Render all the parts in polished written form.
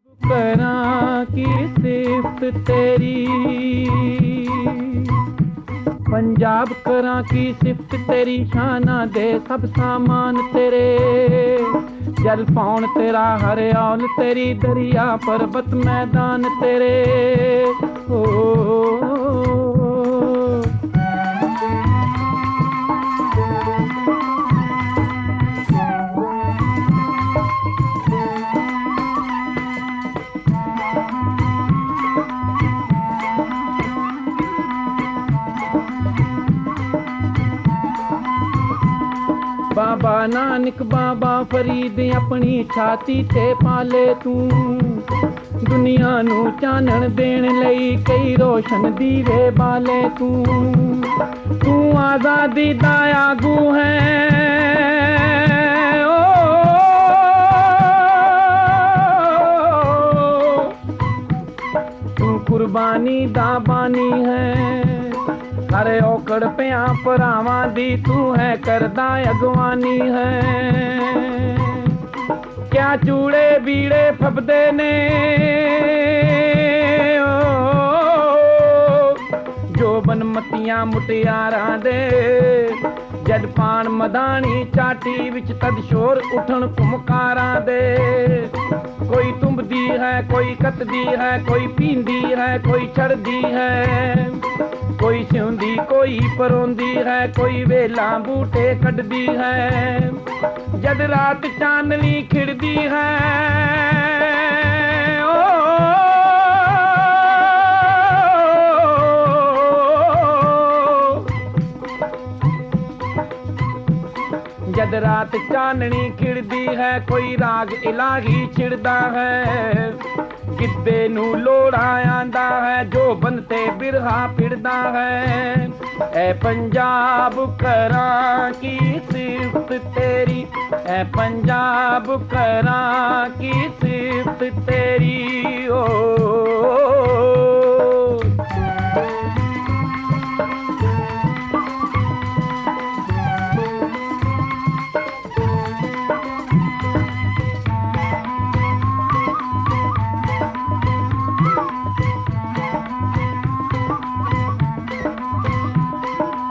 करा की सिफ्त तेरी, पंजाब करा की सिफ्त तेरी, शाना दे सब सामान तेरे, जल पौन तेरा हरियाल तेरी, दरिया पर्वत मैदान तेरे। बाबा नानक बाबा फरीद अपनी छाती ते पाले तू, दुनिया नू चानण देण लई कई रोशन दीवे बाले तू। तू आजादी दा आगू है ओ, तू कुर्बानी दा बानी है, हरे औकड़ पिया भरावां दी तू है करदा अगवानी है। क्या चूड़े बीड़े फबदे ने जो बनमतियां मुटियारां दे, जद पान मदानी चाटी विच तद शोर उठन कुमकारां दे। कोई तुम्बदी है कोई कतदी है, कोई पींदी है कोई चढ़दी है, कोई सिउंदी कोई परोंदी है, कोई वेला बूटे कटदी है। जद रात चांदनी खिड़दी है जद रात चांदनी खिड़दी है, कोई राग इलाही छिड़दा है, गिद्धे नू लोड़ा आंदा है, जो बनते बिरहा फिरदा है। ऐ पंजाब करा की सिफ्त तेरी, ऐ पंजाब करा की सिफ्त तेरी ओ।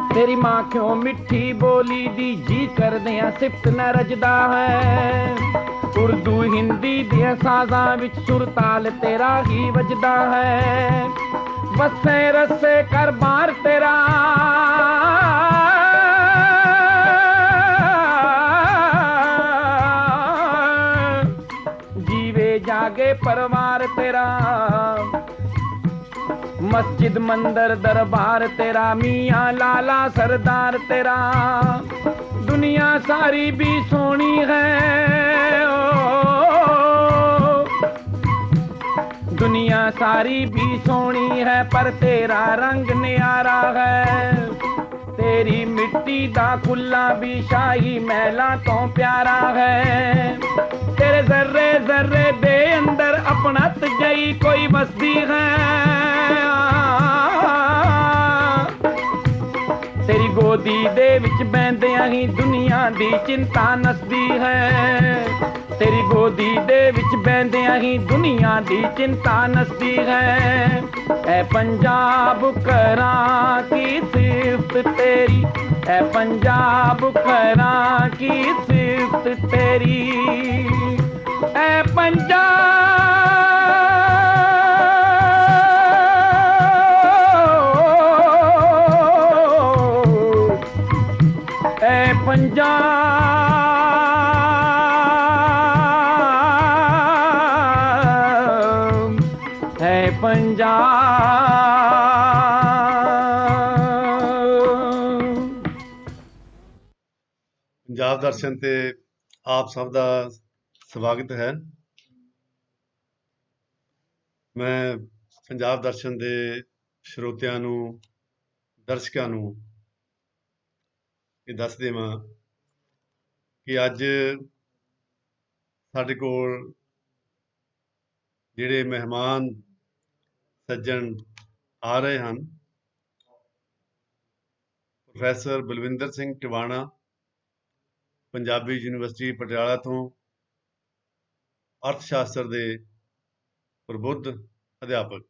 तेरी मां क्यों मिठी बोली दी जी कर दिया सिफ्त न रजदा है, उर्दू हिंदी दिया साजा विच सुरताल तेरा ही वजदा है। बसे रसे कर बार तेरा जीवे जागे परवार तेरा, मस्जिद मंदिर दरबार तेरा, मियाँ लाला सरदार तेरा। दुनिया सारी भी सोनी है ओ, दुनिया सारी भी सोनी है, पर तेरा रंग न्यारा है। तेरी मिट्टी दा खुला भी शाही महला तो प्यारा है। तेरे जर्रे जर्रे दे अंदर अपना तजई कोई बसदी है, तेरी गोदी दे विच बहंदियां ही दुनिया दी चिंता नसदी है, तेरी गोदी दे विच बहंदियां ही दुनिया दी चिंता नसदी है। ऐ पंजाब करा की सिफ्त तेरी, ऐ पंजाब करा की सिफ्त तेरी, ऐ पंजाब पंजाब है पंजाब। पंजाब दर्शन ते आप सब दा स्वागत है। मैं पंजाब दर्शन दे ਸਰੋਤਿਆਂ ਨੂੰ, ਦਰਸ਼ਕਾਂ ਨੂੰ ਇਹ ਦੱਸ ਦੇਵਾਂ ਕਿ ਅੱਜ ਸਾਡੇ ਕੋਲ ਜਿਹੜੇ ਮਹਿਮਾਨ ਸੱਜਣ ਆ ਰਹੇ ਹਨ, ਪ੍ਰੋਫੈਸਰ ਬਲਵਿੰਦਰ ਸਿੰਘ ਟਿਵਾਣਾ ਪੰਜਾਬੀ ਯੂਨੀਵਰਸਿਟੀ ਪਟਿਆਲਾ ਤੋਂ ਅਰਥ ਸ਼ਾਸਤਰ ਦੇ ਪ੍ਰਬੁੱਧ ਅਧਿਆਪਕ।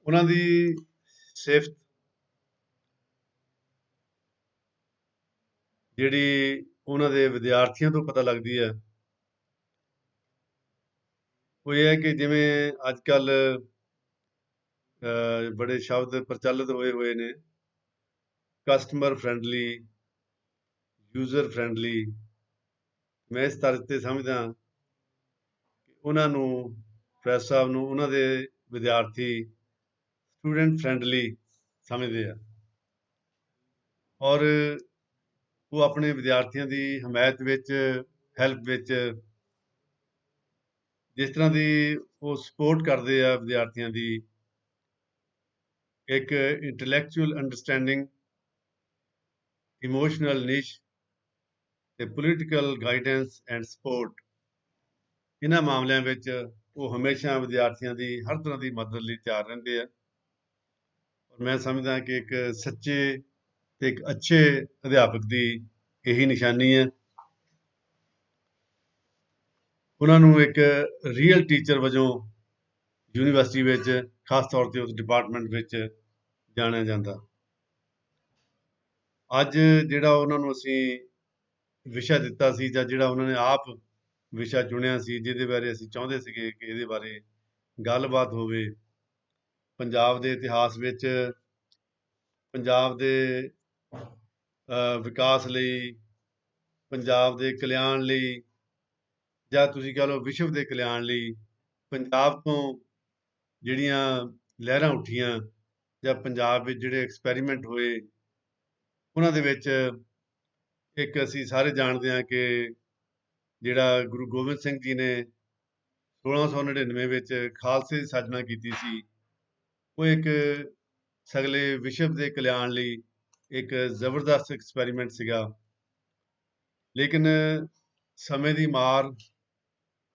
ਉਹਨਾਂ ਦੀ ਸਿਫਤ ਜਿਹੜੀ ਉਹਨਾਂ ਦੇ ਵਿਦਿਆਰਥੀਆਂ ਤੋਂ ਪਤਾ ਲੱਗਦੀ ਹੈ, ਉਹ ਇਹ ਹੈ ਕਿ ਜਿਵੇਂ ਅੱਜ ਕੱਲ੍ਹ ਬੜੇ ਸ਼ਬਦ ਪ੍ਰਚਲਿਤ ਹੋਏ ਨੇ, ਕਸਟਮਰ ਫਰੈਂਡਲੀ, ਯੂਜ਼ਰ ਫਰੈਂਡਲੀ। ਮੈਂ ਇਸ ਤਰ੍ਹਾਂ ਤੇ ਸਮਝਦਾ ਕਿ ਉਹਨਾਂ ਨੂੰ, ਪ੍ਰੋਫੈਸਰ ਸਾਹਿਬ ਨੂੰ, ਉਹਨਾਂ ਦੇ ਵਿਦਿਆਰਥੀ ਸਟੂਡੈਂਟ ਫਰੈਂਡਲੀ ਸਮਝਦੇ ਆ, ਔਰ ਉਹ ਆਪਣੇ ਵਿਦਿਆਰਥੀਆਂ ਦੀ ਹਮਾਇਤ ਵਿੱਚ, ਹੈਲਪ ਵਿੱਚ, ਜਿਸ ਤਰ੍ਹਾਂ ਦੀ ਉਹ ਸਪੋਰਟ ਕਰਦੇ ਆ ਵਿਦਿਆਰਥੀਆਂ ਦੀ, ਇੱਕ ਇੰਟੈਲੈਕਚੁਅਲ ਅੰਡਰਸਟੈਂਡਿੰਗ, ਇਮੋਸ਼ਨਲ ਨਿਸ਼ ਤੇ ਪੋਲੀਟੀਕਲ ਗਾਈਡੈਂਸ ਐਂਡ ਸਪੋਰਟ, ਇਹਨਾਂ ਮਾਮਲਿਆਂ ਵਿੱਚ ਉਹ ਹਮੇਸ਼ਾ ਵਿਦਿਆਰਥੀਆਂ ਦੀ ਹਰ ਤਰ੍ਹਾਂ ਦੀ ਮਦਦ ਲਈ ਤਿਆਰ ਰਹਿੰਦੇ ਆ। ਔਰ ਮੈਂ ਸਮਝਦਾ ਕਿ ਇੱਕ ਸੱਚੇ ਤੇ ਇੱਕ ਅੱਛੇ ਅਧਿਆਪਕ ਦੀ ਇਹੀ ਨਿਸ਼ਾਨੀ ਹੈ। ਉਹਨਾਂ ਨੂੰ ਇੱਕ ਰੀਅਲ ਟੀਚਰ ਵਜੋਂ ਯੂਨੀਵਰਸਿਟੀ ਵਿੱਚ, ਖਾਸ ਤੌਰ ਤੇ ਉਸ ਡਿਪਾਰਟਮੈਂਟ ਵਿੱਚ ਜਾਣਿਆ ਜਾਂਦਾ। ਅੱਜ ਜਿਹੜਾ ਉਹਨਾਂ ਨੂੰ ਅਸੀਂ ਵਿਸ਼ਾ ਦਿੱਤਾ ਸੀ, ਜਾਂ ਜਿਹੜਾ ਉਹਨਾਂ ਨੇ ਆਪ ਵਿਸ਼ਾ ਚੁਣਿਆ ਸੀ, ਜਿਹਦੇ ਬਾਰੇ ਅਸੀਂ ਚਾਹੁੰਦੇ ਸੀਗੇ ਕਿ ਇਹਦੇ ਬਾਰੇ ਗੱਲਬਾਤ ਹੋਵੇ, ਪੰਜਾਬ ਦੇ ਇਤਿਹਾਸ ਵਿੱਚ ਪੰਜਾਬ ਦੇ ਵਿਕਾਸ ਲਈ, ਪੰਜਾਬ ਦੇ ਕਲਿਆਣ ਲਈ, ਜਾਂ ਤੁਸੀਂ ਕਹ ਲਓ ਵਿਸ਼ਵ ਦੇ ਕਲਿਆਣ ਲਈ, ਪੰਜਾਬ ਤੋਂ ਜਿਹੜੀਆਂ ਲਹਿਰਾਂ ਉੱਠੀਆਂ, ਜਾਂ ਪੰਜਾਬ ਵਿੱਚ ਜਿਹੜੇ ਐਕਸਪੈਰੀਮੈਂਟ ਹੋਏ, ਉਹਨਾਂ ਦੇ ਵਿੱਚ ਇੱਕ ਅਸੀਂ ਸਾਰੇ ਜਾਣਦੇ ਹਾਂ ਕਿ ਜਿਹੜਾ ਗੁਰੂ ਗੋਬਿੰਦ ਸਿੰਘ ਜੀ ਨੇ 1699 ਵਿੱਚ ਖਾਲਸੇ ਦੀ ਸਾਜਨਾ ਕੀਤੀ ਸੀ, ਉਹ ਇੱਕ ਸਗਲੇ ਵਿਸ਼ਵ ਦੇ ਕਲਿਆਣ ਲਈ ਇੱਕ ਜ਼ਬਰਦਸਤ ਐਕਸਪੈਰੀਮੈਂਟ ਸੀਗਾ। ਲੇਕਿਨ ਸਮੇਂ ਦੀ ਮਾਰ,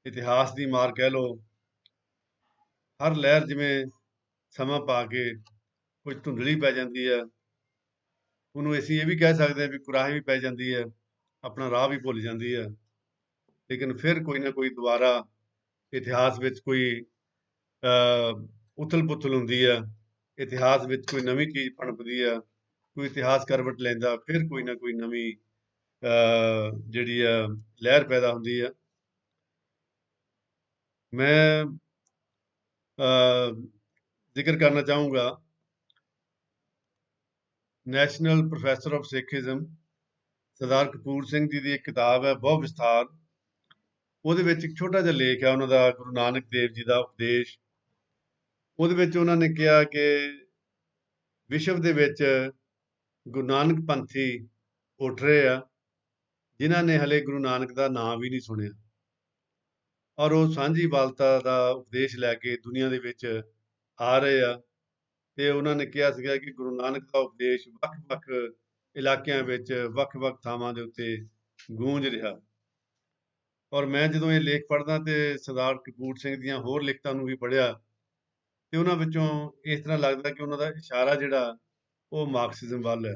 ਇਤਿਹਾਸ ਦੀ ਮਾਰ ਕਹਿ ਲਓ, ਹਰ ਲਹਿਰ ਜਿਵੇਂ ਸਮਾਂ ਪਾ ਕੇ ਕੁਝ ਧੁੰਦਲੀ ਪੈ ਜਾਂਦੀ ਹੈ, ਉਹਨੂੰ ਅਸੀਂ ਇਹ ਵੀ ਕਹਿ ਸਕਦੇ ਹਾਂ ਵੀ ਕੁਰਾਹੀ ਵੀ ਪੈ ਜਾਂਦੀ ਹੈ, ਆਪਣਾ ਰਾਹ ਵੀ ਭੁੱਲ ਜਾਂਦੀ ਹੈ। ਲੇਕਿਨ ਫਿਰ ਕੋਈ ਨਾ ਕੋਈ ਦੁਬਾਰਾ ਇਤਿਹਾਸ ਵਿੱਚ ਕੋਈ ਉਥਲ ਪੁਥਲ ਹੁੰਦੀ ਹੈ, ਇਤਿਹਾਸ ਵਿੱਚ ਕੋਈ ਨਵੀਂ ਚੀਜ਼ ਪਣਪਦੀ ਹੈ, ਕੋਈ ਇਤਿਹਾਸ ਕਰਵਟ ਲੈਂਦਾ, ਫਿਰ ਕੋਈ ਨਾ ਕੋਈ ਨਵੀਂ ਜਿਹੜੀ ਆ ਲਹਿਰ ਪੈਦਾ ਹੁੰਦੀ ਹੈ। ਮੈਂ ਜ਼ਿਕਰ ਕਰਨਾ ਚਾਹੂੰਗਾ ਨੈਸ਼ਨਲ ਪ੍ਰੋਫੈਸਰ ਆਫ ਸਿੱਖਿਜ਼ਮ ਸਰਦਾਰ ਕਪੂਰ ਸਿੰਘ ਜੀ ਦੀ ਇੱਕ ਕਿਤਾਬ ਹੈ, ਬਹੁਤ ਵਿਸਥਾਰ। ਉਹਦੇ ਵਿੱਚ ਇੱਕ ਛੋਟਾ ਜਿਹਾ ਲੇਖ ਹੈ ਉਹਨਾਂ ਦਾ, ਗੁਰੂ ਨਾਨਕ ਦੇਵ ਜੀ ਦਾ ਉਪਦੇਸ਼। ਉਹਦੇ ਵਿੱਚ ਉਹਨਾਂ ਨੇ ਕਿਹਾ ਕਿ ਵਿਸ਼ਵ ਦੇ ਵਿੱਚ ਗੁਰੂ ਨਾਨਕ ਪੰਥੀ ਉੱਠ ਰਹੇ ਆ, ਜਿਨ੍ਹਾਂ ਨੇ ਹਲੇ ਗੁਰੂ ਨਾਨਕ ਦਾ ਨਾਮ ਵੀ ਨਹੀਂ ਸੁਣਿਆ, ਔਰ ਉਹ ਸਾਂਝੀਵਾਲਤਾ ਦਾ ਉਪਦੇਸ਼ ਲੈ ਕੇ ਦੁਨੀਆ ਦੇ ਵਿੱਚ ਆ ਰਹੇ ਆ। ਤੇ ਉਹਨਾਂ ਨੇ ਕਿਹਾ ਸੀਗਾ ਕਿ ਗੁਰੂ ਨਾਨਕ ਦਾ ਉਪਦੇਸ਼ ਵੱਖ-ਵੱਖ ਇਲਾਕਿਆਂ ਵਿੱਚ, ਵੱਖ-ਵੱਖ ਥਾਵਾਂ ਦੇ ਉੱਤੇ ਗੂੰਜ ਰਿਹਾ। ਔਰ ਮੈਂ ਜਦੋਂ ਇਹ ਲੇਖ ਪੜ੍ਹਦਾ ਤੇ ਸਰਦਾਰ ਕਪੂਰ ਸਿੰਘ ਦੀਆਂ ਹੋਰ ਲਿਖਤਾਂ ਨੂੰ ਵੀ ਪੜ੍ਹਿਆ, ਤੇ ਉਹਨਾਂ ਵਿੱਚੋਂ ਇਸ ਤਰ੍ਹਾਂ ਲੱਗਦਾ ਕਿ ਉਹਨਾਂ ਦਾ ਇਸ਼ਾਰਾ ਜਿਹੜਾ ਉਹ ਮਾਰਕਸਿਜ਼ਮ ਵੱਲ ਹੈ।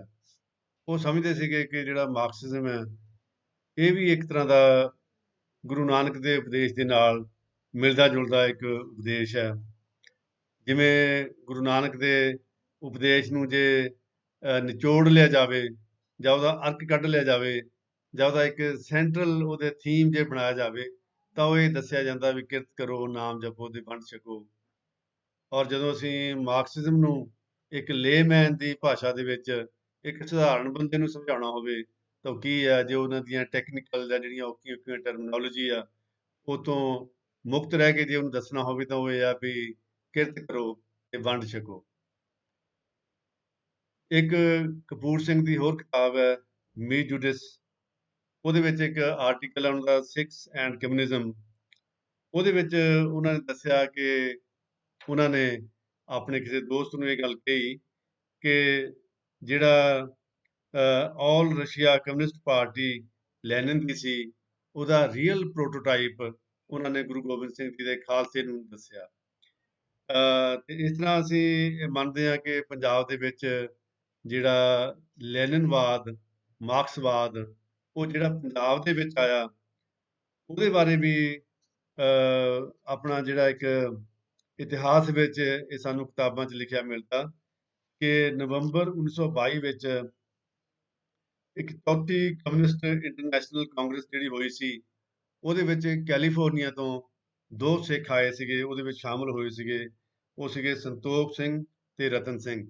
ਉਹ ਸਮਝਦੇ ਸੀਗੇ ਕਿ ਜਿਹੜਾ ਮਾਰਕਸਿਜ਼ਮ ਹੈ, ਇਹ ਵੀ ਇੱਕ ਤਰ੍ਹਾਂ ਦਾ ਗੁਰੂ ਨਾਨਕ ਦੇ ਉਪਦੇਸ਼ ਦੇ ਨਾਲ ਮਿਲਦਾ ਜੁਲਦਾ ਇੱਕ ਉਪਦੇਸ਼ ਹੈ। ਜਿਵੇਂ ਗੁਰੂ ਨਾਨਕ ਦੇ ਉਪਦੇਸ਼ ਨੂੰ ਜੇ ਨਿਚੋੜ ਲਿਆ ਜਾਵੇ, ਜਾਂ ਉਹਦਾ ਅਰਕ ਕੱਢ ਲਿਆ ਜਾਵੇ, ਜਾਂ ਉਹਦਾ ਇੱਕ ਸੈਂਟਰਲ ਉਹਦੇ ਥੀਮ ਜੇ ਬਣਾਇਆ ਜਾਵੇ, ਤਾਂ ਉਹ ਇਹ ਦੱਸਿਆ ਜਾਂਦਾ ਵੀ ਕਿਰਤ ਕਰੋ, ਨਾਮ ਜਪੋ ਤੇ ਵੰਡ ਛਕੋ। ਔਰ ਜਦੋਂ ਅਸੀਂ ਮਾਰਕਸਿਜ਼ਮ ਨੂੰ ਇੱਕ ਲੇਮੈਨ ਦੀ ਭਾਸ਼ਾ ਦੇ ਵਿੱਚ ਇੱਕ ਸਧਾਰਨ ਬੰਦੇ ਨੂੰ ਸਮਝਾਉਣਾ ਹੋਵੇ, ਤਾਂ ਉਹ ਕੀ ਹੈ, ਜੇ ਉਹਨਾਂ ਦੀਆਂ ਟੈਕਨੀਕਲ ਜਾਂ ਜਿਹੜੀਆਂ ਔਖੀਆਂ ਟਰਮੀਨੋਲੋਜੀ ਆ, ਉਹ ਤੋਂ ਮੁਕਤ ਰਹਿ ਕੇ ਜੇ ਉਹਨੂੰ ਦੱਸਣਾ ਹੋਵੇ, ਤਾਂ ਉਹ ਇਹ ਆ ਵੀ ਕਿਰਤ ਕਰੋ ਤੇ ਵੰਡ ਛਕੋ। ਇੱਕ ਕਪੂਰ ਸਿੰਘ ਦੀ ਹੋਰ ਕਿਤਾਬ ਹੈ ਮੀ ਜੁਡਿਸ, ਉਹਦੇ ਵਿੱਚ ਇੱਕ ਆਰਟੀਕਲ ਹੈ ਉਹਨਾਂ ਦਾ ਸਿੱਖਸ ਐਂਡ ਕਮਿਊਨਿਜ਼ਮ। ਉਹਦੇ ਵਿੱਚ ਉਹਨਾਂ ਨੇ ਦੱਸਿਆ ਕਿ ਉਹਨਾਂ ਨੇ ਆਪਣੇ ਕਿਸੇ ਦੋਸਤ ਨੂੰ ਇਹ ਗੱਲ ਕਹੀ ਕਿ ਜਿਹੜਾ ਆਲ ਰਸ਼ੀਆ ਕਮਿਊਨਿਸਟ ਪਾਰਟੀ ਲੈਨਿਨ ਦੀ ਸੀ, ਉਹਦਾ ਰੀਅਲ ਪ੍ਰੋਟੋਟਾਈਪ ਉਹਨਾਂ ਨੇ ਗੁਰੂ ਗੋਬਿੰਦ ਸਿੰਘ ਜੀ ਦੇ ਖਾਲਸੇ ਨੂੰ ਦੱਸਿਆ। ਤੇ ਇਸ ਤਰ੍ਹਾਂ ਅਸੀਂ ਮੰਨਦੇ ਹਾਂ ਕਿ ਪੰਜਾਬ ਦੇ ਵਿੱਚ ਜਿਹੜਾ ਲੈਨਿਨਵਾਦ, ਮਾਰਕਸਵਾਦ, ਉਹ ਜਿਹੜਾ ਪੰਜਾਬ ਦੇ ਵਿੱਚ ਆਇਆ, ਉਹਦੇ ਬਾਰੇ ਵੀ ਆਪਣਾ ਜਿਹੜਾ ਇੱਕ ਇਤਿਹਾਸ ਵਿੱਚ ਇਹ ਸਾਨੂੰ ਕਿਤਾਬਾਂ 'ਚ ਲਿਖਿਆ ਮਿਲਦਾ ਕਿ ਨਵੰਬਰ 1922 ਵਿੱਚ ਇੱਕ ਚੌਥੀ ਕਮਿਊਨਿਸਟ ਇੰਟਰਨੈਸ਼ਨਲ ਕਾਂਗਰਸ ਜਿਹੜੀ ਹੋਈ ਸੀ, ਉਹਦੇ ਵਿੱਚ ਕੈਲੀਫੋਰਨੀਆ ਤੋਂ 2 ਸਿੱਖ ਆਏ ਸੀਗੇ, ਉਹਦੇ ਵਿੱਚ ਸ਼ਾਮਲ ਹੋਏ ਸੀਗੇ। ਉਹ ਸੀਗੇ ਸੰਤੋਖ ਸਿੰਘ ਤੇ ਰਤਨ ਸਿੰਘ,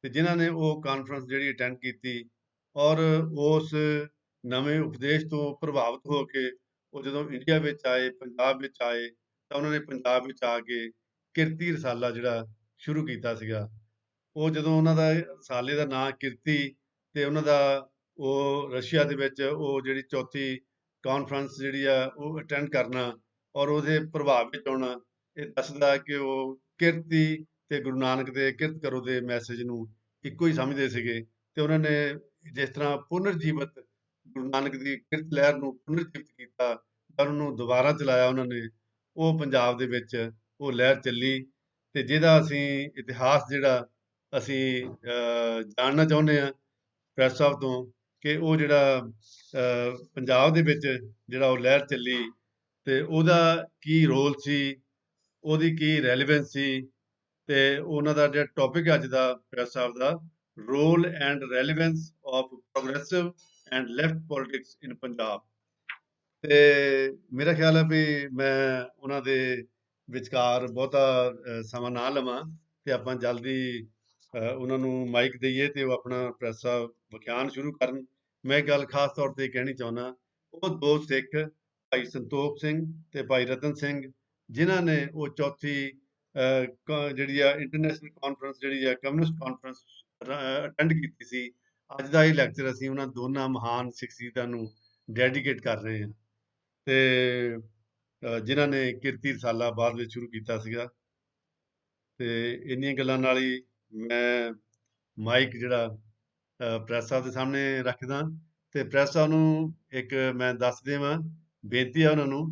ਤੇ ਜਿਨ੍ਹਾਂ ਨੇ ਉਹ ਕਾਨਫਰੰਸ ਜਿਹੜੀ ਅਟੈਂਡ ਕੀਤੀ ਔਰ ਉਸ ਨਵੇਂ ਉਪਦੇਸ਼ ਤੋਂ ਪ੍ਰਭਾਵਿਤ ਹੋ ਕੇ ਉਹ ਜਦੋਂ ਇੰਡੀਆ ਵਿੱਚ ਆਏ, ਪੰਜਾਬ ਵਿੱਚ ਆਏ, ਤਾਂ ਉਹਨਾਂ ਨੇ ਪੰਜਾਬ ਵਿੱਚ ਆ ਕੇ ਕਿਰਤੀ ਰਸਾਲਾ ਜਿਹੜਾ ਸ਼ੁਰੂ ਕੀਤਾ ਸੀਗਾ। ਉਹ ਜਦੋਂ ਉਹਨਾਂ ਦਾ ਰਸਾਲੇ ਦਾ ਨਾਂ ਕਿਰਤੀ, ਤੇ ਉਹਨਾਂ ਦਾ ਉਹ ਰਸ਼ੀਆ ਦੇ ਵਿੱਚ ਉਹ ਜਿਹੜੀ ਚੌਥੀ ਕਾਨਫਰੰਸ ਜਿਹੜੀ ਆ ਉਹ ਅਟੈਂਡ ਕਰਨਾ ਔਰ ਉਹਦੇ ਪ੍ਰਭਾਵ ਵਿੱਚ ਆਉਣਾ, ਇਹ ਦੱਸਦਾ ਕਿ ਉਹ ਕਿਰਤੀ ਤੇ ਗੁਰੂ ਨਾਨਕ ਦੇ ਕਿਰਤ ਕਰੋ ਦੇ ਮੈਸੇਜ ਨੂੰ ਇੱਕੋ ਹੀ ਸਮਝਦੇ ਸੀਗੇ। ਤੇ ਉਹਨਾਂ ਨੇ ਜਿਸ ਤਰ੍ਹਾਂ ਪੁਨਰ ਜੀਵਤ ਗੁਰੂ ਨਾਨਕ ਦੀ ਕਿਰਤ ਲਹਿਰ ਨੂੰ ਪੁਨਰ ਜੀਵਤ ਕੀਤਾ, ਪਰ ਉਹਨੂੰ ਦੁਬਾਰਾ ਚਲਾਇਆ ਉਹਨਾਂ ਨੇ, ਉਹ ਪੰਜਾਬ ਦੇ ਵਿੱਚ ਉਹ ਲਹਿਰ ਚੱਲੀ। ਤੇ ਜਿਹਦਾ ਅਸੀਂ ਇਤਿਹਾਸ ਜਿਹੜਾ ਅਸੀਂ ਜਾਣਨਾ ਚਾਹੁੰਦੇ ਹਾਂ ਪ੍ਰੈਸ ਸਾਹਿਬ ਤੋਂ, ਕਿ ਉਹ ਜਿਹੜਾ ਪੰਜਾਬ ਦੇ ਵਿੱਚ ਜਿਹੜਾ ਉਹ ਲਹਿਰ ਚੱਲੀ ਤੇ ਉਹਦਾ ਕੀ ਰੋਲ ਸੀ, ਉਹਦੀ ਕੀ ਰੈਲੀਵੈਂਸ ਸੀ, ਤੇ ਉਹਨਾਂ ਦਾ ਜਿਹੜਾ ਟੌਪਿਕ ਅੱਜ ਦਾ ਪ੍ਰੈਸ ਸਾਹਿਬ ਦਾ, role and relevance of progressive and left politics in Punjab. ਤੇ ਮੇਰਾ ਖਿਆਲ ਹੈ ਵੀ ਮੈਂ ਉਹਨਾਂ ਦੇ ਵਿਚਕਾਰ ਬਹੁਤਾ ਸਮਾਂ ਨਾ ਲਵਾਂ ਤੇ ਆਪਾਂ ਜਲਦੀ ਉਹਨਾਂ ਨੂੰ ਮਾਈਕ ਦਈਏ ਤੇ ਉਹ ਆਪਣਾ ਪ੍ਰੈਸ ਵਿਖਿਆਨ ਸ਼ੁਰੂ ਕਰਨ। ਮੈਂ ਇੱਕ ਗੱਲ ਖਾਸ ਤੌਰ ਤੇ ਕਹਿਣੀ ਚਾਹੁੰਦਾ, ਉਹ 2 ਸਿੱਖ ਭਾਈ ਸੰਤੋਖ ਸਿੰਘ ਤੇ ਭਾਈ ਰਤਨ ਸਿੰਘ, ਜਿਨ੍ਹਾਂ ਨੇ ਉਹ ਚੌਥੀ ਜਿਹੜੀ ਆ ਇੰਟਰਨੈਸ਼ਨਲ ਕਾਨਫਰੰਸ ਜਿਹੜੀ ਆ ਕਮਿਊਨਿਸਟ ਕਾਨਫਰੰਸ ਅਟੈਂਡ ਕੀਤੀ ਸੀ, ਅੱਜ ਦਾ ਇਹ ਲੈਕਚਰ ਅਸੀਂ ਉਹਨਾਂ ਦੋਨਾਂ ਮਹਾਨ ਸ਼ਖਸੀਅਤਾਂ ਨੂੰ ਡੈਡੀਕੇਟ ਕਰ ਰਹੇ ਹਾਂ, ਤੇ ਜਿਨ੍ਹਾਂ ਨੇ ਕਿਰਤੀ ਰਸਾਲਾ ਬਾਅਦ ਵਿੱਚ ਸ਼ੁਰੂ ਕੀਤਾ ਸੀਗਾ। ਤੇ ਇੰਨੀਆਂ ਗੱਲਾਂ ਨਾਲ ਹੀ ਮੈਂ ਮਾਈਕ ਜਿਹੜਾ ਪ੍ਰੈਸ ਸਾਹਿਬ ਦੇ ਸਾਹਮਣੇ ਰੱਖਦਾ, ਤੇ ਪ੍ਰੈਸ ਸਾਹਿਬ ਨੂੰ ਇੱਕ ਮੈਂ ਦੱਸ ਦੇਵਾਂ, ਬੇਨਤੀ ਆ ਉਹਨਾਂ ਨੂੰ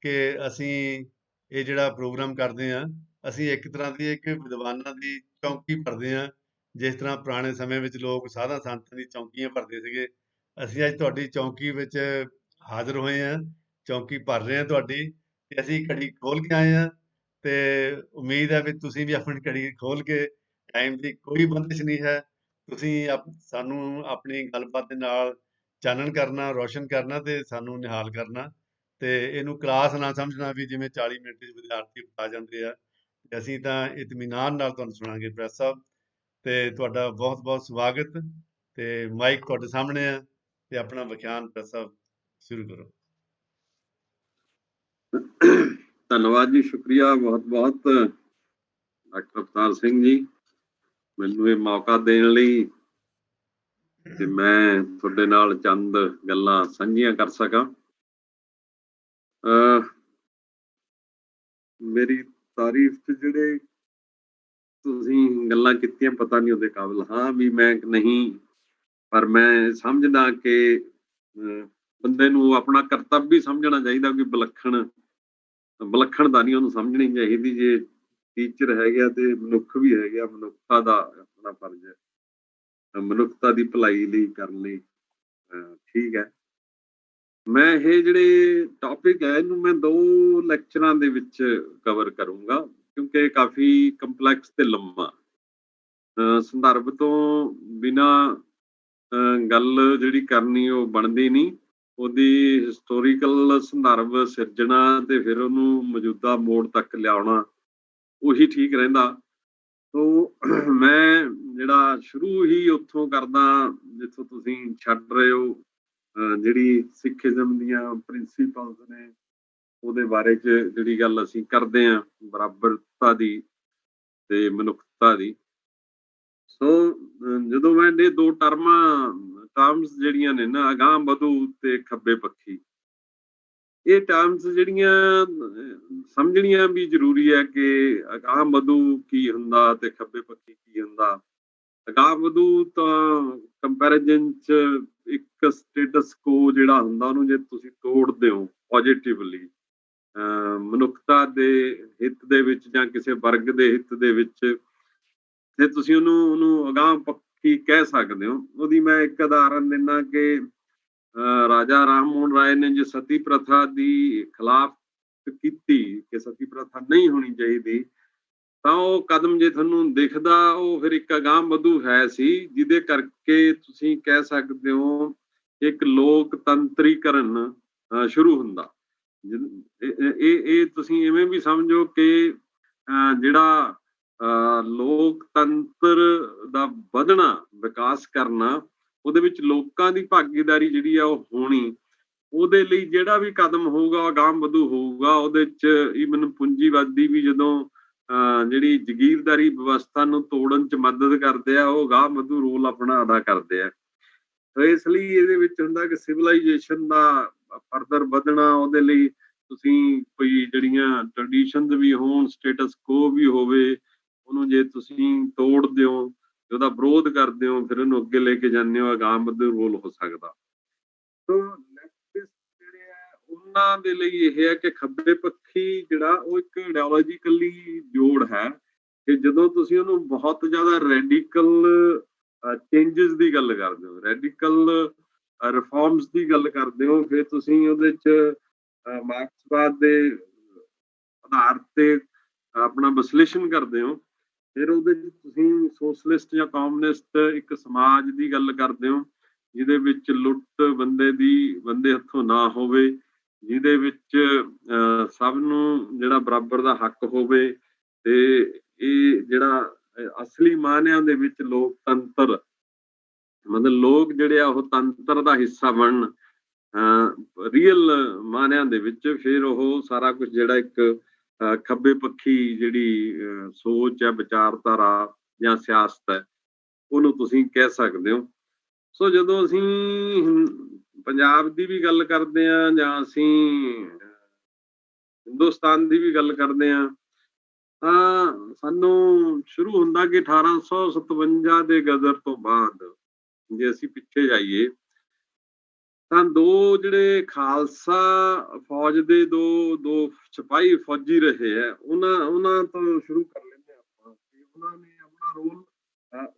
ਕਿ ਅਸੀਂ ਇਹ ਜਿਹੜਾ ਪ੍ਰੋਗਰਾਮ ਕਰਦੇ ਹਾਂ, ਅਸੀਂ ਇੱਕ ਤਰ੍ਹਾਂ ਦੀ ਇੱਕ ਵਿਦਵਾਨਾਂ ਦੀ ਚੌਂਕੀ ਭਰਦੇ ਹਾਂ। ਜਿਸ ਤਰ੍ਹਾਂ ਪੁਰਾਣੇ ਸਮੇਂ ਵਿੱਚ ਲੋਕ ਸਾਧਾਂ ਸੰਤਾਂ ਦੀ ਚੌਂਕੀਆਂ ਭਰਦੇ ਸੀਗੇ, ਅਸੀਂ ਅੱਜ ਤੁਹਾਡੀ ਚੌਂਕੀ ਵਿੱਚ ਹਾਜ਼ਰ ਹੋਏ ਹਾਂ, ਚੌਂਕੀ ਭਰ ਰਹੇ ਹਾਂ ਤੁਹਾਡੀ, ਤੇ ਅਸੀਂ ਘੜੀ ਖੋਲ ਕੇ ਆਏ ਹਾਂ। ਤੇ ਉਮੀਦ ਹੈ ਵੀ ਤੁਸੀਂ ਵੀ ਆਪਣੀ ਘੜੀ ਖੋਲ ਕੇ, ਟਾਈਮ ਦੀ ਕੋਈ ਬੰਦਿਸ਼ ਨਹੀਂ ਹੈ, ਤੁਸੀਂ ਸਾਨੂੰ ਆਪਣੀ ਗੱਲਬਾਤ ਦੇ ਨਾਲ ਚਾਨਣ ਕਰਨਾ, ਰੋਸ਼ਨ ਕਰਨਾ ਤੇ ਸਾਨੂੰ ਨਿਹਾਲ ਕਰਨਾ। ਤੇ ਇਹਨੂੰ ਕਲਾਸ ਨਾ ਸਮਝਣਾ ਵੀ ਜਿਵੇਂ 40 ਮਿੰਟ 'ਚ ਵਿਦਿਆਰਥੀ ਆ ਜਾਂਦੇ ਆ, ਤੇ ਅਸੀਂ ਤਾਂ ਇਤਮੀਨਾਨ ਨਾਲ ਤੁਹਾਨੂੰ ਸੁਣਾਂਗੇ ਪ੍ਰੈਸ ਸਾਹਿਬ। ਤੇ ਤੁਹਾਡਾ ਬਹੁਤ ਬਹੁਤ ਸਵਾਗਤ, ਤੇ ਮਾਈਕ ਤੁਹਾਡੇ ਸਾਹਮਣੇ ਆ, ਤੇ ਆਪਣਾ ਵਿਖਿਆਨ ਪ੍ਰੈਸ ਸਾਹਿਬ ਸ਼ੁਰੂ ਕਰੋ। ਧੰਨਵਾਦ ਜੀ, ਸ਼ੁਕਰੀਆ ਬਹੁਤ ਬਹੁਤ ਡਾਕਟਰ ਅਵਤਾਰ ਸਿੰਘ ਜੀ, ਮੈਨੂੰ ਇਹ ਮੌਕਾ ਦੇਣ ਲਈ ਤੇ ਮੈਂ ਤੁਹਾਡੇ ਨਾਲ ਚੰਦ ਗੱਲਾਂ ਸਾਂਝੀਆਂ ਕਰ ਸਕਾਂ। ਮੇਰੀ ਤਾਰੀਫ 'ਚ ਜਿਹੜੇ ਤੁਸੀਂ ਗੱਲਾਂ ਕੀਤੀਆਂ, ਪਤਾ ਨਹੀਂ ਉਹਦੇ ਕਾਬਿਲ ਹਾਂ ਵੀ ਮੈਂ ਨਹੀਂ, ਪਰ ਮੈਂ ਸਮਝਦਾ ਕਿ ਬੰਦੇ ਨੂੰ ਆਪਣਾ ਕਰਤੱਵ ਵੀ ਸਮਝਣਾ ਚਾਹੀਦਾ ਕਿ ਵਿਲੱਖਣਤਾ ਨਹੀਂ ਉਹਨੂੰ ਸਮਝਣੀ ਚਾਹੀਦੀ। ਜੇ ਟੀਚਰ ਹੈਗਾ ਤੇ ਮਨੁੱਖ ਵੀ ਹੈਗਾ, ਮਨੁੱਖਤਾ ਦਾ ਆਪਣਾ ਫਰਜ਼ ਹੈ, ਮਨੁੱਖਤਾ ਦੀ ਭਲਾਈ ਲਈ ਕਰਨ ਲਈ ਠੀਕ ਹੈ। ਮੈਂ ਇਹ ਜਿਹੜੇ ਟੌਪਿਕ ਹੈ ਇਹਨੂੰ ਮੈਂ 2 ਲੈਕਚਰਾਂ ਦੇ ਵਿੱਚ ਕਵਰ ਕਰੂੰਗਾ, ਕਿਉਂਕਿ ਇਹ ਕਾਫੀ ਕੰਪਲੈਕਸ ਤੇ ਲੰਮਾ, ਸੰਦਰਭ ਤੋਂ ਬਿਨਾ ਗੱਲ ਜਿਹੜੀ ਕਰਨੀ ਉਹ ਬਣਦੀ ਨਹੀਂ। ਉਹਦੀ ਹਿਸਟੋਰੀਕਲ ਸੰਦਰਭ ਸਿਰਜਣਾ ਤੇ ਫਿਰ ਉਹਨੂੰ ਮੌਜੂਦਾ ਮੋੜ ਤੱਕ ਲਿਆਉਣਾ ਉਹੀ ਠੀਕ ਰਹਿੰਦਾ। ਸੋ ਮੈਂ ਜਿਹੜਾ ਸ਼ੁਰੂ ਹੀ ਉੱਥੋਂ ਕਰਦਾ ਜਿੱਥੋਂ ਤੁਸੀਂ ਛੱਡ ਰਹੇ ਹੋ, ਜਿਹੜੀ ਸਿੱਖੀਜ਼ਮ ਦੀਆਂ ਪ੍ਰਿੰਸੀਪਲਸ ਨੇ ਉਹਦੇ ਬਾਰੇ 'ਚ ਜਿਹੜੀ ਗੱਲ ਅਸੀਂ ਕਰਦੇ ਹਾਂ, ਬਰਾਬਰਤਾ ਦੀ ਤੇ ਮਨੁੱਖਤਾ ਦੀ। ਸੋ ਜਦੋਂ ਮੈਂ ਇਹ 2 ਟਰਮਸ ਜਿਹੜੀਆਂ ਨੇ ਨਾ, ਅਗਾਂਹ ਵਧੂ ਤੇ ਖੱਬੇ ਪੱਖੀ, ਇਹ ਟਰਮਸ ਜਿਹੜੀਆਂ ਸਮਝਣੀਆਂ ਵੀ ਜ਼ਰੂਰੀ ਹੈ ਕਿ ਅਗਾਂਹ ਵਧੂ ਕੀ ਹੁੰਦਾ ਤੇ ਖੱਬੇ ਪੱਖੀ ਕੀ ਹੁੰਦਾ। ਅਗਾਂਹ ਵਧੂ ਤਾਂ ਕੰਪੈਰੀਜ਼ਨ 'ਚ ਇੱਕ ਸਟੇਟਸ ਕੋ ਜਿਹੜਾ ਹੁੰਦਾ ਉਹਨੂੰ ਜੇ ਤੁਸੀਂ ਤੋੜਦੇ ਹੋ ਪੋਜ਼ਿਟਿਵਲੀ, ਮਨੁੱਖਤਾ ਦੇ ਹਿੱਤ ਦੇ ਵਿੱਚ ਜਾਂ ਕਿਸੇ ਵਰਗ ਦੇ ਹਿੱਤ ਦੇ ਵਿੱਚ, ਤੇ ਤੁਸੀਂ ਉਹਨੂੰ ਅਗਾਂਹ ਪੱਖੀ ਕਹਿ ਸਕਦੇ ਹੋ। ਉਹਦੀ ਮੈਂ ਇੱਕ ਉਦਾਹਰਨ ਦਿੰਦਾ ਕਿ ਰਾਜਾ ਰਾਮ ਮੋਹਨ ਰਾਏ ਨੇ ਜੇ ਸਤੀ ਪ੍ਰਥਾ ਦੀ ਖਿਲਾਫ ਕੀਤੀ ਕਿ ਸਤੀ ਪ੍ਰਥਾ ਨਹੀਂ ਹੋਣੀ ਚਾਹੀਦੀ, ਤਾਂ ਉਹ ਕਦਮ ਜੇ ਤੁਹਾਨੂੰ ਦਿਖਦਾ ਉਹ ਫਿਰ ਇੱਕ ਅਗਾਂਹ-ਵਧੂ ਹੈ ਸੀ, ਜਿਹਦੇ ਕਰਕੇ ਤੁਸੀਂ ਕਹਿ ਸਕਦੇ ਹੋ ਇੱਕ ਲੋਕਤੰਤਰੀਕਰਨ ਸ਼ੁਰੂ ਹੁੰਦਾ। ਇਹ ਤੁਸੀਂ ਇਵੇਂ ਵੀ ਸਮਝੋ ਕਿ ਜਿਹੜਾ ਲੋਕਤੰਤਰ ਦਾ ਵਧਣਾ, ਵਿਕਾਸ ਕਰਨਾ, ਉਹਦੇ ਵਿੱਚ ਲੋਕਾਂ ਦੀ ਭਾਗੀਦਾਰੀ ਜਿਹੜੀ ਆ ਉਹ ਹੋਣੀ, ਉਹਦੇ ਲਈ ਜਿਹੜਾ ਵੀ ਕਦਮ ਹੋਊਗਾ ਅਗਾਂਹ-ਵਧੂ ਹੋਊਗਾ। ਉਹਦੇ 'ਚ ਈਵਨ ਪੂੰਜੀਵਾਦੀ ਵੀ ਜਦੋਂ ਜਿਹੜੀ ਜਗੀਰਦਾਰੀ ਵਿਵਸਥਾ ਨੂੰ ਤੋੜਨ 'ਚ ਮਦਦ ਕਰਦੇ ਆ, ਉਹ ਅਗਾਂਹ-ਵਧੂ ਰੋਲ ਆਪਣਾ ਅਦਾ ਕਰਦੇ ਆ। ਸੋ ਇਸ ਲਈ ਇਹਦੇ ਵਿੱਚ ਹੁੰਦਾ ਕਿ ਸਿਵਲਾਈਜੇਸ਼ਨ ਦਾ ਫਰਦਰ ਵਧਣਾ, ਉਹਦੇ ਲਈ ਤੁਸੀਂ ਕੋਈ ਜਿਹੜੀਆਂ ਟ੍ਰੈਡੀਸ਼ਨਸ ਵੀ ਹੋਣ, ਸਟੇਟਸ ਕੋ ਵੀ ਹੋਵੇ, ਉਹਨੂੰ ਜੇ ਤੁਸੀਂ ਤੋੜਦੇ ਹੋ, ਉਹਦਾ ਵਿਰੋਧ ਕਰਦੇ ਹੋ, ਫਿਰ ਉਹਨੂੰ ਅੱਗੇ ਲੈ ਕੇ ਜਾਂਦੇ ਹੋ, ਅਗਾਂਹ-ਵਧੂ ਰੋਲ ਹੋ ਸਕਦਾ। ਸੋ ਲੈਫਟਿਸਟ ਜਿਹੜੇ ਆ ਉਹਨਾਂ ਦੇ ਲਈ ਇਹ ਹੈ ਕਿ ਖੱਬੇ ਪੱਖੀ ਜਿਹੜਾ ਉਹ ਇੱਕ ਆਈਡੀਓਲੋਜੀਕਲੀ ਜੋੜ ਹੈ ਕਿ ਜਦੋਂ ਤੁਸੀਂ ਉਹਨੂੰ ਬਹੁਤ ਜ਼ਿਆਦਾ ਰੈਡੀਕਲ ਚੇਂਜਸ ਦੀ ਗੱਲ ਕਰਦੇ ਹੋ, ਰੈਡੀਕਲ ਰਿਫਾਰਮਸ ਦੀ ਗੱਲ ਕਰਦੇ ਹੋ, ਫਿਰ ਤੁਸੀਂ ਉਹਦੇ 'ਚ ਮਾਰਕਸਵਾਦ ਦੇ ਆਧਾਰ ਤੇ ਆਪਣਾ ਵਿਸ਼ਲੇਸ਼ਣ ਕਰਦੇ ਹੋ। ਫਿਰ ਉਹਦੇ 'ਚ ਤੁਸੀਂ ਸੋਸ਼ਲਿਸਟ ਜਾਂ ਕਮਿਊਨਿਸਟ ਇੱਕ ਸਮਾਜ ਦੀ ਗੱਲ ਕਰਦੇ ਹੋ, ਜਿਹਦੇ ਵਿੱਚ ਲੁੱਟ ਬੰਦੇ ਹੱਥੋਂ ਨਾ ਹੋਵੇ, ਜਿਹਦੇ ਵਿੱਚ ਸਭ ਨੂੰ ਜਿਹੜਾ ਬਰਾਬਰ ਦਾ ਹੱਕ ਹੋਵੇ, ਤੇ ਇਹ ਜਿਹੜਾ ਅਸਲੀ ਮਾਅਨਿਆਂ ਦੇ ਵਿੱਚ ਲੋਕਤੰਤਰ, ਮਤਲਬ ਲੋਕ ਜਿਹੜੇ ਆ ਉਹ ਤੰਤਰ ਦਾ ਹਿੱਸਾ ਬਣਨ ਰੀਅਲ ਮਾਅਨਿਆਂ ਦੇ ਵਿੱਚ, ਫਿਰ ਉਹ ਸਾਰਾ ਕੁਝ ਜਿਹੜਾ ਇੱਕ ਖੱਬੇ ਪੱਖੀ ਜਿਹੜੀ ਸੋਚ ਹੈ, ਵਿਚਾਰਧਾਰਾ ਜਾਂ ਸਿਆਸਤ ਹੈ, ਉਹਨੂੰ ਤੁਸੀਂ ਕਹਿ ਸਕਦੇ ਹੋ। ਸੋ ਜਦੋਂ ਅਸੀਂ ਪੰਜਾਬ ਦੀ ਵੀ ਗੱਲ ਕਰਦੇ ਹਾਂ ਜਾਂ ਅਸੀਂ ਹਿੰਦੁਸਤਾਨ ਦੀ ਵੀ ਗੱਲ ਕਰਦੇ ਹਾਂ, ਤਾਂ ਸਾਨੂੰ ਸ਼ੁਰੂ ਹੁੰਦਾ ਕਿ 1857 ਦੇ ਗਦਰ ਤੋਂ ਬਾਅਦ ਜੇ ਅਸੀਂ ਪਿੱਛੇ ਜਾਈਏ ਤਾਂ ਦੋ ਜਿਹੜੇ ਖਾਲਸਾ ਫੌਜ ਦੇ ਦੋ ਸਿਪਾਹੀ ਫੌਜੀ ਰਹੇ ਹੈ, ਉਹਨਾਂ ਤੋਂ ਸ਼ੁਰੂ ਕਰ ਲੈਂਦੇ ਆਪਾਂ ਕਿ ਉਹਨਾਂ ਨੇ ਆਪਣਾ ਰੋਲ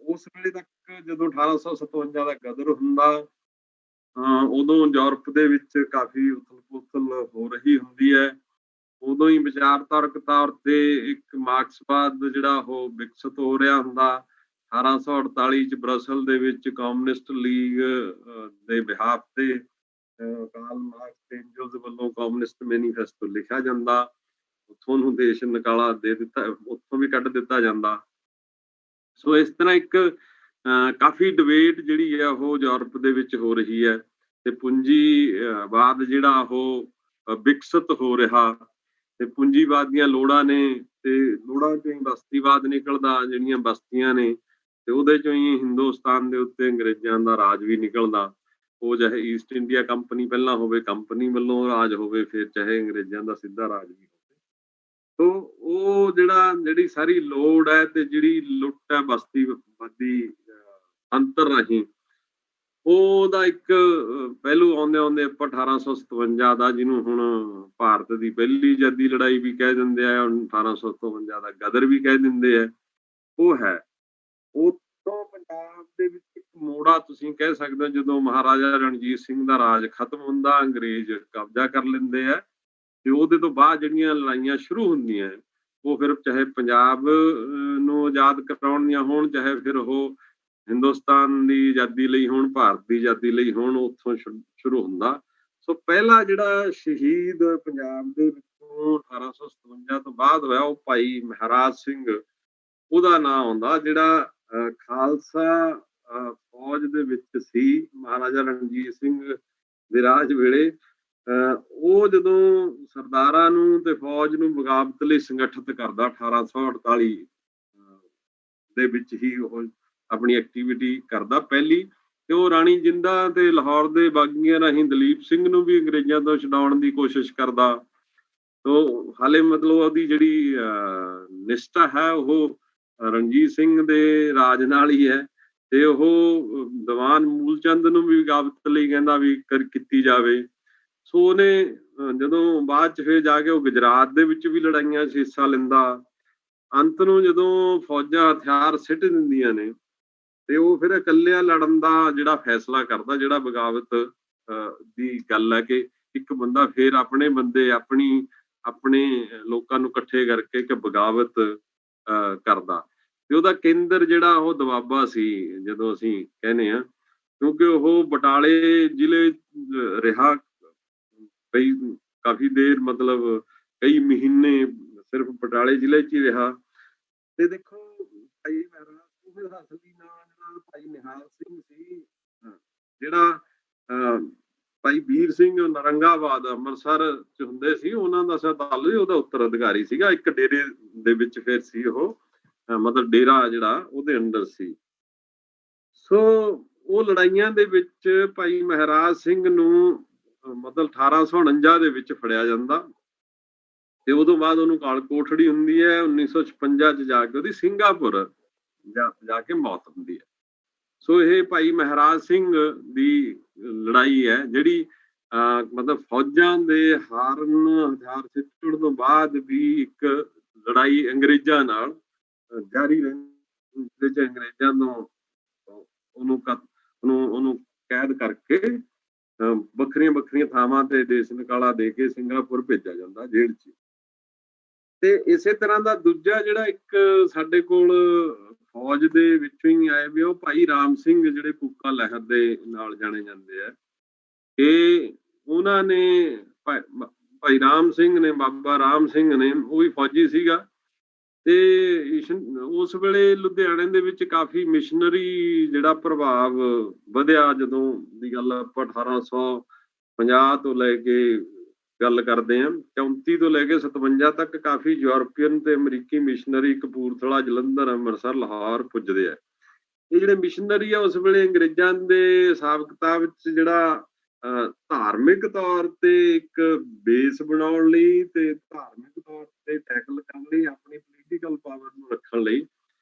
ਉਸ ਵੇਲੇ ਤੱਕ, ਜਦੋਂ 1857 ਦਾ ਗਦਰ ਹੁੰਦਾ, ਉਦੋਂ ਯੂਰਪ ਦੇ ਵਿੱਚ ਕਾਫੀ ਉਥਲ-ਪੁਥਲ ਹੋ ਰਹੀ ਹੁੰਦੀ ਹੈ। ਉਦੋਂ ਹੀ ਵਿਚਾਰਧਾਰਕ ਤੌਰ ਤੇ ਇੱਕ ਮਾਰਕਸਵਾਦ ਜਿਹੜਾ ਉਹ ਵਿਕਸਿਤ ਹੋ ਰਿਹਾ ਹੁੰਦਾ। 1848 ਚ ਬਰਸਲ ਦੇ ਵਿੱਚ ਕਮਿਊਨਿਸਟ ਲੀਗ ਦੇ ਬਿਹਾਫ ਤੇ ਕਾਰਲ ਮਾਰਕਸ ਤੇ ਐਂਗਲਸ ਵੱਲੋਂ ਕਮਿਊਨਿਸਟ ਮੈਨੀਫੈਸਟੋ ਲਿਖਿਆ ਜਾਂਦਾ। ਉੱਥੋਂ ਨੂੰ ਦੇਸ਼ ਨਿਕਾਲਾ ਦੇ ਦਿੱਤਾ, ਉੱਥੋਂ ਵੀ ਕੱਢ ਦਿੱਤਾ ਜਾਂਦਾ। ਸੋ ਇਸ ਤਰ੍ਹਾਂ ਇੱਕ ਕਾਫੀ ਡਿਬੇਟ ਜਿਹੜੀ ਹੈ ਉਹ ਯੂਰਪ ਦੇ ਵਿੱਚ ਹੋ ਰਹੀ ਹੈ ਤੇ ਪੂੰਜੀਵਾਦ ਜਿਹੜਾ ਉਹ ਵਿਕਸਿਤ ਹੋ ਰਿਹਾ ਤੇ ਪੂੰਜੀਵਾਦ ਦੀਆਂ ਲੋੜਾਂ ਨੇ ਤੇ ਲੋੜਾਂ ਚੋਂ ਹੀ ਬਸਤੀਵਾਦ ਨਿਕਲਦਾ, ਜਿਹੜੀਆਂ ਬਸਤੀਆਂ ਨੇ ਤੇ ਉਹਦੇ ਚੋਂ ਹੀ ਹਿੰਦੁਸਤਾਨ ਦੇ ਉੱਤੇ ਅੰਗਰੇਜ਼ਾਂ ਦਾ ਰਾਜ ਵੀ ਨਿਕਲਦਾ। ਉਹ ਚਾਹੇ ਈਸਟ ਇੰਡੀਆ ਕੰਪਨੀ ਪਹਿਲਾਂ ਹੋਵੇ, ਕੰਪਨੀ ਵੱਲੋਂ ਰਾਜ ਹੋਵੇ, ਫਿਰ ਚਾਹੇ ਅੰਗਰੇਜ਼ਾਂ ਦਾ ਸਿੱਧਾ ਰਾਜ ਵੀ ਹੋਵੇ। ਸੋ ਉਹ ਜਿਹੜੀ ਸਾਰੀ ਲੋੜ ਹੈ ਤੇ ਜਿਹੜੀ ਲੁੱਟ ਹੈ ਬਸਤੀਵਾਦੀ ਅੰਤਰ ਰਾਹੀਂ, ਉਹਦਾ ਇੱਕ ਪਹਿਲੂ ਆਉਂਦੇ ਆਪਾਂ 1857 ਦਾ, ਜਿਹਨੂੰ ਹੁਣ ਭਾਰਤ ਦੀ ਪਹਿਲੀ ਆਜ਼ਾਦੀ ਲੜਾਈ ਵੀ ਕਹਿ ਦਿੰਦੇ ਆ, 1857 ਦਾ ਗਦਰ ਵੀ ਕਹਿ ਦਿੰਦੇ ਆ, ਉਹ ਹੈ। ਉਤੋਂ ਪੰਜਾਬ ਦੇ ਵਿੱਚ ਇੱਕ ਮੋੜਾ ਤੁਸੀਂ ਕਹਿ ਸਕਦੇ ਹੋ, ਜਦੋਂ ਮਹਾਰਾਜਾ ਰਣਜੀਤ ਸਿੰਘ ਦਾ ਰਾਜ ਖਤਮ ਹੁੰਦਾ, ਅੰਗਰੇਜ਼ ਕਬਜ਼ਾ ਕਰ ਲੈਂਦੇ ਆ ਤੇ ਉਹਦੇ ਤੋਂ ਬਾਅਦ ਜਿਹੜੀਆਂ ਲੜਾਈਆਂ ਸ਼ੁਰੂ ਹੁੰਦੀਆਂ, ਉਹ ਫਿਰ ਚਾਹੇ ਪੰਜਾਬ ਨੂੰ ਆਜ਼ਾਦ ਕਰਾਉਣ ਦੀਆਂ ਹੋਣ, ਚਾਹੇ ਫਿਰ ਉਹ ਹਿੰਦੁਸਤਾਨ ਦੀ ਆਜ਼ਾਦੀ ਲਈ ਹੋਣ, ਭਾਰਤ ਦੀ ਆਜ਼ਾਦੀ ਲਈ ਹੋਣ, ਉੱਥੋਂ ਸ਼ੁਰੂ ਹੁੰਦਾ। ਸੋ ਪਹਿਲਾ ਜਿਹੜਾ ਸ਼ਹੀਦ ਪੰਜਾਬ ਦੇ ਵਿੱਚੋਂ 1857 ਤੋਂ ਬਾਅਦ ਹੋਇਆ, ਉਹ ਭਾਈ ਮਹਾਰਾਜ ਸਿੰਘ, ਉਹਦਾ ਨਾਂ ਆਉਂਦਾ, ਜਿਹੜਾ ਖਾਲਸਾ ਫੌਜ ਦੇ ਵਿੱਚ ਸੀ ਮਹਾਰਾਜਾ ਰਣਜੀਤ ਸਿੰਘ ਦੇ ਰਾਜ ਵੇਲੇ। ਉਹ ਜਦੋਂ ਸਰਦਾਰਾਂ ਨੂੰ ਤੇ ਫੌਜ ਨੂੰ ਬਗਾਵਤ ਲਈ ਸੰਗਠਿਤ ਕਰਦਾ 1848 ਦੇ ਵਿੱਚ ਹੀ ਉਹ ਆਪਣੀ ਐਕਟੀਵਿਟੀ ਕਰਦਾ ਪਹਿਲੀ, ਤੇ ਉਹ ਰਾਣੀ ਜਿੰਦਾ ਤੇ ਲਾਹੌਰ ਦੇ ਬਾਗੀਆਂ ਰਾਹੀਂ ਦਲੀਪ ਸਿੰਘ ਨੂੰ ਵੀ ਅੰਗਰੇਜ਼ਾਂ ਤੋਂ ਛਡਾਉਣ ਦੀ ਕੋਸ਼ਿਸ਼ ਕਰਦਾ। ਤੋ ਹਾਲੇ ਮਤਲਬ ਉਹਦੀ ਜਿਹੜੀ ਨਿਸ਼ਠਾ ਹੈ ਉਹ ਰਣਜੀਤ ਸਿੰਘ ਦੇ ਰਾਜ ਨਾਲ ਹੀ ਹੈ ਤੇ ਉਹ ਦੀਵਾਨ ਮੂਲਚੰਦ ਨੂੰ ਵੀ ਬਗਾਵਤ ਲਈ ਕਹਿੰਦਾ ਵੀ ਕੀਤੀ ਜਾਵੇ। ਸੋ ਉਹਨੇ ਜਦੋਂ ਬਾਅਦ ਚ ਫਿਰ ਜਾ ਕੇ ਉਹ ਗੁਜਰਾਤ ਦੇ ਵਿੱਚ ਵੀ ਲੜਾਈਆਂ 'ਚ ਹਿੱਸਾ ਲੈਂਦਾ। ਅੰਤ ਨੂੰ ਜਦੋਂ ਫੌਜਾਂ ਹਥਿਆਰ ਸਿੱਟ ਦਿੰਦੀਆਂ ਨੇ ਤੇ ਉਹ ਫਿਰ ਇਕੱਲਿਆਂ ਲੜਨ ਦਾ ਜਿਹੜਾ ਫੈਸਲਾ ਕਰਦਾ, ਜਿਹੜਾ ਬਗਾਵਤ ਦੀ ਗੱਲ ਹੈ ਕਿ ਇੱਕ ਬੰਦਾ ਫਿਰ ਆਪਣੇ ਬੰਦੇ, ਆਪਣੀ ਆਪਣੇ ਲੋਕਾਂ ਨੂੰ ਇਕੱਠੇ ਕਰਕੇ ਇੱਕ ਬਗਾਵਤ ਕਰਦਾ, ਤੇ ਉਹਦਾ ਕੇਂਦਰ ਜਿਹੜਾ ਉਹ ਦੁਆਬਾ ਸੀ, ਜਦੋਂ ਅਸੀਂ ਕਹਿੰਦੇ ਆ, ਕਿਉਂਕਿ ਉਹ ਬਟਾਲੇ ਜ਼ਿਲ੍ਹੇ ਰਿਹਾ ਕਈ ਕਾਫੀ ਦੇਰ, ਮਤਲਬ ਕਈ ਮਹੀਨੇ ਸਿਰਫ ਬਟਾਲੇ ਜ਼ਿਲ੍ਹੇ 'ਚ ਹੀ ਰਿਹਾ। ਤੇ ਦੇਖੋ ਭਾਈ ਮਹਿਰਾ ਸਿੰਘ ਦਾ ਅਸਲੀ ਨਾਂ ਭਾਈ ਨਿਹਾਲ ਸਿੰਘ ਸੀ, ਜਿਹੜਾ ਭਾਈ ਵੀਰ ਸਿੰਘ ਨਰੰਗਾਬਾਦ ਅੰਮ੍ਰਿਤਸਰ 'ਚ ਹੁੰਦੇ ਸੀ, ਉਹਨਾਂ ਦਾ ਸਰਦਾਰ ਉਹਦਾ ਉੱਤਰਾਧਿਕਾਰੀ ਸੀਗਾ। ਇੱਕ ਡੇਰੇ ਦੇ ਵਿੱਚ ਫਿਰ ਸੀ ਉਹ, ਮਤਲਬ ਡੇਰਾ ਜਿਹੜਾ ਉਹਦੇ ਅੰਦਰ ਸੀ। ਸੋ ਉਹ ਲੜਾਈਆਂ ਦੇ ਵਿੱਚ ਭਾਈ ਮਹਿਰਾਜ ਸਿੰਘ ਨੂੰ ਮਤਲਬ 1849 ਦੇ ਵਿੱਚ ਫੜਿਆ ਜਾਂਦਾ, ਤੇ ਉਦੋਂ ਬਾਅਦ ਉਹਨੂੰ ਕਾਲ ਕੋਠੜੀ ਹੁੰਦੀ ਹੈ। 1956 ਚ ਜਾ ਕੇ ਉਹਦੀ ਸਿੰਗਾਪੁਰ ਜਾ ਕੇ ਮੌਤ ਹੁੰਦੀ ਹੈ। ਸੋ ਇਹ ਭਾਈ ਮਹਿਰਾਜ ਸਿੰਘ ਦੀ ਲੜਾਈ ਹੈ, ਜਿਹੜੀ ਮਤਲਬ ਫੌਜਾਂ ਦੇ ਹਾਰਨ, ਹਥਿਆਰ ਸਿੱਟਣ ਤੋਂ ਬਾਅਦ ਵੀ ਇੱਕ ਲੜਾਈ ਅੰਗਰੇਜ਼ਾਂ ਨਾਲ ਜਾਰੀ ਰਹਿੰਦੀ, ਜਿਹਦੇ ਚ ਅੰਗਰੇਜ਼ਾਂ ਨੂੰ ਉਹਨੂੰ ਕੈਦ ਕਰਕੇ ਵੱਖਰੀਆਂ ਵੱਖਰੀਆਂ ਥਾਵਾਂ ਤੇ ਦੇਸ਼ ਨਿਕਾਲਾ ਦੇ ਕੇ ਸਿੰਗਾਪੁਰ ਭੇਜਿਆ ਜਾਂਦਾ ਜੇਲ੍ਹ 'ਚ। ਤੇ ਇਸੇ ਤਰ੍ਹਾਂ ਦਾ ਦੂਜਾ ਜਿਹੜਾ ਇੱਕ ਸਾਡੇ ਕੋਲ ਫੌਜ ਦੇ ਵਿੱਚੋਂ ਹੀ ਆਏ ਵੀ, ਉਹ ਭਾਈ ਰਾਮ ਸਿੰਘ, ਜਿਹੜੇ ਕੂਕਾ ਲਹਿਰ ਦੇ ਨਾਲ ਜਾਣੇ ਜਾਂਦੇ ਆ। ਇਹ ਉਹਨਾਂ ਨੇ ਭਾਈ ਰਾਮ ਸਿੰਘ ਨੇ, ਬਾਬਾ ਰਾਮ ਸਿੰਘ ਨੇ, ਉਹ ਵੀ ਫੌਜੀ ਸੀਗਾ। ਤੇ ਉਸ ਵੇਲੇ ਲੁਧਿਆਣੇ ਦੇ ਵਿੱਚ ਕਾਫੀ ਮਿਸ਼ਨਰੀ ਜਿਹੜਾ ਪ੍ਰਭਾਵ ਵਧਿਆ, ਜਦੋਂ ਦੀ ਗੱਲ ਆਪਾਂ 1850 ਤੋਂ ਲੈ ਕੇ ਗੱਲ ਕਰਦੇ ਹਾਂ, 34 ਤੋਂ ਲੈ ਕੇ 57 ਤੱਕ ਕਾਫੀ ਯੂਰਪੀਅਨ ਤੇ ਅਮਰੀਕੀ ਮਿਸ਼ਨਰੀ ਕਪੂਰਥਲਾ, ਜਲੰਧਰ, ਅੰਮ੍ਰਿਤਸਰ, ਲਾਹੌਰ ਪੁੱਜਦੇ ਆ। ਇਹ ਜਿਹੜੇ ਮਿਸ਼ਨਰੀ ਆ ਉਸ ਵੇਲੇ ਅੰਗਰੇਜ਼ਾਂ ਦੇ ਹਿਸਾਬ ਕਿਤਾਬ ਵਿੱਚ ਜਿਹੜਾ ਧਾਰਮਿਕ ਤੌਰ ਤੇ ਇੱਕ ਬੇਸ ਬਣਾਉਣ ਲਈ ਤੇ ਧਾਰਮਿਕ ਤੌਰ ਤੇ ਟੈਕਲ ਕਰਨ ਲਈ, ਆਪਣੀ ਪੋਲੀਟੀਕਲ ਪਾਵਰ ਨੂੰ ਰੱਖਣ ਲਈ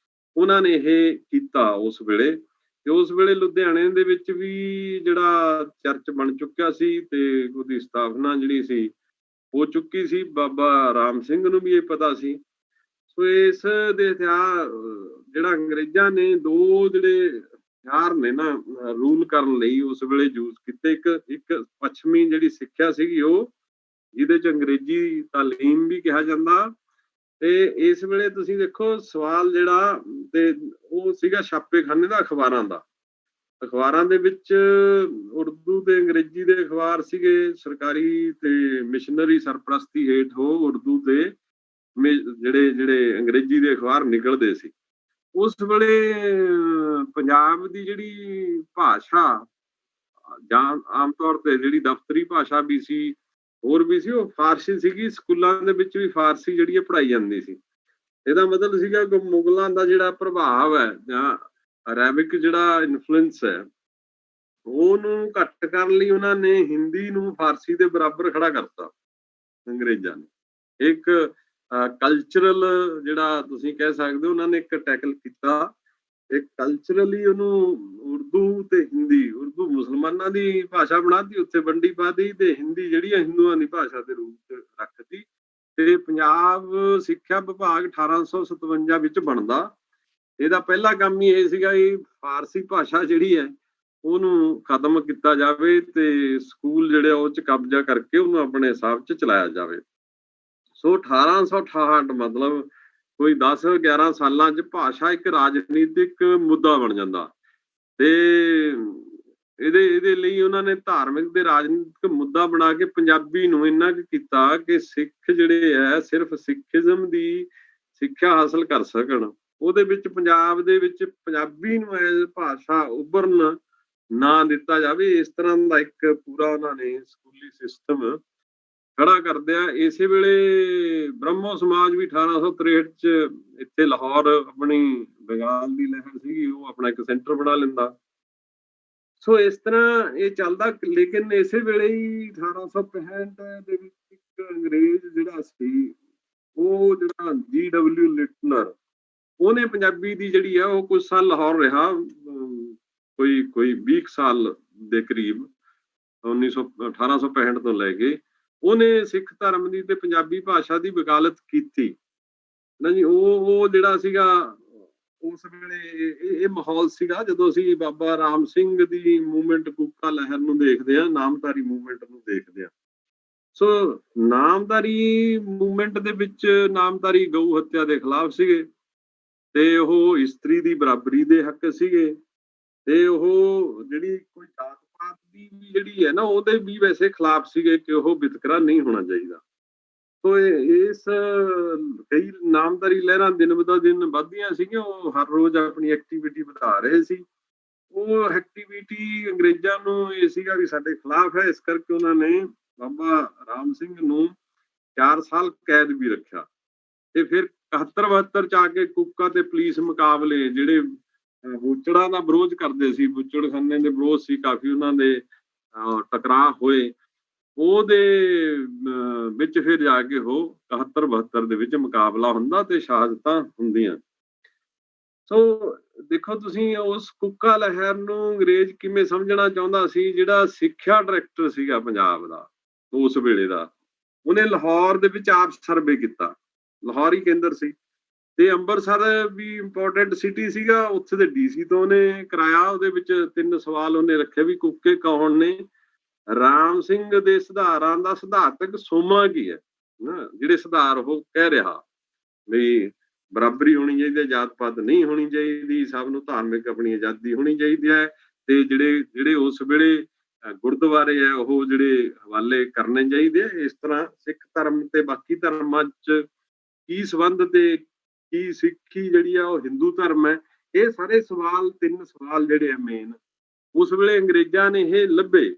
ਉਹਨਾਂ ਨੇ ਇਹ ਕੀਤਾ ਉਸ ਵੇਲੇ। ਤੇ ਉਸ ਵੇਲੇ ਲੁਧਿਆਣੇ ਦੇ ਵਿੱਚ ਵੀ ਜਿਹੜਾ ਚਰਚ ਬਣ ਚੁੱਕਿਆ ਸੀ ਤੇ ਉਹਦੀ ਸਥਾਪਨਾ ਜਿਹੜੀ ਸੀ ਹੋ ਚੁੱਕੀ ਸੀ, ਬਾਬਾ ਰਾਮ ਸਿੰਘ ਨੂੰ ਵੀ ਇਹ ਪਤਾ ਸੀ। ਸੋ ਇਸ ਦੇ ਹਥਿਆਰ ਜਿਹੜਾ ਅੰਗਰੇਜ਼ਾਂ ਨੇ ਦੋ ਜਿਹੜੇ ਹਥਿਆਰ ਨੇ ਨਾ ਰੂਲ ਕਰਨ ਲਈ ਉਸ ਵੇਲੇ ਯੂਜ਼ ਕੀਤੇ, ਇੱਕ ਪੱਛਮੀ ਜਿਹੜੀ ਸਿੱਖਿਆ ਸੀਗੀ ਉਹ, ਜਿਹਦੇ ਚ ਅੰਗਰੇਜ਼ੀ ਤਾਲੀਮ ਵੀ ਕਿਹਾ ਜਾਂਦਾ। ਤੇ ਇਸ ਵੇਲੇ ਤੁਸੀਂ ਦੇਖੋ ਸਵਾਲ ਜਿਹੜਾ, ਤੇ ਉਹ ਸੀਗਾ ਛਾਪੇਖਾਨੇ ਦਾ ਅਖਬਾਰਾਂ ਦਾ। ਅਖਬਾਰਾਂ ਦੇ ਵਿੱਚ ਉਰਦੂ ਤੇ ਅੰਗਰੇਜ਼ੀ ਦੇ ਅਖਬਾਰ ਸੀਗੇ, ਸਰਕਾਰੀ ਤੇ ਮਿਸ਼ਨਰੀ ਸਰਪ੍ਰਸਤੀ ਹੇਠ ਹੋ ਉਰਦੂ ਤੇ ਜਿਹੜੇ ਅੰਗਰੇਜ਼ੀ ਦੇ ਅਖਬਾਰ ਨਿਕਲਦੇ ਸੀ। ਉਸ ਵੇਲੇ ਪੰਜਾਬ ਦੀ ਜਿਹੜੀ ਭਾਸ਼ਾ ਜਾਂ ਆਮ ਤੌਰ ਤੇ ਜਿਹੜੀ ਦਫ਼ਤਰੀ ਭਾਸ਼ਾ ਵੀ ਸੀ, ਹੋਰ ਵੀ ਸੀ, ਉਹ ਫਾਰਸੀ ਸੀਗੀ। ਸਕੂਲਾਂ ਦੇ ਵਿੱਚ ਵੀ ਫਾਰਸੀ ਜਿਹੜੀ ਹੈ ਪੜ੍ਹਾਈ ਜਾਂਦੀ ਸੀ। ਇਹਦਾ ਮਤਲਬ ਸੀਗਾ ਕਿ ਮੁਗਲਾਂ ਦਾ ਜਿਹੜਾ ਪ੍ਰਭਾਵ ਹੈ ਜਾਂ ਅਰੈਬਿਕ ਜਿਹੜਾ ਇਨਫਲੂਐਂਸ ਹੈ, ਉਹਨੂੰ ਘੱਟ ਕਰਨ ਲਈ ਉਹਨਾਂ ਨੇ ਹਿੰਦੀ ਨੂੰ ਫਾਰਸੀ ਦੇ ਬਰਾਬਰ ਖੜਾ ਕਰਤਾ ਅੰਗਰੇਜ਼ਾਂ ਨੇ। ਇੱਕ ਕਲਚਰਲ ਜਿਹੜਾ ਤੁਸੀਂ ਕਹਿ ਸਕਦੇ ਹੋ, ਉਹਨਾਂ ਨੇ ਇੱਕ ਟੈਕਲ ਕੀਤਾ। ਇੱਕ ਕਲਚਰਲੀ ਉਹਨੂੰ ਉਰਦੂ ਤੇ ਹਿੰਦੀ, ਉਰਦੂ ਮੁਸਲਮਾਨਾਂ ਦੀ ਭਾਸ਼ਾ ਬਣਾਤੀ, ਉੱਥੇ ਵੰਡੀ ਪਾਤੀ, ਤੇ ਹਿੰਦੀ ਜਿਹੜੀ ਹੈ ਹਿੰਦੂਆਂ ਦੀ ਭਾਸ਼ਾ ਦੇ ਰੂਪ ਚ ਰੱਖਤੀ। ਤੇ ਪੰਜਾਬ ਸਿੱਖਿਆ ਵਿਭਾਗ 1857 ਵਿੱਚ ਬਣਦਾ। ਇਹਦਾ ਪਹਿਲਾ ਕੰਮ ਹੀ ਇਹ ਸੀਗਾ ਕਿ ਫਾਰਸੀ ਭਾਸ਼ਾ ਜਿਹੜੀ ਹੈ ਉਹਨੂੰ ਖਤਮ ਕੀਤਾ ਜਾਵੇ ਤੇ ਸਕੂਲ ਜਿਹੜੇ ਉਹ ਚ ਕਬਜ਼ਾ ਕਰਕੇ ਉਹਨੂੰ ਆਪਣੇ ਹਿਸਾਬ ਚ ਚਲਾਇਆ ਜਾਵੇ। ਸੋ 1868 ਮਤਲਬ ਕੋਈ 10-11 ਸਾਲਾਂ ਚ ਭਾਸ਼ਾ ਇੱਕ ਰਾਜਨੀਤਿਕ ਮੁੱਦਾ ਬਣ ਜਾਂਦਾ। ਤੇ ਇਹਦੇ ਲਈ ਉਹਨਾਂ ਨੇ ਧਾਰਮਿਕ ਤੇ ਰਾਜਨੀਤਿਕ ਮੁੱਦਾ ਬਣਾ ਕੇ ਪੰਜਾਬੀ ਨੂੰ ਇੰਨਾ ਕੁ ਕੀਤਾ ਕਿ ਸਿੱਖ ਜਿਹੜੇ ਹੈ ਸਿਰਫ ਸਿੱਖੀਜ਼ਮ ਦੀ ਸਿੱਖਿਆ ਹਾਸਲ ਕਰ ਸਕਣ। ਉਹਦੇ ਵਿੱਚ ਪੰਜਾਬ ਦੇ ਵਿੱਚ ਪੰਜਾਬੀ ਨੂੰ ਐਜ਼ ਭਾਸ਼ਾ ਉੱਭਰਨ ਨਾ ਦਿੱਤਾ ਜਾਵੇ, ਇਸ ਤਰ੍ਹਾਂ ਦਾ ਇੱਕ ਪੂਰਾ ਉਹਨਾਂ ਨੇ ਸਕੂਲੀ ਸਿਸਟਮ ਖੜਾ ਕਰਦਿਆ। ਇਸੇ ਵੇਲੇ ਬ੍ਰਹਮੋ ਸਮਾਜ ਵੀ 1863 ਚ ਇੱਥੇ ਲਾਹੌਰ, ਆਪਣੀ ਬੰਗਾਲ ਦੀ ਲਹਿਰ ਸੀਗੀ, ਉਹ ਆਪਣਾ ਇੱਕ ਸੈਂਟਰ ਬਣਾ ਲੈਂਦਾ। ਸੋ ਇਸ ਤਰ੍ਹਾਂ ਇਹ ਚੱਲਦਾ। ਲੇਕਿਨ ਇਸੇ ਵੇਲੇ ਹੀ 1865 ਦੇ ਵਿੱਚ ਇੱਕ ਅੰਗਰੇਜ਼ ਜਿਹੜਾ ਸੀ, ਉਹ ਜਿਹੜਾ G.W. ਲਿਟਨਰ, ਉਹਨੇ ਪੰਜਾਬੀ ਦੀ ਜਿਹੜੀ ਆ ਉਹ ਕੁਝ ਸਾਲ ਲਾਹੌਰ ਰਿਹਾ, ਕੋਈ 20 ਸਾਲ ਦੇ ਕਰੀਬ, 1865 ਤੋਂ ਲੈ ਕੇ। ਉਹਨੇ ਸਿੱਖ ਧਰਮ ਦੀ ਤੇ ਪੰਜਾਬੀ ਭਾਸ਼ਾ ਦੀ ਵਕਾਲਤ ਕੀਤੀ ਨਾ ਜੀ। ਉਹ ਜਿਹੜਾ ਸੀਗਾ ਉਸ ਵੇਲੇ ਇਹ ਮਾਹੌਲ ਸੀਗਾ, ਜਦੋਂ ਅਸੀਂ ਬਾਬਾ ਰਾਮ ਸਿੰਘ ਦੀ ਮੂਵਮੈਂਟ, ਕੂਕਾ ਲਹਿਰ ਨੂੰ ਦੇਖਦੇ ਹਾਂ, ਨਾਮਧਾਰੀ ਮੂਵਮੈਂਟ ਨੂੰ ਦੇਖਦੇ ਹਾਂ, ਸੋ ਨਾਮਧਾਰੀ ਮੂਵਮੈਂਟ ਦੇ ਵਿੱਚ ਨਾਮਧਾਰੀ ਗਊ ਹੱਤਿਆ ਦੇ ਖਿਲਾਫ ਸੀਗੇ ਤੇ ਉਹ ਇਸਤਰੀ ਦੀ ਬਰਾਬਰੀ ਦੇ ਹੱਕ ਸੀਗੇ ਤੇ ਉਹ ਜਿਹੜੀ ਕੋਈ ਜਾਤ ਪਾਤ ਦੀ ਵੀ ਜਿਹੜੀ ਹੈ ਨਾ ਉਹਦੇ ਵੀ ਵੈਸੇ ਖਿਲਾਫ ਸੀਗੇ ਕਿ ਉਹ ਵਿਤਕਰਾ ਨਹੀਂ ਹੋਣਾ ਚਾਹੀਦਾ। ਸੋ ਇਸ ਕਈ ਨਾਮਧਾਰੀ ਲਹਿਰਾਂ ਦਿਨ ਬਦਾ ਦਿਨ ਵੱਧਦੀਆਂ ਸੀਗੀਆਂ। ਉਹ ਹਰ ਰੋਜ਼ ਆਪਣੀ ਐਕਟੀਵਿਟੀ ਵਧਾ ਰਹੇ ਸੀ। ਉਹ ਐਕਟੀਵਿਟੀ ਅੰਗਰੇਜ਼ਾਂ ਨੂੰ ਇਹ ਸੀਗਾ ਵੀ ਸਾਡੇ ਖਿਲਾਫ ਹੈ, ਇਸ ਕਰਕੇ ਉਹਨਾਂ ਨੇ ਬਾਬਾ ਰਾਮ ਸਿੰਘ ਨੂੰ 4 ਸਾਲ ਕੈਦ ਵੀ ਰੱਖਿਆ ਤੇ ਫਿਰ 71-72 ਚ ਆ ਕੇ ਕੁੱਕਾ ਤੇ ਪੁਲਿਸ ਮੁਕਾਬਲੇ ਜਿਹੜੇ ਬੁੱਚੜਾਂ ਦਾ ਵਿਰੋਧ ਕਰਦੇ ਸੀ, ਬੁੱਚੜਖਾਨੇ ਦੇ ਵਿਰੋਧ ਸੀ ਕਾਫੀ, ਉਹਨਾਂ ਦੇ ਟਕਰਾਅ ਹੋਏ। ਉਹਦੇ ਵਿੱਚ ਫਿਰ ਜਾ ਕੇ ਉਹ 71-72 ਦੇ ਵਿੱਚ ਮੁਕਾਬਲਾ ਹੁੰਦਾ ਤੇ ਸ਼ਹਾਦਤਾਂ ਹੁੰਦੀਆਂ। ਸੋ ਦੇਖੋ ਤੁਸੀਂ ਉਸ ਕੁੱਕਾ ਲਹਿਰ ਨੂੰ ਅੰਗਰੇਜ਼ ਕਿਵੇਂ ਸਮਝਣਾ ਚਾਹੁੰਦਾ ਸੀ। ਜਿਹੜਾ ਸਿੱਖਿਆ ਡਾਇਰੈਕਟਰ ਸੀਗਾ ਪੰਜਾਬ ਦਾ ਉਸ ਵੇਲੇ ਦਾ, ਉਹਨੇ ਲਾਹੌਰ ਦੇ ਵਿੱਚ ਆਪ ਸਰਵੇ ਕੀਤਾ। ਲਾਹੌਰ ਹੀ ਕੇਂਦਰ ਸੀ ਤੇ ਅੰਮ੍ਰਿਤਸਰ ਵੀ ਇੰਪੋਰਟੈਂਟ ਸਿਟੀ ਸੀਗਾ, ਉੱਥੇ ਦੇ ਡੀਸੀ ਤੋਂ ਉਹਨੇ ਕਰਾਇਆ। ਉਹਦੇ ਵਿੱਚ 3 ਸਵਾਲ ਉਹਨੇ ਰੱਖੇ ਵੀ ਕੁੱਕੇ ਕੌਣ ਨੇ, ਰਾਮ ਸਿੰਘ ਦੇ ਸੁਧਾਰਾਂ ਦਾ ਸਿਧਾਂਤਕ ਸੋਮਾ ਕੀ ਹੈ ਨਾ, ਜਿਹੜੇ ਸੁਧਾਰ ਉਹ ਕਹਿ ਰਿਹਾ ਵੀ ਬਰਾਬਰੀ ਹੋਣੀ ਚਾਹੀਦੀ ਹੈ, ਜਾਤ ਪਾਤ ਨਹੀਂ ਹੋਣੀ ਚਾਹੀਦੀ, ਸਭ ਨੂੰ ਧਾਰਮਿਕ ਆਪਣੀ ਆਜ਼ਾਦੀ ਹੋਣੀ ਚਾਹੀਦੀ ਹੈ ਤੇ ਜਿਹੜੇ ਉਸ ਵੇਲੇ ਗੁਰਦੁਆਰੇ ਹੈ ਉਹ ਜਿਹੜੇ ਹਵਾਲੇ ਕਰਨੇ ਚਾਹੀਦੇ। ਇਸ ਤਰ੍ਹਾਂ ਸਿੱਖ ਧਰਮ ਤੇ ਬਾਕੀ ਧਰਮਾਂ 'ਚ ਕੀ ਸੰਬੰਧ ਤੇ ਕੀ ਸਿੱਖੀ ਜਿਹੜੀ ਆ ਉਹ ਹਿੰਦੂ ਧਰਮ ਹੈ, ਇਹ ਸਾਰੇ ਸਵਾਲ 3 ਸਵਾਲ ਜਿਹੜੇ ਆ ਮੇਨ ਉਸ ਵੇਲੇ ਅੰਗਰੇਜ਼ਾਂ ਨੇ ਇਹ ਲੱਭੇ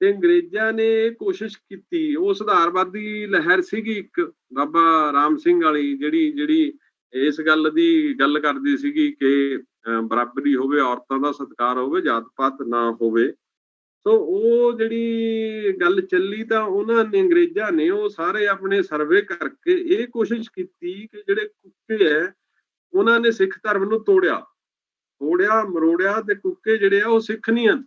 ਤੇ ਅੰਗਰੇਜ਼ਾਂ ਨੇ ਇਹ ਕੋਸ਼ਿਸ਼ ਕੀਤੀ। ਉਹ ਸੁਧਾਰਵਾਦੀ ਲਹਿਰ ਸੀਗੀ ਇੱਕ ਬਾਬਾ ਰਾਮ ਸਿੰਘ ਵਾਲੀ, ਜਿਹੜੀ ਇਸ ਗੱਲ ਦੀ ਗੱਲ ਕਰਦੀ ਸੀਗੀ ਕਿ ਬਰਾਬਰੀ ਹੋਵੇ, ਔਰਤਾਂ ਦਾ ਸਤਿਕਾਰ ਹੋਵੇ, ਜਾਤ ਪਾਤ ਨਾ ਹੋਵੇ। ਸੋ ਉਹ ਜਿਹੜੀ ਗੱਲ ਚੱਲੀ ਤਾਂ ਉਹਨਾਂ ਨੇ ਅੰਗਰੇਜ਼ਾਂ ਨੇ ਉਹ ਸਾਰੇ ਆਪਣੇ ਸਰਵੇ ਕਰਕੇ ਇਹ ਕੋਸ਼ਿਸ਼ ਕੀਤੀ ਕਿ ਜਿਹੜੇ ਕੁੱਕੇ ਹੈ ਉਹਨਾਂ ਨੇ ਸਿੱਖ ਧਰਮ ਨੂੰ ਤੋੜਿਆ ਮਰੋੜਿਆ ਤੇ ਕੁੱਕੇ ਜਿਹੜੇ ਆ ਉਹ ਸਿੱਖ ਨਹੀਂ ਹਨ।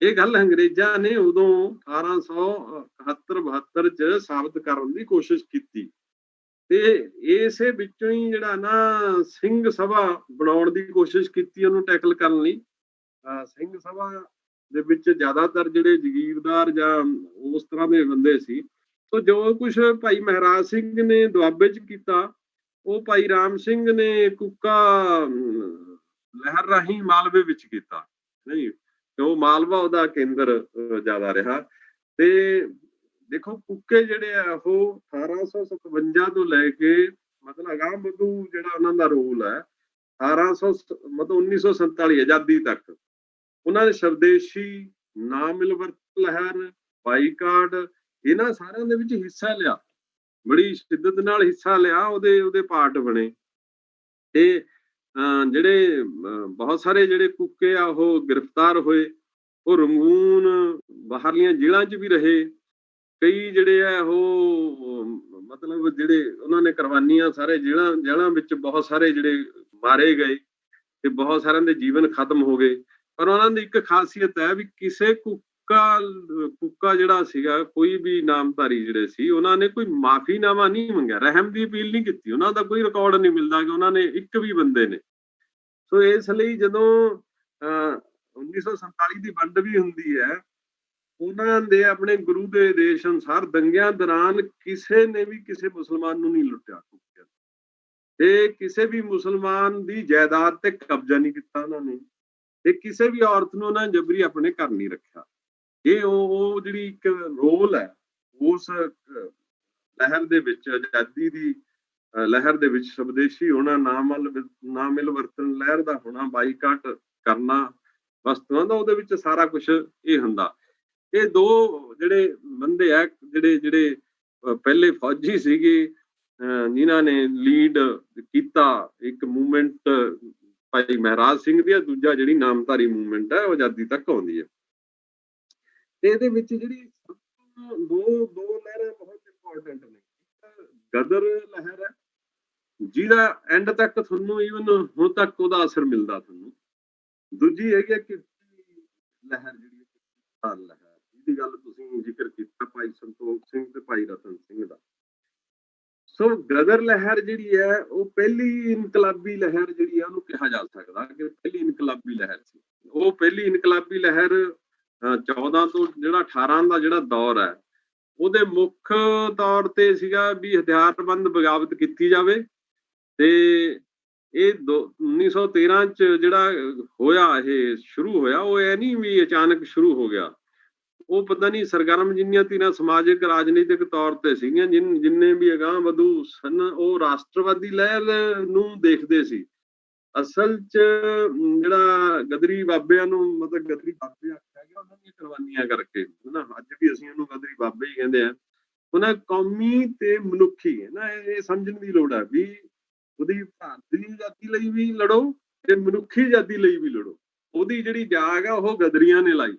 ਇਹ ਗੱਲ ਅੰਗਰੇਜ਼ਾਂ ਨੇ ਉਦੋਂ 1871-72 ਚ ਸਾਬਤ ਕਰਨ ਦੀ ਕੋਸ਼ਿਸ਼ ਕੀਤੀ ਤੇ ਇਸੇ ਵਿੱਚੋਂ ਹੀ ਜਿਹੜਾ ਨਾ ਸਿੰਘ ਸਭਾ ਬਣਾਉਣ ਦੀ ਕੋਸ਼ਿਸ਼ ਕੀਤੀ ਉਹਨੂੰ ਟੈਕਲ ਕਰਨ ਲਈ। ਸਿੰਘ ਸਭਾ ਦੇ ਵਿੱਚ ਜ਼ਿਆਦਾਤਰ ਜਿਹੜੇ ਜਗੀਰਦਾਰ ਜਾਂ ਉਸ ਤਰ੍ਹਾਂ ਦੇ ਬੰਦੇ ਸੀ। ਸੋ ਜੋ ਕੁਛ ਭਾਈ ਮਹਾਰਾਜ ਸਿੰਘ ਨੇ ਦੁਆਬੇ ਚ ਕੀਤਾ ਉਹ ਭਾਈ ਰਾਮ ਸਿੰਘ ਨੇ ਕੁੱਕਾ ਲਹਿਰ ਰਾਹੀਂ ਮਾਲਵੇ ਵਿੱਚ ਕੀਤਾ। ਨਹੀਂ ਉਹ ਮਾਲਵਾ ਉਹਦਾ ਕੇਂਦਰ ਜ਼ਿਆਦਾ ਰਿਹਾ। ਤੇ ਦੇਖੋ ਕੁੱਕੇ ਜਿਹੜੇ ਆ ਉਹ 1857 ਤੋਂ ਲੈ ਕੇ ਮਤਲਬ ਅਗਾਂਹ ਵਧੂ ਜਿਹੜਾ ਉਹਨਾਂ ਦਾ ਰੋਲ ਹੈ 1947 ਆਜ਼ਾਦੀ ਤੱਕ ਉਹਨਾਂ ਨੇ ਸਵਦੇਸ਼ੀ, ਨਾ ਮਿਲਵਰਤ ਲਹਿਰ, ਬਾਈਕਾਟ ਇਹਨਾਂ ਸਾਰਿਆਂ ਦੇ ਵਿੱਚ ਹਿੱਸਾ ਲਿਆ, ਬੜੀ ਸ਼ਿੱਦਤ ਨਾਲ ਹਿੱਸਾ ਲਿਆ। ਉਹਦੇ ਪਾਰਟ ਬਣੇ ਤੇ ਜਿਹੜੇ ਬਹੁਤ ਸਾਰੇ ਜਿਹੜੇ ਕੁੱਕੇ ਆ ਉਹ ਗ੍ਰਿਫਤਾਰ ਹੋਏ। ਉਹ ਰੰਗੂਨ ਬਾਹਰਲੀਆਂ ਜੇਲ੍ਹਾਂ 'ਚ ਵੀ ਰਹੇ। ਕਈ ਜਿਹੜੇ ਆ ਉਹ ਮਤਲਬ ਜਿਹੜੇ ਉਹਨਾਂ ਨੇ ਕੁਰਬਾਨੀਆਂ ਸਾਰੇ ਜੇਲ੍ਹਾਂ ਵਿੱਚ ਬਹੁਤ ਸਾਰੇ ਜਿਹੜੇ ਮਾਰੇ ਗਏ ਤੇ ਬਹੁਤ ਸਾਰਿਆਂ ਦੇ ਜੀਵਨ ਖਤਮ ਹੋ ਗਏ। ਪਰ ਉਹਨਾਂ ਦੀ ਇੱਕ ਖਾਸੀਅਤ ਹੈ ਵੀ ਕਿਸੇ ਕੁੱਕਾ ਜਿਹੜਾ ਸੀਗਾ, ਕੋਈ ਵੀ ਨਾਮਧਾਰੀ ਜਿਹੜੇ ਸੀ ਉਹਨਾਂ ਨੇ ਕੋਈ ਮਾਫੀਨਾਮਾ ਨਹੀਂ ਮੰਗਿਆ, ਰਹਿਮ ਦੀ ਅਪੀਲ ਨਹੀਂ ਕੀਤੀ। ਉਹਨਾਂ ਦਾ ਕੋਈ ਰਿਕਾਰਡ ਨਹੀਂ ਮਿਲਦਾ ਕਿ ਉਹਨਾਂ ਨੇ ਇੱਕ ਵੀ ਬੰਦੇ ਨੇ। ਸੋ ਇਸ ਲਈ ਜਦੋਂ 1947 ਦੀ ਵੰਡ ਵੀ ਹੁੰਦੀ ਹੈ, ਉਹਨਾਂ ਦੇ ਆਪਣੇ ਗੁਰੂ ਦੇ ਆਦੇਸ਼ ਅਨੁਸਾਰ ਦੰਗਿਆਂ ਦੌਰਾਨ ਕਿਸੇ ਨੇ ਵੀ ਕਿਸੇ ਮੁਸਲਮਾਨ ਨੂੰ ਨਹੀਂ ਲੁੱਟਿਆ ਤੇ ਕਿਸੇ ਵੀ ਮੁਸਲਮਾਨ ਦੀ ਜਾਇਦਾਦ ਤੇ ਕਬਜ਼ਾ ਨਹੀਂ ਕੀਤਾ ਉਹਨਾਂ ਨੇ ਤੇ ਕਿਸੇ ਵੀ ਔਰਤ ਨੂੰ ਉਹਨਾਂ ਨੇ ਜਬਰੀ ਆਪਣੇ ਘਰ ਨਹੀਂ ਰੱਖਿਆ। ਇਹ ਉਹ ਜਿਹੜੀ ਇੱਕ ਰੋਲ ਹੈ ਉਸ ਲਹਿਰ ਦੇ ਵਿੱਚ, ਆਜ਼ਾਦੀ ਦੀ ਲਹਿਰ ਦੇ ਵਿੱਚ ਸਵਦੇਸ਼ੀ ਹੋਣਾ, ਨਾ ਮਿਲ ਵਰਤਨ ਲਹਿਰ ਦਾ ਹੋਣਾ, ਬਾਈਕਾਟ ਕਰਨਾ ਵਸਤੂਆਂ ਦਾ, ਉਹਦੇ ਵਿੱਚ ਸਾਰਾ ਕੁਛ ਇਹ ਹੁੰਦਾ। ਇਹ 2 ਜਿਹੜੇ ਬੰਦੇ ਆ ਜਿਹੜੇ ਪਹਿਲੇ ਫੌਜੀ ਸੀਗੇ ਜਿਨ੍ਹਾਂ ਨੇ ਲੀਡ ਕੀਤਾ ਇੱਕ ਮੂਵਮੈਂਟ ਭਾਈ ਮਹਾਰਾਜ ਸਿੰਘ ਦੀ, ਦੂਜਾ ਜਿਹੜੀ ਨਾਮਧਾਰੀ ਮੂਵਮੈਂਟ ਹੈ ਉਹ ਆਜ਼ਾਦੀ ਤੱਕ ਆਉਂਦੀ ਹੈ। ਤੇ ਇਹਦੇ ਵਿੱਚ ਜਿਹੜੀ ਦੋ ਲਹਿਰਾਂ ਬਹੁਤ ਇੰਪੋਰਟੈਂਟ ਨੇ। ਗਦਰ ਲਹਿਰ ਹੈ ਜਿਹਦਾ ਐਂਡ ਤੱਕ ਤੁਹਾਨੂੰ ਈਵਨ ਹੁਣ ਤੱਕ ਉਹਦਾ ਅਸਰ ਮਿਲਦਾ ਤੁਹਾਨੂੰ। ਦੂਜੀ ਹੈਗੀ ਲਹਿਰ ਜਿਹੜੀ ਲਹਿਰ ਜਿਹਦੀ ਗੱਲ ਤੁਸੀਂ ਜ਼ਿਕਰ ਕੀਤਾ ਭਾਈ ਸੰਤੋਖ ਸਿੰਘ ਤੇ ਭਾਈ ਰਤਨ ਸਿੰਘ ਦਾ। ਸੋ ਗਦਰ ਲਹਿਰ ਜਿਹੜੀ ਹੈ ਉਹ ਪਹਿਲੀ ਇਨਕਲਾਬੀ ਲਹਿਰ ਜਿਹੜੀ ਹੈ ਉਹਨੂੰ ਕਿਹਾ ਜਾ ਸਕਦਾ ਕਿ ਪਹਿਲੀ ਇਨਕਲਾਬੀ ਲਹਿਰ ਸੀ। ਉਹ ਪਹਿਲੀ ਇਨਕਲਾਬੀ ਲਹਿਰ 14 ਤੋਂ ਜਿਹੜਾ 18 ਦਾ ਜਿਹੜਾ ਦੌਰ ਹੈ ਉਹਦੇ ਮੁੱਖ ਤੌਰ ਤੇ ਸੀਗਾ ਵੀ ਹਥਿਆਰਬੰਦ ਬਗਾਵਤ ਕੀਤੀ ਜਾਵੇ। ਤੇ ਇਹ 1913 ਚ ਜਿਹੜਾ ਹੋਇਆ, ਇਹ ਸ਼ੁਰੂ ਹੋਇਆ, ਉਹ ਇਹ ਨਹੀਂ ਵੀ ਅਚਾਨਕ ਸ਼ੁਰੂ ਹੋ ਗਿਆ। ਉਹ ਪਤਾ ਨਹੀਂ ਸਰਗਰਮ ਜਿੰਨੀਆਂ ਧਿਰਾਂ ਸਮਾਜਿਕ ਰਾਜਨੀਤਿਕ ਤੌਰ ਤੇ ਸੀਗੀਆਂ, ਜਿੰਨੇ ਵੀ ਅਗਾਂਹ ਵਧੂ ਸਨ, ਉਹ ਰਾਸ਼ਟਰਵਾਦੀ ਲਹਿਰ ਨੂੰ ਦੇਖਦੇ ਸੀ। ਅਸਲ ਚ ਜਿਹੜਾ ਗਦਰੀ ਬਾਬਿਆਂ ਨੂੰ, ਮਤਲਬ ਗਦਰੀ ਬਾਬੇ ਆਖਿਆ ਗਿਆ ਉਹਨਾਂ ਦੀਆਂ ਕੁਰਬਾਨੀਆਂ ਕਰਕੇ, ਹਨਾ, ਅੱਜ ਵੀ ਅਸੀਂ ਉਹਨੂੰ ਗਦਰੀ ਬਾਬੇ ਹੀ ਕਹਿੰਦੇ ਆ। ਉਹਨਾਂ ਕੌਮੀ ਤੇ ਮਨੁੱਖੀ ਹੈ ਨਾ, ਇਹ ਸਮਝਣ ਦੀ ਲੋੜ ਹੈ ਵੀ ਉਹਦੀ ਭਾਰਤੀ ਆਜ਼ਾਦੀ ਲਈ ਵੀ ਲੜੋ ਤੇ ਮਨੁੱਖੀ ਆਜ਼ਾਦੀ ਲਈ ਵੀ ਲੜੋ। ਉਹਦੀ ਜਿਹੜੀ ਜਾਗ ਆ ਉਹ ਗਦਰੀਆਂ ਨੇ ਲਾਈ,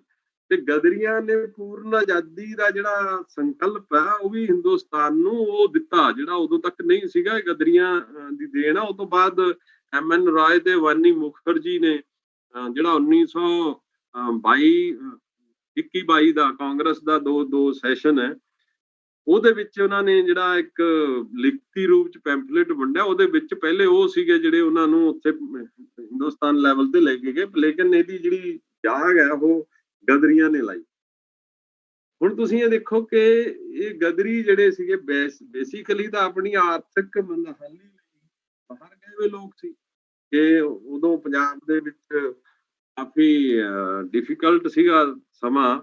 ਤੇ ਗਦਰੀਆਂ ਨੇ ਪੂਰਨ ਆਜ਼ਾਦੀ ਦਾ ਜਿਹੜਾ ਸੰਕਲਪ ਹੈ ਉਹ ਵੀ ਹਿੰਦੁਸਤਾਨ ਨੂੰ ਉਹ ਦਿੱਤਾ, ਜਿਹੜਾ ਉਦੋਂ ਤੱਕ ਨਹੀਂ ਸੀਗਾ। ਗਦਰੀਆਂ ਦੀ ਦੇਣ ਆ। ਉਹ ਤੋਂ ਬਾਅਦ MN ਰਾਏ ਤੇ ਵਾਨੀ ਮੁਖਰਜੀ ਨੇ ਜਿਹੜਾ 1922 ਦਾ ਕਾਂਗਰਸ ਦਾ ਦੋ ਸੈਸ਼ਨ ਹੈ, ਉਹਦੇ ਵਿੱਚ ਉਹਨਾਂ ਨੇ ਜਿਹੜਾ ਇੱਕ ਲਿਖਤੀ ਰੂਪ ਚ ਪੈਂਫਲੇਟ ਵੰਡਿਆ। ਉਹਦੇ ਵਿੱਚ ਪਹਿਲੇ ਉਹ ਸੀਗੇ ਜਿਹੜੇ ਉਹਨਾਂ ਨੂੰ ਉੱਥੇ ਹਿੰਦੁਸਤਾਨ ਲੈਵਲ ਤੇ ਲੈ ਕੇ ਗਏ, ਲੇਕਿਨ ਇਹਦੀ ਜਿਹੜੀ ਜਾਗ ਹੈ ਉਹ ਗਦਰੀਆਂ ਨੇ ਲਾਈ। ਹੁਣ ਤੁਸੀਂ ਇਹ ਦੇਖੋ ਕਿ ਇਹ ਗਦਰੀ ਜਿਹੜੇ ਸੀਗੇ ਬੇਸਿਕਲੀ ਤਾਂ ਆਪਣੀ ਆਰਥਿਕ ਮੰਦਹਾਲੀ ਲਈ ਬਾਹਰ ਗਏ ਹੋਏ ਲੋਕ ਸੀ, ਕਿ ਉਦੋਂ ਪੰਜਾਬ ਦੇ ਵਿੱਚ ਕਾਫੀ ਡਿਫਿਕਲਟ ਸੀਗਾ ਸਮਾਂ,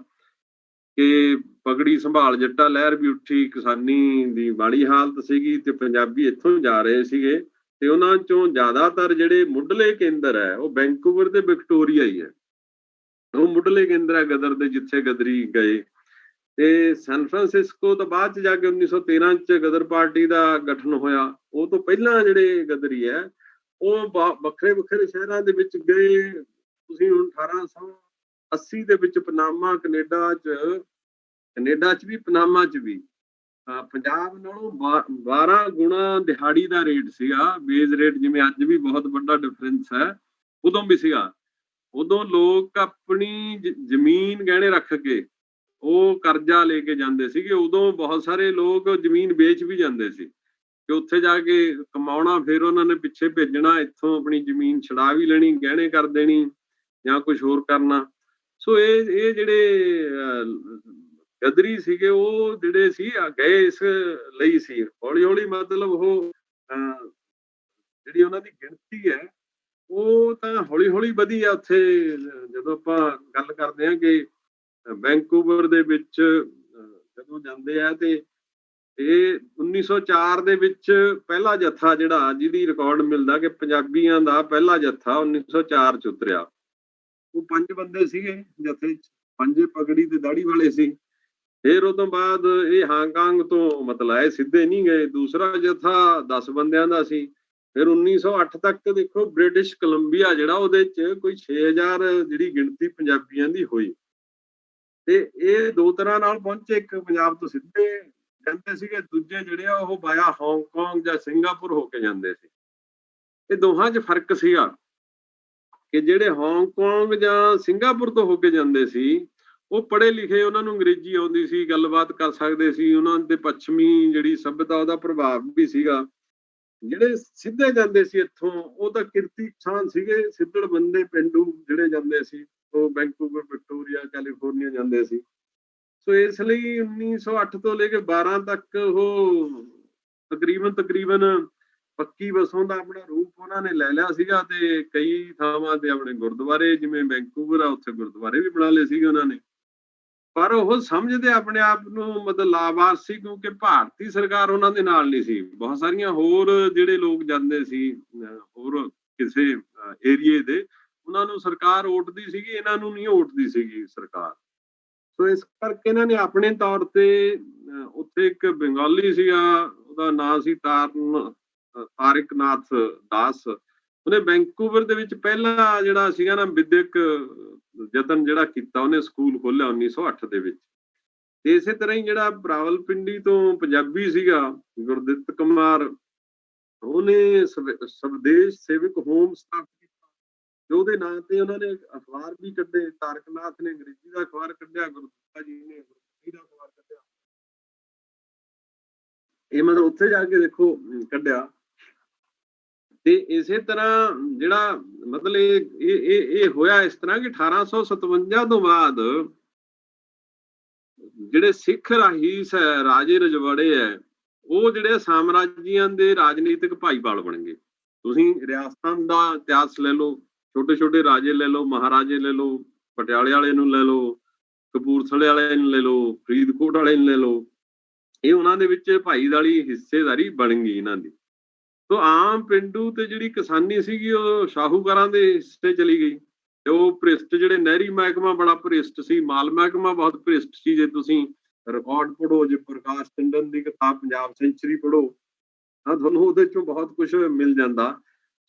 ਕਿ ਪਗੜੀ ਸੰਭਾਲ ਜੱਟਾ ਲਹਿਰ ਵੀ ਉੱਠੀ, ਕਿਸਾਨੀ ਦੀ ਮਾੜੀ ਹਾਲਤ ਸੀਗੀ, ਤੇ ਪੰਜਾਬੀ ਇੱਥੋਂ ਜਾ ਰਹੇ ਸੀਗੇ। ਤੇ ਉਹਨਾਂ ਚੋਂ ਜ਼ਿਆਦਾਤਰ ਜਿਹੜੇ ਮੁੱਢਲੇ ਕੇਂਦਰ ਹੈ ਉਹ ਵੈਂਕੂਵਰ ਤੇ ਵਿਕਟੋਰੀਆ ਹੀ ਹੈ। ਉਹ ਮੁੱਢਲੇ ਕੇਂਦਰ ਹੈ ਗਦਰ ਦੇ, ਜਿੱਥੇ ਗਦਰੀ ਗਏ। ਤੇ ਸੈਨ ਫਰਾਂਸਿਸਕੋ ਤੋਂ ਬਾਅਦ ਚ ਜਾ ਕੇ 1913 ਚ ਗਦਰ ਪਾਰਟੀ ਦਾ ਗਠਨ ਹੋਇਆ। ਉਹ ਤੋਂ ਪਹਿਲਾਂ ਜਿਹੜੇ ਗਦਰੀ ਹੈ ਉਹ ਵੱਖਰੇ ਵੱਖਰੇ ਸ਼ਹਿਰਾਂ ਦੇ ਵਿੱਚ ਗਏ। ਤੁਸੀਂ ਹੁਣ 1880 ਦੇ ਵਿੱਚ ਪਨਾਮਾ, ਕੈਨੇਡਾ ਚ ਵੀ ਪਨਾਮਾ ਚ ਵੀ ਪੰਜਾਬ ਨਾਲੋਂ 12 ਗੁਣਾ ਦਿਹਾੜੀ ਦਾ ਰੇਟ ਸੀਗਾ, ਵੇਜ ਰੇਟ, ਜਿਵੇਂ ਅੱਜ ਵੀ ਬਹੁਤ ਵੱਡਾ ਡਿਫਰੈਂਸ ਹੈ, ਉਦੋਂ ਵੀ ਸੀਗਾ। ਉਦੋਂ ਲੋਕ ਆਪਣੀ ਜ਼ਮੀਨ ਗਹਿਣੇ ਰੱਖ ਕੇ ਉਹ ਕਰਜ਼ਾ ਲੈ ਕੇ ਜਾਂਦੇ ਸੀਗੇ। ਉਦੋਂ ਬਹੁਤ ਸਾਰੇ ਲੋਕ ਜ਼ਮੀਨ ਵੇਚ ਵੀ ਜਾਂਦੇ ਸੀ, ਕਿ ਉੱਥੇ ਜਾ ਕੇ ਕਮਾਉਣਾ, ਫਿਰ ਉਹਨਾਂ ਨੇ ਪਿੱਛੇ ਭੇਜਣਾ, ਇੱਥੋਂ ਆਪਣੀ ਜ਼ਮੀਨ ਛੁਡਾ ਵੀ ਲੈਣੀ, ਗਹਿਣੇ ਕਰ ਦੇਣੀ ਜਾਂ ਕੁਝ ਹੋਰ ਕਰਨਾ। ਸੋ ਇਹ ਜਿਹੜੇ ਗਦਰੀ ਸੀਗੇ ਉਹ ਜਿਹੜੇ ਸੀ ਗਏ ਇਸ ਲਈ ਸੀ। ਹੌਲੀ ਹੌਲੀ ਮਤਲਬ ਉਹ ਜਿਹੜੀ ਉਹਨਾਂ ਦੀ ਗਿਣਤੀ ਹੈ ਉਹ ਤਾਂ ਹੌਲੀ ਹੌਲੀ ਵਧੀ ਆ। ਉੱਥੇ ਜਦੋਂ ਆਪਾਂ ਗੱਲ ਕਰਦੇ ਹਾਂ ਕਿ ਵੈਂਕੂਵਰ ਦੇ ਵਿੱਚ ਜਦੋਂ ਜਾਂਦੇ ਆ, ਤੇ ਇਹ 1904 ਦੇ ਵਿੱਚ ਪਹਿਲਾ ਜੱਥਾ ਜਿਹੜਾ, ਜਿਹਦੀ ਰਿਕਾਰਡ ਮਿਲਦਾ ਕਿ ਪੰਜਾਬੀਆਂ ਦਾ ਪਹਿਲਾ ਜੱਥਾ 1904 ਚ ਉਤਰਿਆ। ਉਹ 5 ਬੰਦੇ ਸੀਗੇ ਜੱਥੇ ਚ, 5 ਪਗੜੀ ਤੇ ਦਾੜੀ ਵਾਲੇ ਸੀ। ਫਿਰ ਉਹ ਤੋਂ ਬਾਅਦ ਇਹ ਹਾਂਗਕਾਂਗ ਤੋਂ ਮਤਲਬ ਆਏ, ਸਿੱਧੇ ਨਹੀਂ ਗਏ। ਦੂਸਰਾ ਜੱਥਾ 10 ਬੰਦਿਆਂ ਦਾ ਸੀ। ਫਿਰ 1908 ਤੱਕ ਦੇਖੋ ਬ੍ਰਿਟਿਸ਼ ਕੋਲੰਬੀਆ ਜਿਹੜਾ, ਉਹਦੇ ਚ ਕੋਈ 6000 ਜਿਹੜੀ ਗਿਣਤੀ ਪੰਜਾਬੀਆਂ ਦੀ ਹੋਈ। ਤੇ ਇਹ ਦੋ ਤਰ੍ਹਾਂ ਨਾਲ ਪਹੁੰਚੇ, ਇੱਕ ਪੰਜਾਬ ਤੋਂ ਸਿੱਧੇ ਜਾਂਦੇ ਸੀਗੇ, ਦੂਜੇ ਜਿਹੜੇ ਆ ਉਹ ਬਾਇਆ ਹਾਂਗਕਾਂਗ ਜਾਂ ਸਿੰਗਾਪੁਰ ਹੋ ਕੇ ਜਾਂਦੇ ਸੀ। ਇਹ ਦੋਹਾਂ 'ਚ ਫਰਕ ਸੀਗਾ ਕਿ ਜਿਹੜੇ ਹਾਂਗਕਾਂਗ ਜਾਂ ਸਿੰਗਾਪੁਰ ਤੋਂ ਹੋ ਕੇ ਜਾਂਦੇ ਸੀ ਉਹ ਪੜ੍ਹੇ ਲਿਖੇ, ਉਹਨਾਂ ਨੂੰ ਅੰਗਰੇਜ਼ੀ ਆਉਂਦੀ ਸੀ, ਗੱਲਬਾਤ ਕਰ ਸਕਦੇ ਸੀ, ਉਹਨਾਂ ਦੇ ਪੱਛਮੀ ਜਿਹੜੀ ਸਭਿਅਤਾ ਉਹਦਾ ਪ੍ਰਭਾਵ ਵੀ ਸੀਗਾ। ਜਿਹੜੇ ਸਿੱਧੇ ਜਾਂਦੇ ਸੀ ਇੱਥੋਂ, ਉਹ ਤਾਂ ਕਿਰਤੀ ਕਿਸਾਨ ਸੀਗੇ, ਸਿੱਧੜ ਬੰਦੇ ਪਿੰਡੂ ਜਿਹੜੇ ਜਾਂਦੇ ਸੀ, ਉਹ ਵੈਂਕੂਵਰ, ਵਿਕਟੋਰੀਆ, ਕੈਲੀਫੋਰਨੀਆ ਜਾਂਦੇ ਸੀ। ਸੋ ਇਸ ਲਈ 1908 ਤੋਂ ਲੈ ਕੇ 12 ਤੱਕ ਉਹ ਤਕਰੀਬਨ ਪੱਕੀ ਵਸੋਂ ਦਾ ਆਪਣਾ ਰੂਪ ਉਹਨਾਂ ਨੇ ਲੈ ਲਿਆ ਸੀਗਾ। ਤੇ ਕਈ ਥਾਵਾਂ ਤੇ ਆਪਣੇ ਗੁਰਦੁਆਰੇ, ਜਿਵੇਂ ਵੈਂਕੂਵਰ ਆ, ਉੱਥੇ ਗੁਰਦੁਆਰੇ ਵੀ ਬਣਾ ਲਏ ਸੀਗੇ ਉਹਨਾਂ ਨੇ। ਪਰ ਉਹ ਸਮਝਦੇ ਆਪਣੇ ਆਪ ਨੂੰ ਮਤਲਬ ਲਾਵਾਰਸ ਸੀ, ਕਿਉਂਕਿ ਭਾਰਤੀ ਸਰਕਾਰ ਉਹਨਾਂ ਦੇ ਨਾਲ ਨਹੀਂ ਸੀ। ਬਹੁਤ ਸਾਰੀਆਂ ਹੋਰ ਜਿਹੜੇ ਲੋਕ ਜਾਂਦੇ ਸੀ ਹੋਰ ਕਿਸੇ ਏਰੀਏ ਦੇ, ਉਹਨਾਂ ਨੂੰ ਸਰਕਾਰ ਓਟਦੀ ਸੀਗੀ, ਇਹਨਾਂ ਨੂੰ ਨਹੀਂ ਓਟਦੀ ਸੀਗੀ ਸਰਕਾਰ। ਸੋ ਇਸ ਕਰਕੇ ਇਹਨਾਂ ਨੇ ਆਪਣੇ ਤੌਰ ਤੇ ਉੱਥੇ ਇੱਕ ਬੰਗਾਲੀ ਸੀਗਾ, ਉਹਦਾ ਨਾਂ ਸੀ ਤਾਰਿਕ ਨਾਥ ਦਾਸ। ਉਹਨੇ ਵੈਂਕੂਵਰ ਦੇ ਵਿੱਚ ਪਹਿਲਾ ਜਿਹੜਾ ਸੀਗਾ ਨਾ ਵਿਦਿਅਕ ਯਤਨ ਜਿਹੜਾ ਕੀਤਾ, ਉਹਨੇ ਸਕੂਲ ਖੋਲਿਆ 1908 ਦੇ ਵਿੱਚ। ਤੇ ਇਸੇ ਤਰ੍ਹਾਂ ਹੀ ਜਿਹੜਾ ਰਾਵਲਪਿੰਡੀ ਤੋਂ ਪੰਜਾਬੀ ਸੀਗਾ ਗੁਰਦਿੱਤ ਕੁਮਾਰ, ਉਹਨੇ ਸਵਦੇਸ਼ ਸੇਵਕ ਹੋਮ ਸਥਾਪਿਤ ਕੀਤਾ, ਤੇ ਉਹਦੇ ਨਾਂ ਤੇ ਉਹਨਾਂ ਨੇ ਅਖਬਾਰ ਵੀ ਕੱਢੇ। ਤਾਰਕ ਨਾਥ ਨੇ ਅੰਗਰੇਜ਼ੀ ਦਾ ਅਖਬਾਰ ਕੱਢਿਆ, ਗੁਰਦਿੱਤਾ ਜੀ ਨੇ ਗੁਰਮੁਖੀ ਦਾ ਅਖਬਾਰ ਕੱਢਿਆ। ਇਹ ਮਤਲਬ ਉੱਥੇ ਜਾ ਕੇ ਦੇਖੋ ਕੱਢਿਆ। ਤੇ ਇਸੇ ਤਰ੍ਹਾਂ ਜਿਹੜਾ ਮਤਲਬ ਇਹ ਹੋਇਆ ਇਸ ਤਰ੍ਹਾਂ ਕਿ 1857 ਤੋਂ ਬਾਅਦ ਜਿਹੜੇ ਸਿੱਖ ਰਾਜੇ ਰਜਵਾੜੇ ਹੈ, ਉਹ ਜਿਹੜੇ ਸਾਮਰਾਜੀਆਂ ਦੇ ਰਾਜਨੀਤਿਕ ਭਾਈਵਾਲ ਬਣ ਗਏ। ਤੁਸੀਂ ਰਿਆਸਤਾਂ ਦਾ ਇਤਿਹਾਸ ਲੈ ਲਓ, ਛੋਟੇ ਛੋਟੇ ਰਾਜੇ ਲੈ ਲਓ, ਮਹਾਰਾਜੇ ਲੈ ਲਓ, ਪਟਿਆਲੇ ਵਾਲੇ ਨੂੰ ਲੈ ਲਓ, ਕਪੂਰਥਲੇ ਵਾਲੇ ਨੂੰ ਲੈ ਲਓ, ਫਰੀਦਕੋਟ ਵਾਲੇ ਨੂੰ ਲੈ ਲਓ, ਇਹ ਉਹਨਾਂ ਦੇ ਵਿੱਚ ਭਾਈਵਾਲੀ ਹਿੱਸੇਦਾਰੀ ਬਣ ਗਈ ਇਹਨਾਂ ਦੀ। ਸੋ ਆਮ ਪਿੰਡੂ ਤੇ ਜਿਹੜੀ ਕਿਸਾਨੀ ਸੀਗੀ ਉਹ ਸ਼ਾਹੂਕਾਰਾਂ ਦੇ ਹਿੱਸੇ ਚਲੀ ਗਈ। ਤੇ ਉਹ ਭ੍ਰਿਸ਼ਟ ਜਿਹੜੇ ਨਹਿਰੀ ਮਹਿਕਮਾ ਬੜਾ ਭ੍ਰਿਸ਼ਟ ਸੀ, ਮਾਲ ਮਹਿਕਮਾ ਬਹੁਤ ਭ੍ਰਿਸ਼ਟ ਸੀ। ਜੇ ਤੁਸੀਂ ਰਿਕਾਰਡ ਪੜ੍ਹੋ, ਜੇ ਪ੍ਰਕਾਸ਼ ਟੰਡਨ ਦੀ ਕਿਤਾਬ ਪੰਜਾਬ ਸੈਂਚਰੀ ਪੜ੍ਹੋ ਤਾਂ ਤੁਹਾਨੂੰ ਉਹਦੇ ਚੋਂ ਬਹੁਤ ਕੁਝ ਮਿਲ ਜਾਂਦਾ।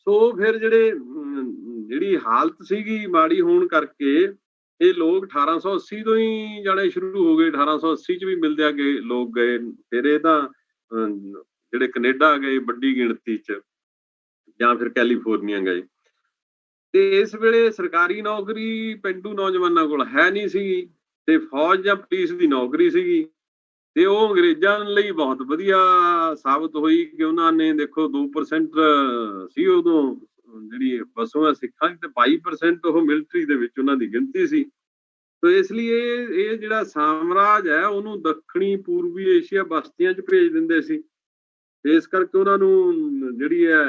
ਸੋ ਫਿਰ ਜਿਹੜੀ ਹਾਲਤ ਸੀਗੀ ਮਾੜੀ ਹੋਣ ਕਰਕੇ ਇਹ ਲੋਕ 1880 ਤੋਂ ਹੀ ਜਾਣੇ ਸ਼ੁਰੂ ਹੋ ਗਏ। 1880 ਚ ਵੀ ਮਿਲਦੇ ਆ ਗਏ ਲੋਕ ਗਏ, ਫਿਰ ਇਹ ਤਾਂ ਜਿਹੜੇ ਕੈਨੇਡਾ ਗਏ ਵੱਡੀ ਗਿਣਤੀ ਚ, ਜਾਂ ਫਿਰ ਕੈਲੀਫੋਰਨੀਆ ਗਏ। ਤੇ ਇਸ ਵੇਲੇ ਸਰਕਾਰੀ ਨੌਕਰੀ ਪਿੰਡੂ ਨੌਜਵਾਨਾਂ ਕੋਲ ਹੈ ਨਹੀਂ ਸੀਗੀ, ਤੇ ਫੌਜ ਜਾਂ ਪੁਲਿਸ ਦੀ ਨੌਕਰੀ ਸੀਗੀ। ਤੇ ਉਹ ਅੰਗਰੇਜ਼ਾਂ ਲਈ ਬਹੁਤ ਵਧੀਆ ਸਾਬਤ ਹੋਈ ਕਿ ਉਹਨਾਂ ਨੇ ਦੇਖੋ 2% ਸੀ ਉਦੋਂ ਜਿਹੜੀ ਵਸੋਂ ਸਿੱਖਾਂ ਦੀ, ਤੇ 22% ਉਹ ਮਿਲਟਰੀ ਦੇ ਵਿੱਚ ਉਹਨਾਂ ਦੀ ਗਿਣਤੀ ਸੀ। ਤੇ ਇਸ ਲਈ ਇਹ ਜਿਹੜਾ ਸਾਮਰਾਜ ਹੈ ਉਹਨੂੰ ਦੱਖਣੀ ਪੂਰਬੀ ਏਸ਼ੀਆ ਬਸਤੀਆਂ 'ਚ ਭੇਜ ਦਿੰਦੇ ਸੀ। ਤੇ ਇਸ ਕਰਕੇ ਉਹਨਾਂ ਨੂੰ ਜਿਹੜੀ ਹੈ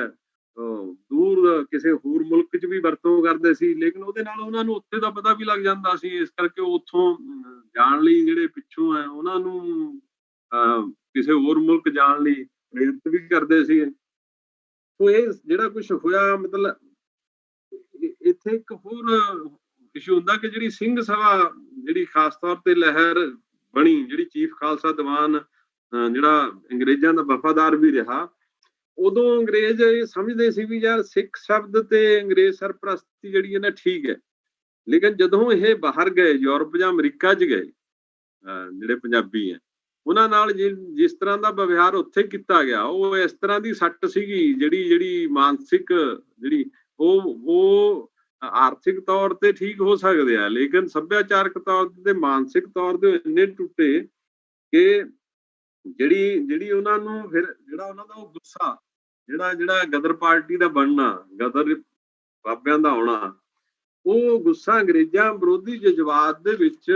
ਦੂਰ ਕਿਸੇ ਹੋਰ ਮੁਲਕ 'ਚ ਵੀ ਵਰਤੋਂ ਕਰਦੇ ਸੀ, ਲੇਕਿਨ ਉਹਦੇ ਨਾਲ ਉਹਨਾਂ ਨੂੰ ਉੱਥੇ ਦਾ ਪਤਾ ਵੀ ਲੱਗ ਜਾਂਦਾ ਸੀ। ਇਸ ਕਰਕੇ ਉੱਥੋਂ ਜਾਣ ਲਈ ਜਿਹੜੇ ਪਿੱਛੋਂ ਹੈ ਉਹਨਾਂ ਨੂੰ ਕਿਸੇ ਹੋਰ ਮੁਲਕ ਜਾਣ ਲਈ ਪ੍ਰੇਰਿਤ ਵੀ ਕਰਦੇ ਸੀ। ਸੋ ਇਹ ਜਿਹੜਾ ਕੁਝ ਹੋਇਆ, ਮਤਲਬ ਇੱਥੇ ਇੱਕ ਹੋਰ ਇਸ਼ੂ ਹੁੰਦਾ ਕਿ ਜਿਹੜੀ ਸਿੰਘ ਸਭਾ ਜਿਹੜੀ ਖਾਸ ਤੌਰ ਤੇ ਲਹਿਰ ਬਣੀ, ਜਿਹੜੀ ਚੀਫ ਖਾਲਸਾ ਦੀਵਾਨ ਜਿਹੜਾ ਅੰਗਰੇਜ਼ਾਂ ਦਾ ਵਫਾਦਾਰ ਵੀ ਰਿਹਾ, ਉਦੋਂ ਅੰਗਰੇਜ਼ ਇਹ ਸਮਝਦੇ ਸੀ ਵੀ ਯਾਰ ਸਿੱਖ ਸ਼ਬਦ ਤੇ ਅੰਗਰੇਜ਼ ਸਰਪ੍ਰਸਤੀ ਜਿਹੜੀ ਹੈ ਨਾ ਠੀਕ ਹੈ। ਲੇਕਿਨ ਜਦੋਂ ਇਹ ਬਾਹਰ ਗਏ, ਯੂਰਪ ਜਾਂ ਅਮਰੀਕਾ 'ਚ ਗਏ, ਜਿਹੜੇ ਪੰਜਾਬੀ ਹੈ ਉਹਨਾਂ ਨਾਲ ਜਿਸ ਤਰ੍ਹਾਂ ਦਾ ਵਿਵਹਾਰ ਉੱਥੇ ਕੀਤਾ ਗਿਆ, ਉਹ ਇਸ ਤਰ੍ਹਾਂ ਦੀ ਸੱਟ ਸੀਗੀ ਜਿਹੜੀ ਮਾਨਸਿਕ ਜਿਹੜੀ ਉਹ ਆਰਥਿਕ ਤੌਰ ਤੇ ਠੀਕ ਹੋ ਸਕਦੇ ਆ, ਲੇਕਿਨ ਸੱਭਿਆਚਾਰਕ ਤੌਰ ਤੇ ਮਾਨਸਿਕ ਤੌਰ ਤੇ ਇੰਨੇ ਟੁੱਟੇ ਕਿ ਜਿਹੜੀ ਉਹਨਾਂ ਨੂੰ ਫਿਰ ਜਿਹੜਾ ਉਹਨਾਂ ਦਾ ਉਹ ਗੁੱਸਾ ਜਿਹੜਾ ਗਦਰ ਪਾਰਟੀ ਦਾ ਬਣਨਾ, ਗਦਰ ਬਾਬਿਆਂ ਦਾ ਆਉਣਾ, ਉਹ ਗੁੱਸਾ ਅੰਗਰੇਜ਼ਾਂ ਵਿਰੋਧੀ ਜਜ਼ਬਾਤ ਦੇ ਵਿੱਚ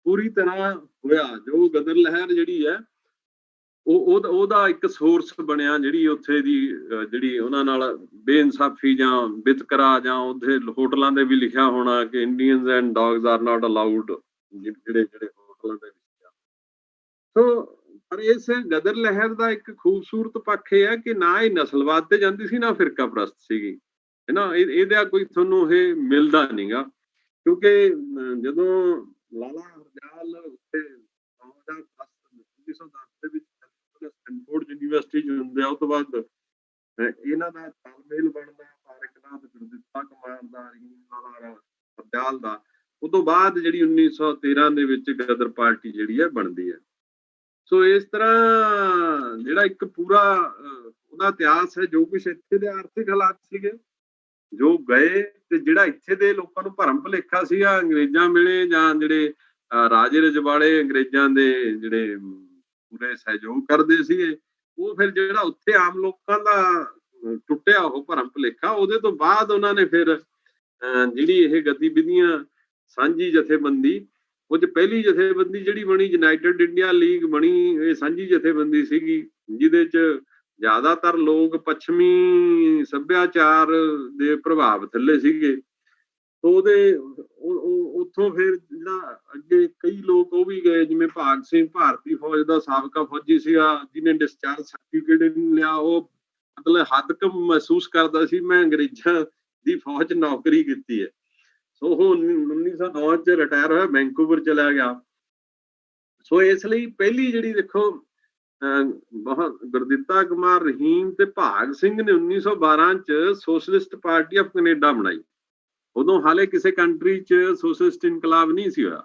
ਪੂਰੀ ਤਰ੍ਹਾਂ ਹੋਇਆ। ਜੋ ਗਦਰ ਲਹਿਰ ਜਿਹੜੀ ਹੈ ਉਹਦਾ ਇੱਕ ਸੋਰਸ ਬਣਿਆ, ਜਿਹੜੀ ਉੱਥੇ ਦੀ ਜਿਹੜੀ ਉਹਨਾਂ ਨਾਲ ਬੇਇਨਸਾਫੀ ਜਾਂ ਵਿਤਕਰਾ, ਜਾਂ ਉੱਥੇ ਹੋਟਲਾਂ ਦੇ ਵੀ ਲਿਖਿਆ ਹੋਣਾ ਕਿ Indians and dogs are not allowed, ਜਿਹੜੇ ਹੋਟਲਾਂ ਦੇ ਵਿੱਚ ਆ। ਸੋ ਪਰ ਇਸ ਗਦਰ ਲਹਿਰ ਦਾ ਇੱਕ ਖੂਬਸੂਰਤ ਪੱਖ ਇਹ ਹੈ ਕਿ ਨਾ ਇਹ ਨਸਲਵਾਦ ਤੇ ਜਾਂਦੀ ਸੀ, ਨਾ ਫਿਰਕਾ ਪ੍ਰਸਤ ਸੀਗੀ, ਹੈ ਨਾ। ਇਹਦਾ ਕੋਈ ਤੁਹਾਨੂੰ ਇਹ ਮਿਲਦਾ ਨਹੀਂਗਾ, ਕਿਉਂਕਿ ਜਦੋਂ ਲਾਲਾ ਹਰਦਿਆਲ ਉੱਥੇ 1910 ਦੇ ਵਿੱਚ ਸਟੈਨਫੋਰਡ ਯੂਨੀਵਰਸਿਟੀ 'ਚ ਹੁੰਦੇ ਆ, ਉਸ ਤੋਂ ਬਾਅਦ ਇਹਨਾਂ ਦਾ ਤਾਲਮੇਲ ਬਣਦਾ ਤਾਰਿਕ ਨਾਥ, ਗੁਰਦਿੱਤਾ ਕੁਮਾਰ ਦਾ, ਲਾਲਾ ਹਰਦਿਆਲ ਦਾ। ਉਸ ਤੋਂ ਬਾਅਦ ਜਿਹੜੀ 1913 ਦੇ ਵਿੱਚ ਗਦਰ ਪਾਰਟੀ ਜਿਹੜੀ ਹੈ ਬਣਦੀ ਹੈ। ਸੋ ਇਸ ਤਰ੍ਹਾਂ ਜਿਹੜਾ ਇੱਕ ਪੂਰਾ ਉਹਦਾ ਇਤਿਹਾਸ ਹੈ, ਜੋ ਕੁਛ ਇੱਥੇ ਦੇ ਆਰਥਿਕ ਹਾਲਾਤ ਸੀਗੇ, ਜੋ ਗਏ, ਤੇ ਜਿਹੜਾ ਇੱਥੇ ਦੇ ਲੋਕਾਂ ਨੂੰ ਭਰਮ ਭੁਲੇਖਾ ਸੀਗਾ ਅੰਗਰੇਜ਼ਾਂ ਵੇਲੇ, ਜਾਂ ਜਿਹੜੇ ਰਾਜੇ ਰਜਵਾੜੇ ਅੰਗਰੇਜ਼ਾਂ ਦੇ ਜਿਹੜੇ ਪੂਰੇ ਸਹਿਯੋਗ ਕਰਦੇ ਸੀਗੇ, ਉਹ ਫਿਰ ਜਿਹੜਾ ਉੱਥੇ ਆਮ ਲੋਕਾਂ ਦਾ ਟੁੱਟਿਆ ਉਹ ਭਰਮ ਭੁਲੇਖਾ, ਉਹਦੇ ਤੋਂ ਬਾਅਦ ਉਹਨਾਂ ਨੇ ਫਿਰ ਜਿਹੜੀ ਇਹ ਗਤੀਵਿਧੀਆਂ ਸਾਂਝੀ ਜਥੇਬੰਦੀ, ਉਹ 'ਚ ਪਹਿਲੀ ਜਥੇਬੰਦੀ ਜਿਹੜੀ ਬਣੀ ਯੂਨਾਈਟਿਡ ਇੰਡੀਆ ਲੀਗ ਬਣੀ, ਇਹ ਸਾਂਝੀ ਜਥੇਬੰਦੀ ਸੀਗੀ, ਜਿਹਦੇ 'ਚ ਜ਼ਿਆਦਾਤਰ ਲੋਕ ਪੱਛਮੀ ਸੱਭਿਆਚਾਰ ਦੇ ਪ੍ਰਭਾਵ ਥੱਲੇ ਸੀਗੇ। ਉਹਦੇ ਉੱਥੋਂ ਫਿਰ ਜਿਹੜਾ ਅੱਗੇ ਕਈ ਲੋਕ ਉਹ ਵੀ ਗਏ, ਜਿਵੇਂ ਭਾਗ ਸਿੰਘ ਭਾਰਤੀ ਫੌਜ ਦਾ ਸਾਬਕਾ ਫੌਜੀ ਸੀਗਾ, ਜਿਹਨੇ ਡਿਸਚਾਰਜ ਸਰਟੀਫਿਕੇਟ ਨਹੀਂ ਲਿਆ। ਉਹ ਮਤਲਬ ਹੱਦ ਕ ਮਹਿਸੂਸ ਕਰਦਾ ਸੀ ਮੈਂ ਅੰਗਰੇਜ਼ਾਂ ਦੀ ਫੌਜ 'ਚ ਨੌਕਰੀ ਕੀਤੀ ਹੈ। ਸੋ ਉਹ 1909 'ਚ ਰਿਟਾਇਰ ਹੋਇਆ, ਵੈਂਕੂਵਰ ਚਲਾ ਗਿਆ। ਸੋ ਇਸ ਲਈ ਪਹਿਲੀ ਜਿਹੜੀ ਦੇਖੋ ਗੁਰਦਿੱਤਾ ਕੁਮਾਰ, ਰਹੀਮ ਤੇ ਭਾਗ ਸਿੰਘ ਨੇ 1912 'ਚ ਸੋਸ਼ਲਿਸਟ ਪਾਰਟੀ ਆਫ ਕੈਨੇਡਾ ਬਣਾਈ। ਉਦੋਂ ਹਾਲੇ ਕਿਸੇ ਕੰਟਰੀ 'ਚ ਸੋਸ਼ਲਿਸਟ ਇਨਕਲਾਬ ਨਹੀਂ ਸੀ ਹੋਇਆ,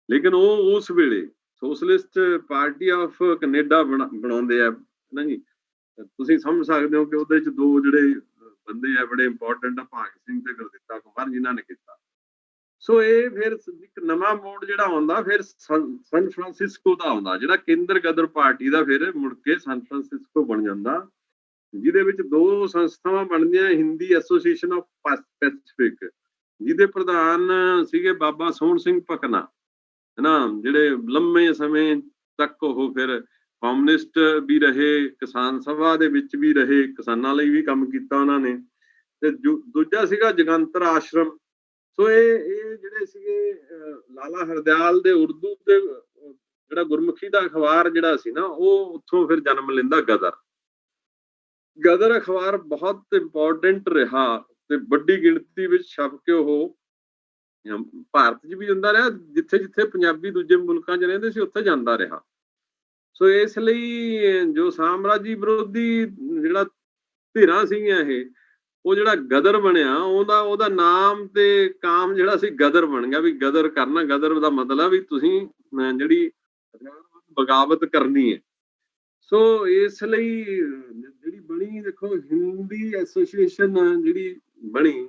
ਲੇਕਿਨ ਉਹ ਉਸ ਵੇਲੇ ਸੋਸ਼ਲਿਸਟ ਪਾਰਟੀ ਆਫ ਕੈਨੇਡਾ ਬਣਾਉਂਦੇ ਆ ਨਾ ਜੀ। ਤੁਸੀਂ ਸਮਝ ਸਕਦੇ ਹੋ ਕਿ ਉਹਦੇ 'ਚ ਦੋ ਜਿਹੜੇ ਬੰਦੇ ਆ ਬੜੇ ਇੰਪੋਰਟੈਂਟ ਆ, ਭਾਗ ਸਿੰਘ ਤੇ ਗੁਰਦਿੱਤਾ ਕੁਮਾਰ, ਜਿਨ੍ਹਾਂ ਨੇ ਕੀਤਾ। ਸੋ ਇਹ ਫਿਰ ਇੱਕ ਨਵਾਂ ਮੋੜ ਜਿਹੜਾ ਆਉਂਦਾ ਫਿਰ ਸਨ ਫਰਾਂਸਿਸਕੋ ਦਾ ਆਉਂਦਾ, ਜਿਹੜਾ ਕੇਂਦਰ ਗਦਰ ਪਾਰਟੀ ਦਾ ਫਿਰ ਮੁੜ ਕੇ ਸਨ ਫਰਾਂਸਿਸਕੋ ਬਣ ਜਾਂਦਾ, ਜਿਹਦੇ ਵਿੱਚ ਦੋ ਸੰਸਥਾਵਾਂ ਬਣਦੀਆਂ, ਹਿੰਦੀ ਐਸੋਸੀਏਸ਼ਨ ਆਫ ਪੈਸੀਫਿਕ, ਜਿਹਦੇ ਪ੍ਰਧਾਨ ਸੀਗੇ ਬਾਬਾ ਸੋਹਣ ਸਿੰਘ ਭਕਨਾ, ਹਨਾ, ਜਿਹੜੇ ਲੰਮੇ ਸਮੇਂ ਤੱਕ ਉਹ ਫਿਰ ਕਮਿਊਨਿਸਟ ਵੀ ਰਹੇ, ਕਿਸਾਨ ਸਭਾ ਦੇ ਵਿੱਚ ਵੀ ਰਹੇ, ਕਿਸਾਨਾਂ ਲਈ ਵੀ ਕੰਮ ਕੀਤਾ ਉਹਨਾਂ ਨੇ। ਤੇ ਦੂਜਾ ਸੀਗਾ ਜਗੰਤਰ ਆਸ਼ਰਮ। ਸੋ ਇਹ ਜਿਹੜੇ ਸੀਗੇ ਲਾਲਾ ਹਰਦਿਆਲ ਦੇ ਉਰਦੂ ਤੇ ਜਿਹੜਾ ਗੁਰਮੁਖੀ ਦਾ ਅਖਬਾਰ ਜਿਹੜਾ ਸੀ ਨਾ, ਉਹ ਉੱਥੋਂ ਫਿਰ ਜਨਮ ਲੈਂਦਾ ਗਦਰ। ਗਦਰ ਅਖਬਾਰ ਬਹੁਤ ਇੰਪੋਰਟੈਂਟ ਰਿਹਾ ਤੇ ਵੱਡੀ ਗਿਣਤੀ ਵਿੱਚ ਛਪ ਕੇ ਉਹ ਭਾਰਤ 'ਚ ਵੀ ਜਾਂਦਾ ਰਿਹਾ, ਜਿੱਥੇ ਜਿੱਥੇ ਪੰਜਾਬੀ ਦੂਜੇ ਮੁਲਕਾਂ 'ਚ ਰਹਿੰਦੇ ਸੀ ਉੱਥੇ ਜਾਂਦਾ ਰਿਹਾ। ਸੋ ਇਸ ਲਈ ਜੋ ਸਾਮਰਾਜੀ ਵਿਰੋਧੀ ਜਿਹੜਾ ਧਿਰਾਂ ਸੀਗੀਆਂ ਇਹ, ਉਹ ਜਿਹੜਾ ਗਦਰ ਬਣਿਆ, ਉਹਦਾ ਨਾਮ ਤੇ ਕਾਮ ਜਿਹੜਾ ਸੀ ਗਦਰ ਬਣ ਗਿਆ, ਵੀ ਗਦਰ ਕਰਨਾ। ਗਦਰ ਦਾ ਮਤਲਬ ਵੀ ਤੁਸੀਂ ਜਿਹੜੀ ਬਗਾਵਤ ਕਰਨੀ ਹੈ। ਸੋ ਇਸ ਲਈ ਜਿਹੜੀ ਬਣੀ, ਦੇਖੋ ਹਿੰਦੀ ਐਸੋਸੀਏਸ਼ਨ ਜਿਹੜੀ ਬਣੀ,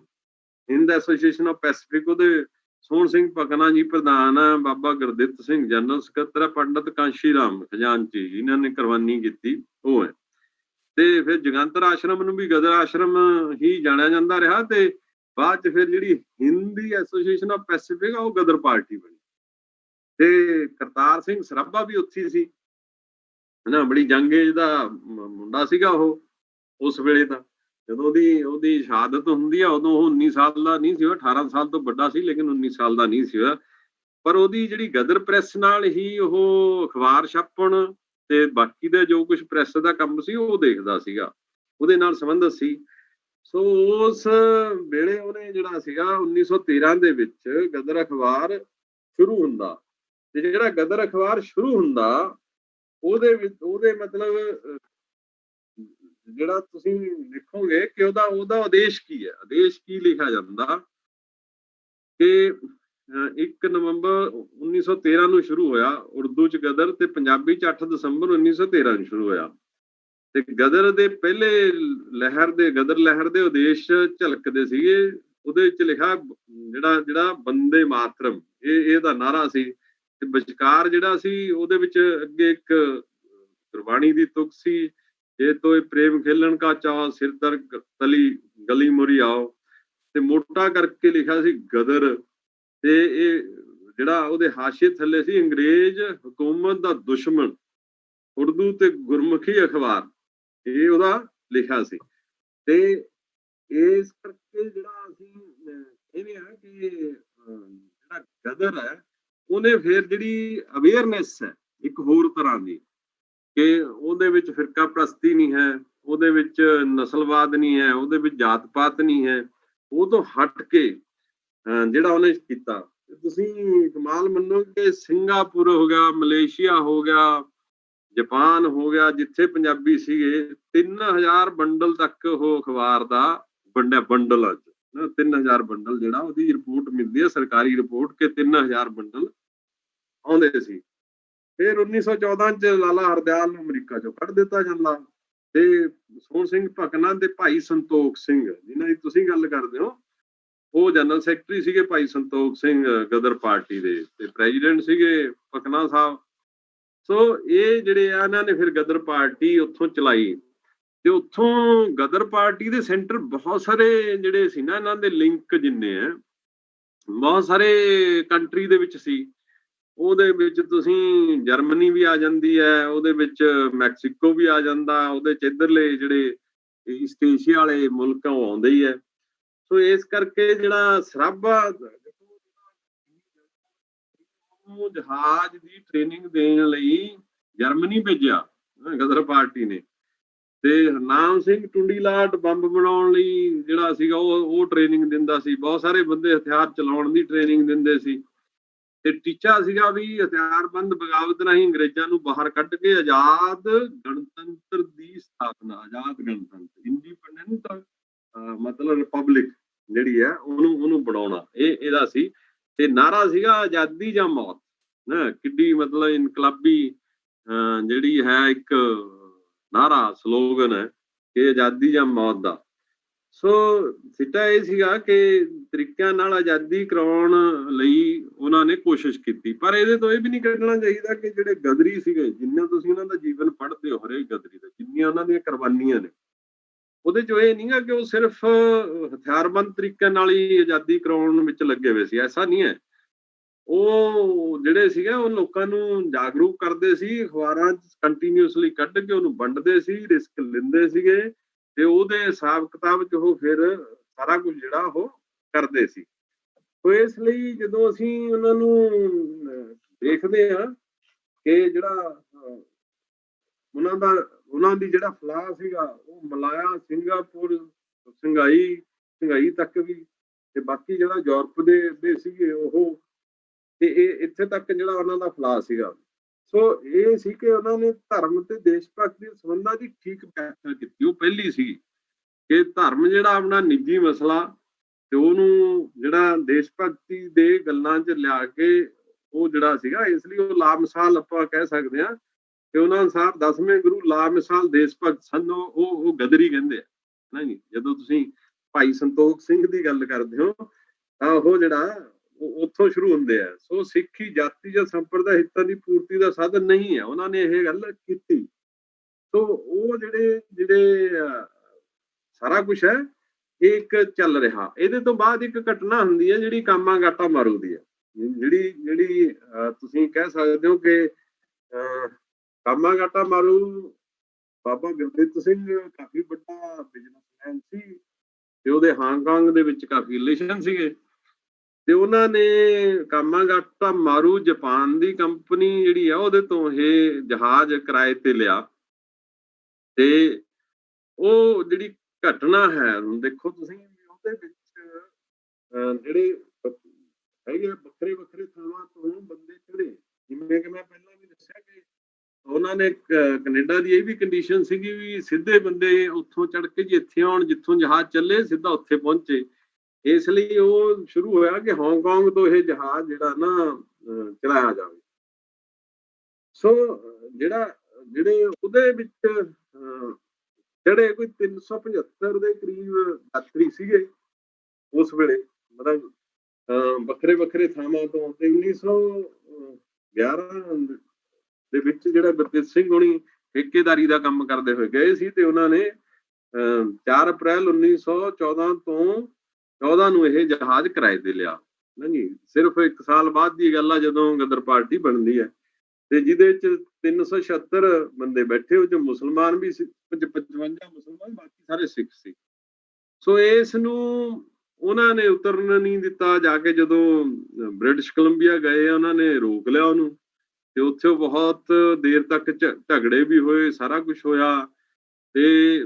ਹਿੰਦ ਐਸੋਸੀਏਸ਼ਨ ਆਫ ਪੈਸੀਫਿਕ, ਉਹਦੇ ਸੋਹਣ ਸਿੰਘ ਭਕਨਾ ਜੀ ਪ੍ਰਧਾਨ ਹੈ, ਬਾਬਾ ਗੁਰਦਿੱਤ ਸਿੰਘ ਜਨਰਲ ਸਕੱਤਰ ਹੈ, ਪੰਡਿਤ ਕਾਂਸ਼ੀ ਰਾਮ ਖਜ਼ਾਨਚੀ ਇਹਨਾਂ ਨੇ ਕੁਰਬਾਨੀ ਕੀਤੀ, ਉਹ ਹੈ। ਤੇ ਫਿਰ ਜਗੰਤਰ ਆਸ਼ਰਮ ਨੂੰ ਵੀ ਗਦਰ ਆਸ਼ਰਮ ਹੀ ਜਾਣਿਆ ਜਾਂਦਾ ਰਿਹਾ। ਤੇ ਬਾਅਦ ਚ ਫਿਰ ਜਿਹੜੀ ਹਿੰਦੀ ਐਸੋਸੀਏਸ਼ਨ ਆਫ ਪੈਸੀਫਿਕ ਆ, ਉਹ ਗਦਰ ਪਾਰਟੀ ਬਣੀ। ਤੇ ਕਰਤਾਰ ਸਿੰਘ ਸਰਾਭਾ ਵੀ ਉੱਥੇ ਸੀ, ਹਨਾ, ਬੜੀ ਜੰਗ ਏਜ ਦਾ ਮੁੰਡਾ ਸੀਗਾ ਉਹ ਉਸ ਵੇਲੇ ਦਾ। ਜਦੋਂ ਉਹਦੀ ਸ਼ਹਾਦਤ ਹੁੰਦੀ ਆ, ਉਦੋਂ ਉਹ 19 ਸਾਲ ਦਾ ਨਹੀਂ ਸੀ, 18 ਸਾਲ ਤੋਂ ਵੱਡਾ ਸੀ, ਲੇਕਿਨ 19 ਸਾਲ ਦਾ ਨਹੀਂ ਸੀ। ਪਰ ਉਹਦੀ ਜਿਹੜੀ ਗਦਰ ਪ੍ਰੈਸ ਨਾਲ ਹੀ ਉਹ ਅਖਬਾਰ ਛਾਪਣ ਤੇ ਬਾਕੀ ਦਾ ਜੋ ਕੁਝ ਪ੍ਰੈਸ ਦਾ ਕੰਮ ਸੀ ਉਹ ਦੇਖਦਾ ਸੀਗਾ, ਉਹਦੇ ਨਾਲ ਸੰਬੰਧਿਤ ਸੀ। ਸੋ ਉਸ ਵੇਲੇ ਉਹਨੇ ਜਿਹੜਾ ਸੀਗਾ 1913 ਦੇ ਵਿੱਚ ਗਦਰ ਅਖਬਾਰ ਸ਼ੁਰੂ ਹੁੰਦਾ। ਤੇ ਜਿਹੜਾ ਗਦਰ ਅਖਬਾਰ ਸ਼ੁਰੂ ਹੁੰਦਾ, ਉਹਦੇ ਮਤਲਬ ਜਿਹੜਾ ਤੁਸੀਂ ਲਿਖੋਗੇ ਕਿ ਉਹਦਾ ਉਦੇਸ਼ ਕੀ ਹੈ। ਉਦੇਸ਼ ਕੀ ਲਿਖਿਆ ਜਾਂਦਾ ਕਿ 1 ਨਵੰਬਰ 1913 ਨੂੰ ਸ਼ੁਰੂ ਹੋਇਆ ਉਰਦੂ ਚ ਗਦਰ, ਤੇ ਪੰਜਾਬੀ ਚ 8 ਦਸੰਬਰ 1913 ਨੂੰ ਸ਼ੁਰੂ ਹੋਇਆ। ਤੇ ਗਦਰ ਲਹਿਰ ਦੇ ਉਦੇਸ਼ ਝਲਕਦੇ ਸੀਗੇ। ਉਹਦੇ ਵਿੱਚ ਲਿਖਿਆ ਜਿਹੜਾ ਬੰਦੇ ਮਾਤਰਮ, ਇਹਦਾ ਨਾਰਾ ਸੀ। ਤੇ ਵਿਚਕਾਰ ਜਿਹੜਾ ਸੀ ਉਹਦੇ ਵਿੱਚ ਅੱਗੇ ਇੱਕ ਗੁਰਬਾਣੀ ਦੀ ਤੁਕ ਸੀ, ਇਹ ਤੋਂ ਪ੍ਰੇਮ ਖੇਲਣ ਕਾ ਚਾਅ ਸਿਰਦਰ ਤਲੀ ਗਲੀ ਮੁਰੀ ਆਓ। ਤੇ ਮੋਟਾ ਕਰਕੇ ਲਿਖਿਆ ਸੀ ਗਦਰ। ਤੇ ਇਹ ਜਿਹੜਾ ਉਹਦੇ ਹਾਸ਼ੀਏ ਥੱਲੇ ਸੀ, ਅੰਗਰੇਜ਼ ਹਕੂਮਤ ਦਾ ਦੁਸ਼ਮਣ ਉਰਦੂ ਤੇ ਗੁਰਮੁਖੀ ਅਖਬਾਰ, ਇਹ ਉਹਦਾ ਲਿਖਿਆ ਸੀ। ਤੇ ਇਸ ਕਰਕੇ ਜਿਹੜਾ ਅਸੀਂ ਇਹਨੇ ਆ ਕਿ ਜਿਹੜਾ ਗਦਰ ਹੈ, ਉਹਨੇ ਫਿਰ ਜਿਹੜੀ ਅਵੇਅਰਨੈਸ ਹੈ ਇੱਕ ਹੋਰ ਤਰ੍ਹਾਂ ਦੀ, ਕਿ ਉਹਦੇ ਵਿੱਚ ਫਿਰਕਾ ਪ੍ਰਸਤੀ ਨਹੀਂ ਹੈ, ਉਹਦੇ ਵਿੱਚ ਨਸਲਵਾਦ ਨਹੀਂ ਹੈ, ਉਹਦੇ ਵਿੱਚ ਜਾਤ ਪਾਤ ਨਹੀਂ ਹੈ, ਉਹ ਤੋਂ ਹਟ ਕੇ ਜਿਹੜਾ ਉਹਨੇ ਕੀਤਾ। ਤੁਸੀਂ ਕਮਾਲ ਮੰਨੋ ਕਿ ਸਿੰਗਾਪੁਰ ਹੋ ਗਿਆ, ਮਲੇਸ਼ੀਆ ਹੋ ਗਿਆ, ਜਾਪਾਨ ਹੋ ਗਿਆ, ਜਿੱਥੇ ਪੰਜਾਬੀ ਸੀਗੇ, 3000 ਬੰਡਲ ਤੱਕ ਉਹ ਅਖਬਾਰ ਦਾ ਵੰਡਿਆ, ਬੰਡਲਾਂ ਚ 3000 ਬੰਡਲ, ਜਿਹੜਾ ਉਹਦੀ ਰਿਪੋਰਟ ਮਿਲਦੀ ਹੈ ਸਰਕਾਰੀ ਰਿਪੋਰਟ, ਕਿ 3000 ਬੰਡਲ ਆਉਂਦੇ ਸੀ। ਫਿਰ 1914 ਚ ਲਾਲਾ ਹਰਦਿਆਲ ਨੂੰ ਅਮਰੀਕਾ ਚੋਂ ਕੱਢ ਦਿੱਤਾ ਜਾਂਦਾ। ਤੇ ਸੋਹਣ ਸਿੰਘ ਭਕਨਾ ਤੇ ਭਾਈ ਸੰਤੋਖ ਸਿੰਘ, ਜਿਨ੍ਹਾਂ ਦੀ ਤੁਸੀਂ ਗੱਲ ਕਰਦੇ ਹੋ, ਉਹ ਜਨਰਲ ਸੈਕਟਰੀ ਸੀਗੇ, ਭਾਈ ਸੰਤੋਖ ਸਿੰਘ ਗਦਰ ਪਾਰਟੀ ਦੇ, ਤੇ ਪ੍ਰੈਜ਼ੀਡੈਂਟ ਸੀਗੇ ਭਕਨਾ ਸਾਹਿਬ। ਸੋ ਇਹ ਜਿਹੜੇ ਆ, ਇਹਨਾਂ ਨੇ ਫਿਰ ਗਦਰ ਪਾਰਟੀ ਉੱਥੋਂ ਚਲਾਈ। ਤੇ ਉੱਥੋਂ ਗਦਰ ਪਾਰਟੀ ਦੇ ਸੈਂਟਰ ਬਹੁਤ ਸਾਰੇ ਜਿਹੜੇ ਸੀ ਨਾ, ਇਹਨਾਂ ਦੇ ਲਿੰਕ ਜਿੰਨੇ ਆ ਬਹੁਤ ਸਾਰੇ ਕੰਟਰੀ ਦੇ ਵਿੱਚ ਸੀ। ਉਹਦੇ ਵਿੱਚ ਤੁਸੀਂ ਜਰਮਨੀ ਵੀ ਆ ਜਾਂਦੀ ਹੈ, ਉਹਦੇ ਵਿੱਚ ਮੈਕਸੀਕੋ ਵੀ ਆ ਜਾਂਦਾ, ਉਹਦੇ ਚ ਇੱਧਰਲੇ ਜਿਹੜੇ ਈਸਟ ਏਸ਼ੀਆ ਵਾਲੇ ਮੁਲਕ ਉਹ ਆਉਂਦੇ ਹੀ ਹੈ। ਸੋ ਇਸ ਕਰਕੇ ਜਿਹੜਾ ਸਰਾਭਾ ਜਹਾਜ਼ ਦੀ ਟ੍ਰੇਨਿੰਗ ਦੇਣ ਲਈ ਜਰਮਨੀ ਭੇਜਿਆ ਗਦਰ ਪਾਰਟੀ ਨੇ। ਤੇ ਹਰਨਾਮ ਸਿੰਘ ਟੁੰਡੀਲਾਟ ਬੰਬ ਬਣਾਉਣ ਲਈ ਜਿਹੜਾ ਸੀਗਾ ਉਹ ਟ੍ਰੇਨਿੰਗ ਦਿੰਦਾ ਸੀ। ਬਹੁਤ ਸਾਰੇ ਬੰਦੇ ਹਥਿਆਰ ਚਲਾਉਣ ਦੀ ਟ੍ਰੇਨਿੰਗ ਦਿੰਦੇ ਸੀ। ਤੇ ਟੀਚਾ ਸੀਗਾ ਵੀ ਹਥਿਆਰਬੰਦ ਬਗਾਵਤ ਰਾਹੀਂ ਅੰਗਰੇਜ਼ਾਂ ਨੂੰ ਬਾਹਰ ਕੱਢ ਕੇ ਆਜ਼ਾਦ ਗਣਤੰਤਰ ਦੀ ਸਥਾਪਨਾ, ਆਜ਼ਾਦ ਗਣਤੰਤਰ, ਇੰਡੀਪੈਂਡੈਂਟ ਮਤਲਬ ਰਿਪਬਲਿਕ ਜਿਹੜੀ ਹੈ ਉਹਨੂੰ ਬਣਾਉਣਾ, ਇਹ ਇਹਦਾ ਸੀ। ਤੇ ਨਾਰਾ ਸੀਗਾ ਆਜ਼ਾਦੀ ਜਾਂ ਮੌਤ। ਕਿੱਡੀ ਮਤਲਬ ਇਨਕਲਾਬੀ ਜਿਹੜੀ ਹੈ ਇੱਕ ਨਾਰਾ, ਸਲੋਗਨ ਹੈ ਕਿ ਆਜ਼ਾਦੀ ਜਾਂ ਮੌਤ ਦਾ। ਸੋ ਸਿੱਟਾ ਇਹ ਸੀਗਾ ਕਿ ਤਰੀਕਿਆਂ ਨਾਲ ਆਜ਼ਾਦੀ ਕਰਾਉਣ ਲਈ ਉਹਨਾਂ ਨੇ ਕੋਸ਼ਿਸ਼ ਕੀਤੀ। ਪਰ ਇਹਦੇ ਤੋਂ ਇਹ ਵੀ ਨਹੀਂ ਕੱਢਣਾ ਚਾਹੀਦਾ ਕਿ ਜਿਹੜੇ ਗਦਰੀ ਸੀਗੇ, ਜਿੰਨਾ ਤੁਸੀਂ ਉਹਨਾਂ ਦਾ ਜੀਵਨ ਪੜ੍ਹਦੇ ਹੋ ਹਰੇਕ ਗਦਰੀ ਦਾ, ਜਿੰਨੀਆਂ ਉਹਨਾਂ ਦੀਆਂ ਕੁਰਬਾਨੀਆਂ ਨੇ, ਉਹਦੇ ਚ ਇਹ ਨਹੀਂ ਗਾ ਕਿ ਉਹ ਸਿਰਫ ਹਥਿਆਰਬੰਦ ਤਰੀਕੇ ਨਾਲ ਹੀ ਆਜ਼ਾਦੀ ਕਰਾਉਣ ਵਿੱਚ ਲੱਗੇ ਹੋਏ ਸੀ। ਐਸਾ ਨਹੀਂ ਹੈ। ਉਹ ਜਿਹੜੇ ਸੀਗੇ ਉਹ ਲੋਕਾਂ ਨੂੰ ਜਾਗਰੂਕ ਕਰਦੇ ਸੀ, ਅਖਬਾਰਾਂ 'ਚ ਕੰਟੀਨਿਊਸਲੀ ਕੱਢ ਕੇ ਉਹਨੂੰ ਵੰਡਦੇ ਸੀ, ਰਿਸਕ ਲੈਂਦੇ ਸੀਗੇ ਤੇ ਉਹਦੇ ਹਿਸਾਬ ਕਿਤਾਬ 'ਚ ਉਹ ਫਿਰ ਸਾਰਾ ਕੁਝ ਜਿਹੜਾ ਉਹ ਕਰਦੇ ਸੀ। ਸੋ ਇਸ ਲਈ ਜਦੋਂ ਅਸੀਂ ਉਹਨਾਂ ਨੂੰ ਦੇਖਦੇ ਹਾਂ ਕਿ ਜਿਹੜਾ ਉਹਨਾਂ ਦੀ ਜਿਹੜਾ ਫਲਾਹ ਸੀਗਾ ਉਹ ਮਲਾਇਆ, ਸਿੰਗਾਪੁਰ, ਸੰਘਾਈ ਤੱਕ ਵੀ, ਤੇ ਬਾਕੀ ਜਿਹੜਾ ਯੂਰਪ ਦੇ ਸੀਗੇ ਉਹ, ਤੇ ਇਹ ਇੱਥੇ ਤੱਕ ਜਿਹੜਾ ਉਹਨਾਂ ਦਾ ਫਲਾਹ ਸੀਗਾ। ਸੋ ਇਹ ਸੀ ਕਿ ਉਹਨਾਂ ਨੇ ਧਰਮ ਤੇ ਦੇਸ਼ ਭਗਤੀ ਦੇ ਸੰਬੰਧਾਂ ਦੀ ਠੀਕ ਵਿਆਖਿਆ ਕੀਤੀ। ਉਹ ਪਹਿਲੀ ਸੀ ਕਿ ਧਰਮ ਜਿਹੜਾ ਆਪਣਾ ਨਿੱਜੀ ਮਸਲਾ ਤੇ ਉਹਨੂੰ ਜਿਹੜਾ ਦੇਸ਼ ਭਗਤੀ ਦੇ ਗੱਲਾਂ 'ਚ ਲਿਆ ਕੇ ਉਹ ਜਿਹੜਾ ਸੀਗਾ, ਇਸ ਲਈ ਉਹ ਲਾਮਿਸਾਲ ਆਪਾਂ ਕਹਿ ਸਕਦੇ ਹਾਂ ਕਿ ਉਹਨਾਂ ਅਨੁਸਾਰ 10ਵੇਂ ਗੁਰੂ ਲਾਮਿਸਾਲ ਦੇਸ਼ ਭਗਤ ਸਨ। ਉਹ ਗਦਰੀ ਕਹਿੰਦੇ ਆ ਨਾ ਜੀ। ਜਦੋਂ ਤੁਸੀਂ ਭਾਈ ਸੰਤੋਖ ਸਿੰਘ ਦੀ ਗੱਲ ਕਰਦੇ ਹੋ ਤਾਂ ਉਹ ਜਿਹੜਾ ਉੱਥੋਂ ਸ਼ੁਰੂ ਹੁੰਦੇ ਆ। ਸੋ ਸਿੱਖੀ ਜਾਤੀ ਜਾਂ ਸੰਪਰਦਾ ਹਿੱਤਾਂ ਦੀ ਪੂਰਤੀ ਦਾ ਸਾਧਨ ਨਹੀਂ ਹੈ, ਉਹਨਾਂ ਨੇ ਇਹ ਗੱਲ ਕੀਤੀ। ਸੋ ਉਹ ਜਿਹੜੇ ਸਾਰਾ ਕੁਝ ਹੈ ਇਹ ਇੱਕ ਚੱਲ ਰਿਹਾ। ਇਹਦੇ ਤੋਂ ਬਾਅਦ ਇੱਕ ਘਟਨਾ ਹੁੰਦੀ ਹੈ ਜਿਹੜੀ ਕਾਮਾਗਾਟਾ ਮਾਰੂ ਦੀ ਹੈ, ਜਿਹੜੀ ਤੁਸੀਂ ਕਹਿ ਸਕਦੇ ਹੋ ਕਿ ਕਾਮਾਗਾਟਾ ਮਾਰੂ ਬਾਬਾ ਗੁਰਦਿੱਤ ਸਿੰਘ ਕਾਫੀ ਵੱਡਾ ਬਿਜ਼ਨਸਮੈਨ ਸੀ ਤੇ ਉਹਦੇ ਹਾਂਗਕਾਂਗ ਦੇ ਵਿੱਚ ਕਾਫੀ ਰਿਲੇਸ਼ਨ ਸੀਗੇ, ਤੇ ਉਹਨਾਂ ਨੇ ਕਾਮਾਗਾਟਾ ਮਾਰੂ ਜਾਪਾਨ ਦੀ ਕੰਪਨੀ ਜਿਹੜੀ ਆ ਉਹਦੇ ਤੋਂ ਇਹ ਜਹਾਜ਼ ਕਿਰਾਏ ਤੇ ਲਿਆ। ਤੇ ਉਹ ਜਿਹੜੀ ਘਟਨਾ ਹੈ ਦੇਖੋ ਤੁਸੀਂ, ਉਹਦੇ ਵਿੱਚ ਜਿਹੜੇ ਹੈਗੇ ਵੱਖਰੇ ਥਾਵਾਂ ਤੋਂ ਬੰਦੇ ਚੜੇ, ਜਿਵੇਂ ਕਿ ਮੈਂ ਪਹਿਲਾਂ ਵੀ ਦੱਸਿਆ ਕਿ ਉਹਨਾਂ ਨੇ ਕੈਨੇਡਾ ਦੀ ਇਹ ਵੀ ਕੰਡੀਸ਼ਨ ਸੀਗੀ ਵੀ ਸਿੱਧੇ ਬੰਦੇ ਉੱਥੋਂ ਚੜ ਕੇ ਜੀ ਇੱਥੇ ਆਉਣ, ਜਿੱਥੋਂ ਜਹਾਜ਼ ਚੱਲੇ ਸਿੱਧਾ ਉੱਥੇ ਪਹੁੰਚੇ। ਇਸ ਲਈ ਉਹ ਸ਼ੁਰੂ ਹੋਇਆ ਕਿ ਹਾਂਗਕਾਂਗ ਤੋਂ ਇਹ ਜਹਾਜ਼ ਜਿਹੜਾ ਨਾ ਚਲਾਇਆ ਜਾਵੇ। ਸੋ ਜਿਹੜੇ ਉਹਦੇ ਵਿੱਚ ਜਿਹੜੇ ਕੋਈ 375 ਦੇ ਕਰੀਬ ਯਾਤਰੀ ਸੀਗੇ ਉਸ ਵੇਲੇ, ਮਤਲਬ ਵੱਖਰੇ ਥਾਵਾਂ ਤੋਂ। ਤੇ 1911 ਦੇ ਵਿੱਚ ਜਿਹੜਾ ਗੁਰਦਿੱਤ ਸਿੰਘ ਹੋਣੀ ਠੇਕੇਦਾਰੀ ਦਾ ਕੰਮ ਕਰਦੇ ਹੋਏ ਗਏ ਸੀ, ਤੇ ਉਹਨਾਂ ਨੇ 4 ਅਪ੍ਰੈਲ 1914 ਤੋਂ 14 ਨੂੰ ਇਹ ਜਹਾਜ਼ ਕਿਰਾਏ ਤੇ ਲਿਆ ਨਾ ਜੀ। ਸਿਰਫ 1 ਸਾਲ ਬਾਅਦ ਦੀ ਗੱਲ ਆ ਜਦੋਂ ਗਦਰ ਪਾਰਟੀ ਬਣਦੀ ਹੈ, ਤੇ ਜਿਹਦੇ ਚ 376 ਬੰਦੇ ਬੈਠੇ, ਉਹ ਚ ਮੁਸਲਮਾਨ ਵੀ ਸੀ, 55 ਮੁਸਲਮਾਨ, ਬਾਕੀ ਸਾਰੇ ਸਿੱਖ ਸੀ। ਸੋ ਇਸ ਨੂੰ ਉਹਨਾਂ ਨੇ ਉਤਰਨ ਨਹੀਂ ਦਿੱਤਾ। ਜਾ ਕੇ ਜਦੋਂ ਬ੍ਰਿਟਿਸ਼ ਕੋਲੰਬੀਆ ਗਏ, ਉਹਨਾਂ ਨੇ ਰੋਕ ਲਿਆ ਉਹਨੂੰ, ਤੇ ਉੱਥੇ ਬਹੁਤ ਦੇਰ ਤੱਕ ਝਗੜੇ ਵੀ ਹੋਏ, ਸਾਰਾ ਕੁਝ ਹੋਇਆ। ਤੇ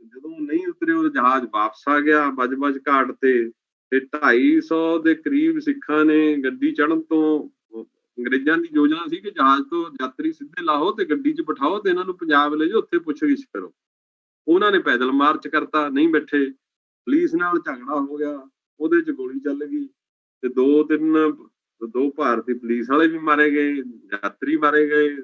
ਜਦੋਂ ਨਹੀਂ ਉਤਰੇ ਉਹ ਜਹਾਜ਼ ਵਾਪਸ ਆ ਗਿਆ ਬਜ ਘਾਟ ਤੇ 250 ਦੇ ਕਰੀਬ ਸਿੱਖਾਂ ਨੇ ਗੱਡੀ ਚੜ੍ਹਨ ਤੋਂ, ਅੰਗਰੇਜ਼ਾਂ ਦੀ ਯੋਜਨਾ ਸੀ ਕਿ ਜਹਾਜ਼ ਤੋਂ ਯਾਤਰੀ ਸਿੱਧੇ ਲਾਹੋ ਤੇ ਗੱਡੀ 'ਚ ਬਿਠਾਓ ਤੇ ਇਹਨਾਂ ਨੂੰ ਪੰਜਾਬ ਲੈ ਜਾਓ, ਉੱਥੇ ਪੁੱਛਗਿੱਛ ਕਰੋ। ਉਹਨਾਂ ਨੇ ਪੈਦਲ ਮਾਰਚ ਕਰਤਾ, ਨਹੀਂ ਬੈਠੇ। ਪੁਲਿਸ ਨਾਲ ਝਗੜਾ ਹੋ ਗਿਆ, ਉਹਦੇ 'ਚ ਗੋਲੀ ਚੱਲ ਗਈ ਤੇ 2 ਭਾਰਤੀ ਪੁਲਿਸ ਵਾਲੇ ਵੀ ਮਾਰੇ ਗਏ, ਯਾਤਰੀ ਮਾਰੇ ਗਏ,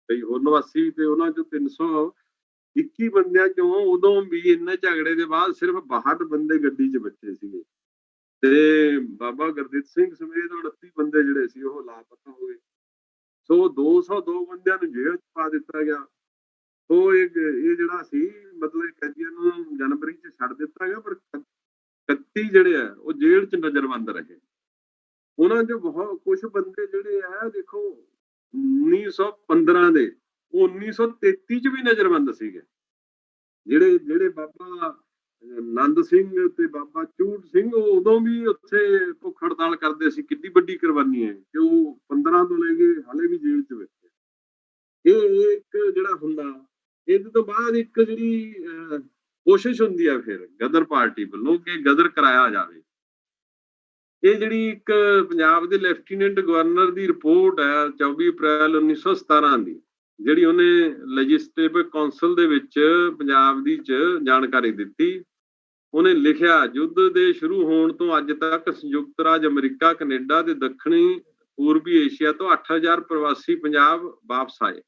ਕਈ ਹੋਰ ਨਿਵਾਸੀ। ਤੇ ਉਹਨਾਂ 'ਚੋਂ 321 ਬੰਦਿਆਂ 'ਚੋਂ ਉਦੋਂ ਵੀ ਇੰਨੇ ਝਗੜੇ ਦੇ ਬਾਅਦ ਸਿਰਫ 62 ਬੰਦੇ ਗੱਡੀ 'ਚ ਬੈਠੇ ਸੀਗੇ, ਤੇ ਬਾਬਾ ਗੁਰਦਿੱਤ ਸਿੰਘ ਸਮੇਤ 29 ਬੰਦੇ ਜਿਹੜੇ ਸੀ ਉਹ ਲਾਪਤਾ ਹੋ ਗਏ। ਸੋ 202 ਬੰਦਿਆਂ ਨੂੰ ਜੇਲ੍ਹ 'ਚ ਪਾ ਦਿੱਤਾ ਗਿਆ। ਸੋ ਇਹ ਜਿਹੜਾ ਸੀ, ਮਤਲਬ ਕੈਦੀਆਂ ਨੂੰ ਜਨਵਰੀ 'ਚ ਛੱਡ ਦਿੱਤਾ ਗਿਆ, ਪਰ 31 ਜਿਹੜੇ ਆ ਉਹ ਜੇਲ੍ਹ 'ਚ ਨਜ਼ਰਬੰਦ ਰਹੇ। ਉਹਨਾਂ 'ਚ ਬਹੁਤ ਕੁਛ ਬੰਦੇ ਜਿਹੜੇ ਆ ਦੇਖੋ 1915 ਦੇ, ਉਹ 1933 'ਚ ਵੀ ਨਜ਼ਰਬੰਦ ਸੀਗੇ। ਜਿਹੜੇ ਬਾਬਾ ਨੰਦ ਸਿੰਘ ਤੇ ਬਾਬਾ ਚੂਟ ਸਿੰਘ, ਉਹ ਉਦੋਂ ਵੀ ਉੱਥੇ ਭੁੱਖ ਹੜਤਾਲ ਕਰਦੇ ਸੀ। ਕਿੰਨੀ ਵੱਡੀ ਕੁਰਬਾਨੀ ਹੈ ਕਿ ਉਹ 15 ਤੋਂ ਲੈ ਕੇ ਹਾਲੇ ਵੀ ਜੇਲ੍ਹ 'ਚ ਬੈਠੇ। ਇਹ ਇੱਕ ਜਿਹੜਾ ਹੁੰਦਾ। ਇਹਦੇ ਤੋਂ ਬਾਅਦ ਇੱਕ ਜਿਹੜੀ ਕੋਸ਼ਿਸ਼ ਹੁੰਦੀ ਆ ਫਿਰ ਗਦਰ ਪਾਰਟੀ ਵੱਲੋਂ ਕਿ ਗਦਰ ਕਰਾਇਆ ਜਾਵੇ। ਇਹ ਜਿਹੜੀ ਇੱਕ ਪੰਜਾਬ ਦੇ ਲੈਫਟੀਨੈਂਟ ਗਵਰਨਰ ਦੀ ਰਿਪੋਰਟ ਹੈ 24 ਅਪ੍ਰੈਲ 1917 ਦੀ, ਜਿਹੜੀ ਉਹਨੇ ਲੈਜਿਸਲੇਟਿਵ ਕੌਂਸਲ ਦੇ ਵਿੱਚ ਪੰਜਾਬ ਦੀ 'ਚ ਜਾਣਕਾਰੀ ਦਿੱਤੀ। ਉਹਨੇ ਲਿਖਿਆ, ਯੁੱਧ ਦੇ ਸ਼ੁਰੂ ਹੋਣ ਤੋਂ ਅੱਜ ਤੱਕ ਸੰਯੁਕਤ ਰਾਜ ਅਮਰੀਕਾ, ਕੈਨੇਡਾ ਤੇ ਦੱਖਣੀ ਪੂਰਬੀ ਏਸ਼ੀਆ ਤੋਂ 8000 ਪ੍ਰਵਾਸੀ ਪੰਜਾਬ ਵਾਪਸ ਆਏ।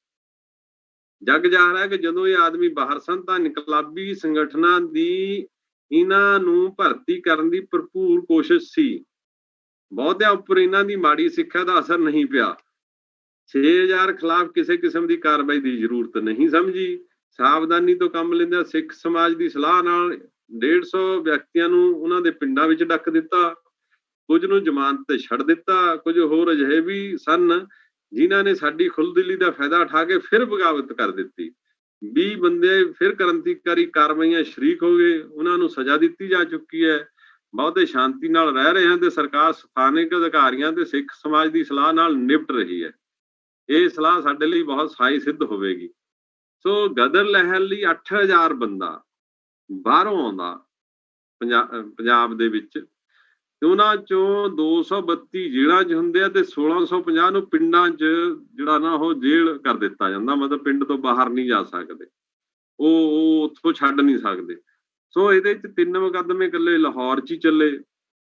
ਜੱਗ ਜ਼ਾਹਰ ਹੈ ਕਿ ਜਦੋਂ ਇਹ ਆਦਮੀ ਬਾਹਰ ਸਨ ਤਾਂ ਇਨਕਲਾਬੀ ਸੰਗਠਨਾਂ ਦੀ ਇਹਨਾਂ ਨੂੰ ਭਰਤੀ ਕਰਨ ਦੀ ਭਰਪੂਰ ਕੋਸ਼ਿਸ਼ ਸੀ। ਬਹੁਤਿਆਂ ਉੱਪਰ ਇਹਨਾਂ ਦੀ ਮਾੜੀ ਸਿੱਖਿਆ ਦਾ ਅਸਰ ਨਹੀਂ ਪਿਆ। 6000 ਖਿਲਾਫ ਕਿਸੇ ਕਿਸਮ ਦੀ ਕਾਰਵਾਈ ਦੀ ਜ਼ਰੂਰਤ ਨਹੀਂ ਸਮਝੀ। ਸਾਵਧਾਨੀ ਤੋਂ ਕੰਮ ਲੈਂਦਿਆਂ ਸਿੱਖ ਸਮਾਜ ਦੀ ਸਲਾਹ ਨਾਲ 150 ਵਿਅਕਤੀਆਂ ਨੂੰ ਉਹਨਾਂ ਦੇ ਪਿੰਡਾਂ ਵਿੱਚ ਡੱਕ ਦਿੱਤਾ। ਕੁਝ ਨੂੰ ਜ਼ਮਾਨਤ ਤੇ ਛੱਡ ਦਿੱਤਾ, ਕੁਝ ਹੋਰ ਅਜਿਹੇ ਵੀ ਸਨ ਜਿਨ੍ਹਾਂ ਨੇ ਸਾਡੀ ਖੁੱਲ੍ਹਦਿਲੀ ਦਾ ਫਾਇਦਾ ਉਠਾ ਕੇ ਫਿਰ ਬਗਾਵਤ ਕਰ ਦਿੱਤੀ। 20 ਬੰਦੇ ਫਿਰ ਕ੍ਰਾਂਤੀਕਾਰੀ ਕਾਰਵਾਈਆਂ ਸ਼ਰੀਕ ਹੋ ਗਏ, ਉਹਨਾਂ ਨੂੰ ਸਜ਼ਾ ਦਿੱਤੀ ਜਾ ਚੁੱਕੀ ਹੈ। ਬਹੁਤੇ ਸ਼ਾਂਤੀ ਨਾਲ ਰਹਿ ਰਹੇ ਹਨ ਤੇ ਸਰਕਾਰ ਸਥਾਨਕ ਅਧਿਕਾਰੀਆਂ ਤੇ ਸਿੱਖ ਸਮਾਜ ਦੀ ਸਲਾਹ ਨਾਲ ਨਿਪਟ ਰਹੀ ਹੈ। ਇਹ ਸਲਾਹ ਸਾਡੇ ਲਈ ਬਹੁਤ ਸਹਾਈ ਸਿੱਧ ਹੋਵੇਗੀ। ਸੋ ਗਦਰ ਲਹਿਰ ਲਈ 8000 ਬੰਦਾ ਬਾਹਰੋਂ ਆਉਂਦਾ ਪੰਜਾਬ ਦੇ ਵਿੱਚ, ਤੇ ਉਹਨਾਂ ਚੋਂ 232 ਜੇਲ੍ਹਾਂ 'ਚ ਹੁੰਦੇ ਆ ਤੇ 1650 ਨੂੰ ਪਿੰਡਾਂ 'ਚ ਜਿਹੜਾ ਨਾ ਉਹ ਜੇਲ੍ਹ ਕਰ ਦਿੱਤਾ ਜਾਂਦਾ, ਮਤਲਬ ਪਿੰਡ ਤੋਂ ਬਾਹਰ ਨਹੀਂ ਜਾ ਸਕਦੇ, ਉਹ ਉੱਥੋਂ ਛੱਡ ਨਹੀਂ ਸਕਦੇ। ਸੋ ਇਹਦੇ 'ਚ 3 ਮੁਕੱਦਮੇ ਇਕੱਲੇ ਲਾਹੌਰ 'ਚ ਹੀ ਚੱਲੇ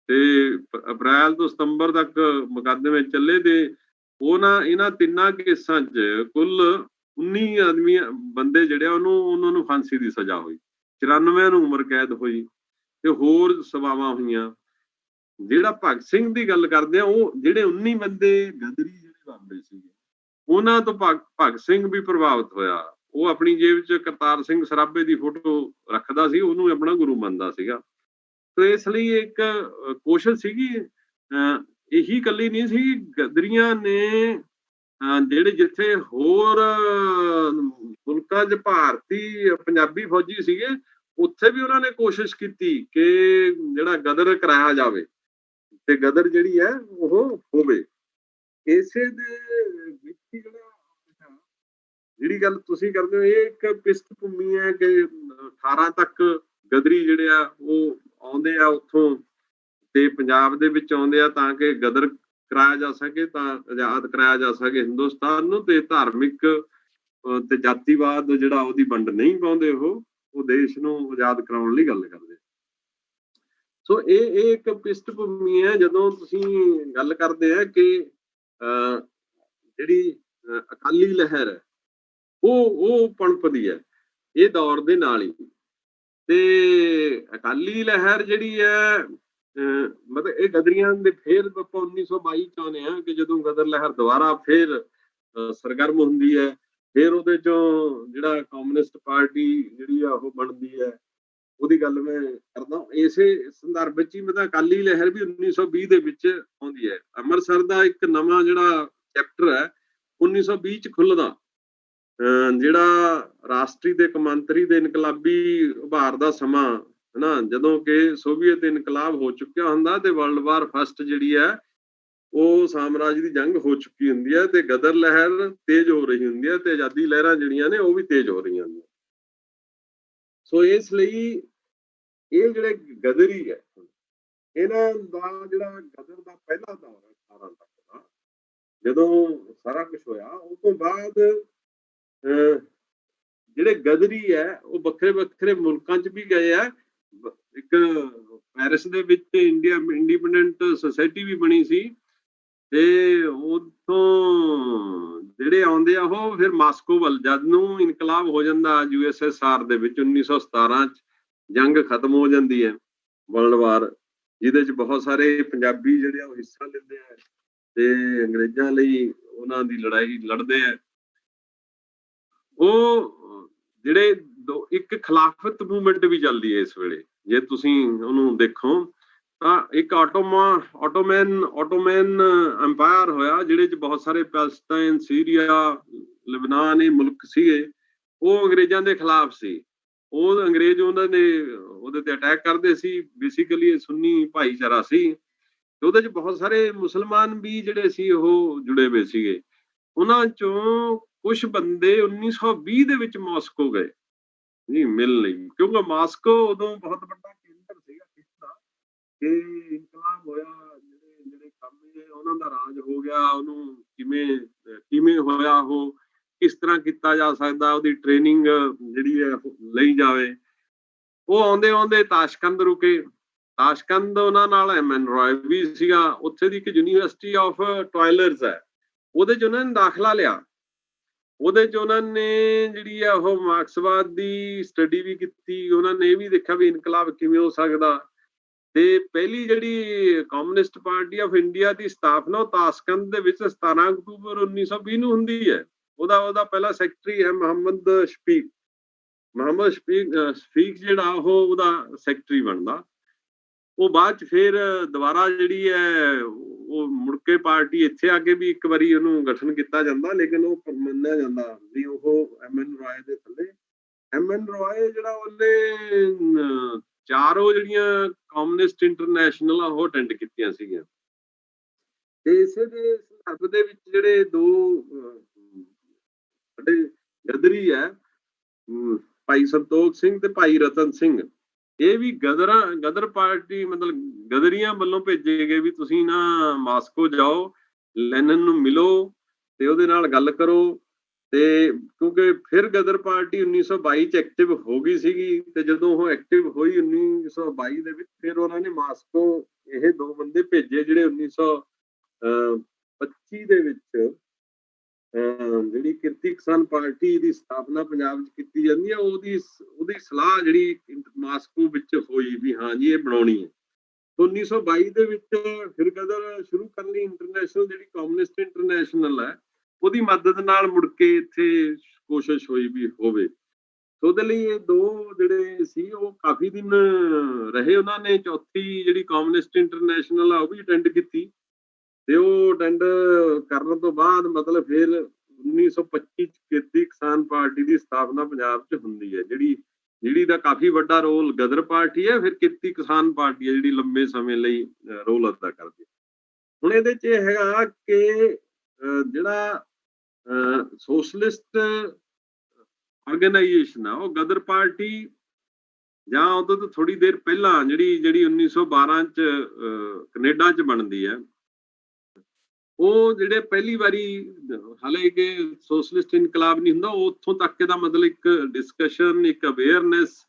ਤੇ ਅਪ੍ਰੈਲ ਤੋਂ ਸਤੰਬਰ ਤੱਕ ਮੁਕੱਦਮੇ ਚੱਲੇ ਤੇ ਇਹਨਾਂ 3 ਕੇਸਾਂ 'ਚ ਕੁੱਲ 19 ਬੰਦੇ ਜਿਹੜੇ ਉਹਨਾਂ ਨੂੰ ਫਾਂਸੀ ਦੀ ਸਜ਼ਾ ਹੋਈ, 94 ਨੂੰ ਉਮਰ ਕੈਦ ਹੋਈ ਤੇ ਹੋਰ ਸਜ਼ਾਵਾਂ ਹੋਈਆਂ। ਜਿਹੜਾ ਭਗਤ ਸਿੰਘ ਦੀ ਗੱਲ ਕਰਦੇ ਆ, ਉਹ ਜਿਹੜੇ 19 ਬੰਦੇ ਗਦਰੀ ਜਿਹੜੇ ਬਾਬੇ ਸੀਗੇ, ਉਹਨਾਂ ਤੋਂ ਭਗਤ ਸਿੰਘ ਵੀ ਪ੍ਰਭਾਵਿਤ ਹੋਇਆ। ਉਹ ਆਪਣੀ ਜੇਬ 'ਚ ਕਰਤਾਰ ਸਿੰਘ ਸਰਾਭੇ ਦੀ ਫੋਟੋ ਰੱਖਦਾ ਸੀ, ਉਹਨੂੰ ਆਪਣਾ ਗੁਰੂ ਮੰਨਦਾ ਸੀਗਾ। ਤੇ ਇਸ ਲਈ ਇੱਕ ਕੋਸ਼ਿਸ਼ ਸੀਗੀ, ਇਹੀ ਇਕੱਲੀ ਨਹੀਂ ਸੀ, ਗਦਰੀਆਂ ਨੇ ਜਿਹੜੇ ਜਿੱਥੇ ਹੋਰ ਮੁਲਕਾਂ 'ਚ ਭਾਰਤੀ ਪੰਜਾਬੀ ਫੌਜੀ ਸੀਗੇ, ਉੱਥੇ ਵੀ ਉਹਨਾਂ ਨੇ ਕੋਸ਼ਿਸ਼ ਕੀਤੀ ਕਿ ਜਿਹੜਾ ਗਦਰ ਕਰਾਇਆ ਜਾਵੇ ਤੇ ਗਦਰ ਜਿਹੜੀ ਹੈ ਉਹ ਹੋਵੇ। ਇਸੇ ਦੇ ਵਿੱਚ ਹੀ ਜਿਹੜੀ ਗੱਲ ਤੁਸੀਂ ਕਰਦੇ ਹੋ, ਇਹ ਇੱਕ ਪਿਸਤ ਭੂਮੀ ਹੈ ਕਿ 18 ਤੱਕ ਗਦਰੀ ਜਿਹੜੇ ਆ ਉਹ ਆਉਂਦੇ ਆ ਉੱਥੋਂ ਤੇ ਪੰਜਾਬ ਦੇ ਵਿੱਚ ਆਉਂਦੇ ਆ ਤਾਂ ਕਿ ਗਦਰ ਕਰਾਇਆ ਜਾ ਸਕੇ, ਤਾਂ ਆਜ਼ਾਦ ਕਰਾਇਆ ਜਾ ਸਕੇ ਹਿੰਦੁਸਤਾਨ ਨੂੰ, ਤੇ ਧਾਰਮਿਕ ਤੇ ਜਾਤੀਵਾਦ ਜਿਹੜਾ ਉਹਦੀ ਵੰਡ ਨਹੀਂ ਪਾਉਂਦੇ, ਉਹ ਦੇਸ਼ ਨੂੰ ਆਜ਼ਾਦ ਕਰਾਉਣ ਲਈ ਗੱਲ ਕਰਦੇ। ਸੋ ਇਹ ਇੱਕ ਪਿਸਟ ਭੂਮੀ ਹੈ। ਜਦੋਂ ਤੁਸੀਂ ਗੱਲ ਕਰਦੇ ਆ ਕਿ ਜਿਹੜੀ ਅਕਾਲੀ ਲਹਿਰ ਹੈ ਉਹ ਪਣਪਦੀ ਹੈ ਇਹ ਦੌਰ ਦੇ ਨਾਲ ਹੀ, ਤੇ ਅਕਾਲੀ ਲਹਿਰ ਜਿਹੜੀ ਹੈ ਮਤਲਬ ਇਹ ਗਦਰੀਆਂ ਦੇ ਫੇਰ ਆਪਾਂ 1922 ਚ ਆਉਂਦੇ ਆ ਕਿ ਜਦੋਂ ਗਦਰ ਲਹਿਰ ਦੁਬਾਰਾ ਫੇਰ ਸਰਗਰਮ ਹੁੰਦੀ ਹੈ, ਫਿਰ ਉਹਦੇ ਚੋਂ ਜਿਹੜਾ ਕਮਿਊਨਿਸਟ ਪਾਰਟੀ ਜਿਹੜੀ ਆ ਉਹ ਬਣਦੀ ਹੈ, ਉਹਦੀ ਗੱਲ ਮੈਂ ਕਰਦਾ। ਇਸੇ ਸੰਦਰਭ ਵਿੱਚ ਹੀ ਮਤਲਬ ਅਕਾਲੀ ਲਹਿਰ ਵੀ 1920 ਦੇ ਵਿੱਚ ਆਉਂਦੀ ਹੈ। ਅੰਮ੍ਰਿਤਸਰ ਦਾ ਇੱਕ ਨਵਾਂ ਜਿਹੜਾ ਚੈਪਟਰ ਹੈ 1920 ਚ ਖੁੱਲਦਾ, ਜਿਹੜਾ ਰਾਸ਼ਟਰੀ ਤੇ ਕੌਮਾਂਤਰੀ ਦੇ ਇਨਕਲਾਬੀ ਉਭਾਰ ਦਾ ਸਮਾਂ ਹਨਾ, ਜਦੋਂ ਕਿ ਸੋਵੀਅਤ ਇਨਕਲਾਬ ਹੋ ਚੁੱਕਿਆ ਹੁੰਦਾ ਤੇ ਵਰਲਡ ਵਾਰ ਫਸਟ ਜਿਹੜੀ ਹੈ ਉਹ ਸਾਮਰਾਜ ਦੀ ਜੰਗ ਹੋ ਚੁੱਕੀ ਹੁੰਦੀ ਹੈ ਤੇ ਗਦਰ ਲਹਿਰ ਤੇਜ਼ ਹੋ ਰਹੀ ਹੁੰਦੀ ਹੈ ਤੇ ਆਜ਼ਾਦੀ ਲਹਿਰਾਂ ਜਿਹੜੀਆਂ ਨੇ ਉਹ ਵੀ ਤੇਜ਼ ਹੋ ਰਹੀਆਂ ਹੁੰਦੀਆਂ। ਸੋ ਇਸ ਲਈ ਇਹ ਜਿਹੜੇ ਗਦਰੀ ਹੈ, ਇਹਨਾਂ ਦਾ ਜਿਹੜਾ ਗਦਰ ਦਾ ਪਹਿਲਾ ਦੌਰ ਹੈ 18 ਤੱਕ ਦਾ, ਜਦੋਂ ਸਾਰਾ ਕੁਝ ਹੋਇਆ, ਉਸ ਤੋਂ ਬਾਅਦ ਜਿਹੜੇ ਗਦਰੀ ਹੈ ਉਹ ਵੱਖਰੇ ਵੱਖਰੇ ਮੁਲਕਾਂ 'ਚ ਵੀ ਗਏ ਆ। ਇੱਕ ਪੈਰਿਸ ਦੇ ਵਿੱਚ ਇੰਡੀਪੈਂਡੈਂਟ ਸੁਸਾਇਟੀ ਵੀ ਬਣੀ ਸੀ ਤੇ ਉੱਥੋਂ ਜਿਹੜੇ ਆਉਂਦੇ ਆ ਉਹ ਫਿਰ ਮਾਸਕੋ ਵੱਲ, ਜਦ ਨੂੰ ਇਨਕਲਾਬ ਹੋ ਜਾਂਦਾ USSR ਦੇ ਵਿੱਚ 1917 ਚ ਜੰਗ ਖਤਮ ਹੋ ਜਾਂਦੀ ਹੈ ਵਰਲਡ ਵਾਰ, ਜਿਹਦੇ ਚ ਬਹੁਤ ਸਾਰੇ ਪੰਜਾਬੀ ਜਿਹੜੇ ਆ ਉਹ ਹਿੱਸਾ ਲੈਂਦੇ ਆ ਤੇ ਅੰਗਰੇਜ਼ਾਂ ਲਈ ਉਹਨਾਂ ਦੀ ਲੜਾਈ ਲੜਦੇ ਆ। ਉਹ ਜਿਹੜੇ ਇੱਕ ਖਿਲਾਫਤ ਮੂਵਮੈਂਟ ਵੀ ਚੱਲਦੀ ਹੈ ਇਸ ਵੇਲੇ, ਜੇ ਤੁਸੀਂ ਉਹਨੂੰ ਦੇਖੋ ਤਾਂ ਇੱਕ ਆਟੋਮੈਨ ਅੰਪਾਇਰ ਹੋਇਆ, ਜਿਹੜੇ ਚ ਬਹੁਤ ਸਾਰੇ ਪੈਲਸਟਾਈਨ, ਸੀਰੀਆ, ਲਿਬਨਾਨ ਇਹ ਮੁਲਕ ਸੀਗੇ, ਉਹ ਅੰਗਰੇਜ਼ਾਂ ਦੇ ਖਿਲਾਫ ਸੀ। ਉਹ ਅੰਗਰੇਜ਼ ਉਹਨਾਂ ਨੇ ਉਹਦੇ ਤੇ ਅਟੈਕ ਕਰਦੇ ਸੀ। ਬੇਸਿਕਲੀ ਇਹ ਸੁੰਨੀ ਭਾਈਚਾਰਾ ਸੀ ਤੇ ਉਹਦੇ ਚ ਬਹੁਤ ਸਾਰੇ ਮੁਸਲਮਾਨ ਵੀ ਜਿਹੜੇ ਸੀ ਉਹ ਜੁੜੇ ਹੋਏ ਸੀਗੇ। ਉਹਨਾਂ ਚੋਂ ਕੁਝ ਬੰਦੇ 1920 ਦੇ ਵਿੱਚ ਮਾਸਕੋ ਗਏ ਜੀ ਮਿਲਣ ਲਈ, ਕਿਉਂਕਿ ਮਾਸਕੋ ਉਦੋਂ ਬਹੁਤ ਵੱਡਾ ਕੇਂਦਰ ਸੀਗਾ ਕਿ ਇਨਕਲਾਬ ਹੋਇਆ, ਜਿਹੜੇ ਕੰਮ ਉਹਨਾਂ ਦਾ ਰਾਜ ਹੋ ਗਿਆ, ਉਹਨੂੰ ਕਿਵੇਂ ਹੋਇਆ, ਉਹ ਕਿਸ ਤਰ੍ਹਾਂ ਕੀਤਾ ਜਾ ਸਕਦਾ, ਉਹਦੀ ਟ੍ਰੇਨਿੰਗ ਜਿਹੜੀ ਹੈ ਲਈ ਜਾਵੇ। ਉਹ ਆਉਂਦੇ ਤਾਸ਼ਕੰਦ ਰੁਕੇ। ਤਾਸ਼ਕੰਦ ਉਹਨਾਂ ਨਾਲ MN ਰਾਏ ਵੀ ਸੀਗਾ। ਉੱਥੇ ਦੀ ਇੱਕ ਯੂਨੀਵਰਸਿਟੀ ਆਫ ਟਾਇਲਰਸ ਹੈ, ਉਹਦੇ ਚ ਉਹਨਾਂ ਨੇ ਦਾਖਲਾ ਲਿਆ। ਉਹਦੇ ਚ ਉਹਨਾਂ ਨੇ ਜਿਹੜੀ ਆ ਉਹ ਮਾਰਕਸਵਾਦ ਦੀ ਸਟੱਡੀ ਵੀ ਕੀਤੀ। ਉਹਨਾਂ ਨੇ ਇਹ ਵੀ ਦੇਖਿਆ ਵੀ ਇਨਕਲਾਬ ਕਿਵੇਂ ਹੋ ਸਕਦਾ, ਤੇ ਪਹਿਲੀ ਜਿਹੜੀ ਕਮਿਊਨਿਸਟ ਪਾਰਟੀ ਆਫ ਇੰਡੀਆ ਦੀ ਸਥਾਪਨਾ ਉਹ ਤਾਸ਼ਕੰਦ ਦੇ ਵਿੱਚ 17 ਅਕਤੂਬਰ 1920 ਨੂੰ ਹੁੰਦੀ ਹੈ। ਉਹਦਾ ਪਹਿਲਾ ਸੈਕਟਰੀ ਹੈ ਮੁਹੰਮਦ ਸ਼ਫੀਕ ਜਿਹੜਾ ਉਹਦਾ ਸੈਕਟਰੀ ਬਣਦਾ। ਉਹ ਬਾਅਦ ਚ ਫਿਰ ਦੁਬਾਰਾ ਜਿਹੜੀ ਹੈ ਉਹ ਮੁੜ ਕੇ ਪਾਰਟੀ ਇੱਥੇ ਆ ਕੇ ਵੀ ਇੱਕ ਵਾਰੀ ਉਹਨੂੰ ਗਠਨ ਕੀਤਾ ਜਾਂਦਾ, ਲੇਕਿਨ ਉਹ ਮੰਨਿਆ ਜਾਂਦਾ ਵੀ ਉਹ MN ਰਾਏ ਦੇ ਥੱਲੇ। MN ਰਾਏ ਜਿਹੜਾ ਉਹਨੇ ਚਾਰੋਂ ਜਿਹੜੀਆਂ ਕਮਿਊਨਿਸਟ ਇੰਟਰਨੈਸ਼ਨਲ ਆ ਉਹ ਅਟੈਂਡ ਕੀਤੀਆਂ ਸੀਗੀਆਂ, ਤੇ ਇਸੇ ਦੇ ਸੰਦਰਭ ਦੇ ਵਿੱਚ ਜਿਹੜੇ ਦੋ ਸਾਡੇ ਗਦਰੀ ਹੈ, ਭਾਈ ਸੰਤੋਖ ਸਿੰਘ ਤੇ ਭਾਈ ਰਤਨ ਸਿੰਘ, ਇਹ ਵੀ ਗਦਰ ਪਾਰਟੀ ਮਤਲਬ ਗਦਰੀਆਂ ਵੱਲੋਂ ਭੇਜੇ ਗਏ ਵੀ ਤੁਸੀਂ ਨਾ ਮਾਸਕੋ ਜਾਓ, ਲੈਨਨ ਨੂੰ ਮਿਲੋ ਤੇ ਉਹਦੇ ਨਾਲ ਗੱਲ ਕਰੋ। ਤੇ ਕਿਉਂਕਿ ਫਿਰ ਗਦਰ ਪਾਰਟੀ 1922 ਚ ਐਕਟਿਵ ਹੋ ਗਈ ਸੀਗੀ, ਤੇ ਜਦੋਂ ਉਹ ਐਕਟਿਵ ਹੋਈ 1922 ਦੇ ਵਿੱਚ, ਫਿਰ ਉਹਨਾਂ ਨੇ ਮਾਸਕੋ ਇਹ ਦੋ ਬੰਦੇ ਭੇਜੇ ਜਿਹੜੇ 1925 ਦੇ ਵਿੱਚ ਜਿਹੜੀ ਕਿਰਤੀ ਕਿਸਾਨ ਪਾਰਟੀ ਦੀ ਸਥਾਪਨਾ ਪੰਜਾਬ 'ਚ ਕੀਤੀ ਜਾਂਦੀ ਹੈ, ਉਹਦੀ ਸਲਾਹ ਜਿਹੜੀ ਮਾਸਕੋ ਵਿੱਚ ਹੋਈ ਵੀ ਹਾਂ ਜੀ ਇਹ ਬਣਾਉਣੀ ਹੈ। 1922 ਦੇ ਵਿੱਚ ਫਿਰ ਗਦਰ ਸ਼ੁਰੂ ਕਰਨ ਲਈ ਇੰਟਰਨੈਸ਼ਨਲ ਜਿਹੜੀ ਕਮਿਊਨਿਸਟ ਇੰਟਰਨੈਸ਼ਨਲ ਹੈ ਉਹਦੀ ਮਦਦ ਨਾਲ ਮੁੜ ਕੇ ਇੱਥੇ ਕੋਸ਼ਿਸ਼ ਹੋਈ ਵੀ ਹੋਵੇ। ਸੋ ਉਹਦੇ ਲਈ ਇਹ ਦੋ ਜਿਹੜੇ ਸੀ ਉਹ ਕਾਫੀ ਦਿਨ ਰਹੇ। ਉਹਨਾਂ ਨੇ ਚੌਥੀ ਜਿਹੜੀ ਕਮਿਊਨਿਸਟ ਇੰਟਰਨੈਸ਼ਨਲ ਆ ਉਹ ਵੀ ਅਟੈਂਡ ਕੀਤੀ, ਤੇ ਉਹ ਅਟੈਂਡ ਕਰਨ ਤੋਂ ਬਾਅਦ ਮਤਲਬ ਫਿਰ 1925 ਚ ਕਿਰਤੀ ਕਿਸਾਨ ਪਾਰਟੀ ਦੀ ਸਥਾਪਨਾ ਪੰਜਾਬ 'ਚ ਹੁੰਦੀ ਹੈ, ਜਿਹੜੀ ਦਾ ਕਾਫੀ ਵੱਡਾ ਰੋਲ ਗਦਰ ਪਾਰਟੀ ਹੈ, ਫਿਰ ਕਿਰਤੀ ਕਿਸਾਨ ਪਾਰਟੀ ਹੈ ਜਿਹੜੀ ਲੰਬੇ ਸਮੇਂ ਲਈ ਰੋਲ ਅਦਾ ਕਰਦੀ ਹੈ। ਹੁਣ ਇਹਦੇ 'ਚ ਇਹ ਹੈਗਾ ਕਿ ਜਿਹੜਾ ਸੋਸ਼ਲਿਸਟ ਆਰਗੇਨਾਈਜੇਸ਼ਨ ਆ ਉਹ ਗਦਰ ਪਾਰਟੀ ਜਾਂ ਉਦੋਂ ਤੋਂ ਥੋੜੀ ਦੇਰ ਪਹਿਲਾਂ ਜਿਹੜੀ 1912 ਚ ਕੈਨੇਡਾ ਚ ਬਣਦੀ ਹੈ, ਉਹ ਜਿਹੜੇ ਪਹਿਲੀ ਵਾਰੀ ਹਾਲੇ ਕਿ ਸੋਸ਼ਲਿਸਟ ਇਨਕਲਾਬ ਨਹੀਂ ਹੁੰਦਾ, ਉੱਥੋਂ ਤੱਕ ਦਾ ਮਤਲਬ ਇੱਕ ਡਿਸਕਸ਼ਨ, ਇੱਕ ਅਵੇਅਰਨੈਸ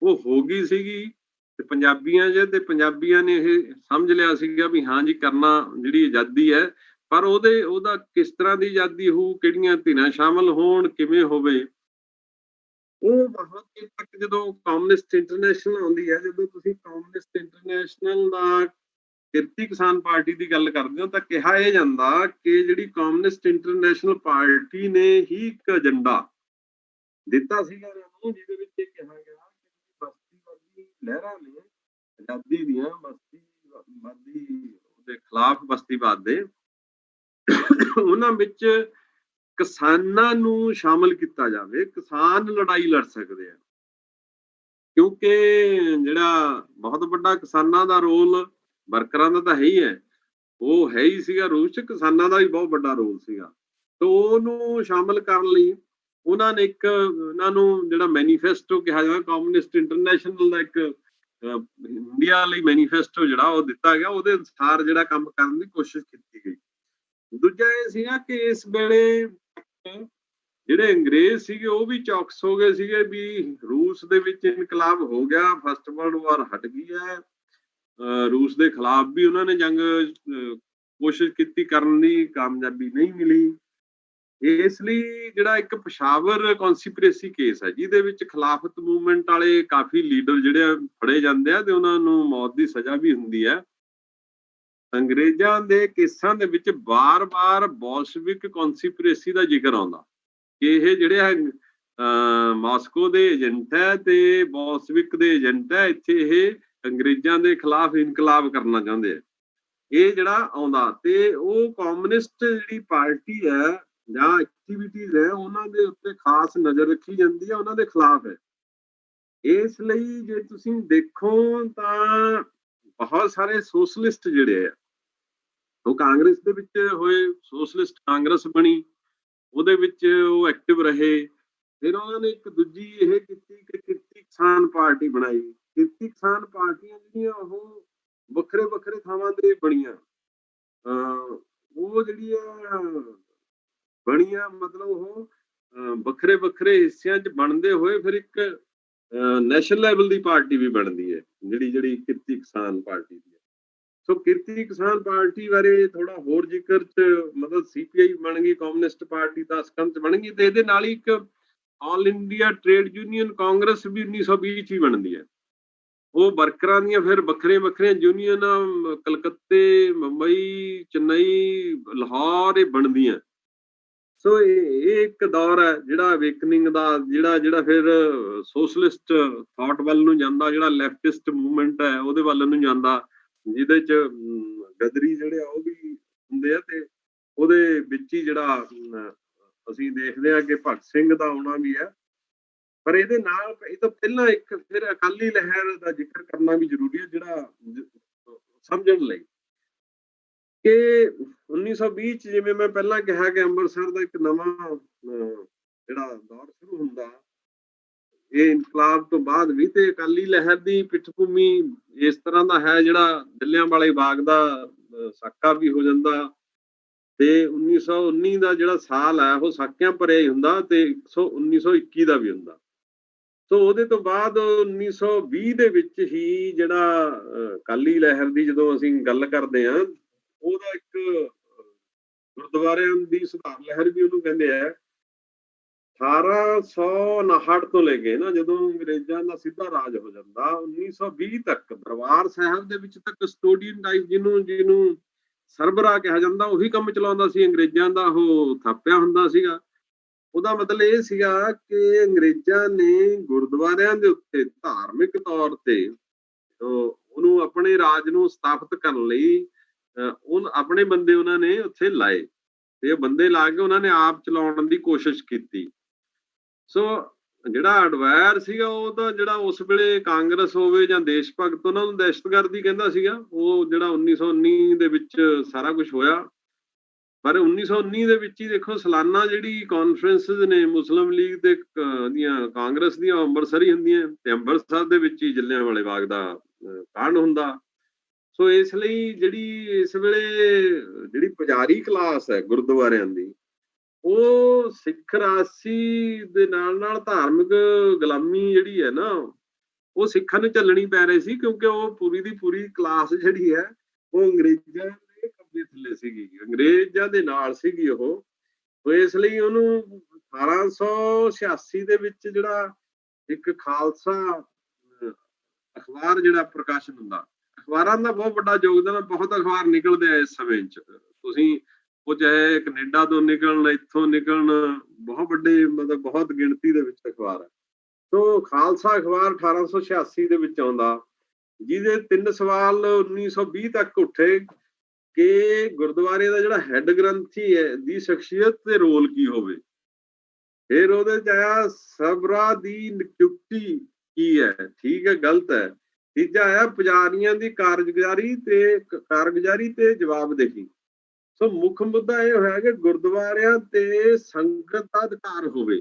ਉਹ ਹੋ ਗਈ ਸੀਗੀ ਤੇ ਪੰਜਾਬੀਆਂ ਨੇ ਇਹ ਸਮਝ ਲਿਆ ਸੀਗਾ ਵੀ ਹਾਂ ਜੀ ਕਰਨਾ ਜਿਹੜੀ ਆਜ਼ਾਦੀ ਹੈ, ਪਰ ਉਹਦਾ ਕਿਸ ਤਰ੍ਹਾਂ ਦੀ ਆਜ਼ਾਦੀ ਹੋਊ, ਕਿਹੜੀਆਂ ਧਿਰਾਂ ਸ਼ਾਮਲ ਹੋਣ, ਕਿਵੇਂ ਹੋਵੇ, ਉਹ ਬਹੁਤ ਦੇਰ ਤੱਕ ਜਦੋਂ ਕਮਿਊਨਿਸਟ ਇੰਟਰਨੈਸ਼ਨਲ ਆਉਂਦੀ ਹੈ, ਜਦੋਂ ਤੁਸੀਂ ਕਮਿਊਨਿਸਟ ਇੰਟਰਨੈਸ਼ਨਲ ਦਾ ਕਿਰਤੀ ਕਿਸਾਨ ਪਾਰਟੀ ਦੀ ਗੱਲ ਕਰਦੇ ਹੋ ਤਾਂ ਕਿਹਾ ਇਹ ਜਾਂਦਾ ਕਿ ਜਿਹੜੀ ਕਮਿਊਨਿਸਟ ਇੰਟਰਨੈਸ਼ਨਲ ਪਾਰਟੀ ਨੇ ਹੀ ਇੱਕ ਏਜੰਡਾ ਦਿੱਤਾ ਸੀਗਾ ਉਹਨੂੰ, ਜਿਹਦੇ ਵਿੱਚ ਇਹ ਕਿਹਾ ਗਿਆ ਕਿ ਬਸਤੀਵਾਦੀ ਲਹਿਰਾਂ ਨੇ ਆਜ਼ਾਦੀ ਦੀਆਂ ਬਸਤੀਵਾਦੀ ਦੇ ਖਿਲਾਫ ਬਸਤੀਵਾਦ ਦੇ ਉਹਨਾਂ ਵਿੱਚ ਕਿਸਾਨਾਂ ਨੂੰ ਸ਼ਾਮਲ ਕੀਤਾ ਜਾਵੇ। ਕਿਸਾਨ ਲੜਾਈ ਲੜ ਸਕਦੇ ਆ, ਕਿਉਂਕਿ ਜਿਹੜਾ ਬਹੁਤ ਵੱਡਾ ਕਿਸਾਨਾਂ ਦਾ ਰੋਲ ਵਰਕਰਾਂ ਦਾ ਤਾਂ ਹੈ ਹੀ ਹੈ, ਉਹ ਹੈ ਹੀ ਸੀਗਾ ਰੂਸ 'ਚ, ਕਿਸਾਨਾਂ ਦਾ ਵੀ ਬਹੁਤ ਵੱਡਾ ਰੋਲ ਸੀਗਾ। ਤੇ ਉਹਨੂੰ ਸ਼ਾਮਲ ਕਰਨ ਲਈ ਉਹਨਾਂ ਨੇ ਉਹਨਾਂ ਨੂੰ ਜਿਹੜਾ ਮੈਨੀਫੈਸਟੋ ਕਿਹਾ ਜਾਂਦਾ ਕਮਿਊਨਿਸਟ ਇੰਟਰਨੈਸ਼ਨਲ ਦਾ ਇੱਕ ਇੰਡੀਆ ਲਈ ਮੈਨੀਫੈਸਟੋ ਜਿਹੜਾ ਉਹ ਦਿੱਤਾ ਗਿਆ, ਉਹਦੇ ਅਨੁਸਾਰ ਜਿਹੜਾ ਕੰਮ ਕਰਨ ਦੀ ਕੋਸ਼ਿਸ਼ ਕੀਤੀ ਗਈ। ਦੂਜਾ ਇਹ ਸੀਗਾ ਕਿ ਇਸ ਵੇਲੇ ਜਿਹੜੇ ਅੰਗਰੇਜ਼ ਸੀਗੇ ਉਹ ਵੀ ਚੌਕਸ ਹੋ ਗਏ ਸੀਗੇ ਵੀ ਰੂਸ ਦੇ ਵਿੱਚ ਇਨਕਲਾਬ ਹੋ ਗਿਆ, ਫਸਟ ਵਰਲਡ ਵਾਰ ਹਟ ਗਈ ਹੈ, ਰੂਸ ਦੇ ਖਿਲਾਫ ਵੀ ਉਹਨਾਂ ਨੇ ਜੰਗ ਕੋਸ਼ਿਸ਼ ਕੀਤੀ ਕਰਨ ਦੀ, ਕਾਮਯਾਬੀ ਨਹੀਂ ਮਿਲੀ। ਇਸ ਲਈ ਜਿਹੜਾ ਇੱਕ ਪਸ਼ਾਵਰ ਕਨਸਪੀਰੇਸੀ ਕੇਸ ਹੈ ਜਿਹਦੇ ਵਿੱਚ ਖਿਲਾਫਤ ਮੂਵਮੈਂਟ ਵਾਲੇ ਕਾਫੀ ਲੀਡਰ ਜਿਹੜੇ ਫੜੇ ਜਾਂਦੇ ਆ ਤੇ ਉਹਨਾਂ ਨੂੰ ਮੌਤ ਦੀ ਸਜ਼ਾ ਵੀ ਹੁੰਦੀ ਹੈ। ਅੰਗਰੇਜ਼ਾਂ ਦੇ ਕੇਸਾਂ ਦੇ ਵਿੱਚ ਬਾਰ-ਬਾਰ ਬੋਲਸ਼ਵਿਕ ਕਨਸਪੀਰੇਸੀ ਦਾ ਜ਼ਿਕਰ ਆਉਂਦਾ ਕਿ ਇਹ ਜਿਹੜੇ ਹੈ ਮਾਸਕੋ ਦੇ ਏਜੰਟ ਹੈ ਤੇ ਬੋਲਸ਼ਵਿਕ ਦੇ ਏਜੰਟ ਹੈ, ਇੱਥੇ ਇਹ ਅੰਗਰੇਜ਼ਾਂ ਦੇ ਖਿਲਾਫ ਇਨਕਲਾਬ ਕਰਨਾ ਚਾਹੁੰਦੇ ਆ, ਇਹ ਜਿਹੜਾ ਆਉਂਦਾ। ਤੇ ਉਹ ਕਮਿਊਨਿਸਟ ਜਿਹੜੀ ਪਾਰਟੀ ਹੈ ਜਾਂ ਐਕਟੀਵਿਟੀਜ਼ ਹੈ ਉਹਨਾਂ ਦੇ ਉੱਤੇ ਖਾਸ ਨਜ਼ਰ ਰੱਖੀ ਜਾਂਦੀ ਹੈ, ਉਹਨਾਂ ਦੇ ਖਿਲਾਫ ਹੈ। ਇਸ ਲਈ ਜੇ ਤੁਸੀਂ ਦੇਖੋ ਤਾਂ ਬਹੁਤ ਸਾਰੇ ਸੋਸ਼ਲਿਸਟ ਜਿਹੜੇ ਆ ਉਹ ਕਾਂਗਰਸ ਦੇ ਵਿੱਚ ਹੋਏ, ਸੋਸ਼ਲਿਸਟ ਕਾਂਗਰਸ ਬਣੀ, ਉਹਦੇ ਵਿੱਚ ਉਹ ਐਕਟਿਵ ਰਹੇ। ਫਿਰ ਉਹਨਾਂ ਨੇ ਇੱਕ ਦੂਜੀ ਇਹ ਕੀਤੀ ਕਿ ਕਿਰਤੀ ਕਿਸਾਨ ਪਾਰਟੀ ਬਣਾਈ। ਕਿਰਤੀ ਕਿਸਾਨ ਪਾਰਟੀਆਂ ਜਿਹੜੀਆਂ ਉਹ ਵੱਖਰੇ ਵੱਖਰੇ ਥਾਵਾਂ ਤੇ ਬਣੀਆਂ, ਉਹ ਜਿਹੜੀਆਂ ਬਣੀਆਂ ਮਤਲਬ ਉਹ ਵੱਖਰੇ ਵੱਖਰੇ ਹਿੱਸਿਆਂ 'ਚ ਬਣਦੇ ਹੋਏ ਫਿਰ ਇੱਕ ਨੈਸ਼ਨਲ ਲੈਵਲ ਦੀ ਪਾਰਟੀ ਵੀ ਬਣਦੀ ਹੈ ਜਿਹੜੀ ਕਿਰਤੀ ਕਿਸਾਨ ਪਾਰਟੀ ਦੀ ਹੈ। ਸੋ ਕਿਰਤੀ ਕਿਸਾਨ ਪਾਰਟੀ ਬਾਰੇ ਥੋੜਾ ਹੋਰ ਜ਼ਿਕਰ 'ਚ ਮਤਲਬ CPI ਬਣ ਗਈ, ਕਮਿਊਨਿਸਟ ਪਾਰਟੀ 10 ਕਮ 'ਚ ਬਣ ਗਈ, ਤੇ ਇਹਦੇ ਨਾਲ ਹੀ ਇੱਕ all India trade union congress ਵੀ 1920 'ਚ ਹੀ ਬਣਦੀ ਹੈ। ਉਹ ਵਰਕਰਾਂ ਦੀਆਂ ਫਿਰ ਵੱਖਰੀਆਂ ਵੱਖਰੀਆਂ ਯੂਨੀਅਨ ਕਲਕੱਤੇ, ਮੁੰਬਈ, ਚੇਨਈ, ਲਾਹੌਰ ਇਹ ਬਣਦੀਆਂ। ਸੋ ਇਹ ਇੱਕ ਦੌਰ ਹੈ ਜਿਹੜਾ ਅਵੇਕਨਿੰਗ ਦਾ, ਜਿਹੜਾ ਫਿਰ ਸੋਸ਼ਲਿਸਟ ਥਾਟ ਵੱਲ ਨੂੰ ਜਾਂਦਾ, ਜਿਹੜਾ ਲੈਫਟਿਸਟ ਮੂਵਮੈਂਟ ਹੈ ਉਹਦੇ ਵੱਲ ਨੂੰ ਜਾਂਦਾ, ਜਿਹਦੇ ਚ ਗਦਰੀ ਜਿਹੜੇ ਆ ਉਹ ਵੀ ਹੁੰਦੇ ਆ, ਤੇ ਉਹਦੇ ਵਿੱਚ ਹੀ ਜਿਹੜਾ ਅਸੀਂ ਦੇਖਦੇ ਹਾਂ ਕਿ ਭਗਤ ਸਿੰਘ ਦਾ ਆਉਣਾ ਵੀ ਹੈ। ਪਰ ਇਹਦੇ ਨਾਲ ਇਹ ਤੋਂ ਪਹਿਲਾਂ ਇੱਕ ਫਿਰ ਅਕਾਲੀ ਲਹਿਰ ਦਾ ਜ਼ਿਕਰ ਕਰਨਾ ਵੀ ਜ਼ਰੂਰੀ ਹੈ, ਜਿਹੜਾ ਸਮਝਣ ਲਈ ਕਿ 1920 ਚ ਜਿਵੇਂ ਮੈਂ ਪਹਿਲਾਂ ਕਿਹਾ ਕਿ ਅੰਮ੍ਰਿਤਸਰ ਦਾ ਇੱਕ ਨਵਾਂ ਜਿਹੜਾ ਦੌਰ ਸ਼ੁਰੂ ਹੁੰਦਾ, ਇਹ ਇਨਕਲਾਬ ਤੋਂ ਬਾਅਦ ਵੀ, ਤੇ ਅਕਾਲੀ ਲਹਿਰ ਦੀ ਪਿੱਠਭੂਮੀ ਇਸ ਤਰ੍ਹਾਂ ਦਾ ਹੈ, ਜਿਹੜਾ ਜਲਿਆਂਵਾਲੇ ਬਾਗ ਦਾ ਸਾਕਾ ਵੀ ਹੋ ਜਾਂਦਾ, ਤੇ 1919 ਦਾ ਜਿਹੜਾ ਸਾਲ ਹੈ ਉਹ ਸਾਕਿਆਂ ਭਰਿਆ ਹੀ ਹੁੰਦਾ, ਤੇ 1921 ਦਾ ਵੀ ਹੁੰਦਾ। ਸੋ ਉਹਦੇ ਤੋਂ ਬਾਅਦ 1920 ਦੇ ਵਿੱਚ ਹੀ ਜਿਹੜਾ ਅਕਾਲੀ ਲਹਿਰ ਦੀ ਜਦੋਂ ਅਸੀਂ ਗੱਲ ਕਰਦੇ ਹਾਂ, ਉਹਦਾ ਇੱਕ ਗੁਰਦੁਆਰਿਆਂ ਦੀ ਸੁਧਾਰ ਲਹਿਰ ਵੀ ਉਹਨੂੰ ਕਹਿੰਦੇ ਆ। 1859 ਤੋਂ ਲੈ ਕੇ ਨਾ, ਜਦੋਂ ਅੰਗਰੇਜ਼ਾਂ ਦਾ ਸਿੱਧਾ ਰਾਜ ਹੋ ਜਾਂਦਾ, 1920 ਤੱਕ ਦਰਬਾਰ ਸਾਹਿਬ ਦੇ ਵਿੱਚ ਤਾਂ ਕਸਟੋਡੀਅਨ ਟਾਈਪ ਜਿਹਨੂੰ ਸਰਬਰਾਹ ਕਿਹਾ ਜਾਂਦਾ, ਉਹੀ ਕੰਮ ਚਲਾਉਂਦਾ ਸੀ ਅੰਗਰੇਜ਼ਾਂ ਦਾ, ਉਹ ਥਾਪਿਆ ਹੁੰਦਾ ਸੀਗਾ। ਉਹਦਾ ਮਤਲਬ ਇਹ ਸੀਗਾ ਕਿ ਅੰਗਰੇਜ਼ਾਂ ਨੇ ਗੁਰਦੁਆਰਿਆਂ ਦੇ ਉੱਤੇ ਧਾਰਮਿਕ ਤੌਰ ਤੇ ਉਹਨੂੰ ਆਪਣੇ ਰਾਜ ਨੂੰ ਸਥਾਪਿਤ ਕਰਨ ਲਈ ਆਪਣੇ ਬੰਦੇ ਉਹਨਾਂ ਨੇ ਉੱਥੇ ਲਾਏ, ਤੇ ਇਹ ਬੰਦੇ ਲਾ ਕੇ ਉਹਨਾਂ ਨੇ ਆਪ ਚਲਾਉਣ ਦੀ ਕੋਸ਼ਿਸ਼ ਕੀਤੀ। ਸੋ ਜਿਹੜਾ ਅਡਵਾਇਰ ਸੀਗਾ, ਉਹ ਤਾਂ ਜਿਹੜਾ ਉਸ ਵੇਲੇ ਕਾਂਗਰਸ ਹੋਵੇ ਜਾਂ ਦੇਸ਼ ਭਗਤ, ਉਹਨਾਂ ਨੂੰ ਦਹਿਸ਼ਤਗਰਦੀ ਕਹਿੰਦਾ ਸੀਗਾ। ਉਹ ਜਿਹੜਾ 1919 ਦੇ ਵਿੱਚ ਸਾਰਾ ਕੁਝ ਹੋਇਆ, ਪਰ 1919 ਦੇ ਵਿੱਚ ਹੀ ਦੇਖੋ ਸਾਲਾਨਾ ਜਿਹੜੀ ਕਾਨਫਰੰਸਿਸ ਨੇ ਮੁਸਲਿਮ ਲੀਗ ਤੇ ਦੀਆਂ, ਕਾਂਗਰਸ ਦੀਆਂ, ਅੰਮ੍ਰਿਤਸਰ ਹੀ ਹੁੰਦੀਆਂ, ਤੇ ਅੰਮ੍ਰਿਤਸਰ ਦੇ ਵਿੱਚ ਹੀ ਜਲਿਆਂਵਾਲੇ ਬਾਗ ਦਾ ਕਾਂਡ ਹੁੰਦਾ। ਸੋ ਇਸ ਲਈ ਜਿਹੜੀ ਇਸ ਵੇਲੇ ਜਿਹੜੀ ਪੁਜਾਰੀ ਕਲਾਸ ਹੈ ਗੁਰਦੁਆਰਿਆਂ ਦੀ, ਉਹ ਸਿੱਖ ਰਾਜਸੀ ਦੇ ਨਾਲ ਧਾਰਮਿਕ ਗੁਲਾਮੀ ਜਿਹੜੀ ਹੈ ਨਾ, ਉਹ ਸਿੱਖਾਂ ਨੂੰ ਝੱਲਣੀ ਪੈ ਰਹੀ ਸੀ, ਕਿਉਂਕਿ ਉਹ ਪੂਰੀ ਦੀ ਪੂਰੀ ਕਲਾਸ ਜਿਹੜੀ ਹੈ ਉਹ ਅੰਗਰੇਜ਼ਾਂ ਦੇ ਕਬਜ਼ੇ ਥੱਲੇ ਸੀਗੀ, ਅੰਗਰੇਜ਼ਾਂ ਦੇ ਨਾਲ ਸੀਗੀ ਉਹ। ਸੋ ਇਸ ਲਈ ਉਹਨੂੰ 1886 ਦੇ ਵਿੱਚ ਜਿਹੜਾ ਇੱਕ ਖਾਲਸਾ ਅਖਬਾਰ ਜਿਹੜਾ ਪ੍ਰਕਾਸ਼ਨ ਹੁੰਦਾ, ਅਖਬਾਰਾਂ ਦਾ ਬਹੁਤ ਵੱਡਾ ਯੋਗਦਾਨ, ਬਹੁਤ ਅਖਬਾਰ ਨਿਕਲਦੇ ਆ ਇਸ ਸਮੇਂ ਚ। ਤੁਸੀਂ ਉਹ ਚਾਹੇ ਕੈਨੇਡਾ ਤੋਂ ਨਿਕਲਣ, ਇੱਥੋਂ ਨਿਕਲਣ, ਬਹੁਤ ਵੱਡੇ ਮਤਲਬ ਬਹੁਤ ਗਿਣਤੀ ਦੇ ਵਿੱਚ ਅਖਬਾਰ ਹੈ। ਸੋ ਖਾਲਸਾ ਅਖਬਾਰ 1886 ਦੇ ਵਿੱਚ ਆਉਂਦਾ, ਜਿਹਦੇ 3 ਸਵਾਲ 1920 ਤੱਕ ਉੱਠੇ ਕਿ ਗੁਰਦੁਆਰੇ ਦਾ ਜਿਹੜਾ ਹੈੱਡ ਗ੍ਰੰਥੀ ਹੈ ਦੀ ਸ਼ਖਸੀਅਤ ਤੇ ਰੋਲ ਕੀ ਹੋਵੇ। ਫਿਰ ਉਹਦੇ ਚ ਆਇਆ ਸਰਬਰਾਹ ਦੀ ਨਿਯੁਕਤੀ ਕੀ ਹੈ, ਠੀਕ ਹੈ ਗਲਤ ਹੈ। ਤੀਜਾ ਆਇਆ ਪੁਜਾਰੀਆਂ ਦੀ ਕਾਰਗੁਜ਼ਾਰੀ ਤੇ ਜਵਾਬਦੇਹੀ। ਸੋ ਮੁੱਖ ਮੁੱਦਾ ਇਹ ਹੋਇਆ ਕਿ ਗੁਰਦੁਆਰਿਆਂ ਤੇ ਸੰਗਤ ਦਾ ਅਧਿਕਾਰ ਹੋਵੇ,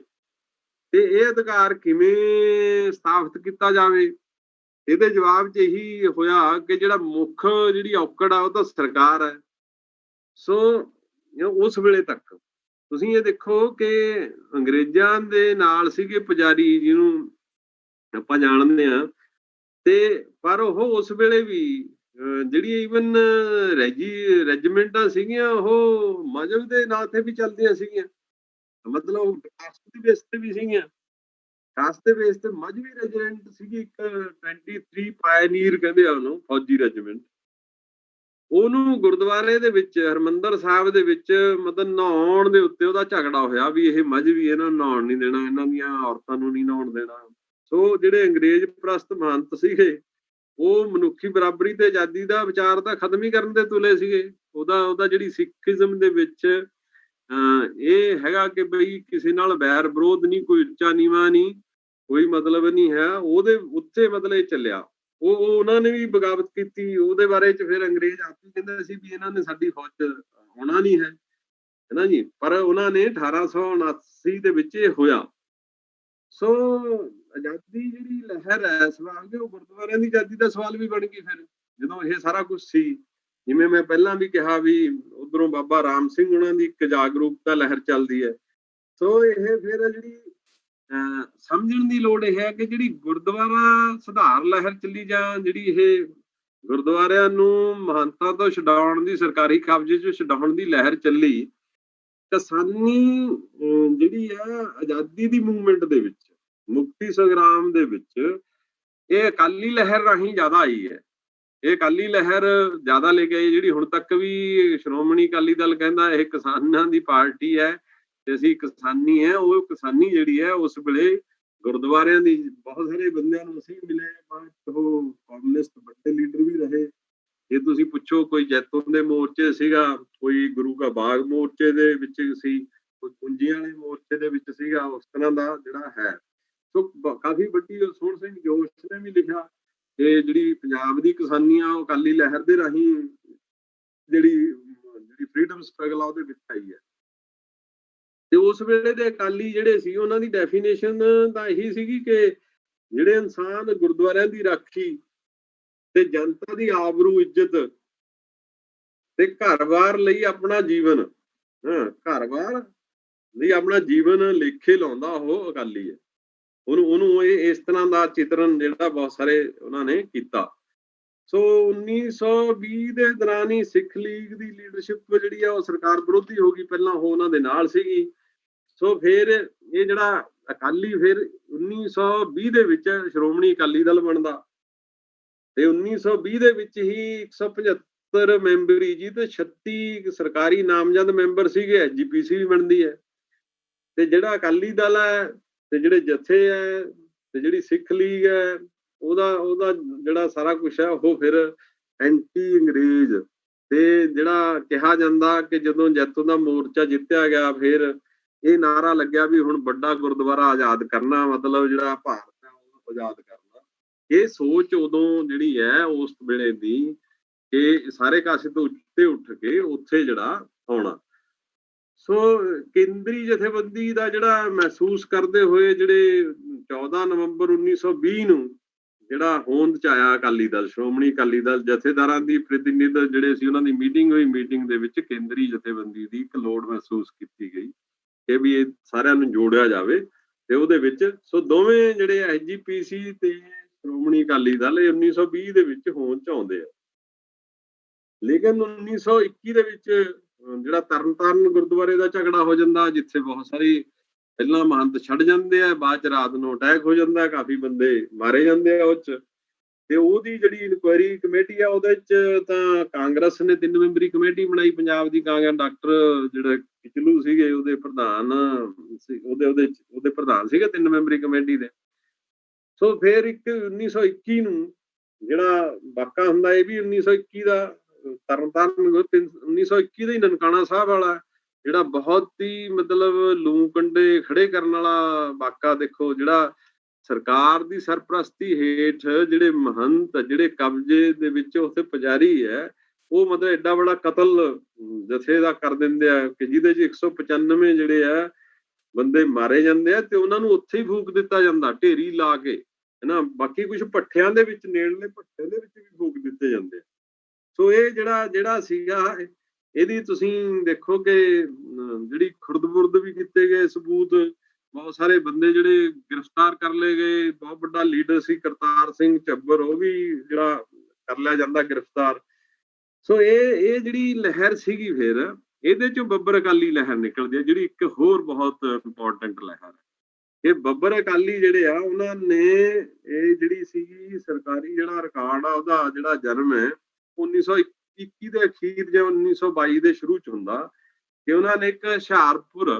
ਤੇ ਇਹ ਅਧਿਕਾਰ ਕਿਵੇਂ ਸਥਾਪਿਤ ਕੀਤਾ ਜਾਵੇ। ਇਹਦੇ ਜਵਾਬ 'ਚ ਇਹੀ ਹੋਇਆ ਕਿ ਜਿਹੜਾ ਮੁੱਖ ਜਿਹੜੀ ਔਕੜ ਆ ਉਹ ਤਾਂ ਸਰਕਾਰ ਹੈ। ਸੋ ਉਸ ਵੇਲੇ ਤੱਕ ਤੁਸੀਂ ਇਹ ਦੇਖੋ ਕਿ ਅੰਗਰੇਜ਼ਾਂ ਦੇ ਨਾਲ ਸੀਗੇ ਪੁਜਾਰੀ, ਜਿਹਨੂੰ ਆਪਾਂ ਜਾਣਦੇ ਹਾਂ, ਤੇ ਪਰ ਉਹ ਉਸ ਵੇਲੇ ਵੀ ਜਿਹੜੀ ਈਵਨ ਰੈਜੀਮੈਂਟਾਂ ਸੀਗੀਆਂ, ਉਹ ਮਜ਼ਹਬ ਦੇ ਨਾਂ ਤੇ ਵੀ ਚੱਲਦੀਆਂ ਸੀਗੀਆਂ, ਮਤਲਬ ਕਾਸਟ ਦੇ ਬੇਸ ਤੇ ਵੀ ਸੀਗੀਆਂ। ਕਾਸਟ ਦੇ ਬੇਸ ਤੇ ਮਜ਼ਹਬੀ ਰੈਜੀਮੈਂਟ ਸੀਗੀ ਇੱਕ 23 ਪਾਇਨੀਅਰ ਕਹਿੰਦੇ ਆ ਉਹਨੂੰ, ਫੌਜੀ ਰੈਜੀਮੈਂਟ। ਉਹਨੂੰ ਗੁਰਦੁਆਰੇ ਦੇ ਵਿੱਚ ਹਰਿਮੰਦਰ ਸਾਹਿਬ ਦੇ ਵਿੱਚ ਮਤਲਬ ਨਹਾਉਣ ਦੇ ਉੱਤੇ ਉਹਦਾ ਝਗੜਾ ਹੋਇਆ ਵੀ ਇਹ ਮਜ਼ਹਬੀ, ਇਹਨਾਂ ਨੂੰ ਨਹਾਉਣ ਨਹੀਂ ਦੇਣਾ, ਇਹਨਾਂ ਦੀਆਂ ਔਰਤਾਂ ਨੂੰ ਨਹੀਂ ਨਹਾਉਣ ਦੇਣਾ। ਸੋ ਜਿਹੜੇ ਅੰਗਰੇਜ਼ ਪ੍ਰਸਤ ਮਹੰਤ ਸੀਗੇ, ਉਹ ਮਨੁੱਖੀ ਬਰਾਬਰੀ ਤੇ ਆਜ਼ਾਦੀ ਦਾ ਵਿਚਾਰ ਤਾਂ ਖਤਮ ਹੀ ਕਰਨ ਦੇ ਤੁਲੇ ਸੀਗੇ। ਉਹਦਾ ਜਿਹੜੀ ਸਿੱਖੀਜ਼ਮ ਦੇ ਵਿੱਚ ਇਹ ਹੈਗਾ ਕਿ ਬਈ ਕਿਸੇ ਨਾਲ ਵੈਰ ਵਿਰੋਧ ਨਹੀਂ, ਕੋਈ ਉੱਚਾ ਨੀਵਾਂ ਨਹੀਂ, ਕੋਈ ਮਤਲਬ ਨਹੀਂ ਹੈ, ਉਹਦੇ ਉੱਤੇ ਮਤਲਬ ਇਹ ਚੱਲਿਆ। ਉਹਨਾਂ ਨੇ ਵੀ ਬਗਾਵਤ ਕੀਤੀ, ਉਹਦੇ ਬਾਰੇ ਚ ਫਿਰ ਅੰਗਰੇਜ਼ ਆਪ ਹੀ ਕਹਿੰਦੇ ਸੀ ਵੀ ਇਹਨਾਂ ਨੇ ਸਾਡੀ ਫੌਜ ਚ ਆਉਣਾ ਨਹੀਂ ਹੈ ਨਾ ਜੀ। ਪਰ ਉਹਨਾਂ ਨੇ 1879 ਦੇ ਵਿੱਚ ਇਹ ਹੋਇਆ। ਸੋ ਆਜ਼ਾਦੀ ਜਿਹੜੀ ਲਹਿਰ ਹੈ ਸਵਾਲ ਦੇ, ਉਹ ਗੁਰਦੁਆਰਿਆਂ ਦੀ ਆਜ਼ਾਦੀ ਦਾ ਸਵਾਲ ਵੀ ਬਣ ਗਈ ਫਿਰ, ਜਦੋਂ ਇਹ ਸਾਰਾ ਕੁਝ ਸੀ। ਜਿਵੇਂ ਮੈਂ ਪਹਿਲਾਂ ਵੀ ਕਿਹਾ ਵੀ ਉਧਰੋਂ ਬਾਬਾ ਰਾਮ ਸਿੰਘ ਉਹਨਾਂ ਦੀ ਇੱਕ ਜਾਗਰੂਕਤਾ ਲਹਿਰ ਚੱਲਦੀ ਹੈ। ਸੋ ਇਹ ਫਿਰ ਜਿਹੜੀ ਸਮਝਣ ਦੀ ਲੋੜ ਇਹ ਹੈ ਕਿ ਜਿਹੜੀ ਗੁਰਦੁਆਰਾ ਸੁਧਾਰ ਲਹਿਰ ਚੱਲੀ, ਜਾਂ ਜਿਹੜੀ ਇਹ ਗੁਰਦੁਆਰਿਆਂ ਨੂੰ ਮਹੰਤਾਂ ਤੋਂ ਛਡਾਉਣ ਦੀ, ਸਰਕਾਰੀ ਕਬਜ਼ੇ ਚੋਂ ਛਡਾਉਣ ਦੀ ਲਹਿਰ ਚੱਲੀ, ਕਿਸਾਨੀ ਜਿਹੜੀ ਆ ਆਜ਼ਾਦੀ ਦੀ ਮੂਵਮੈਂਟ ਦੇ ਵਿੱਚ, ਮੁਕਤੀ ਸੰਗਰਾਮ ਦੇ ਵਿੱਚ, ਇਹ ਅਕਾਲੀ ਲਹਿਰ ਰਾਹੀਂ ਜ਼ਿਆਦਾ ਆਈ ਹੈ। ਇਹ ਅਕਾਲੀ ਲਹਿਰ ਜ਼ਿਆਦਾ ਲੈ ਕੇ ਆਈ, ਜਿਹੜੀ ਹੁਣ ਤੱਕ ਵੀ ਸ਼੍ਰੋਮਣੀ ਅਕਾਲੀ ਦਲ ਕਹਿੰਦਾ ਇਹ ਕਿਸਾਨਾਂ ਦੀ ਪਾਰਟੀ ਹੈ, ਤੇ ਅਸੀਂ ਕਿਸਾਨੀ ਹੈ, ਉਹ ਕਿਸਾਨੀ ਜਿਹੜੀ ਹੈ ਉਸ ਵੇਲੇ ਗੁਰਦੁਆਰਿਆਂ ਦੀ ਬਹੁਤ ਸਾਰੇ ਬੰਦਿਆਂ ਨੂੰ ਅਸੀਂ ਮਿਲੇ, ਬਾਅਦ 'ਚ ਉਹ ਕਮਿਊਨਿਸਟ ਵੱਡੇ ਲੀਡਰ ਵੀ ਰਹੇ। ਜੇ ਤੁਸੀਂ ਪੁੱਛੋ ਕੋਈ ਜੈਤੂਨ ਦੇ ਮੋਰਚੇ ਸੀਗਾ, ਕੋਈ ਗੁਰੂ ਕਾ ਬਾਗ ਮੋਰਚੇ ਦੇ ਵਿੱਚ ਸੀ, ਕੋਈ ਪੁੰਜੀਆਂ ਵਾਲੇ ਮੋਰਚੇ ਦੇ ਵਿੱਚ ਸੀਗਾ, ਉਸ ਤਰ੍ਹਾਂ ਦਾ ਜਿਹੜਾ ਹੈ। ਸੋ ਕਾਫੀ ਵੱਡੀ ਸੋਹਣ ਸਿੰਘ ਜੋਸ਼ ਨੇ ਵੀ ਲਿਖਿਆ ਕਿ ਜਿਹੜੀ ਪੰਜਾਬ ਦੀ ਕਿਸਾਨੀ ਆ ਉਹ ਅਕਾਲੀ ਲਹਿਰ ਦੇ ਰਾਹੀਂ ਜਿਹੜੀ ਫਰੀडम ਸਟਰਗਲ ਆ ਉਹਦੇ ਵਿੱਚ ਆਈ ਹੈ। ਤੇ ਉਸ ਵੇਲੇ ਦੇ ਅਕਾਲੀ ਜਿਹੜੇ ਸੀ ਉਹਨਾਂ ਦੀ ਡੈਫੀਨੇਸ਼ਨ ਤਾਂ ਇਹੀ ਸੀਗੀ ਕਿ ਜਿਹੜੇ ਇਨਸਾਨ ਗੁਰਦੁਆਰਿਆਂ ਦੀ ਰਾਖੀ ਤੇ ਜਨਤਾ ਦੀ ਆਬਰੂ ਇੱਜ਼ਤ ਤੇ ਘਰ-ਬਾਰ ਲਈ ਆਪਣਾ ਜੀਵਨ, ਘਰ-ਬਾਰ ਲਈ ਆਪਣਾ ਜੀਵਨ ਲੇਖੇ ਲਾਉਂਦਾ ਉਹ ਅਕਾਲੀ ਹੈ। ਉਹਨੂੰ ਇਸ ਤਰ੍ਹਾਂ ਦਾ ਚਿਤਰਨ ਜਿਹੜਾ ਬਹੁਤ ਸਾਰੇ ਉਹਨਾਂ ਨੇ ਕੀਤਾ। ਸੋ 1920 ਦੇ ਦੌਰਾਨ ਹੀ ਸਿੱਖ ਲੀਗ ਦੀ ਲੀਡਰਸ਼ਿਪ ਜਿਹੜੀ ਆ ਉਹ ਸਰਕਾਰ ਵਿਰੋਧੀ ਹੋ ਗਈ, ਪਹਿਲਾਂ ਉਹ ਉਹਨਾਂ ਦੇ ਨਾਲ ਸੀਗੀ। ਸੋ ਫਿਰ ਇਹ ਜਿਹੜਾ ਅਕਾਲੀ ਫਿਰ 1920 ਦੇ ਵਿੱਚ ਸ਼੍ਰੋਮਣੀ ਅਕਾਲੀ ਦਲ ਬਣਦਾ ਤੇ 1920 ਦੇ ਵਿੱਚ ਹੀ 175 ਮੈਂਬਰੀ ਜੀ ਤੇ 36 ਸਰਕਾਰੀ ਨਾਮਜ਼ਦ ਮੈਂਬਰ ਸੀਗੇ, ਐਸਜੀਪੀਸੀ ਵੀ ਬਣਦੀ ਹੈ। ਤੇ ਜਿਹੜਾ ਅਕਾਲੀ ਦਲ ਹੈ ਤੇ ਜਿਹੜੇ ਜਥੇ ਹੈ ਤੇ ਜਿਹੜੀ ਸਿੱਖ ਲੀਗ ਹੈ ਉਹਦਾ ਜਿਹੜਾ ਸਾਰਾ ਕੁਛ ਹੈ ਉਹ ਫਿਰ ਐਂਟੀ ਅੰਗਰੇਜ਼ ਤੇ ਜਿਹੜਾ ਕਿਹਾ ਜਾਂਦਾ ਕਿ ਜਦੋਂ ਜੈਤੋ ਦਾ ਮੋਰਚਾ ਜਿੱਤਿਆ ਗਿਆ ਫਿਰ ਇਹ ਨਾਰਾ ਲੱਗਿਆ ਵੀ ਹੁਣ ਵੱਡਾ ਗੁਰਦੁਆਰਾ ਆਜ਼ਾਦ ਕਰਨਾ, ਮਤਲਬ ਜਿਹੜਾ ਭਾਰਤ ਹੈ ਉਹਨੂੰ ਆਜ਼ਾਦ ਕਰਨਾ। ਇਹ ਸੋਚ ਉਦੋਂ ਜਿਹੜੀ ਹੈ ਉਸ ਵੇਲੇ ਦੀ ਕਿ ਸਾਰੇ ਕਾਸੇ ਤੋਂ ਉੱਤੇ ਉੱਠ ਕੇ ਉੱਥੇ ਜਿਹੜਾ ਆਉਣਾ। ਸੋ ਕੇਂਦਰੀ ਜਥੇਬੰਦੀ ਦਾ ਜਿਹੜਾ ਮਹਿਸੂਸ ਕਰਦੇ ਹੋਏ ਜਿਹੜੇ 14 ਨਵੰਬਰ 1920 ਨੂੰ ਜਿਹੜਾ ਹੋਂਦ ਚ ਆਇਆ ਅਕਾਲੀ ਦਲ, ਸ਼੍ਰੋਮਣੀ ਅਕਾਲੀ ਦਲ ਜਥੇਦਾਰਾਂ ਦੀ ਪ੍ਰਤੀਨਿਧ ਜਿਹੜੇ ਸੀ ਉਹਨਾਂ ਦੀ ਮੀਟਿੰਗ ਹੋਈ। ਮੀਟਿੰਗ ਦੇ ਵਿੱਚ ਕੇਂਦਰੀ ਜਥੇਬੰਦੀ ਦੀ ਇੱਕ ਲੋੜ ਮਹਿਸੂਸ ਕੀਤੀ ਗਈ ਕਿ ਵੀ ਇਹ ਸਾਰਿਆਂ ਨੂੰ ਜੋੜਿਆ ਜਾਵੇ ਤੇ ਉਹਦੇ ਵਿੱਚ ਸੋ ਦੋਵੇਂ ਜਿਹੜੇ ਐਸਜੀਪੀਸੀ ਤੇ ਸ਼੍ਰੋਮਣੀ ਅਕਾਲੀ ਦਲ ਇਹ 1920 ਦੇ ਵਿੱਚ ਹੋਂਦ ਚ ਆਉਂਦੇ ਆ। ਲੇਕਿਨ 1921 ਦੇ ਵਿੱਚ ਜਿਹੜਾ ਤਰਨਤਾਰਨ ਗੁਰਦੁਆਰੇ ਦਾ ਝਗੜਾ ਹੋ ਜਾਂਦਾ, ਜਿੱਥੇ ਬਹੁਤ ਸਾਰੀ ਪਹਿਲਾਂ ਮਹੰਤ ਛੱਡ ਜਾਂਦੇ ਆ, ਬਾਅਦ ਚ ਰਾਤ ਨੂੰ ਅਟੈਕ ਹੋ ਜਾਂਦਾ, ਕਾਫੀ ਬੰਦੇ ਮਾਰੇ ਜਾਂਦੇ ਆ ਉਹ ਚ। ਤੇ ਉਹਦੀ ਜਿਹੜੀ ਇਨਕੁਆਇਰੀ ਕਮੇਟੀ ਆ ਉਹਦੇ ਚ ਤਾਂ ਕਾਂਗਰਸ ਨੇ 3 ਮੈਂਬਰੀ ਕਮੇਟੀ ਬਣਾਈ, ਪੰਜਾਬ ਦੀ ਕਾਂਗਰਸ, ਡਾਕਟਰ ਜਿਹੜਾ ਕਿਚਲੂ ਸੀਗੇ ਉਹਦੇ ਪ੍ਰਧਾਨ ਉਹਦੇ ਪ੍ਰਧਾਨ ਸੀਗੇ 3 ਮੈਂਬਰੀ ਕਮੇਟੀ ਦੇ। ਸੋ ਫਿਰ ਇੱਕ 1921 ਨੂੰ ਜਿਹੜਾ ਵਾਕਾ ਹੁੰਦਾ ਇਹ ਵੀ 1921 ਦਾ ਤਰਨਤਾਰਨ 1921 ਦਾ ਹੀ ਨਨਕਾਣਾ ਸਾਹਿਬ ਵਾਲਾ ਜਿਹੜਾ ਬਹੁਤ ਹੀ ਮਤਲਬ ਲੂ ਕੰਡੇ ਖੜੇ ਕਰਨ ਵਾਲਾ ਵਾਕਾ। ਦੇਖੋ ਜਿਹੜਾ ਸਰਕਾਰ ਦੀ ਸਰਪ੍ਰਸਤੀ ਹੇਠ ਜਿਹੜੇ ਮਹੰਤ ਜਿਹੜੇ ਕਬਜ਼ੇ ਦੇ ਵਿੱਚ ਉੱਥੇ ਪੁਜਾਰੀ ਹੈ ਉਹ ਮਤਲਬ ਐਡਾ ਬੜਾ ਕਤਲ ਜਥੇ ਦਾ ਕਰ ਦਿੰਦੇ ਆ ਕਿ ਜਿਹਦੇ ਚ 195 ਜਿਹੜੇ ਆ ਬੰਦੇ ਮਾਰੇ ਜਾਂਦੇ ਆ ਤੇ ਉਹਨਾਂ ਨੂੰ ਉੱਥੇ ਹੀ ਫੂਕ ਦਿੱਤਾ ਜਾਂਦਾ ਢੇਰੀ ਲਾ ਕੇ, ਹਨਾ। ਬਾਕੀ ਕੁਝ ਭੱਠਿਆਂ ਦੇ ਵਿੱਚ, ਨੇੜਲੇ ਭੱਠੇ ਦੇ ਵਿੱਚ ਵੀ ਫੂਕ ਦਿੱਤੇ ਜਾਂਦੇ। ਸੋ ਇਹ ਜਿਹੜਾ ਸੀਗਾ ਇਹਦੀ ਤੁਸੀਂ ਦੇਖੋ ਕਿ ਜਿਹੜੀ ਖੁਰਦ-ਬੁਰਦ ਵੀ ਕੀਤੇ ਗਏ ਸਬੂਤ, ਬਹੁਤ ਸਾਰੇ ਬੰਦੇ ਜਿਹੜੇ ਗ੍ਰਿਫਤਾਰ ਕਰ ਲਏ ਗਏ। ਬਹੁਤ ਵੱਡਾ ਲੀਡਰ ਸੀ ਕਰਤਾਰ ਸਿੰਘ ਝੱਬਰ, ਉਹ ਵੀ ਜਿਹੜਾ ਕਰ ਲਿਆ ਜਾਂਦਾ ਗ੍ਰਿਫਤਾਰ। ਸੋ ਇਹ ਜਿਹੜੀ ਲਹਿਰ ਸੀਗੀ ਫਿਰ ਇਹਦੇ ਚੋਂ ਬੱਬਰ ਅਕਾਲੀ ਲਹਿਰ ਨਿਕਲਦੀ ਹੈ, ਜਿਹੜੀ ਇੱਕ ਹੋਰ ਬਹੁਤ ਇੰਪੋਰਟੈਂਟ ਲਹਿਰ ਹੈ। ਇਹ ਬੱਬਰ ਅਕਾਲੀ ਜਿਹੜੇ ਆ ਉਹਨਾਂ ਨੇ ਇਹ ਜਿਹੜੀ ਸੀਗੀ ਸਰਕਾਰੀ ਜਿਹੜਾ ਰਿਕਾਰਡ ਆ ਉਹਦਾ ਜਿਹੜਾ ਜਨਮ ਹੈ 1921 ਦੇ ਅਖੀਰ ਜਾਂ 1922 ਦੇ ਸ਼ੁਰੂ ਚ ਹੁੰਦਾ ਕਿ ਉਹਨਾਂ ਨੇ ਇੱਕ ਹੁਸ਼ਿਆਰਪੁਰ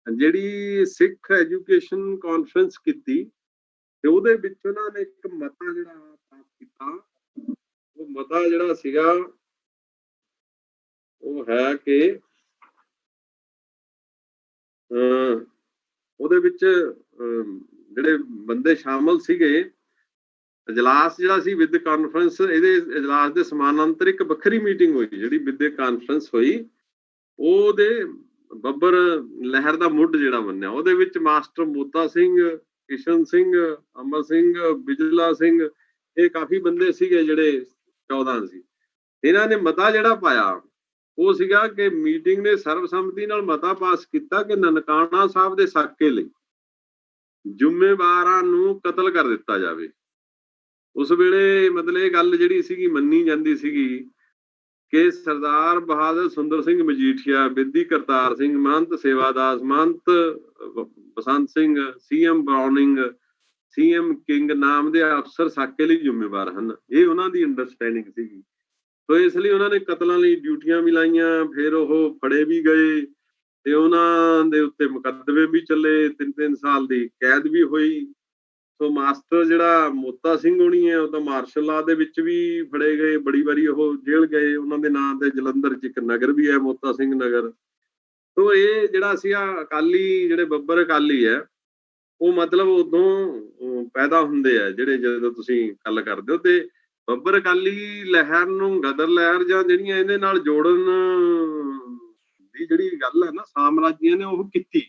ਜਿਹੜੀ ਸਿੱਖ ਐਜੂਕੇਸ਼ਨ ਕਾਨਫਰੰਸ ਕੀਤੀ ਤੇ ਉਹਦੇ ਵਿੱਚ ਉਹਨਾਂ ਨੇ ਇੱਕ ਮਤਾ ਜਿਹੜਾ ਪਾਸ ਕੀਤਾ। ਉਹ ਮਤਾ ਜਿਹੜਾ ਸੀਗਾ ਉਹ ਹੈ ਕਿ ਉਹਦੇ ਵਿੱਚ ਜਿਹੜੇ ਬੰਦੇ ਸ਼ਾਮਲ ਸੀਗੇ, ਇਜਲਾਸ ਜਿਹੜਾ ਸੀ ਵਿਦ ਕਾਨਫਰੰਸ, ਇਹਦੇ ਇਜਲਾਸ ਦੇ ਸਮਾਨਾਂਤਰ ਇੱਕ ਵੱਖਰੀ ਮੀਟਿੰਗ ਹੋਈ ਜਿਹੜੀ ਵਿਦ ਕਾਨਫਰੰਸ ਹੋਈ। ਉਹਦੇ ਬੱਬਰ ਲਹਿਰ ਦਾ ਮੁੱਢ ਜਿਹੜਾ ਬਣਿਆ ਉਹਦੇ ਵਿੱਚ ਮਾਸਟਰ ਮੋਤਾ ਸਿੰਘ, ਕਿਸ਼ਨ ਸਿੰਘ, ਅਮਰ ਸਿੰਘ, ਬਿਜਲਾ ਸਿੰਘ, ਇਹ ਕਾਫੀ ਬੰਦੇ ਸੀਗੇ ਜਿਹੜੇ 14 ਸੀ। ਇਹਨਾਂ ਨੇ ਮਤਾ ਜਿਹੜਾ ਪਾਇਆ ਉਹ ਸੀਗਾ ਕਿ ਮੀਟਿੰਗ ਨੇ ਸਰਬਸੰਮਤੀ ਨਾਲ ਮਤਾ ਪਾਸ ਕੀਤਾ ਕਿ ਨਨਕਾਣਾ ਸਾਹਿਬ ਦੇ ਸਾਕੇ ਲਈ ਜ਼ਿੰਮੇਵਾਰਾਂ ਨੂੰ ਕਤਲ ਕਰ ਦਿੱਤਾ ਜਾਵੇ। ਉਸ ਵੇਲੇ ਮਤਲਬ ਇਹ ਗੱਲ ਜਿਹੜੀ ਸੀਗੀ ਮੰਨੀ ਜਾਂਦੀ ਸੀਗੀ ਕਿ ਸਰਦਾਰ ਬਹਾਦਰ ਸੁੰਦਰ ਸਿੰਘ ਮਜੀਠੀਆ, ਬੇਦੀ ਕਰਤਾਰ ਸਿੰਘ, ਮਹੰਤ ਸੇਵਾਦਾਸ, ਮਹੰਤ ਬਸੰਤ ਸਿੰਘ, ਸੀਐਮ ਬਰਾਉਨਿੰਗ, ਸੀਐਮ ਕਿੰਗ ਨਾਮ ਦੇ ਅਫਸਰ ਸਾਕੇ ਲਈ ਜ਼ਿੰਮੇਵਾਰ ਹਨ। ਇਹ ਉਹਨਾਂ ਦੀ ਅੰਡਰਸਟੈਂਡਿੰਗ ਸੀਗੀ। ਸੋ ਇਸ ਲਈ ਉਹਨਾਂ ਨੇ ਕਤਲਾਂ ਲਈ ਡਿਊਟੀਆਂ ਵੀ ਲਾਈਆਂ, ਫਿਰ ਉਹ ਫੜੇ ਵੀ ਗਏ ਤੇ ਉਹਨਾਂ ਦੇ ਉੱਤੇ ਮੁਕੱਦਮੇ ਵੀ ਚੱਲੇ, 3-3 ਸਾਲ ਦੀ ਕੈਦ ਵੀ ਹੋਈ। ਸੋ ਮਾਸਟਰ ਜਿਹੜਾ ਮੋਤਾ ਸਿੰਘ ਹੋਣੀ ਹੈ, ਉਹ ਤਾਂ ਮਾਰਸ਼ਲ ਲਾ ਦੇ ਵਿੱਚ ਵੀ ਫੜੇ ਗਏ, ਬੜੀ ਵਾਰੀ ਉਹ ਜੇਲ੍ਹ ਗਏ। ਉਹਨਾਂ ਦੇ ਨਾਂ ਤੇ ਜਲੰਧਰ 'ਚ ਇੱਕ ਨਗਰ ਵੀ ਹੈ, ਮੋਤਾ ਸਿੰਘ ਨਗਰ। ਸੋ ਇਹ ਜਿਹੜਾ ਸੀਗਾ ਅਕਾਲੀ, ਜਿਹੜੇ ਬੱਬਰ ਅਕਾਲੀ ਹੈ, ਉਹ ਮਤਲਬ ਉਦੋਂ ਪੈਦਾ ਹੁੰਦੇ ਆ, ਜਿਹੜੇ ਜਦੋਂ ਤੁਸੀਂ ਗੱਲ ਕਰਦੇ ਹੋ। ਤੇ ਬੱਬਰ ਅਕਾਲੀ ਲਹਿਰ ਨੂੰ ਗਦਰ ਲਹਿਰ ਜਾਂ ਜਿਹੜੀਆਂ ਇਹਦੇ ਨਾਲ ਜੋੜਨ ਦੀ ਜਿਹੜੀ ਗੱਲ ਹੈ ਨਾ, ਸਾਮਰਾਜੀਆਂ ਨੇ ਉਹ ਕੀਤੀ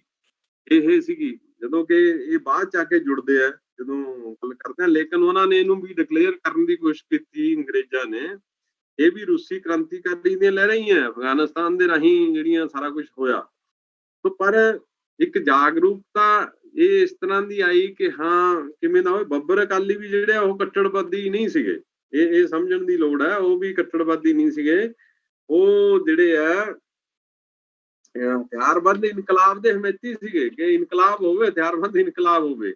ਇਹ ਸੀਗੀ, ਜਦੋਂ ਕਿ ਇਹ ਬਾਅਦ ਚ ਆ ਕੇ ਜੁੜਦੇ ਆ ਜਦੋਂ ਗੱਲ ਕਰਦੇ ਆ। ਲੇਕਿਨ ਉਹਨਾਂ ਨੇ ਇਹਨੂੰ ਵੀ ਡਿਕਲੇਅਰ ਕਰਨ ਦੀ ਕੋਸ਼ਿਸ਼ ਕੀਤੀ ਅੰਗਰੇਜ਼ਾਂ ਨੇ। ਇਹ ਵੀ ਰੂਸੀ ਕ੍ਰਾਂਤੀਕਾਰੀ ਦੀਆਂ ਲਹਿਰਾਂ ਹੀ ਹੈ, ਅਫਗਾਨਿਸਤਾਨ ਦੇ ਰਾਹੀਂ ਜਿਹੜੀਆਂ ਸਾਰਾ ਕੁਝ ਹੋਇਆ। ਸੋ ਪਰ ਇੱਕ ਜਾਗਰੂਕਤਾ ਇਹ ਇਸ ਤਰ੍ਹਾਂ ਦੀ ਆਈ ਕਿ ਹਾਂ ਕਿਵੇਂ ਦਾ ਹੋਵੇ। ਬੱਬਰ ਅਕਾਲੀ ਵੀ ਜਿਹੜੇ ਆ ਉਹ ਕੱਟੜਵਾਦੀ ਨਹੀਂ ਸੀਗੇ, ਇਹ ਸਮਝਣ ਦੀ ਲੋੜ ਹੈ। ਉਹ ਵੀ ਕੱਟੜਵਾਦੀ ਨਹੀਂ ਸੀਗੇ, ਉਹ ਜਿਹੜੇ ਆ ਹਥਿਆਰਬੰਦ ਇਨਕਲਾਬ ਦੇ ਹਮੇਤੀ ਸੀਗੇ ਕਿ ਇਨਕਲਾਬ ਹੋਵੇ, ਹਥਿਆਰਬੰਦ ਇਨਕਲਾਬ ਹੋਵੇ।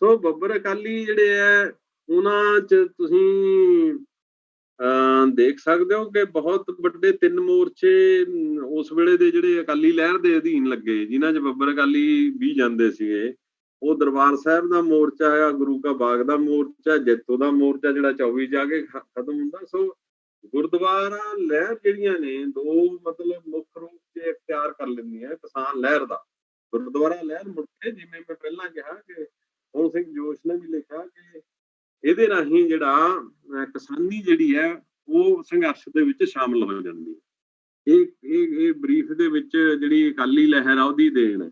ਸੋ ਬੱਬਰ ਅਕਾਲੀ ਜਿਹੜੇ ਆ ਉਹਨਾਂ 'ਚ ਤੁਸੀਂ ਦੇਖ ਸਕਦੇ ਹੋ ਕਿ ਬਹੁਤ ਵੱਡੇ 3 ਮੋਰਚੇ ਉਸ ਵੇਲੇ ਦੇ ਜਿਹੜੇ ਅਕਾਲੀ ਲਹਿਰ ਦੇ ਅਧੀਨ ਲੱਗੇ, ਜਿਨ੍ਹਾਂ 'ਚ ਬੱਬਰ ਅਕਾਲੀ ਵੀ ਜਾਂਦੇ ਸੀਗੇ। ਉਹ ਦਰਬਾਰ ਸਾਹਿਬ ਦਾ ਮੋਰਚਾ ਹੈ, ਗੁਰੂ ਕਾ ਬਾਗ ਦਾ ਮੋਰਚਾ, ਜੈਤੋ ਦਾ ਮੋਰਚਾ ਜਿਹੜਾ 24 ਜਾ ਕੇ ਖਤਮ ਹੁੰਦਾ। ਸੋ ਗੁਰਦੁਆਰਾ ਲਹਿਰ ਜਿਹੜੀਆਂ ਨੇ ਦੋ ਮਤਲਬ ਮੁੱਖ ਰੂਪ 'ਚ ਇਖਤਿਆਰ ਕਰ ਲੈਂਦੀਆਂ। ਕਿਸਾਨ ਲਹਿਰ ਦਾ ਗੁਰਦੁਆਰਾ ਲਹਿਰ ਮੁੜ ਕੇ, ਜਿਵੇਂ ਮੈਂ ਪਹਿਲਾਂ ਕਿਹਾ ਕਿ ਹੁਣ ਸਿੰਘ ਜੋਸ਼ ਨੇ ਵੀ ਲਿਖਿਆ ਕਿ ਇਹਦੇ ਰਾਹੀਂ ਜਿਹੜਾ ਕਿਸਾਨੀ ਜਿਹੜੀ ਹੈ ਉਹ ਸੰਘਰਸ਼ ਦੇ ਵਿੱਚ ਸ਼ਾਮਲ ਹੋ ਜਾਂਦੀ ਹੈ। ਇਹ ਬਰੀਫ ਦੇ ਵਿੱਚ ਜਿਹੜੀ ਅਕਾਲੀ ਲਹਿਰ ਆ ਉਹਦੀ ਦੇਣ ਹੈ।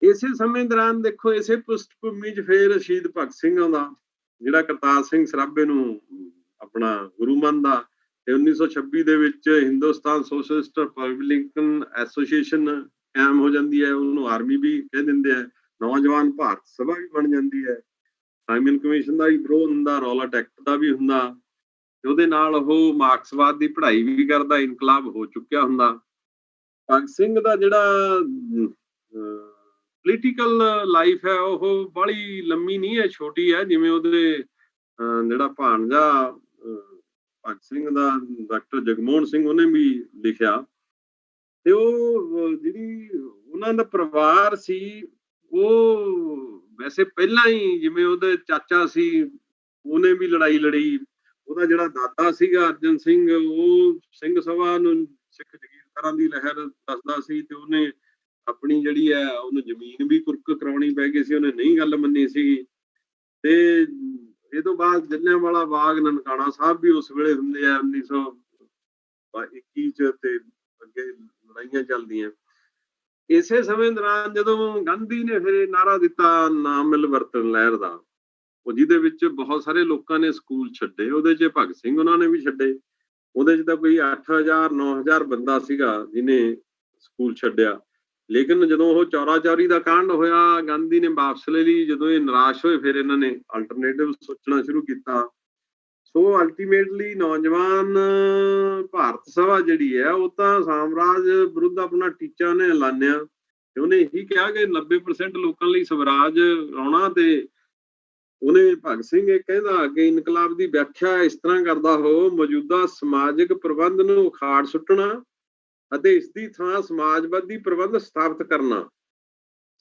ਇਸੇ ਸਮੇਂ ਦੌਰਾਨ ਦੇਖੋ ਇਸੇ ਪੁਸ਼ਟ ਭੂਮੀ 'ਚ ਫੇਰ ਸ਼ਹੀਦ ਭਗਤ ਸਿੰਘ ਆਉਂਦਾ, ਜਿਹੜਾ ਕਰਤਾਰ ਸਿੰਘ ਸਰਾਭੇ ਨੂੰ ਆਪਣਾ ਗੁਰੂ ਮੰਨਦਾ। ਤੇ 1926 ਦੇ ਵਿੱਚ ਹਿੰਦੁਸਤਾਨ ਸੋਸ਼ਲਿਸਟ ਰਿਪਬਲਿਕਨ ਐਸੋਸੀਏਸ਼ਨ ਕਾਇਮ ਹੋ ਜਾਂਦੀ ਹੈ, ਉਹਨੂੰ ਆਰਮੀ ਵੀ ਕਹਿ ਦਿੰਦੇ ਆ। ਨੌਜਵਾਨ ਭਾਰਤ ਸਭਾ ਵੀ ਬਣ ਜਾਂਦੀ ਹੈ। ਸਾਈਮਨ ਕਮਿਸ਼ਨ ਦਾ ਵੀ ਵਿਰੋਧ ਹੁੰਦਾ, ਰੌਲਟ ਐਕਟ ਦਾ ਵੀ ਹੁੰਦਾ। ਤੇ ਉਹਦੇ ਨਾਲ ਉਹ ਮਾਰਕਸਵਾਦ ਦੀ ਪੜ੍ਹਾਈ ਵੀ ਕਰਦਾ, ਇਨਕਲਾਬ ਹੋ ਚੁੱਕਿਆ ਹੁੰਦਾ। ਭਗਤ ਸਿੰਘ ਦਾ ਜਿਹੜਾ ਪੋਲੀਟੀਕਲ ਲਾਈਫ ਹੈ ਉਹ ਬੜੀ ਲੰਮੀ ਨਹੀਂ ਹੈ, ਛੋਟੀ ਹੈ। ਜਿਵੇਂ ਉਹਦੇ ਜਿਹੜਾ ਭਾਣਜਾ ਭਗਤ ਸਿੰਘ ਦਾ ਡਾਕਟਰ ਜਗਮੋਹਨ ਸਿੰਘ, ਉਹਨੇ ਵੀ ਲਿਖਿਆ। ਤੇ ਉਹ ਜਿਹੜੀ ਉਹਨਾਂ ਦਾ ਪਰਿਵਾਰ ਸੀ ਉਹ ਵੈਸੇ ਪਹਿਲਾਂ ਹੀ, ਜਿਵੇਂ ਉਹਦੇ ਚਾਚਾ ਸੀ ਉਹਨੇ ਵੀ ਲੜਾਈ ਲੜੀ। ਉਹਦਾ ਜਿਹੜਾ ਦਾਦਾ ਸੀਗਾ ਅਰਜਨ ਸਿੰਘ, ਉਹ ਸਿੰਘ ਸਭਾ ਨੂੰ ਸਿੱਖ ਜਗੀਰਦਾਰਾਂ ਦੀ ਲਹਿਰ ਦੱਸਦਾ ਸੀ। ਤੇ ਉਹਨੇ ਆਪਣੀ ਜਿਹੜੀ ਹੈ ਉਹਨੂੰ ਜ਼ਮੀਨ ਵੀ ਕੁਰਕ ਕਰਾਉਣੀ ਪੈ ਗਈ ਸੀ, ਉਹਨੇ ਨਹੀਂ ਗੱਲ ਮੰਨੀ ਸੀਗੀ। ਤੇ ਇਹ ਤੋਂ ਬਾਅਦ ਜਲਿਆਂਵਾਲਾ ਬਾਗ, ਨਨਕਾਣਾ ਸਾਹਿਬ ਵੀ ਉਸ ਵੇਲੇ ਹੁੰਦੇ ਆ 1921 ਚ, ਤੇ ਅੱਗੇ ਲੜਾਈਆਂ ਚੱਲਦੀਆਂ। ਇਸੇ ਸਮੇਂ ਦੌਰਾਨ ਜਦੋਂ ਗਾਂਧੀ ਨੇ ਫਿਰ ਨਾਅਰਾ ਦਿੱਤਾ ਨਾ ਮਿਲਵਰਤਨ ਲਹਿਰ ਦਾ, ਉਹ ਜਿਹਦੇ ਵਿੱਚ ਬਹੁਤ ਸਾਰੇ ਲੋਕਾਂ ਨੇ ਸਕੂਲ ਛੱਡੇ, ਉਹਦੇ 'ਚ ਭਗਤ ਸਿੰਘ ਉਹਨਾਂ ਨੇ ਵੀ ਛੱਡੇ। ਉਹਦੇ 'ਚ ਤਾਂ ਕੋਈ 8000 9000 ਬੰਦਾ ਸੀਗਾ ਜਿਹਨੇ ਸਕੂਲ ਛੱਡਿਆ। ਲੇਕਿਨ ਜਦੋਂ ਉਹ ਚੌਰਾ ਚੌਰੀ ਦਾ ਕਾਂਡ ਹੋਇਆ, ਗਾਂਧੀ ਨੇ ਵਾਪਸ ਲੈ ਲਈ। ਜਦੋਂ ਇਹ ਨਿਰਾਸ਼ ਹੋਏ ਫਿਰ ਇਹਨਾਂ ਨੇ ਅਲਟਰਨੇਟਿਵ ਸੋਚਣਾ ਸ਼ੁਰੂ ਕੀਤਾ। ਸੋ ਅਲਟੀਮੇਟਲੀ ਨੌਜਵਾਨ ਭਾਰਤ ਸਭਾ ਜਿਹੜੀ ਹੈ ਉਹ ਤਾਂ ਸਾਮਰਾਜ ਵਿਰੁੱਧ ਆਪਣਾ ਟੀਚਾ ਉਹਨੇ ਐਲਾਨਿਆ। ਤੇ ਉਹਨੇ ਇਹੀ ਕਿਹਾ ਕਿ 90% ਲੋਕਾਂ ਲਈ ਸਵਰਾਜ ਆਉਣਾ। ਤੇ ਉਹਨੇ ਭਗਤ ਸਿੰਘ ਇਹ ਕਹਿੰਦਾ ਕਿ ਇਨਕਲਾਬ ਦੀ ਵਿਆਖਿਆ ਇਸ ਤਰ੍ਹਾਂ ਕਰਦਾ ਹੋ, ਮੌਜੂਦਾ ਸਮਾਜਿਕ ਪ੍ਰਬੰਧ ਨੂੰ ਉਖਾੜ ਸੁੱਟਣਾ ਅਤੇ ਇਸ ਦੀ ਥਾਂ ਸਮਾਜਵਾਦੀ ਪ੍ਰਬੰਧ ਸਥਾਪਿਤ ਕਰਨਾ।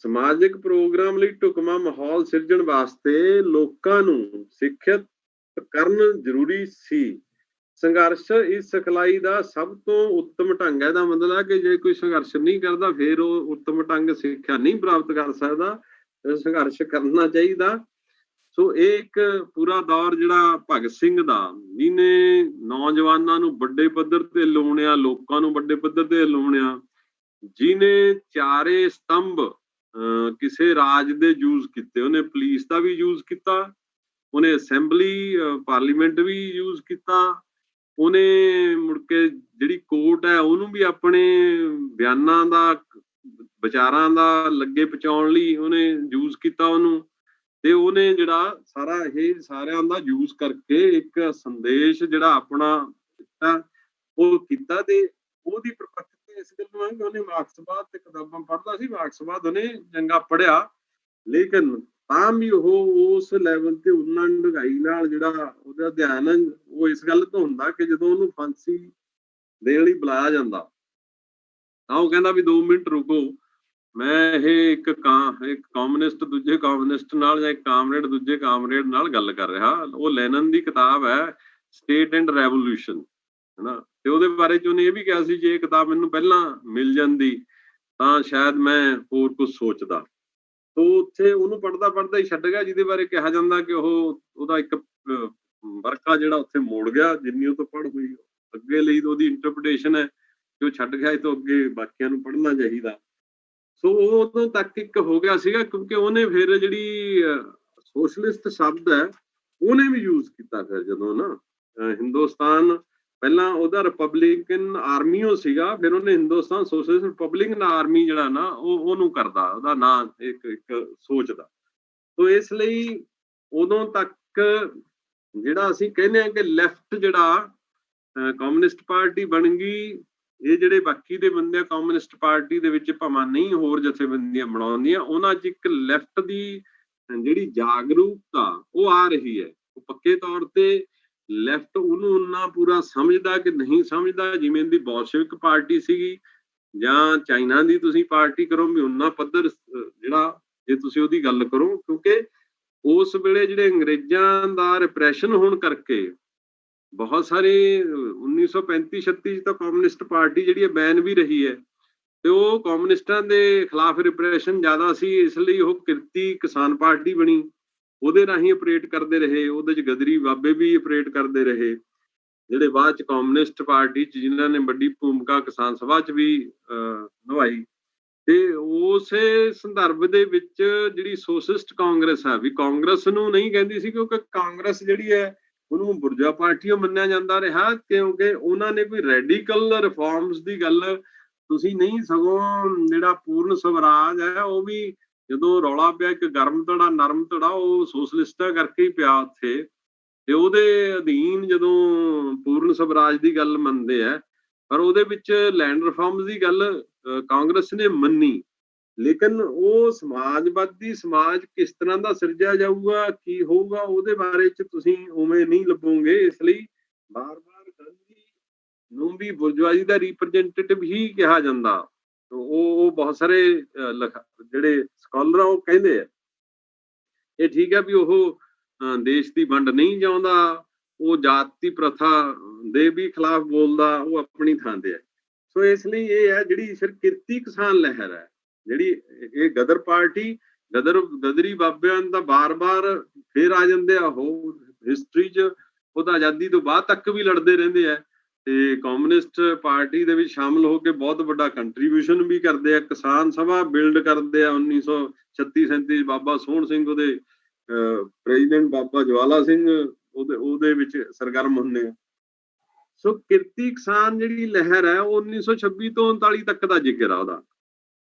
ਸਮਾਜਿਕ ਪ੍ਰੋਗਰਾਮ ਲਈ ਢੁਕਵਾਂ ਮਾਹੌਲ ਸਿਰਜਣ ਵਾਸਤੇ ਲੋਕਾਂ ਨੂੰ ਸਿੱਖਿਅਤ ਕਰਨ ਜ਼ਰੂਰੀ ਸੀ। ਸੰਘਰਸ਼ ਇਸ ਸਿਖਲਾਈ ਦਾ ਸਭ ਤੋਂ ਉੱਤਮ ਢੰਗ ਹੈ। ਇਹਦਾ ਮਤਲਬ ਹੈ ਕਿ ਜੇ ਕੋਈ ਸੰਘਰਸ਼ ਨਹੀਂ ਕਰਦਾ ਫਿਰ ਉਹ ਉੱਤਮ ਢੰਗ ਸਿੱਖਿਆ ਨਹੀਂ ਪ੍ਰਾਪਤ ਕਰ ਸਕਦਾ, ਸੰਘਰਸ਼ ਕਰਨਾ ਚਾਹੀਦਾ। ਸੋ ਇਹ ਇੱਕ ਪੂਰਾ ਦੌਰ ਜਿਹੜਾ ਭਗਤ ਸਿੰਘ ਦਾ, ਜਿਹਨੇ ਨੌਜਵਾਨਾਂ ਨੂੰ ਵੱਡੇ ਪੱਧਰ ਤੇ ਲਾਉਣਿਆ, ਲੋਕਾਂ ਨੂੰ ਵੱਡੇ ਪੱਧਰ ਤੇ ਲਾਉਣਿਆ, ਜਿਹਨੇ ਚਾਰੇ ਸਤੰਭ ਕਿਸੇ ਰਾਜ ਦੇ ਯੂਜ਼ ਕੀਤੇ। ਉਹਨੇ ਪੁਲਿਸ ਦਾ ਵੀ ਯੂਜ਼ ਕੀਤਾ, ਉਹਨੇ ਅਸੈਂਬਲੀ ਪਾਰਲੀਮੈਂਟ ਵੀ ਯੂਜ਼ ਕੀਤਾ, ਉਹਨੇ ਮੁੜ ਕੇ ਜਿਹੜੀ ਕੋਰਟ ਹੈ ਉਹਨੂੰ ਵੀ ਆਪਣੇ ਬਿਆਨਾਂ ਦਾ, ਵਿਚਾਰਾਂ ਦਾ ਲੱਗੇ ਪਹੁੰਚਾਉਣ ਲਈ ਉਹਨੇ ਯੂਜ਼ ਕੀਤਾ ਉਹਨੂੰ। ਤੇ ਉਹਨੇ ਜਿਹੜਾ ਸਾਰਾ ਇਹ ਸਾਰਿਆਂ ਦਾ ਯੂਜ਼ ਕਰਕੇ ਇੱਕ ਸੰਦੇਸ਼ ਜਿਹੜਾ ਆਪਣਾ ਦਿੱਤਾ ਉਹ ਕੀਤਾ। ਤੇ ਉਹਦੀ ਪ੍ਰਪੱਖ ਇਸ ਗੱਲ ਨੂੰ ਕਿ ਉਹਨੇ ਮਾਰਕਸਵਾਦ ਤੇ ਕਿਤਾਬਾਂ ਪੜ੍ਹਦਾ ਸੀ, ਮਾਰਕਸਵਾਦ ਉਹਨੇ ਚੰਗਾ ਪੜ੍ਹਿਆ। ਲੇਕਿਨ ਤਾਂ ਵੀ ਉਹ ਉਸ ਲੈਵਲ ਤੇ ਉਹਨਾਂ ਡੂੰਘਾਈ ਨਾਲ ਜਿਹੜਾ ਉਹਦਾ ਅਧਿਐਨ ਉਹ ਇਸ ਗੱਲ ਤੋਂ ਹੁੰਦਾ ਕਿ ਜਦੋਂ ਉਹਨੂੰ ਫਾਂਸੀ ਦੇਣ ਲਈ ਬੁਲਾਇਆ ਜਾਂਦਾ ਤਾਂ ਉਹ ਕਹਿੰਦਾ ਵੀ 2 ਮਿੰਟ ਰੁਕੋ, ਮੈਂ ਇਹ ਇੱਕ ਕਮਿਊਨਿਸਟ ਦੂਜੇ ਕਮਿਊਨਿਸਟ ਨਾਲ ਜਾਂ ਇੱਕ ਕਾਮਰੇਡ ਦੂਜੇ ਕਾਮਰੇਡ ਨਾਲ ਗੱਲ ਕਰ ਰਿਹਾ। ਉਹ ਲੈਨਨ ਦੀ ਕਿਤਾਬ ਹੈ ਸਟੇਟ ਐਂਡ ਰੈਵੋਲੂਸ਼ਨ, ਹਨਾ। ਤੇ ਉਹਦੇ ਬਾਰੇ ਚ ਉਹਨੇ ਇਹ ਵੀ ਕਿਹਾ ਸੀ ਜੇ ਇਹ ਕਿਤਾਬ ਮੈਨੂੰ ਪਹਿਲਾਂ ਮਿਲ ਜਾਂਦੀ ਤਾਂ ਸ਼ਾਇਦ ਮੈਂ ਹੋਰ ਕੁਝ ਸੋਚਦਾ। ਤੋ ਉੱਥੇ ਉਹਨੂੰ ਪੜ੍ਹਦਾ ਹੀ ਛੱਡ ਗਿਆ, ਜਿਹਦੇ ਬਾਰੇ ਕਿਹਾ ਜਾਂਦਾ ਕਿ ਉਹਦਾ ਇੱਕ ਵਰਕਾ ਜਿਹੜਾ ਉੱਥੇ ਮੋੜ ਗਿਆ। ਜਿੰਨੀ ਉਹ ਤੋਂ ਪੜ੍ਹ ਹੋਈ ਅੱਗੇ ਲਈ ਉਹਦੀ ਇੰਟਰਪ੍ਰੀਟੇਸ਼ਨ ਹੈ ਕਿ ਉਹ ਛੱਡ ਗਿਆ, ਇਹ ਤੋਂ ਅੱਗੇ ਬਾਕੀਆਂ ਨੂੰ ਪੜ੍ਹਨਾ ਚਾਹੀਦਾ। ਸੋ ਉਹ ਉਦੋਂ ਤੱਕ ਇੱਕ ਹੋ ਗਿਆ ਸੀਗਾ, ਕਿਉਂਕਿ ਉਹਨੇ ਫਿਰ ਜਿਹੜੀ ਸੋਸ਼ਲਿਸਟ ਸ਼ਬਦ ਹੈ ਉਹਨੇ ਵੀ ਯੂਜ਼ ਕੀਤਾ। ਫਿਰ ਜਦੋਂ ਨਾ ਹਿੰਦੁਸਤਾਨ ਪਹਿਲਾਂ ਉਹਦਾ ਰਿਪਬਲਿਕਨ ਆਰਮੀਓ ਸੀਗਾ, ਫਿਰ ਉਹਨੇ ਹਿੰਦੁਸਤਾਨ ਸੋਸ਼ਲਿਸਟ ਰਿਪਬਲਿਕਨ ਆਰਮੀ ਜਿਹੜਾ ਨਾ ਉਹਨੂੰ ਕਰਦਾ ਉਹਦਾ ਨਾਂ ਇੱਕ ਸੋਚਦਾ। ਸੋ ਇਸ ਲਈ ਉਦੋਂ ਤੱਕ ਜਿਹੜਾ ਅਸੀਂ ਕਹਿੰਦੇ ਹਾਂ ਕਿ ਲੈਫਟ ਜਿਹੜਾ ਕਮਿਊਨਿਸਟ ਪਾਰਟੀ ਬਣ ਗਈ, ਇਹ ਜਿਹੜੇ ਬਾਕੀ ਦੇ ਬੰਦੇ ਕਮਿਊਨਿਸਟ ਪਾਰਟੀ ਦੇ ਵਿੱਚ ਭਾਵੇਂ ਨਹੀਂ ਹੋਰ ਜਥੇਬੰਦੀਆਂ ਬਣਾਉਂਦੀਆਂ, ਉਹਨਾਂ 'ਚ ਇੱਕ ਲੈਫਟ ਦੀ ਜਿਹੜੀ ਜਾਗਰੂਕਤਾ ਉਹ ਆ ਰਹੀ ਹੈ। ਉਹ ਪੱਕੇ ਤੌਰ ਤੇ ਲੈਫਟ ਉਹਨੂੰ ਉਨਾ ਪੂਰਾ ਸਮਝਦਾ ਕਿ ਨਹੀਂ ਸਮਝਦਾ, ਜਿਵੇਂ ਦੀ ਬੋਲਸ਼ੇਵਿਕ ਪਾਰਟੀ ਸੀਗੀ ਜਾਂ ਚਾਈਨਾ ਦੀ ਤੁਸੀਂ ਪਾਰਟੀ ਕਰੋ ਵੀ ਉਨਾ ਪੱਧਰ ਜਿਹੜਾ ਜੇ ਤੁਸੀਂ ਉਹਦੀ ਗੱਲ ਕਰੋ, ਕਿਉਂਕਿ ਉਸ ਵੇਲੇ ਜਿਹੜੇ ਅੰਗਰੇਜ਼ਾਂ ਦਾ ਰਿਪਰੈਸ਼ਨ ਹੋਣ ਕਰਕੇ ਬਹੁਤ ਸਾਰੇ 1935-36 ਚ ਤਾਂ ਕਮਿਊਨਿਸਟ ਪਾਰਟੀ ਜਿਹੜੀ ਹੈ ਬੈਨ ਵੀ ਰਹੀ ਹੈ, ਤੇ ਉਹ ਕਮਿਊਨਿਸਟਾਂ ਦੇ ਖਿਲਾਫ ਰਿਪਰੈਸ਼ਨ ਜ਼ਿਆਦਾ ਸੀ, ਇਸ ਲਈ ਉਹ ਕਿਰਤੀ ਕਿਸਾਨ ਪਾਰਟੀ ਬਣੀ, ਉਹਦੇ ਰਾਹੀਂ ਆਪਰੇਟ ਕਰਦੇ ਰਹੇ। ਉਹਦੇ ਚ ਗਦਰੀ ਬਾਬੇ ਵੀ ਆਪਰੇਟ ਕਰਦੇ ਰਹੇ, ਜਿਹੜੇ ਬਾਅਦ ਚ ਕਮਿਊਨਿਸਟ ਪਾਰਟੀ ਚ ਜਿਨ੍ਹਾਂ ਨੇ ਵੱਡੀ ਭੂਮਿਕਾ ਕਿਸਾਨ ਸਭਾ ਚ ਵੀ ਨਿਭਾਈ। ਤੇ ਉਸੇ ਸੰਦਰਭ ਦੇ ਵਿੱਚ ਜਿਹੜੀ ਸੋਸ਼ਲਿਸਟ ਕਾਂਗਰਸ ਹੈ, ਵੀ ਕਾਂਗਰਸ ਨੂੰ ਨਹੀਂ ਕਹਿੰਦੀ ਸੀ ਕਿਉਂਕਿ ਕਾਂਗਰਸ ਜਿਹੜੀ ਹੈ ਉਹਨੂੰ ਬੁਰਜਾ ਪਾਰਟੀਓ ਮੰਨਿਆ ਜਾਂਦਾ ਰਿਹਾ, ਕਿਉਂਕਿ ਉਹਨਾਂ ਨੇ ਕੋਈ ਰੈਡੀਕਲ ਰਿਫਾਰਮਸ ਦੀ ਗੱਲ ਤੁਸੀਂ ਨਹੀਂ, ਸਗੋਂ ਜਿਹੜਾ ਪੂਰਨ ਸਵਰਾਜ ਹੈ ਉਹ ਵੀ ਜਦੋਂ ਰੌਲਾ ਪਿਆ ਇੱਕ ਗਰਮ ਧੜਾ ਨਰਮ ਧੜਾ, ਉਹ ਸੋਸ਼ਲਿਸਟਾਂ ਕਰਕੇ ਹੀ ਪਿਆ ਉੱਥੇ। ਤੇ ਉਹਦੇ ਅਧੀਨ ਜਦੋਂ ਪੂਰਨ ਸਵਰਾਜ ਦੀ ਗੱਲ ਮੰਨਦੇ ਆ, ਪਰ ਉਹਦੇ ਵਿੱਚ ਲੈਂਡ ਰਿਫਾਰਮਸ ਦੀ ਗੱਲ ਕਾਂਗਰਸ ਨੇ ਮੰਨੀ, ਲੇਕਿਨ ਉਹ ਸਮਾਜਵਾਦੀ ਸਮਾਜ ਕਿਸ ਤਰ੍ਹਾਂ ਦਾ ਸਿਰਜਿਆ ਜਾਊਗਾ, ਕੀ ਹੋਊਗਾ, ਉਹਦੇ ਬਾਰੇ ਚ ਤੁਸੀਂ ਉਵੇਂ ਨਹੀਂ ਲੱਭੋਗੇ। ਇਸ ਲਈ ਬਾਰ-ਬਾਰ ਗਾਂਧੀ ਨੂੰ ਵੀ ਬੁਰਜਵਾਜੀ ਦਾ ਰਿਪਰੈਜ਼ੈਂਟੇਟਿਵ ਹੀ ਕਿਹਾ ਜਾਂਦਾ। ਉਹ ਬਹੁਤ ਸਾਰੇ ਜਿਹੜੇ ਸਕਾਲਰ ਆ ਉਹ ਕਹਿੰਦੇ ਆ ਇਹ ਠੀਕ ਹੈ ਵੀ ਉਹ ਦੇਸ਼ ਦੀ ਵੰਡ ਨਹੀਂ ਚਾਹੁੰਦਾ, ਉਹ ਜਾਤੀ ਪ੍ਰਥਾ ਦੇ ਵੀ ਖਿਲਾਫ ਬੋਲਦਾ, ਉਹ ਆਪਣੀ ਥਾਂ ਤੇ ਹੈ। ਸੋ ਇਸ ਲਈ ਇਹ ਹੈ ਜਿਹੜੀ ਫਿਰ ਕਿਰਤੀ ਕਿਸਾਨ ਲਹਿਰ ਹੈ, ਜਿਹੜੀ ਇਹ ਗਦਰ ਪਾਰਟੀ ਗਦਰੀ ਬਾਬਿਆਂ ਦਾ ਬਾਰ-ਬਾਰ ਫੇਰ ਆ ਜਾਂਦੇ ਆ। ਉਹ ਹਿਸਟਰੀ 'ਚ ਉਹਦਾ ਆਜ਼ਾਦੀ ਤੋਂ ਬਾਅਦ ਤੱਕ ਵੀ ਲੜਦੇ ਰਹਿੰਦੇ ਆ, ਤੇ ਕਮਿਊਨਿਸਟ ਪਾਰਟੀ ਦੇ ਵਿੱਚ ਸ਼ਾਮਲ ਹੋ ਕੇ ਬਹੁਤ ਵੱਡਾ ਕੰਟਰੀਬਿਊਸ਼ਨ ਵੀ ਕਰਦੇ ਆ, ਕਿਸਾਨ ਸਭਾ ਬਿਲਡ ਕਰਦੇ ਆ। 1936-37 ਬਾਬਾ ਸੋਹਣ ਸਿੰਘ ਉਹਦੇ ਪ੍ਰੈਜ਼ੀਡੈਂਟ, ਬਾਬਾ ਜਵਾਲਾ ਸਿੰਘ ਉਹਦੇ ਵਿੱਚ ਸਰਗਰਮ ਹੁੰਦੇ ਆ। ਸੋ ਕਿਰਤੀ ਕਿਸਾਨ ਜਿਹੜੀ ਲਹਿਰ ਹੈ ਉਹ 1926 ਤੋਂ 39 ਤੱਕ ਦਾ ਜ਼ਿਕਰ ਆ ਉਹਦਾ।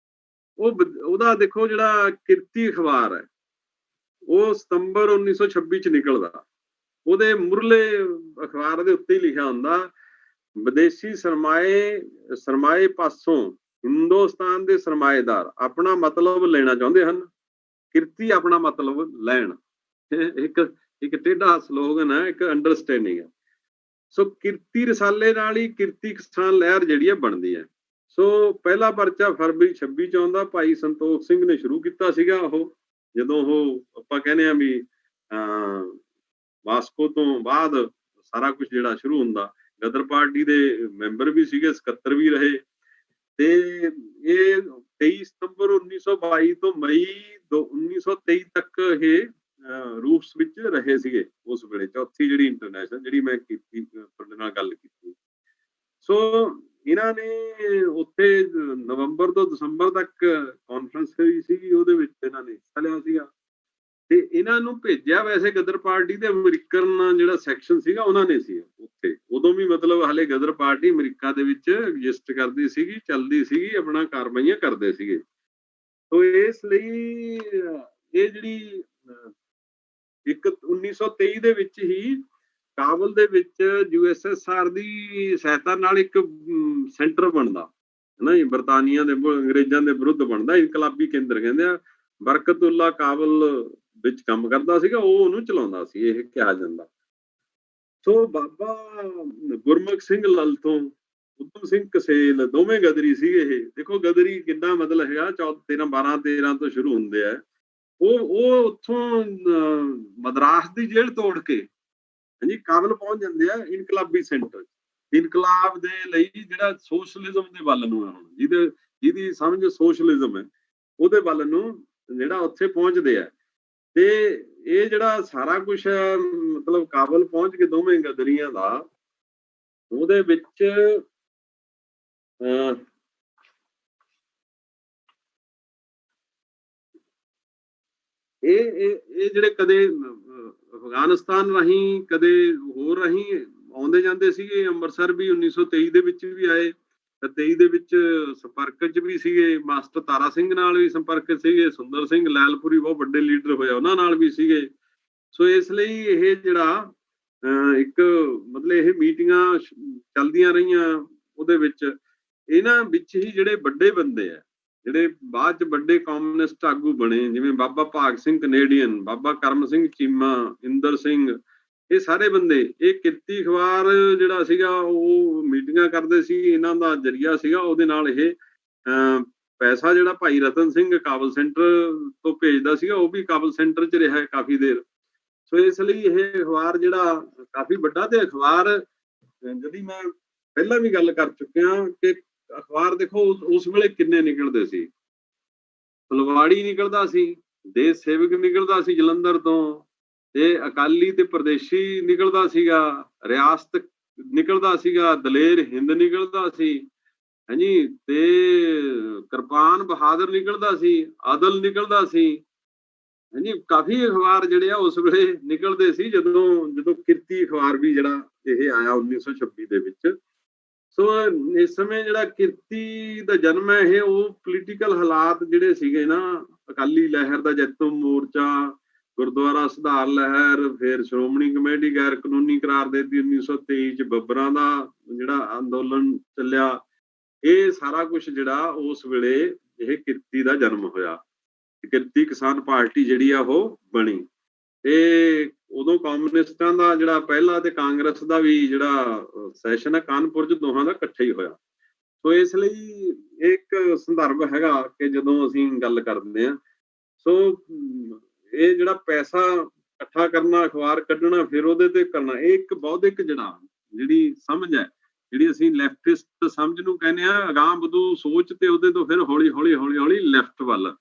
ਉਹਦਾ ਦੇਖੋ ਜਿਹੜਾ ਕਿਰਤੀ ਅਖਬਾਰ ਹੈ ਉਹ ਸਤੰਬਰ 1926 ਚ ਨਿਕਲਦਾ। ਉਹਦੇ ਮੁਰਲੇ ਅਖਬਾਰ ਦੇ ਉੱਤੇ ਹੀ ਲਿਖਿਆ ਹੁੰਦਾ ਵਿਦੇਸ਼ੀ ਸਰਮਾਏ ਪਾਸੋਂ ਹਿੰਦੁਸਤਾਨ ਦੇ ਸਰਮਾਏਦਾਰ ਆਪਣਾ ਮਤਲਬ ਲੈਣਾ ਚਾਹੁੰਦੇ ਹਨ, ਕਿਰਤੀ ਆਪਣਾ ਮਤਲਬ ਲੈਣ। ਇੱਕ ਟੇਢਾ ਸਲੋਗਨ ਹੈ, ਇੱਕ ਅੰਡਰਸਟੈਂਡਿੰਗ ਹੈ। ਸੋ ਕਿਰਤੀ ਰਸਾਲੇ ਨਾਲ ਹੀ ਕਿਰਤੀ ਕਿਸਾਨ ਲਹਿਰ ਜਿਹੜੀ ਹੈ ਬਣਦੀ ਹੈ। ਸੋ ਪਹਿਲਾ ਪਰਚਾ ਫਰਵਰੀ 26 ਚ ਆਉਂਦਾ, ਭਾਈ ਸੰਤੋਖ ਸਿੰਘ ਨੇ ਸ਼ੁਰੂ ਕੀਤਾ ਸੀਗਾ। ਉਹ ਜਦੋਂ ਉਹ ਆਪਾਂ ਕਹਿੰਦੇ ਆ ਵੀ ਵਾਸਕੋ ਤੋਂ ਬਾਅਦ ਸਾਰਾ ਕੁਝ ਜਿਹੜਾ ਸ਼ੁਰੂ ਹੁੰਦਾ, ਗਦਰ ਪਾਰਟੀ ਦੇ ਮੈਂਬਰ ਵੀ ਸੀਗੇ, ਸਕੱਤਰ ਵੀ ਰਹੇ। ਤੇ ਇਹ 23 ਸਤੰਬਰ 1922 ਤੋਂ ਮਈ 1923 ਤੱਕ ਇਹ ਰੂਪਸ ਵਿੱਚ ਰਹੇ ਸੀਗੇ। ਉਸ ਵੇਲੇ ਚੌਥੀ ਜਿਹੜੀ ਇੰਟਰਨੈਸ਼ਨਲ ਜਿਹੜੀ ਮੈਂ ਕੀਤੀ ਤੁਹਾਡੇ ਨਾਲ ਗੱਲ ਕੀਤੀ। ਸੋ ਇਹਨਾਂ ਨੇ ਉੱਥੇ ਨਵੰਬਰ ਤੋਂ ਦਸੰਬਰ ਤੱਕ ਕਾਨਫਰੰਸ ਹੋਈ ਸੀਗੀ, ਉਹਦੇ ਵਿੱਚ ਇਹਨਾਂ ਨੇ ਹਿੱਸਾ ਲਿਆ ਸੀਗਾ। ਤੇ ਇਹਨਾਂ ਨੂੰ ਭੇਜਿਆ ਵੈਸੇ ਗਦਰ ਪਾਰਟੀ ਦੇ ਅਮਰੀਕਨ ਜਿਹੜਾ ਸੈਕਸ਼ਨ ਸੀਗਾ ਉਹਨਾਂ ਨੇ ਸੀ ਉੱਥੇ। ਉਦੋਂ ਵੀ ਮਤਲਬ ਹਾਲੇ ਗਦਰ ਪਾਰਟੀ ਅਮਰੀਕਾ ਦੇ ਵਿੱਚ ਐਗਜ਼ਿਸਟ ਕਰਦੀ ਸੀਗੀ, ਚੱਲਦੀ ਸੀਗੀ, ਆਪਣਾ ਕਾਰਵਾਈਆਂ ਕਰਦੇ ਸੀਗੇ। ਸੋ ਇਸ ਲਈ ਇਹ ਜਿਹੜੀ 1923 ਦੇ ਵਿੱਚ ਹੀ ਕਾਬਲ ਦੇ ਵਿੱਚ USSR ਦੀ ਸਹਾਇਤਾ ਨਾਲ ਇੱਕ ਸੈਂਟਰ ਬਣਦਾ ਹੈ ਨਾ, ਬਰਤਾਨੀਆ ਦੇ ਅੰਗਰੇਜ਼ਾਂ ਦੇ ਵਿਰੁੱਧ ਬਣਦਾ, ਇਨਕਲਾਬੀ ਕੇਂਦਰ ਕਹਿੰਦੇ ਆ। ਬਰਕਤੁੱਲਾ ਕਾਬਲ ਵਿੱਚ ਕੰਮ ਕਰਦਾ ਸੀਗਾ, ਉਹ ਉਹਨੂੰ ਚਲਾਉਂਦਾ ਸੀ, ਇਹ ਕਿਹਾ ਜਾਂਦਾ। ਸੋ ਬਾਬਾ ਗੁਰਮੁਖ ਸਿੰਘ ਲਲਤੋਂ ਉਦਮ ਸਿੰਘ ਕਸੇਲ, ਦੋਵੇਂ ਗਦਰੀ ਸੀਗੇ ਇਹ। ਦੇਖੋ ਗਦਰੀ ਕਿੰਨਾ ਮਤਲਬ ਹੈਗਾ, 13 ਤੋਂ ਸ਼ੁਰੂ ਹੁੰਦੇ ਆ। ਉਹ ਉੱਥੋਂ ਮਦਰਾਸ ਦੀ ਜੇਲ੍ਹ ਤੋੜ ਕੇ ਹਾਂਜੀ ਕਾਬਲ ਪਹੁੰਚ ਜਾਂਦੇ ਆ ਇਨਕਲਾਬੀ ਸੈਂਟਰ। ਇਨਕਲਾਬ ਦੇ ਲਈ ਜਿਹੜਾ ਸੋਸ਼ਲਿਜ਼ਮ ਦੇ ਵੱਲ ਨੂੰ ਹੈ, ਹੁਣ ਜਿਹਦੀ ਸਮਝ ਸੋਸ਼ਲਿਜ਼ਮ ਹੈ ਉਹਦੇ ਵੱਲ ਨੂੰ ਜਿਹੜਾ ਉੱਥੇ ਪਹੁੰਚਦੇ ਆ। ਤੇ ਇਹ ਜਿਹੜਾ ਸਾਰਾ ਕੁਝ ਮਤਲਬ ਕਾਬਲ ਪਹੁੰਚ ਕੇ ਦੋਵੇਂ ਗਦਰੀਆਂ ਦਾ ਉਹਦੇ ਵਿੱਚ ਇਹ ਜਿਹੜੇ ਕਦੇ ਅਫਗਾਨਿਸਤਾਨ ਰਾਹੀਂ ਕਦੇ ਹੋਰ ਰਾਹੀਂ ਆਉਂਦੇ ਜਾਂਦੇ ਸੀਗੇ। ਅੰਮ੍ਰਿਤਸਰ ਵੀ 1923 ਦੇ ਵਿੱਚ ਵੀ ਆਏ, 23 ਦੇ ਵਿੱਚ ਸੰਪਰਕ 'ਚ ਵੀ ਸੀਗੇ। ਮਾਸਟਰ ਤਾਰਾ ਸਿੰਘ ਨਾਲ ਵੀ ਸੰਪਰਕ ਸੀਗੇ। ਸੁੰਦਰ ਸਿੰਘ ਲੈਲਪੁਰੀ ਬਹੁਤ ਵੱਡੇ ਲੀਡਰ ਹੋਇਆ, ਉਹਨਾਂ ਨਾਲ ਵੀ ਸੀਗੇ। ਸੋ ਇਸ ਲਈ ਇਹ ਜਿਹੜਾ ਇੱਕ ਮਤਲਬ ਇਹ ਮੀਟਿੰਗਾਂ ਚੱਲਦੀਆਂ ਰਹੀਆਂ। ਉਹਦੇ ਵਿੱਚ ਇਹਨਾਂ ਵਿੱਚ ਹੀ ਜਿਹੜੇ ਵੱਡੇ ਬੰਦੇ ਆ, ਜਿਹੜੇ ਬਾਅਦ ਚ ਵੱਡੇ ਕਮਿਊਨਿਸਟ ਆਗੂ ਬਣੇ, ਜਿਵੇਂ ਬਾਬਾ ਭਾਗ ਸਿੰਘ ਕੈਨੇਡੀਅਨ, ਬਾਬਾ ਕਰਮ ਸਿੰਘ ਚੀਮਾ, ਇੰਦਰ ਸਿੰਘ, ਇਹ ਸਾਰੇ ਬੰਦੇ, ਇਹ ਕਿਰਤੀ ਅਖਬਾਰ ਜਿਹੜਾ ਸੀਗਾ ਉਹ ਮੀਟਿੰਗਾਂ ਕਰਦੇ ਸੀ। ਇਹਨਾਂ ਦਾ ਜਰੀਆ ਸੀਗਾ, ਉਹਦੇ ਨਾਲ ਇਹ ਪੈਸਾ ਜਿਹੜਾ ਭਾਈ ਰਤਨ ਸਿੰਘ ਕਾਬਲ ਸੈਂਟਰ ਤੋਂ ਭੇਜਦਾ ਸੀਗਾ, ਉਹ ਵੀ ਕਾਬਲ ਸੈਂਟਰ 'ਚ ਰਿਹਾ ਕਾਫੀ ਦੇਰ। ਸੋ ਇਸ ਲਈ ਇਹ ਅਖਬਾਰ ਜਿਹੜਾ ਕਾਫੀ ਵੱਡਾ, ਤੇ ਅਖਬਾਰ ਜਿਹੜੀ ਮੈਂ ਪਹਿਲਾਂ ਵੀ ਗੱਲ ਕਰ ਚੁੱਕਿਆ ਕਿ ਅਖਬਾਰ ਦੇਖੋ ਉਸ ਵੇਲੇ ਕਿੰਨੇ ਨਿਕਲਦੇ ਸੀ। ਫੁਲਵਾੜੀ ਨਿਕਲਦਾ ਸੀ, ਦੇਸ਼ ਸੇਵਕ ਨਿਕਲਦਾ ਸੀ ਜਲੰਧਰ ਤੋਂ, ਤੇ ਅਕਾਲੀ ਤੇ ਪਰਦੇਸ਼ੀ ਨਿਕਲਦਾ ਸੀਗਾ, ਰਿਆਸਤ ਨਿਕਲਦਾ ਸੀਗਾ, ਦਲੇਰ ਹਿੰਦ ਨਿਕਲਦਾ ਸੀ ਹਾਂਜੀ, ਤੇ ਕਿਰਪਾਨ ਬਹਾਦਰ ਨਿਕਲਦਾ ਸੀ, ਆਦਲ ਨਿਕਲਦਾ ਸੀ ਹਾਂਜੀ। ਕਾਫੀ ਅਖਬਾਰ ਜਿਹੜੇ ਆ ਉਸ ਵੇਲੇ ਨਿਕਲਦੇ ਸੀ ਜਦੋਂ ਕਿਰਤੀ ਅਖਬਾਰ ਵੀ ਜਿਹੜਾ ਇਹ ਆਇਆ 1926 ਦੇ ਵਿੱਚ। ਸੋ ਇਸ ਸਮੇਂ ਜਿਹੜਾ ਕਿਰਤੀ ਦਾ ਜਨਮ ਹੈ, ਇਹ ਉਹ ਪੋਲੀਟੀਕਲ ਹਾਲਾਤ ਜਿਹੜੇ ਸੀਗੇ ਨਾ, ਅਕਾਲੀ ਲਹਿਰ ਦਾ ਜੈਤੋ ਮੋਰਚਾ, ਗੁਰਦੁਆਰਾ ਸੁਧਾਰ ਲਹਿਰ, ਫਿਰ ਸ਼੍ਰੋਮਣੀ ਕਮੇਟੀ ਗੈਰ ਕਾਨੂੰਨੀ ਕਰਾਰ ਦੇ ਦਿੱਤੀ 1923 ਚ, ਬੱਬਰਾਂ ਦਾ ਜਿਹੜਾ ਅੰਦੋਲਨ ਚੱਲਿਆ, ਇਹ ਸਾਰਾ ਕੁਝ ਜਿਹੜਾ ਉਸ ਵੇਲੇ ਇਹ ਕਿਰਤੀ ਦਾ ਜਨਮ ਹੋਇਆ। ਕਿਰਤੀ ਕਿਸਾਨ ਪਾਰਟੀ ਜਿਹੜੀ ਆ ਉਹ ਬਣੀ, ਤੇ ਉਦੋਂ ਕਮਿਊਨਿਸਟਾਂ ਦਾ ਜਿਹੜਾ ਪਹਿਲਾ ਤੇ ਕਾਂਗਰਸ ਦਾ ਵੀ ਜਿਹੜਾ ਸੈਸ਼ਨ ਹੈ ਕਾਨਪੁਰ 'ਚ, ਦੋਹਾਂ ਦਾ ਇਕੱਠਾ ਹੀ ਹੋਇਆ। ਸੋ ਇਸ ਲਈ ਇੱਕ ਸੰਦਰਭ ਹੈਗਾ ਕਿ ਜਦੋਂ ਅਸੀਂ ਗੱਲ ਕਰਦੇ ਹਾਂ, ਸੋ ਇਹ ਜਿਹੜਾ ਪੈਸਾ ਇਕੱਠਾ ਕਰਨਾ, ਅਖਬਾਰ ਕੱਢਣਾ, ਫਿਰ ਉਹਦੇ ਤੇ ਕਰਨਾ, ਇਹ ਇੱਕ ਬੌਧਿਕ ਜਿਹੜੀ ਸਮਝ ਹੈ, ਜਿਹੜੀ ਅਸੀਂ ਲੈਫਟਿਸਟ ਸਮਝ ਨੂੰ ਕਹਿੰਦੇ ਆ, ਅਗਾਂਹ ਵਧੂ ਸੋਚ, ਤੇ ਉਹਦੇ ਤੋਂ ਫਿਰ ਹੌਲੀ ਹੌਲੀ ਲੈਫਟ ਵੱਲ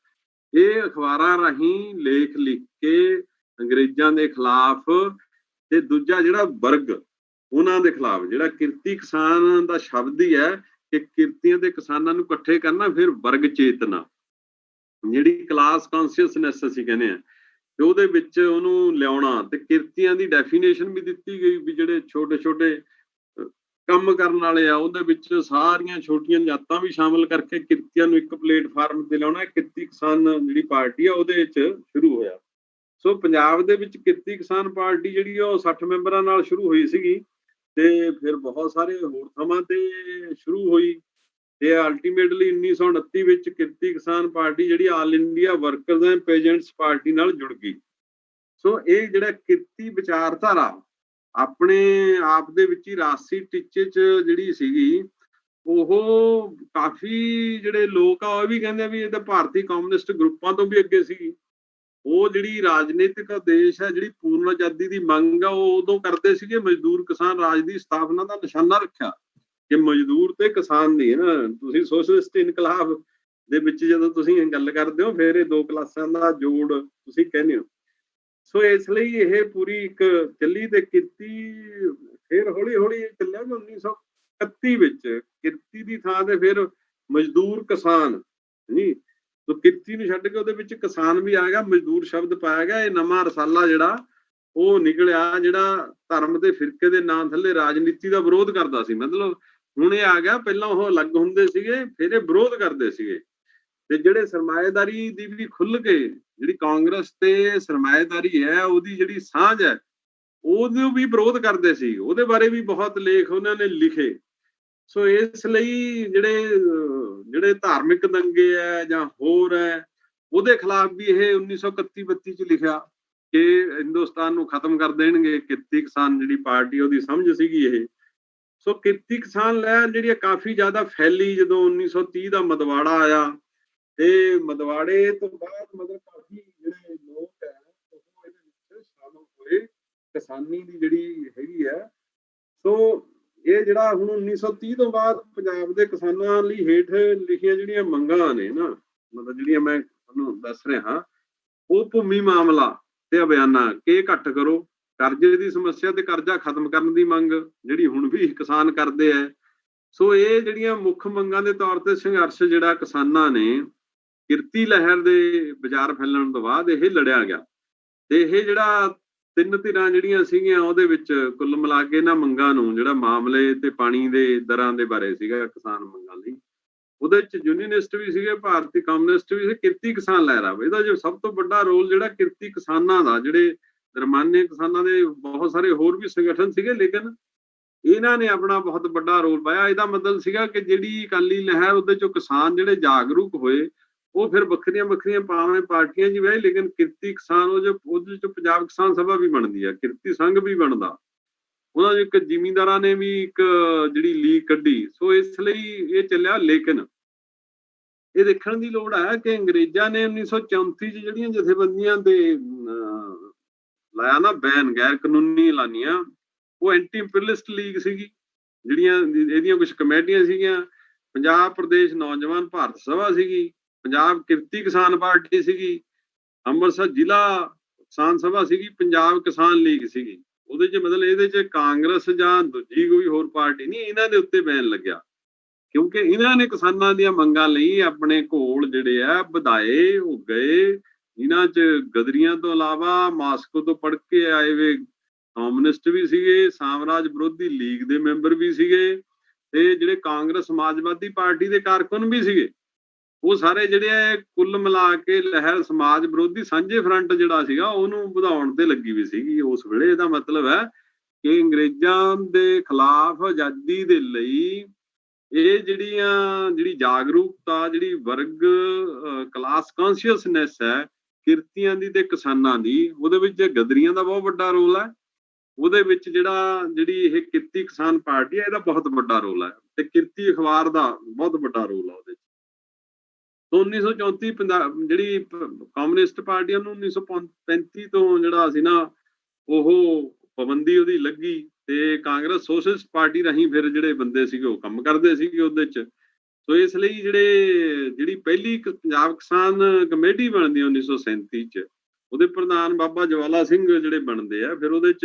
ਇਹ ਅਖਬਾਰਾਂ ਰਾਹੀਂ ਲੇਖ ਲਿਖ ਕੇ ਅੰਗਰੇਜ਼ਾਂ ਦੇ ਖਿਲਾਫ, ਤੇ ਦੂਜਾ ਜਿਹੜਾ ਵਰਗ ਉਹਨਾਂ ਦੇ ਖਿਲਾਫ, ਜਿਹੜਾ ਕਿਰਤੀ ਕਿਸਾਨ ਦਾ ਸ਼ਬਦ ਹੀ ਹੈ ਕਿ ਕਿਰਤੀਆਂ ਦੇ ਕਿਸਾਨਾਂ ਨੂੰ ਇਕੱਠੇ ਕਰਨਾ, ਫਿਰ ਵਰਗ ਚੇਤਨਾ, ਜਿਹੜੀ ਕਲਾਸ ਕੌਨਸ਼ੀਅਸਨੈਸ ਅਸੀਂ ਕਹਿੰਦੇ ਆ, ਤੇ ਉਹਦੇ ਵਿੱਚ ਉਹਨੂੰ ਲਿਆਉਣਾ। ਤੇ ਕਿਰਤੀਆਂ ਦੀ ਡੈਫੀਨੇਸ਼ਨ ਵੀ ਦਿੱਤੀ ਗਈ ਵੀ ਜਿਹੜੇ ਛੋਟੇ ਛੋਟੇ ਕੰਮ ਕਰਨ ਵਾਲੇ ਆ, ਉਹਦੇ ਵਿੱਚ ਸਾਰੀਆਂ ਛੋਟੀਆਂ ਜਾਤਾਂ ਵੀ ਸ਼ਾਮਲ ਕਰਕੇ ਕਿਰਤੀਆਂ ਨੂੰ ਇੱਕ ਪਲੇਟਫਾਰਮ ਤੇ ਲਿਆਉਣਾ। ਕਿਰਤੀ ਕਿਸਾਨ ਜਿਹੜੀ ਪਾਰਟੀ ਆ ਉਹਦੇ ਵਿੱਚ ਸ਼ੁਰੂ ਹੋਇਆ। ਸੋ ਪੰਜਾਬ ਦੇ ਵਿੱਚ ਕਿਰਤੀ ਕਿਸਾਨ ਪਾਰਟੀ ਜਿਹੜੀ ਆ ਉਹ 60 ਮੈਂਬਰਾਂ ਨਾਲ ਸ਼ੁਰੂ ਹੋਈ ਸੀਗੀ, ਤੇ ਫਿਰ ਬਹੁਤ ਸਾਰੇ ਹੋਰ ਥਾਵਾਂ ਤੇ ਸ਼ੁਰੂ ਹੋਈ, ਤੇ ਅਲਟੀਮੇਟਲੀ 1929 ਵਿੱਚ ਕਿਰਤੀ ਕਿਸਾਨ ਪਾਰਟੀ ਜਿਹੜੀ all India workers and peasants party ਨਾਲ ਜੁੜ ਗਈ। ਸੋ ਇਹ ਜਿਹੜਾ ਕਿਰਤੀ ਵਿਚਾਰਧਾਰਾ ਆਪਣੇ ਆਪ ਦੇ ਵਿੱਚ ਹੀ ਰਾਜਸੀ ਟੀਚੇ 'ਚ ਜਿਹੜੀ ਸੀਗੀ, ਉਹ ਕਾਫੀ ਜਿਹੜੇ ਲੋਕ ਆ ਉਹ ਵੀ ਕਹਿੰਦੇ ਆ ਵੀ ਇਹ ਤਾਂ ਭਾਰਤੀ ਕਮਿਊਨਿਸਟ ਗਰੁੱਪਾਂ ਤੋਂ ਵੀ ਅੱਗੇ ਸੀਗੀ। ਉਹ ਜਿਹੜੀ ਰਾਜਨੀਤਿਕ ਉਦੇਸ਼ ਹੈ, ਜਿਹੜੀ ਪੂਰਨ ਆਜ਼ਾਦੀ ਦੀ ਮੰਗ ਆ, ਉਹ ਉਦੋਂ ਕਰਦੇ ਸੀਗੇ। ਮਜ਼ਦੂਰ ਕਿਸਾਨ ਰਾਜ ਦੀ ਸਥਾਪਨਾ ਦਾ ਨਿਸ਼ਾਨਾ ਰੱਖਿਆ ਕਿ ਮਜ਼ਦੂਰ ਤੇ ਕਿਸਾਨ ਨਹੀਂ ਹੈ ਨਾ। ਤੁਸੀਂ ਸੋਸ਼ਲਿਸਟ ਇਨਕਲਾਬ ਦੇ ਵਿੱਚ ਜਦੋਂ ਤੁਸੀਂ ਗੱਲ ਕਰਦੇ ਹੋ, ਫਿਰ ਇਹ ਦੋ ਕਲਾਸਾਂ ਦਾ ਜੋੜ ਤੁਸੀਂ ਕਹਿੰਦੇ ਹੋ। ਸੋ ਇਸ ਲਈ ਇਹ ਪੂਰੀ ਇੱਕ ਚੱਲੀ, ਤੇ ਕਿਰਤੀ ਫਿਰ ਹੌਲੀ ਹੌਲੀ ਚੱਲਿਆ। 1931 ਵਿੱਚ ਕਿਰਤੀ ਦੀ ਥਾਂ ਤੇ ਫਿਰ ਮਜ਼ਦੂਰ ਕਿਸਾਨ ਨਹੀਂ, ਤੋ ਕਿਰਤੀ ਨੂੰ ਛੱਡ ਕੇ ਉਹਦੇ ਵਿੱਚ ਕਿਸਾਨ ਵੀ ਆ ਗਿਆ, ਮਜ਼ਦੂਰ ਸ਼ਬਦ ਪਾਇਆ ਗਿਆ। ਇਹ ਨਵਾਂ ਰਸਾਲਾ ਜਿਹੜਾ ਉਹ ਨਿਕਲਿਆ, ਜਿਹੜਾ ਧਰਮ ਤੇ ਫਿਰਕੇ ਦੇ ਨਾਂ ਥੱਲੇ ਰਾਜਨੀਤੀ ਦਾ ਵਿਰੋਧ ਕਰਦਾ ਸੀ। ਮਤਲਬ ਹੁਣ ਇਹ ਆ ਗਿਆ, ਪਹਿਲਾਂ ਉਹ ਅਲੱਗ ਹੁੰਦੇ ਸੀਗੇ, ਫਿਰ ਇਹ ਵਿਰੋਧ ਕਰਦੇ ਸੀਗੇ। ਤੇ ਜਿਹੜੇ ਸਰਮਾਏਦਾਰੀ ਦੀ ਵੀ ਖੁੱਲ ਕੇ ਜਿਹੜੀ ਕਾਂਗਰਸ ਤੇ ਸਰਮਾਏਦਾਰੀ ਹੈ, ਉਹਦੀ ਜਿਹੜੀ ਸਾਂਝ ਹੈ, ਉਹਨੂੰ ਵੀ ਵਿਰੋਧ ਕਰਦੇ ਸੀ। ਉਹਦੇ ਬਾਰੇ ਵੀ ਬਹੁਤ ਲੇਖ ਉਹਨਾਂ ਨੇ ਲਿਖੇ। ਸੋ ਇਸ ਲਈ ਜਿਹੜੇ ਧਾਰਮਿਕ ਦੰਗੇ ਹੈ ਜਾਂ ਹੋਰ ਹੈ, ਉਹਦੇ ਖਿਲਾਫ ਵੀ ਇਹ 1931-32 ਚ ਲਿਖਿਆ ਕਿ ਹਿੰਦੁਸਤਾਨ ਨੂੰ ਖਤਮ ਕਰ ਦੇਣਗੇ। ਕਿਰਤੀ ਕਿਸਾਨ ਜਿਹੜੀ ਪਾਰਟੀ, ਉਹਦੀ ਸਮਝ ਸੀਗੀ ਇਹ। ਸੋ ਕਿਰਤੀ ਕਿਸਾਨ ਲਹਿਰ ਜਿਹੜੀ ਕਾਫੀ ਜ਼ਿਆਦਾ ਫੈਲੀ ਜਦੋਂ 1930 ਦਾ ਮਦਵਾੜਾ ਆਇਆ, ਤੇ ਮਦਵਾੜੇ ਤੋਂ ਬਾਅਦ ਮਤਲਬ ਕਾਫੀ ਜਿਹੜੇ ਲੋਕ ਹੈ ਉਹ ਇਹਦੇ ਵਿੱਚ ਸ਼ਾਮਲ ਹੋਏ, ਕਿਸਾਨੀ ਦੀ ਜਿਹੜੀ ਹੈਗੀ ਹੈ। ਸੋ ਇਹ ਜਿਹੜਾ ਹੁਣ 1930 ਤੋਂ ਬਾਅਦ ਪੰਜਾਬ ਦੇ ਕਿਸਾਨਾਂ ਲਈ ਹੇਠ ਲਿਖੀਆਂ ਜਿਹੜੀਆਂ ਮੰਗਾਂ ਨੇ ਨਾ, ਮਤਲਬ ਜਿਹੜੀਆਂ ਮੈਂ ਤੁਹਾਨੂੰ ਦੱਸ ਰਿਹਾ, ਉਹ ਭੂਮੀ ਮਾਮਲਾ ਤੇ ਅਭਿਆਨਾ ਕਿ ਘੱਟ ਕਰੋ, ਕਰਜ਼ੇ ਦੀ ਸਮੱਸਿਆ ਤੇ ਕਰਜ਼ਾ ਖਤਮ ਕਰਨ ਦੀ ਮੰਗ ਜਿਹੜੀ ਹੁਣ ਵੀ ਕਿਸਾਨ ਕਰਦੇ ਆ। ਸੋ ਇਹ ਜਿਹੜੀਆਂ ਮੁੱਖ ਮੰਗਾਂ ਦੇ ਤੌਰ ਤੇ ਸੰਘਰਸ਼ ਜਿਹੜਾ ਕਿਸਾਨਾਂ ਨੇ ਕਿਰਤੀ ਲਹਿਰ ਦੇ ਬਾਜ਼ਾਰ ਫੈਲਣ ਤੋਂ ਬਾਅਦ ਇਹ ਲੜਿਆ ਗਿਆ। ਤੇ ਇਹ ਜਿਹੜਾ 3 ਧਿਰਾਂ ਜਿਹੜੀਆਂ ਸੀਗੀਆਂ ਉਹਦੇ ਵਿੱਚ ਕੁੱਲ ਮਿਲਾ ਕੇ ਇਹਨਾਂ ਮੰਗਾਂ ਨੂੰ, ਜਿਹੜਾ ਮਾਮਲੇ ਤੇ ਪਾਣੀ ਦੇ ਦਰਾਂ ਦੇ ਬਾਰੇ ਸੀਗਾ ਕਿਸਾਨ ਮੰਗਾਂ ਲਈ, ਉਹਦੇ ਵਿੱਚ ਯੂਨੀਅਨਿਸਟ ਵੀ ਸੀਗੇ, ਭਾਰਤੀ ਕਮਿਊਨਿਸਟ ਵੀ ਸੀ, ਕਿਰਤੀ ਕਿਸਾਨ ਲਹਿਰ ਆ। ਇਹਦਾ ਜੋ ਸਭ ਤੋਂ ਵੱਡਾ ਰੋਲ ਜਿਹੜਾ ਕਿਰਤੀ ਕਿਸਾਨਾਂ ਦਾ, ਜਿਹੜੇ ਦਰਮਾਨੇ ਕਿਸਾਨਾਂ ਦੇ ਬਹੁਤ ਸਾਰੇ ਹੋਰ ਵੀ ਸੰਗਠਨ ਸੀਗੇ, ਲੇਕਿਨ ਇਹਨਾਂ ਨੇ ਆਪਣਾ ਬਹੁਤ ਵੱਡਾ ਰੋਲ ਪਾਇਆ। ਇਹਦਾ ਮਤਲਬ ਸੀਗਾ ਕਿ ਜਿਹੜੀ ਅਕਾਲੀ ਲਹਿਰ, ਉਹਦੇ ਚੋਂ ਕਿਸਾਨ ਜਿਹੜੇ ਜਾਗਰੂਕ ਹੋਏ, ਉਹ ਫਿਰ ਵੱਖਰੀਆਂ ਵੱਖਰੀਆਂ ਭਾਵੇਂ ਪਾਰਟੀਆਂ 'ਚ ਬਹਿ, ਲੇਕਿਨ ਕਿਰਤੀ ਕਿਸਾਨ ਉਹਦੇ ਚ ਪੰਜਾਬ ਕਿਸਾਨ ਸਭਾ ਵੀ ਬਣਦੀ ਆ, ਕਿਰਤੀ ਸੰਘ ਵੀ ਬਣਦਾ, ਉਹਨਾਂ ਦੇ ਇੱਕ ਜ਼ਿਮੀਂਦਾਰਾਂ ਨੇ ਵੀ ਇੱਕ ਜਿਹੜੀ ਲੀਗ ਕੱਢੀ। ਸੋ ਇਸ ਲਈ ਇਹ ਚੱਲਿਆ। ਲੇਕਿਨ ਇਹ ਦੇਖਣ ਦੀ ਲੋੜ ਹੈ ਕਿ ਅੰਗਰੇਜ਼ਾਂ ਨੇ 1934 ਚ ਜਿਹੜੀਆਂ ਜਥੇਬੰਦੀਆਂ ਤੇ ਲਾਇਆ ਨਾ ਬੈਨ, ਗੈਰ ਕਾਨੂੰਨੀ ਐਲਾਨੀਆਂ, ਉਹ ਐਂਟੀ ਇੰਪੀਰੀਅਲਿਸਟ ਲੀਗ ਸੀਗੀ, ਜਿਹੜੀਆਂ ਇਹਦੀਆਂ ਕੁਝ ਕਮੇਟੀਆਂ ਸੀਗੀਆਂ। ਪੰਜਾਬ ਪ੍ਰਦੇਸ਼ ਨੌਜਵਾਨ ਭਾਰਤ ਸਭਾ ਸੀਗੀ, ਪੰਜਾਬ ਕਿਰਤੀ ਕਿਸਾਨ ਪਾਰਟੀ ਸੀਗੀ, ਅੰਮ੍ਰਿਤਸਰ ਜ਼ਿਲ੍ਹਾ ਕਿਸਾਨ ਸਭਾ ਸੀਗੀ, ਪੰਜਾਬ ਕਿਸਾਨ ਲੀਗ ਸੀਗੀ। ਉਹਦੇ ਚ ਮਤਲਬ ਇਹਦੇ ਚ ਕਾਂਗਰਸ ਜਾਂ ਦੂਜੀ ਕੋਈ ਹੋਰ ਪਾਰਟੀ ਨਹੀਂ, ਇਹਨਾਂ ਦੇ ਉੱਤੇ ਬੈਨ ਲੱਗਿਆ, ਕਿਉਂਕਿ ਇਹਨਾਂ ਨੇ ਕਿਸਾਨਾਂ ਦੀਆਂ ਮੰਗਾਂ ਲਈ ਆਪਣੇ ਘੋਲ ਜਿਹੜੇ ਆ ਵਧਾਏ ਹੋ ਗਏ। ਇਹਨਾਂ ਚ ਗਦਰੀਆਂ ਤੋਂ ਇਲਾਵਾ ਮਾਸਕੋ ਤੋਂ ਪੜ੍ਹ ਕੇ ਆਏ ਵੇ ਕਮਿਊਨਿਸਟ ਵੀ ਸੀਗੇ, ਸਾਮਰਾਜ ਵਿਰੋਧੀ ਲੀਗ ਦੇ ਮੈਂਬਰ ਵੀ ਸੀਗੇ, ਤੇ ਜਿਹੜੇ ਕਾਂਗਰਸ ਸਮਾਜਵਾਦੀ ਪਾਰਟੀ ਦੇ ਕਾਰਕੁਨ ਵੀ ਸੀਗੇ। ਉਹ ਸਾਰੇ ਜਿਹੜੇ ਕੁੱਲ ਮਿਲਾ ਕੇ ਲਹਿਰ ਸਮਾਜ ਵਿਰੋਧੀ ਸਾਂਝੇ ਫਰੰਟ ਜਿਹੜਾ ਸੀਗਾ ਉਹਨੂੰ ਵਧਾਉਣ ਤੇ ਲੱਗੀ ਵੀ ਸੀਗੀ ਉਸ ਵੇਲੇ। ਇਹਦਾ ਮਤਲਬ ਹੈ ਕਿ ਅੰਗਰੇਜ਼ਾਂ ਦੇ ਖਿਲਾਫ ਆਜ਼ਾਦੀ ਦੇ ਲਈ ਇਹ ਜਿਹੜੀ ਜਾਗਰੂਕਤਾ, ਜਿਹੜੀ ਵਰਗ ਕਲਾਸ ਕੌਨਸ਼ੀਅਸਨੈਸ ਹੈ ਕਿਰਤੀਆਂ ਦੀ ਤੇ ਕਿਸਾਨਾਂ ਦੀ, ਉਹਦੇ ਵਿੱਚ ਗਦਰੀਆਂ ਦਾ ਬਹੁਤ ਵੱਡਾ ਰੋਲ ਹੈ। ਉਹਦੇ ਵਿੱਚ ਜਿਹੜੀ ਇਹ ਕਿਰਤੀ ਕਿਸਾਨ ਪਾਰਟੀ ਹੈ, ਇਹਦਾ ਬਹੁਤ ਵੱਡਾ ਰੋਲ ਹੈ, ਤੇ ਕਿਰਤੀ ਅਖਬਾਰ ਦਾ ਬਹੁਤ ਵੱਡਾ ਰੋਲ ਹੈ ਉਹਦੇ ਚ। 1934 ਜਿਹੜੀ ਕਮਿਊਨਿਸਟ ਪਾਰਟੀਆਂ ਨੂੰ 1935 ਤੋਂ ਜਿਹੜਾ ਸੀ ਨਾ ਉਹ ਪਾਬੰਦੀ ਉਹਦੀ ਲੱਗੀ, ਤੇ ਕਾਂਗਰਸ ਸੋਸ਼ਲਿਸਟ ਪਾਰਟੀ ਰਾਹੀਂ ਫਿਰ ਜਿਹੜੇ ਬੰਦੇ ਸੀਗੇ ਉਹ ਕੰਮ ਕਰਦੇ ਸੀਗੇ ਉਹਦੇ ਚ। ਸੋ ਇਸ ਲਈ ਜਿਹੜੀ ਪਹਿਲੀ ਪੰਜਾਬ ਕਿਸਾਨ ਕਮੇਟੀ ਬਣਦੀ 1937 ਚ, ਉਹਦੇ ਪ੍ਰਧਾਨ ਬਾਬਾ ਜਵਾਲਾ ਸਿੰਘ ਜਿਹੜੇ ਬਣਦੇ ਆ। ਫਿਰ ਉਹਦੇ ਚ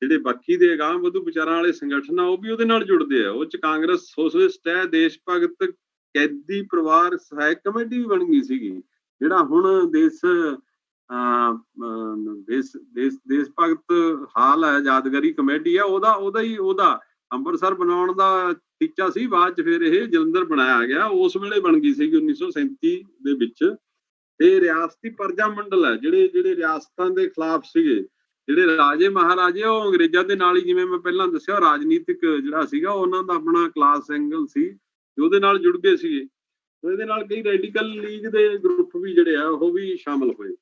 ਜਿਹੜੇ ਬਾਕੀ ਦੇ ਅਗਾਂਹ ਵਧੂ ਵਿਚਾਰਾਂ ਵਾਲੇ ਸੰਗਠਨ ਆ ਉਹ ਵੀ ਉਹਦੇ ਨਾਲ ਜੁੜਦੇ ਆ। ਉਹ ਚ ਕਾਂਗਰਸ ਸੋਸ਼ਲਿਸਟ ਹੈ, ਦੇਸ਼ ਭਗਤ ਕੈਦੀ ਪਰਿਵਾਰ ਸਹਾਇਕ ਕਮੇਟੀ ਵੀ ਬਣ ਗਈ ਸੀਗੀ। ਜਿਹੜਾ ਹੁਣ ਦੇਸ਼ ਭਗਤ ਹਾਲ ਹੈ, ਯਾਦਗਾਰੀ ਕਮੇਟੀ ਆ, ਉਹਦਾ ਅੰਮ੍ਰਿਤਸਰ ਬਣਾਉਣ ਦਾ ਟੀਚਾ ਸੀ। ਬਾਅਦ ਚ ਫਿਰ ਇਹ ਜਲੰਧਰ ਬਣਾਇਆ ਗਿਆ, ਉਸ ਵੇਲੇ ਬਣ ਗਈ ਸੀਗੀ 1937 ਦੇ ਵਿੱਚ। ਤੇ ਰਿਆਸਤੀ ਪਰਜਾ ਮੰਡਲ ਹੈ, ਜਿਹੜੇ ਰਿਆਸਤਾਂ ਦੇ ਖਿਲਾਫ ਸੀਗੇ, ਜਿਹੜੇ ਰਾਜੇ ਮਹਾਰਾਜੇ, ਉਹ ਅੰਗਰੇਜ਼ਾਂ ਦੇ ਨਾਲ ਹੀ, ਜਿਵੇਂ ਮੈਂ ਪਹਿਲਾਂ ਦੱਸਿਆ, ਰਾਜਨੀਤਿਕ ਜਿਹੜਾ ਸੀਗਾ ਉਹਨਾਂ ਦਾ ਆਪਣਾ ਕਲਾਸ ਐਂਗਲ ਸੀ, ਉਹਦੇ ਨਾਲ ਜੁੜ ਗਏ ਸੀਗੇ। ਇਹਦੇ ਨਾਲ ਕਈ ਰੈਡੀਕਲ ਲੀਗ ਦੇ ਗਰੁੱਪ ਵੀ ਜਿਹੜੇ ਆ ਉਹ ਵੀ ਸ਼ਾਮਲ ਹੋਏ।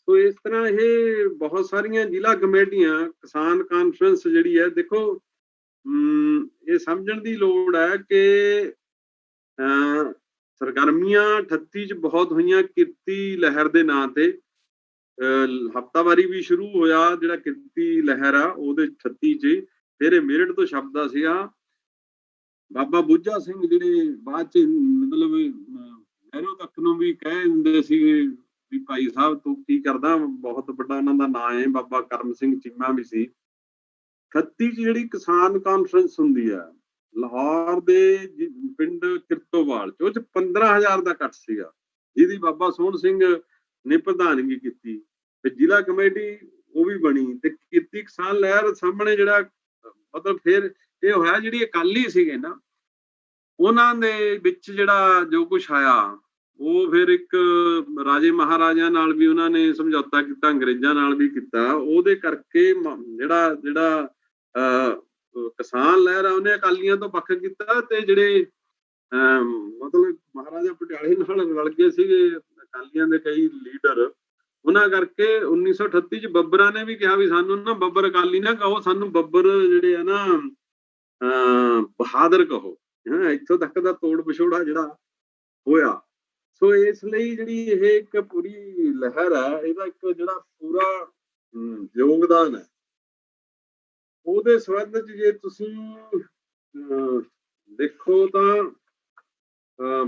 ਸੋ ਇਸ ਤਰ੍ਹਾਂ ਇਹ ਬਹੁਤ ਸਾਰੀਆਂ ਜ਼ਿਲ੍ਹਾ ਕਮੇਟੀਆਂ, ਕਿਸਾਨ ਕਾਨਫਰੰਸ ਜਿਹੜੀ ਹੈ, ਦੇਖੋ ਇਹ ਸਮਝਣ ਦੀ ਲੋੜ ਹੈ ਕਿ ਸਰਗਰਮੀਆਂ 38 ਚ ਬਹੁਤ ਹੋਈਆਂ ਕਿਰਤੀ ਲਹਿਰ ਦੇ ਨਾਂ ਤੇ। ਹਫ਼ਤਾਵਾਰੀ ਵੀ ਸ਼ੁਰੂ ਹੋਇਆ ਜਿਹੜਾ ਕਿਰਤੀ ਲਹਿਰ ਆ ਉਹਦੇ 38 ਚ। ਫਿਰ ਇਹ ਮੇਰਠ ਤੋਂ ਛਪਦਾ ਸੀਗਾ। ਬਾਬਾ ਬੁੱਝਾ ਸਿੰਘ ਜਿਹੜੇ ਬਾਅਦ ਚ ਮਤਲਬ ਨਹਿਰੂ ਤੱਕ ਨੂੰ ਵੀ ਕਹਿ ਦਿੰਦੇ ਸੀ ਵੀ ਭਾਈ ਸਾਹਿਬ ਤੂੰ ਕੀ ਕਰਦਾ, ਬਹੁਤ ਵੱਡਾ ਉਹਨਾਂ ਦਾ ਨਾਂ ਹੈ। ਬਾਬਾ ਕਰਮ ਸਿੰਘ ਚੀਮਾ ਵੀ ਸੀ। 38 ਚ ਜਿਹੜੀ ਕਿਸਾਨ ਕਾਨਫਰੰਸ ਹੁੰਦੀ ਆ ਲਾਹੌਰ ਦੇ ਪਿੰਡ ਕਿਰਤੋਵਾਲ ਚ, ਉਹ ਚ 15,000 ਦਾ ਇਕੱਠ ਸੀਗਾ, ਜਿਹਦੀ ਬਾਬਾ ਸੋਹਣ ਸਿੰਘ ਨੇ ਪ੍ਰਧਾਨਗੀ ਕੀਤੀ। ਤੇ ਜ਼ਿਲ੍ਹਾ ਕਮੇਟੀ ਉਹ ਵੀ ਬਣੀ, ਤੇ ਕਿਰਤੀ ਕਿਸਾਨ ਲਹਿਰ ਸਾਹਮਣੇ ਜਿਹੜਾ ਮਤਲਬ ਫਿਰ ਇਹ ਹੋਇਆ, ਜਿਹੜੀ ਅਕਾਲੀ ਸੀਗੇ ਨਾ ਉਹਨਾਂ ਦੇ ਵਿੱਚ ਜਿਹੜਾ ਜੋ ਕੁਛ ਆਇਆ, ਉਹ ਫਿਰ ਇੱਕ ਰਾਜੇ ਮਹਾਰਾਜਿਆਂ ਨਾਲ ਵੀ ਉਹਨਾਂ ਨੇ ਸਮਝੌਤਾ ਕੀਤਾ, ਅੰਗਰੇਜ਼ਾਂ ਨਾਲ ਵੀ ਕੀਤਾ। ਉਹਦੇ ਕਰਕੇ ਜਿਹੜਾ ਕਿਸਾਨ ਲਹਿਰ ਆ ਉਹਨੇ ਅਕਾਲੀਆਂ ਤੋਂ ਵੱਖ ਕੀਤਾ, ਤੇ ਜਿਹੜੇ ਮਤਲਬ ਮਹਾਰਾਜਾ ਪਟਿਆਲੇ ਨਾਲ ਰਲ ਗਏ ਸੀਗੇ ਅਕਾਲੀਆਂ ਦੇ ਕਈ ਲੀਡਰ, ਉਹਨਾਂ ਕਰਕੇ 1938 ਚ ਬੱਬਰਾਂ ਨੇ ਵੀ ਕਿਹਾ ਵੀ ਸਾਨੂੰ ਨਾ ਬੱਬਰ ਅਕਾਲੀ ਨਾ ਕਹੋ, ਸਾਨੂੰ ਬੱਬਰ ਜਿਹੜੇ ਆ ਨਾ ਬਹਾਦਰ ਕਹੋ, ਇੱਥੋਂ ਤੱਕ ਦਾ ਤੋੜ ਵਿਛੋੜਾ ਜਿਹੜਾ ਹੋਇਆ। ਸੋ ਇਸ ਲਈ ਜਿਹੜੀ ਇਹ ਇੱਕ ਪੂਰੀ ਲਹਿਰ ਹੈ, ਇਹਦਾ ਇੱਕ ਜਿਹੜਾ ਪੂਰਾ ਯੋਗਦਾਨ ਹੈ, ਉਹਦੇ ਸੰਬੰਧ ਚ ਜੇ ਤੁਸੀਂ ਦੇਖੋ ਤਾਂ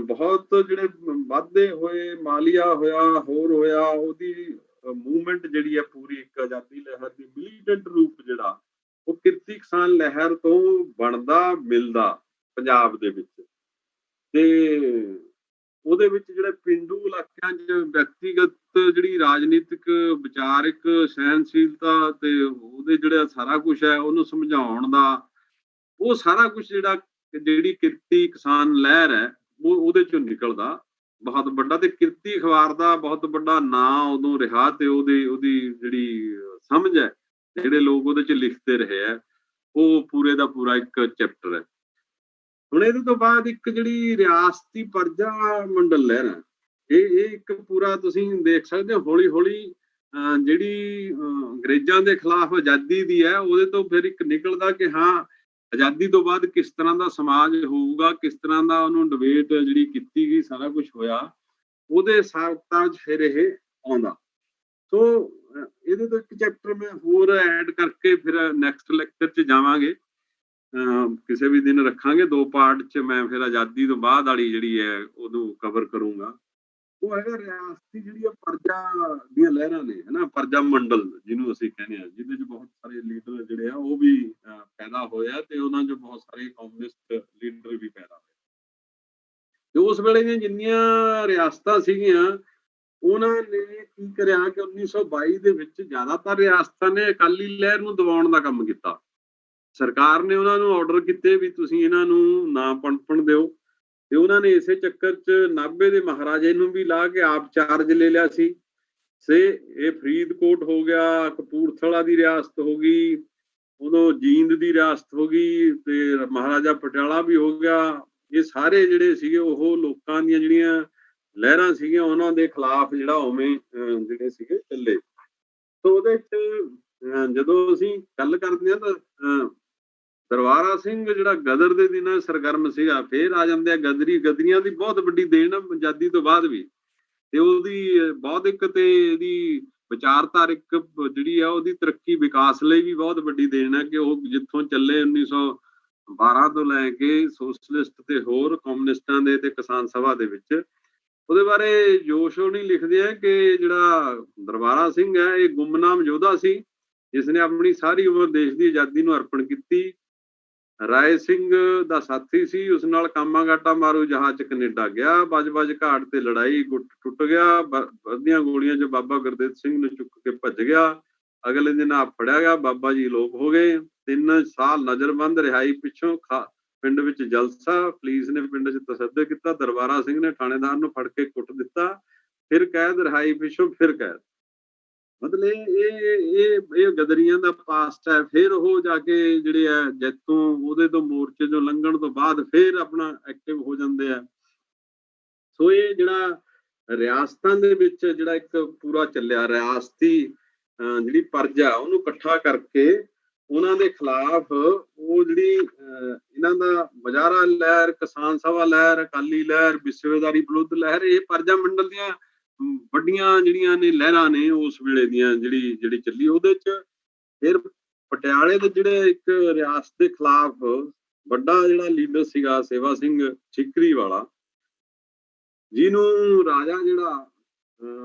ਬਹੁਤ ਜਿਹੜੇ ਵਾਧੇ ਹੋਏ, ਮਾਲੀਆ ਹੋਇਆ, ਹੋਰ ਹੋਇਆ, ਉਹਦੀ ਮੂਵਮੈਂਟ ਜਿਹੜੀ ਹੈ ਪੂਰੀ ਇੱਕ ਆਜ਼ਾਦੀ ਲਹਿਰ ਦੀ ਮਿਲੀਟੈਂਟ ਰੂਪ ਜਿਹੜਾ ਉਹ ਕਿਰਤੀ ਕਿਸਾਨ ਲਹਿਰ ਤੋਂ ਬਣਦਾ ਮਿਲਦਾ ਪੰਜਾਬ ਦੇ ਵਿੱਚ। ਤੇ ਉਹਦੇ ਵਿੱਚ ਜਿਹੜੇ ਪੇਂਡੂ ਇਲਾਕਿਆਂ 'ਚ ਵਿਅਕਤੀਗਤ ਜਿਹੜੀ ਰਾਜਨੀਤਿਕ ਵਿਚਾਰਿਕ ਸਹਿਨਸ਼ੀਲਤਾ ਤੇ ਉਹਦੇ ਜਿਹੜਾ ਸਾਰਾ ਕੁਝ ਹੈ ਉਹਨੂੰ ਸਮਝਾਉਣ ਦਾ, ਉਹ ਸਾਰਾ ਕੁਝ ਜਿਹੜੀ ਕਿਰਤੀ ਕਿਸਾਨ ਲਹਿਰ ਹੈ ਉਹਦੇ ਚੋਂ ਨਿਕਲਦਾ ਬਹੁਤ ਵੱਡਾ। ਤੇ ਕਿਰਤੀ ਅਖਬਾਰ ਦਾ ਬਹੁਤ ਵੱਡਾ ਨਾਂ ਉਦੋਂ ਰਿਹਾ ਤੇ ਉਹਦੀ ਜਿਹੜੀ ਸਮਝ ਹੈ, ਜਿਹੜੇ ਲੋਕ ਉਹਦੇ 'ਚ ਲਿਖਦੇ ਰਹੇ ਹੈ, ਉਹ ਪੂਰੇ ਦਾ ਪੂਰਾ ਇੱਕ ਚੈਪਟਰ ਹੈ। ਹੁਣ ਇਹਦੇ ਤੋਂ ਬਾਅਦ ਇੱਕ ਜਿਹੜੀ ਰਿਆਸਤੀ ਪਰਜਾ ਮੰਡਲ ਲਹਿਰ ਹੈ, ਇਹ ਇੱਕ ਪੂਰਾ ਤੁਸੀਂ ਦੇਖ ਸਕਦੇ ਹੋ ਹੌਲੀ ਹੌਲੀ ਜਿਹੜੀ ਅੰਗਰੇਜ਼ਾਂ ਦੇ ਖਿਲਾਫ ਆਜ਼ਾਦੀ ਦੀ ਹੈ, ਉਹਦੇ ਤੋਂ ਫਿਰ ਇੱਕ ਨਿਕਲਦਾ ਕਿ ਹਾਂ ਆਜ਼ਾਦੀ ਤੋਂ ਬਾਅਦ ਕਿਸ ਤਰ੍ਹਾਂ ਦਾ ਸਮਾਜ ਹੋਊਗਾ, ਕਿਸ ਤਰ੍ਹਾਂ ਦਾ ਉਹਨੂੰ ਡਿਬੇਟ ਜਿਹੜੀ ਕੀਤੀ ਗਈ, ਸਾਰਾ ਕੁਝ ਹੋਇਆ, ਉਹਦੇ ਹਿਸਾਬ ਫਿਰ ਇਹ ਆਉਂਦਾ। ਸੋ ਇਹਦੇ ਤੋਂ ਇੱਕ ਚੈਪਟਰ ਮੈਂ ਹੋਰ ਐਡ ਕਰਕੇ ਫਿਰ ਨੈਕਸਟ ਲੈਕਚਰ 'ਚ ਜਾਵਾਂਗੇ, ਕਿਸੇ ਵੀ ਦਿਨ ਰੱਖਾਂਗੇ 2 ਪਾਰਟ 'ਚ। ਮੈਂ ਫਿਰ ਆਜ਼ਾਦੀ ਤੋਂ ਬਾਅਦ ਵਾਲੀ ਜਿਹੜੀ ਹੈ ਉਹਨੂੰ ਕਵਰ ਕਰੂੰਗਾ। ਉਹ ਹੈਗਾ ਰਿਆਸਤੀ ਜਿਹੜੀ ਪਰਜਾ ਦੀਆਂ ਲਹਿਰਾਂ ਨੇ, ਹਨਾ, ਪਰਜਾ ਮੰਡਲ ਜਿਹਨੂੰ ਅਸੀਂ ਕਹਿੰਦੇ ਹਾਂ, ਜਿਹਦੇ 'ਚ ਬਹੁਤ ਸਾਰੇ ਲੀਡਰ ਜਿਹੜੇ ਆ ਉਹ ਵੀ ਪੈਦਾ ਹੋਏ ਆ ਤੇ ਉਹਨਾਂ 'ਚ ਬਹੁਤ ਸਾਰੇ ਕਮਿਊਨਿਸਟ ਲੀਡਰ ਵੀ ਪੈਦਾ ਹੋਏ। ਤੇ ਉਸ ਵੇਲੇ ਦੀਆਂ ਜਿੰਨੀਆਂ ਰਿਆਸਤਾਂ ਸੀਗੀਆਂ, ਉਹਨਾਂ ਨੇ ਕੀ ਕਰਿਆ ਕਿ 1922 ਦੇ ਵਿੱਚ ਜ਼ਿਆਦਾਤਰ ਰਿਆਸਤਾਂ ਨੇ ਅਕਾਲੀ ਲਹਿਰ ਨੂੰ ਦਬਾਉਣ ਦਾ ਕੰਮ ਕੀਤਾ। ਸਰਕਾਰ ਨੇ ਉਹਨਾਂ ਨੂੰ ਆਰਡਰ ਕੀਤੇ ਵੀ ਤੁਸੀਂ ਇਹਨਾਂ ਨੂੰ ਨਾ ਪਣਪਣ ਦਿਓ, ਤੇ ਉਹਨਾਂ ਨੇ ਇਸੇ ਚੱਕਰ 'ਚ ਨਾਭੇ ਦੇ ਮਹਾਰਾਜੇ ਨੂੰ ਵੀ ਲਾ ਕੇ ਆਪ ਚਾਰਜ ਲੈ ਲਿਆ ਸੀ। ਇਹ ਫਰੀਦਕੋਟ ਹੋ ਗਿਆ, ਕਪੂਰਥਲਾ ਦੀ ਰਿਆਸਤ ਹੋ ਗਈ, ਉਦੋਂ ਜੀਂਦ ਦੀ ਰਿਆਸਤ ਹੋ ਗਈ, ਤੇ ਮਹਾਰਾਜਾ ਪਟਿਆਲਾ ਵੀ ਹੋ ਗਿਆ। ਇਹ ਸਾਰੇ ਜਿਹੜੇ ਸੀਗੇ ਉਹ ਲੋਕਾਂ ਦੀਆਂ ਜਿਹੜੀਆਂ ਲਹਿਰਾਂ ਸੀਗੀਆਂ ਉਹਨਾਂ ਦੇ ਖਿਲਾਫ ਜਿਹੜਾ ਉਵੇਂ ਜਿਹੜੇ ਸੀਗੇ ਚੱਲੇ। ਸੋ ਉਹਦੇ 'ਚ ਜਦੋਂ ਅਸੀਂ ਗੱਲ ਕਰਦੇ ਹਾਂ ਤਾਂ ਦਰਬਾਰਾ ਸਿੰਘ ਜਿਹੜਾ ਗਦਰ ਦੇ ਦਿਨਾਂ ਸਰਗਰਮ ਸੀਗਾ, ਫੇਰ ਆ ਜਾਂਦੇ ਆ ਗਦਰੀਆਂ ਦੀ ਬਹੁਤ ਵੱਡੀ ਦੇਣ ਆਜ਼ਾਦੀ ਤੋਂ ਬਾਅਦ ਵੀ, ਤੇ ਉਹਦੀ ਬੌਧਿਕ ਤੇ ਇਹਦੀ ਵਿਚਾਰਧਾਰਕ ਜਿਹੜੀ ਆ ਉਹਦੀ ਤਰੱਕੀ ਵਿਕਾਸ ਲਈ ਵੀ ਬਹੁਤ ਵੱਡੀ ਦੇਣ ਹੈ ਕਿ ਉਹ ਜਿੱਥੋਂ ਚੱਲੇ 1912 ਤੋਂ ਲੈ ਕੇ ਸੋਸ਼ਲਿਸਟ ਤੇ ਹੋਰ ਕਮਿਊਨਿਸਟਾਂ ਦੇ ਤੇ ਕਿਸਾਨ ਸਭਾ ਦੇ ਵਿੱਚ। ਉਹਦੇ ਬਾਰੇ ਜੋਸ਼ੋ ਨਹੀਂ ਲਿਖਦੇ ਆ ਕਿ ਜਿਹੜਾ ਦਰਬਾਰਾ ਸਿੰਘ ਹੈ ਇਹ ਗੁੰਮਨਾਮ ਯੋਧਾ ਸੀ, ਜਿਸਨੇ ਆਪਣੀ ਸਾਰੀ ਉਮਰ ਦੇਸ਼ ਦੀ ਆਜ਼ਾਦੀ ਨੂੰ ਅਰਪਣ ਕੀਤੀ। ਰਾਏ ਸਿੰਘ ਦਾ ਸਾਥੀ ਸੀ, ਉਸ ਨਾਲ ਕਾਮਾਗਾਟਾ ਮਾਰੂ ਜਹਾਜ਼ 'ਚ ਕੈਨੇਡਾ ਗਿਆ, ਬਜ ਘਾਟ ਤੇ ਲੜਾਈ ਗੁੱਟ ਟੁੱਟ ਗਿਆ, ਵੱਧੀਆਂ ਗੋਲੀਆਂ 'ਚ ਬਾਬਾ ਗੁਰਦੇਵ ਸਿੰਘ ਨੂੰ ਚੁੱਕ ਕੇ ਭੱਜ ਗਿਆ। ਅਗਲੇ ਦਿਨ ਆਪ ਫੜਿਆ ਗਿਆ, ਬਾਬਾ ਜੀ ਲੋਪ ਹੋ ਗਏ। 3 ਸਾਲ ਨਜ਼ਰਬੰਦ, ਰਿਹਾਈ ਪਿੱਛੋਂ ਪਿੰਡ ਵਿੱਚ ਜਲਸਾ, ਪੁਲਿਸ ਨੇ ਪਿੰਡ 'ਚ ਤਸ਼ੱਦਦ ਕੀਤਾ, ਦਰਬਾਰਾ ਸਿੰਘ ਨੇ ਥਾਣੇਦਾਰ ਨੂੰ ਫੜ ਕੇ ਕੁੱਟ ਦਿੱਤਾ, ਫਿਰ ਕੈਦ, ਰਿਹਾਈ ਪਿੱਛੋਂ ਫਿਰ ਕੈਦ। ਮਤਲਬ ਇਹ ਗਦਰੀਆਂ ਦਾ ਪਾਸਟ ਹੈ। ਫਿਰ ਉਹ ਜਾ ਕੇ ਜਿਹੜੇ ਆ ਜੈਤੋਂ ਉਹਦੇ ਤੋਂ ਮੋਰਚੇ ਤੋਂ ਲੰਘਣ ਤੋਂ ਬਾਅਦ ਫਿਰ ਆਪਣਾ ਐਕਟਿਵ ਹੋ ਜਾਂਦੇ ਆ। ਸੋ ਇਹ ਜਿਹੜਾ ਰਿਆਸਤਾਂ ਦੇ ਵਿੱਚ ਜਿਹੜਾ ਇੱਕ ਪੂਰਾ ਚੱਲਿਆ ਰਿਆਸਤੀ ਜਿਹੜੀ ਪਰਜਾ ਉਹਨੂੰ ਇਕੱਠਾ ਕਰਕੇ ਉਹਨਾਂ ਦੇ ਖਿਲਾਫ ਉਹ ਜਿਹੜੀ ਇਹਨਾਂ ਦਾ ਮੁਜ਼ਾਹਰਾ ਲਹਿਰ, ਕਿਸਾਨ ਸਭਾ ਲਹਿਰ, ਅਕਾਲੀ ਲਹਿਰ, ਵਿਸਵੇਦਾਰੀ ਵਿਰੁੱਧ ਲਹਿਰ, ਇਹ ਪਰਜਾ ਮੰਡਲ ਦੀਆਂ ਵੱਡੀਆਂ ਜਿਹੜੀਆਂ ਨੇ ਲਹਿਰਾਂ ਨੇ ਉਸ ਵੇਲੇ ਦੀਆਂ ਜਿਹੜੀ ਚੱਲੀ। ਉਹਦੇ 'ਚ ਫਿਰ ਪਟਿਆਲੇ ਦੇ ਜਿਹੜੇ ਇੱਕ ਰਿਆਸਤ ਦੇ ਖਿਲਾਫ ਵੱਡਾ ਜਿਹੜਾ ਲੀਡਰ ਸੀਗਾ ਸੇਵਾ ਸਿੰਘ ਠੀਕਰੀ ਵਾਲਾ, ਜਿਹਨੂੰ ਰਾਜਾ ਜਿਹੜਾ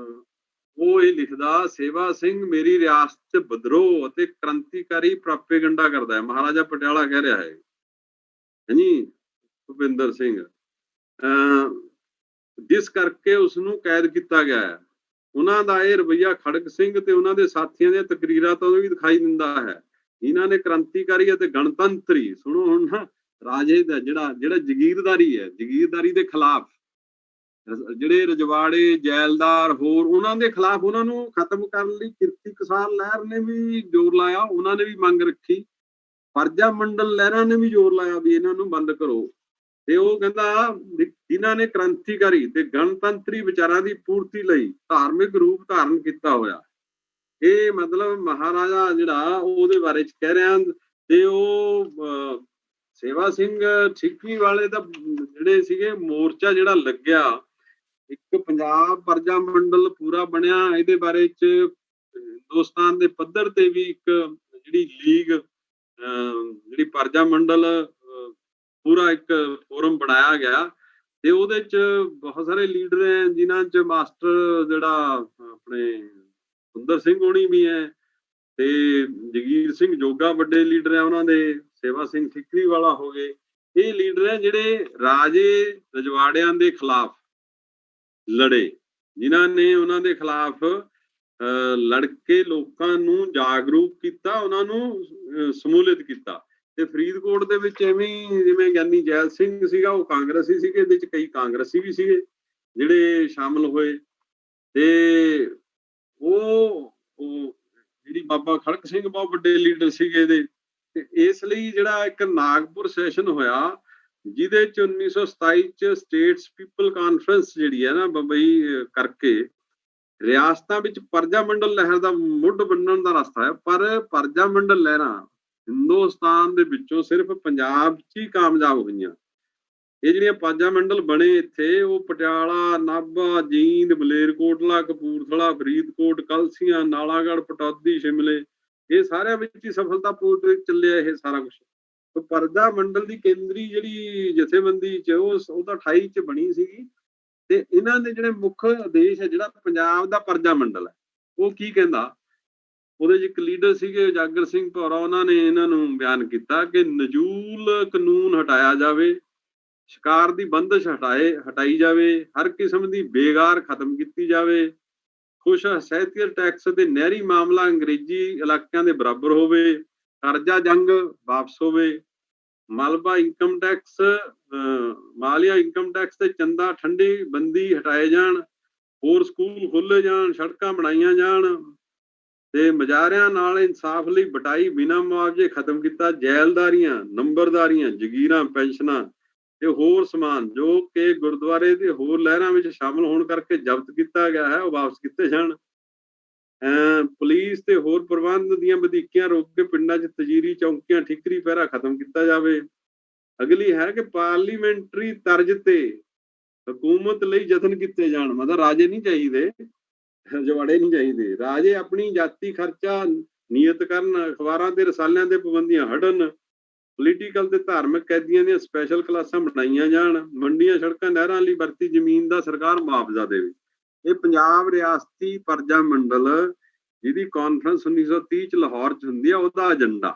ਉਹ ਇਹ ਲਿਖਦਾ, ਸੇਵਾ ਸਿੰਘ ਮੇਰੀ ਰਿਆਸਤ 'ਚ ਵਿਦਰੋਹ ਅਤੇ ਕ੍ਰਾਂਤੀਕਾਰੀ ਪ੍ਰਾਪੇਗੰਡਾ ਕਰਦਾ ਹੈ। ਮਹਾਰਾਜਾ ਪਟਿਆਲਾ ਕਹਿ ਰਿਹਾ ਹੈ ਹਾਂਜੀ ਭੁਪਿੰਦਰ ਸਿੰਘ, ਜਿਸ ਕਰਕੇ ਉਸਨੂੰ ਕੈਦ ਕੀਤਾ ਗਿਆ ਹੈ। ਉਹਨਾਂ ਦਾ ਇਹ ਰਵੱਈਆ ਖੜਗ ਸਿੰਘ ਤੇ ਉਹਨਾਂ ਦੇ ਸਾਥੀਆਂ ਦੀਆਂ ਤਕਰੀਰਾਂ ਤੋਂ ਵੀ ਦਿਖਾਈ ਦਿੰਦਾ ਹੈ। ਇਹਨਾਂ ਨੇ ਕ੍ਰਾਂਤੀਕਾਰੀ ਅਤੇ ਗਣਤੰਤਰੀ, ਸੁਣੋ ਹੁਣ ਨਾ, ਰਾਜੇ ਦਾ ਜਿਹੜਾ ਜਗੀਰਦਾਰੀ ਹੈ, ਜਗੀਰਦਾਰੀ ਦੇ ਖਿਲਾਫ ਜਿਹੜੇ ਰਜਵਾੜੇ, ਜੈਲਦਾਰ ਹੋਰ ਉਹਨਾਂ ਦੇ ਖਿਲਾਫ ਉਹਨਾਂ ਨੂੰ ਖਤਮ ਕਰਨ ਲਈ ਕਿਰਤੀ ਕਿਸਾਨ ਲਹਿਰ ਨੇ ਵੀ ਜ਼ੋਰ ਲਾਇਆ। ਉਹਨਾਂ ਨੇ ਵੀ ਮੰਗ ਰੱਖੀ, ਪਰਜਾ ਮੰਡਲ ਲਹਿਰਾਂ ਨੇ ਵੀ ਜ਼ੋਰ ਲਾਇਆ ਵੀ ਇਹਨਾਂ ਨੂੰ ਬੰਦ ਕਰੋ। ਤੇ ਉਹ ਕਹਿੰਦਾ ਇਹਨਾਂ ਨੇ ਕ੍ਰਾਂਤੀਕਾਰੀ ਤੇ ਗਣਤੰਤਰੀ ਵਿਚਾਰਾਂ ਦੀ ਪੂਰਤੀ ਲਈ ਧਾਰਮਿਕ ਰੂਪ ਧਾਰਨ ਕੀਤਾ ਹੋਇਆ। ਇਹ ਮਤਲਬ ਮਹਾਰਾਜਾ ਜਿਹੜਾ ਉਹਦੇ ਬਾਰੇ ਚ ਕਹਿ ਰਿਹਾ। ਤੇ ਉਹ ਸੇਵਾ ਸਿੰਘ ਠੀਕਰੀ ਵਾਲੇ ਦਾ ਜਿਹੜੇ ਸੀਗੇ ਮੋਰਚਾ ਜਿਹੜਾ ਲੱਗਿਆ, ਇੱਕ ਪੰਜਾਬ ਪਰਜਾ ਮੰਡਲ ਪੂਰਾ ਬਣਿਆ। ਇਹਦੇ ਬਾਰੇ ਚ ਹਿੰਦੁਸਤਾਨ ਦੇ ਪੱਧਰ ਤੇ ਵੀ ਇੱਕ ਜਿਹੜੀ ਲੀਗ ਜਿਹੜੀ ਪਰਜਾ ਮੰਡਲ ਪੂਰਾ ਇੱਕ ਫੋਰਮ ਬਣਾਇਆ ਗਿਆ ਤੇ ਉਹਦੇ ਚ ਬਹੁਤ ਸਾਰੇ ਲੀਡਰ ਹੈ, ਜਿਨ੍ਹਾਂ ਚ ਮਾਸਟਰ ਜਿਹੜਾ ਆਪਣੇ ਸੁੰਦਰ ਸਿੰਘ ਹੋਣੀ ਵੀ ਹੈ ਤੇ ਜਗੀਰ ਸਿੰਘ ਜੋਗਾ ਵੱਡੇ ਲੀਡਰ ਹੈ ਉਹਨਾਂ ਦੇ, ਸੇਵਾ ਸਿੰਘ ਠੀਕਰੀ ਵਾਲਾ ਹੋ ਗਏ। ਇਹ ਲੀਡਰ ਹੈ ਜਿਹੜੇ ਰਾਜੇ ਰਜਵਾੜਿਆਂ ਦੇ ਖਿਲਾਫ ਲੜੇ, ਜਿਨ੍ਹਾਂ ਨੇ ਉਹਨਾਂ ਦੇ ਖਿਲਾਫ ਲੜ ਕੇ ਲੋਕਾਂ ਨੂੰ ਜਾਗਰੂਕ ਕੀਤਾ, ਉਹਨਾਂ ਨੂੰ ਸਮੂਲਿਤ ਕੀਤਾ। ਤੇ ਫਰੀਦਕੋਟ ਦੇ ਵਿੱਚ ਐਵੇਂ ਜਿਵੇਂ ਗਿਆਨੀ ਜੈਲ ਸਿੰਘ ਸੀਗਾ, ਉਹ ਕਾਂਗਰਸੀ ਸੀਗੇ, ਇਹਦੇ ਚ ਕਈ ਕਾਂਗਰਸੀ ਵੀ ਸੀਗੇ ਜਿਹੜੇ ਸ਼ਾਮਲ ਹੋਏ। ਤੇ ਉਹ ਜਿਹੜੀ ਬਾਬਾ ਖੜਕ ਸਿੰਘ ਬਹੁਤ ਵੱਡੇ ਲੀਡਰ ਸੀਗੇ ਇਹਦੇ। ਤੇ ਇਸ ਲਈ ਜਿਹੜਾ ਇੱਕ ਨਾਗਪੁਰ ਸੈਸ਼ਨ ਹੋਇਆ, ਜਿਹਦੇ ਚ 1927 ਚ ਸਟੇਟਸ ਪੀਪਲ ਕਾਨਫਰੰਸ ਜਿਹੜੀ ਹੈ ਨਾ ਬੰਬਈ ਕਰਕੇ ਰਿਆਸਤਾਂ ਵਿੱਚ ਪਰਜਾ ਮੰਡਲ ਲਹਿਰ ਦਾ ਮੁੱਢ ਬੰਨਣ ਦਾ ਰਸਤਾ ਹੈ। ਪਰ ਪਰਜਾ ਮੰਡਲ ਲਹਿਰਾਂ ਹਿੰਦੁਸਤਾਨ ਦੇ ਵਿੱਚੋਂ ਸਿਰਫ ਪੰਜਾਬ 'ਚ ਹੀ ਕਾਮਯਾਬ ਹੋਈਆਂ। ਇਹ ਜਿਹੜੀਆਂ ਪਰਜਾ ਮੰਡਲ ਬਣੇ ਇੱਥੇ, ਉਹ ਪਟਿਆਲਾ, ਨਾਭਾ, ਜੀਂਦ, ਮਲੇਰਕੋਟਲਾ, ਕਪੂਰਥਲਾ, ਫਰੀਦਕੋਟ, ਕਲਸੀਆਂ, ਨਾਲਾਗੜ੍ਹ, ਪਟੌਦੀ, ਸ਼ਿਮਲੇ, ਇਹ ਸਾਰਿਆਂ ਵਿੱਚ ਹੀ ਸਫਲਤਾਪੂਰਵਕ ਚੱਲਿਆ ਇਹ ਸਾਰਾ ਕੁਛ। ਪਰਜਾ ਮੰਡਲ ਦੀ ਕੇਂਦਰੀ ਜਿਹੜੀ ਜਥੇਬੰਦੀ ਚ ਉਹ ਤਾਂ 28 ਚ ਬਣੀ ਸੀਗੀ। ਤੇ ਇਹਨਾਂ ਦੇ ਜਿਹੜੇ ਮੁੱਖ ਉਦੇਸ਼ ਹੈ, ਜਿਹੜਾ ਪੰਜਾਬ ਦਾ ਪਰਜਾ ਮੰਡਲ ਹੈ, ਉਹ ਕੀ ਕਹਿੰਦਾ, ਉਹਦੇ ਚ ਇੱਕ ਲੀਡਰ ਸੀਗੇ ਉਜਾਗਰ ਸਿੰਘ ਭੌਰਾ, ਉਹਨਾਂ ਨੇ ਇਹਨਾਂ ਨੂੰ ਬਿਆਨ ਕੀਤਾ ਕਿ ਨਜੂਲ ਕਾਨੂੰਨ ਹਟਾਇਆ ਜਾਵੇ, ਸ਼ਿਕਾਰ ਦੀ ਬੰਦਸ਼ ਹਟਾਈ ਜਾਵੇ, ਹਰ ਕਿਸਮ ਦੀ ਬੇਗਾਰ ਖਤਮ ਕੀਤੀ ਜਾਵੇ, ਖੁਸ਼ ਸਹਿਤੀਅਤ ਟੈਕਸ ਤੇ ਨਹਿਰੀ ਮਾਮਲਾ ਅੰਗਰੇਜ਼ੀ ਇਲਾਕਿਆਂ ਦੇ ਬਰਾਬਰ ਹੋਵੇ, ਕਰਜ਼ਾ ਜੰਗ ਵਾਪਸ ਹੋਵੇ, ਮਾਲਵਾ ਇਨਕਮ ਟੈਕਸ ਮਾਲੀਆ ਇਨਕਮ ਟੈਕਸ ਤੇ ਚੰਦਾ ਠੰਡੀ ਬੰਦੀ ਹਟਾਏ ਜਾਣ, ਹੋਰ ਸਕੂਲ ਖੋਲੇ ਜਾਣ, ਸੜਕਾਂ ਬਣਾਈਆਂ ਜਾਣ ਤੇ ਮਜ਼ਾਰਿਆਂ ਨਾਲ ਇਨਸਾਫ ਲਈ ਬਟਾਈ ਬਿਨਾਂ ਮੁਆਵਜ਼ੇ ਖਤਮ ਕੀਤਾ, ਜੈਲਦਾਰੀਆਂ, ਨੰਬਰਦਾਰੀਆਂ, ਜਗੀਰਾਂ, ਪੈਨਸ਼ਨਾਂ ਤੇ ਹੋਰ ਸਮਾਨ ਜੋ ਕਿ ਗੁਰਦੁਆਰੇ ਤੇ ਹੋਰ ਲਹਿਰਾਂ ਵਿੱਚ ਸ਼ਾਮਲ ਹੋਣ ਕਰਕੇ ਜ਼ਬਤ ਕੀਤਾ ਗਿਆ ਹੈ, ਉਹ ਵਾਪਸ ਕੀਤੇ ਜਾਣ। ਪੁਲਿਸ ਤੇ ਹੋਰ ਪ੍ਰਬੰਧ ਦੀਆਂ ਵਧੀਕੀਆਂ ਰੋਕ ਕੇ ਪਿੰਡਾਂ 'ਚ ਤਜੀਰੀ ਚੌਂਕੀਆਂ, ਠੀਕਰੀ ਪਹਿਰਾ ਖਤਮ ਕੀਤਾ ਜਾਵੇ। ਅਗਲੀ ਹੈ ਕਿ ਪਾਰਲੀਮੈਂਟਰੀ ਤਰਜ਼ ਤੇ ਹਕੂਮਤ ਲਈ ਯਤਨ ਕੀਤੇ ਜਾਣ। ਮਤਲਬ ਰਾਜੇ ਨਹੀਂ ਚਾਹੀਦੇ, ਜਵਾੜੇ ਨਹੀਂ ਚਾਹੀਦੇ, ਰਾਜੇ ਆਪਣੀ ਜਾਤੀ ਖਰਚਾ ਨਿਯਤ ਕਰਨ, ਅਖਬਾਰਾਂ ਤੇ ਰਸਾਲਿਆਂ ਤੇ ਪਾਬੰਦੀਆਂ ਹਟਣ, ਪੋਲੀਟੀਕਲ ਤੇ ਧਾਰਮਿਕ ਕੈਦੀਆਂ ਦੀਆਂ ਸਪੈਸ਼ਲ ਕਲਾਸਾਂ ਬਣਾਈਆਂ ਜਾਣ, ਮੰਡੀਆਂ, ਸੜਕਾਂ, ਨਹਿਰਾਂ ਲਈ ਵਰਤੀ ਜ਼ਮੀਨ ਦਾ ਸਰਕਾਰ ਮੁਆਵਜ਼ਾ ਦੇਵੇ। ਇਹ ਪੰਜਾਬ ਰਿਆਸਤੀ ਪਰਜਾ ਮੰਡਲ ਜਿਹਦੀ ਕਾਨਫਰੰਸ 1930 ਚ ਲਾਹੌਰ ਚ ਹੁੰਦੀ ਆ, ਉਹਦਾ ਏਜੰਡਾ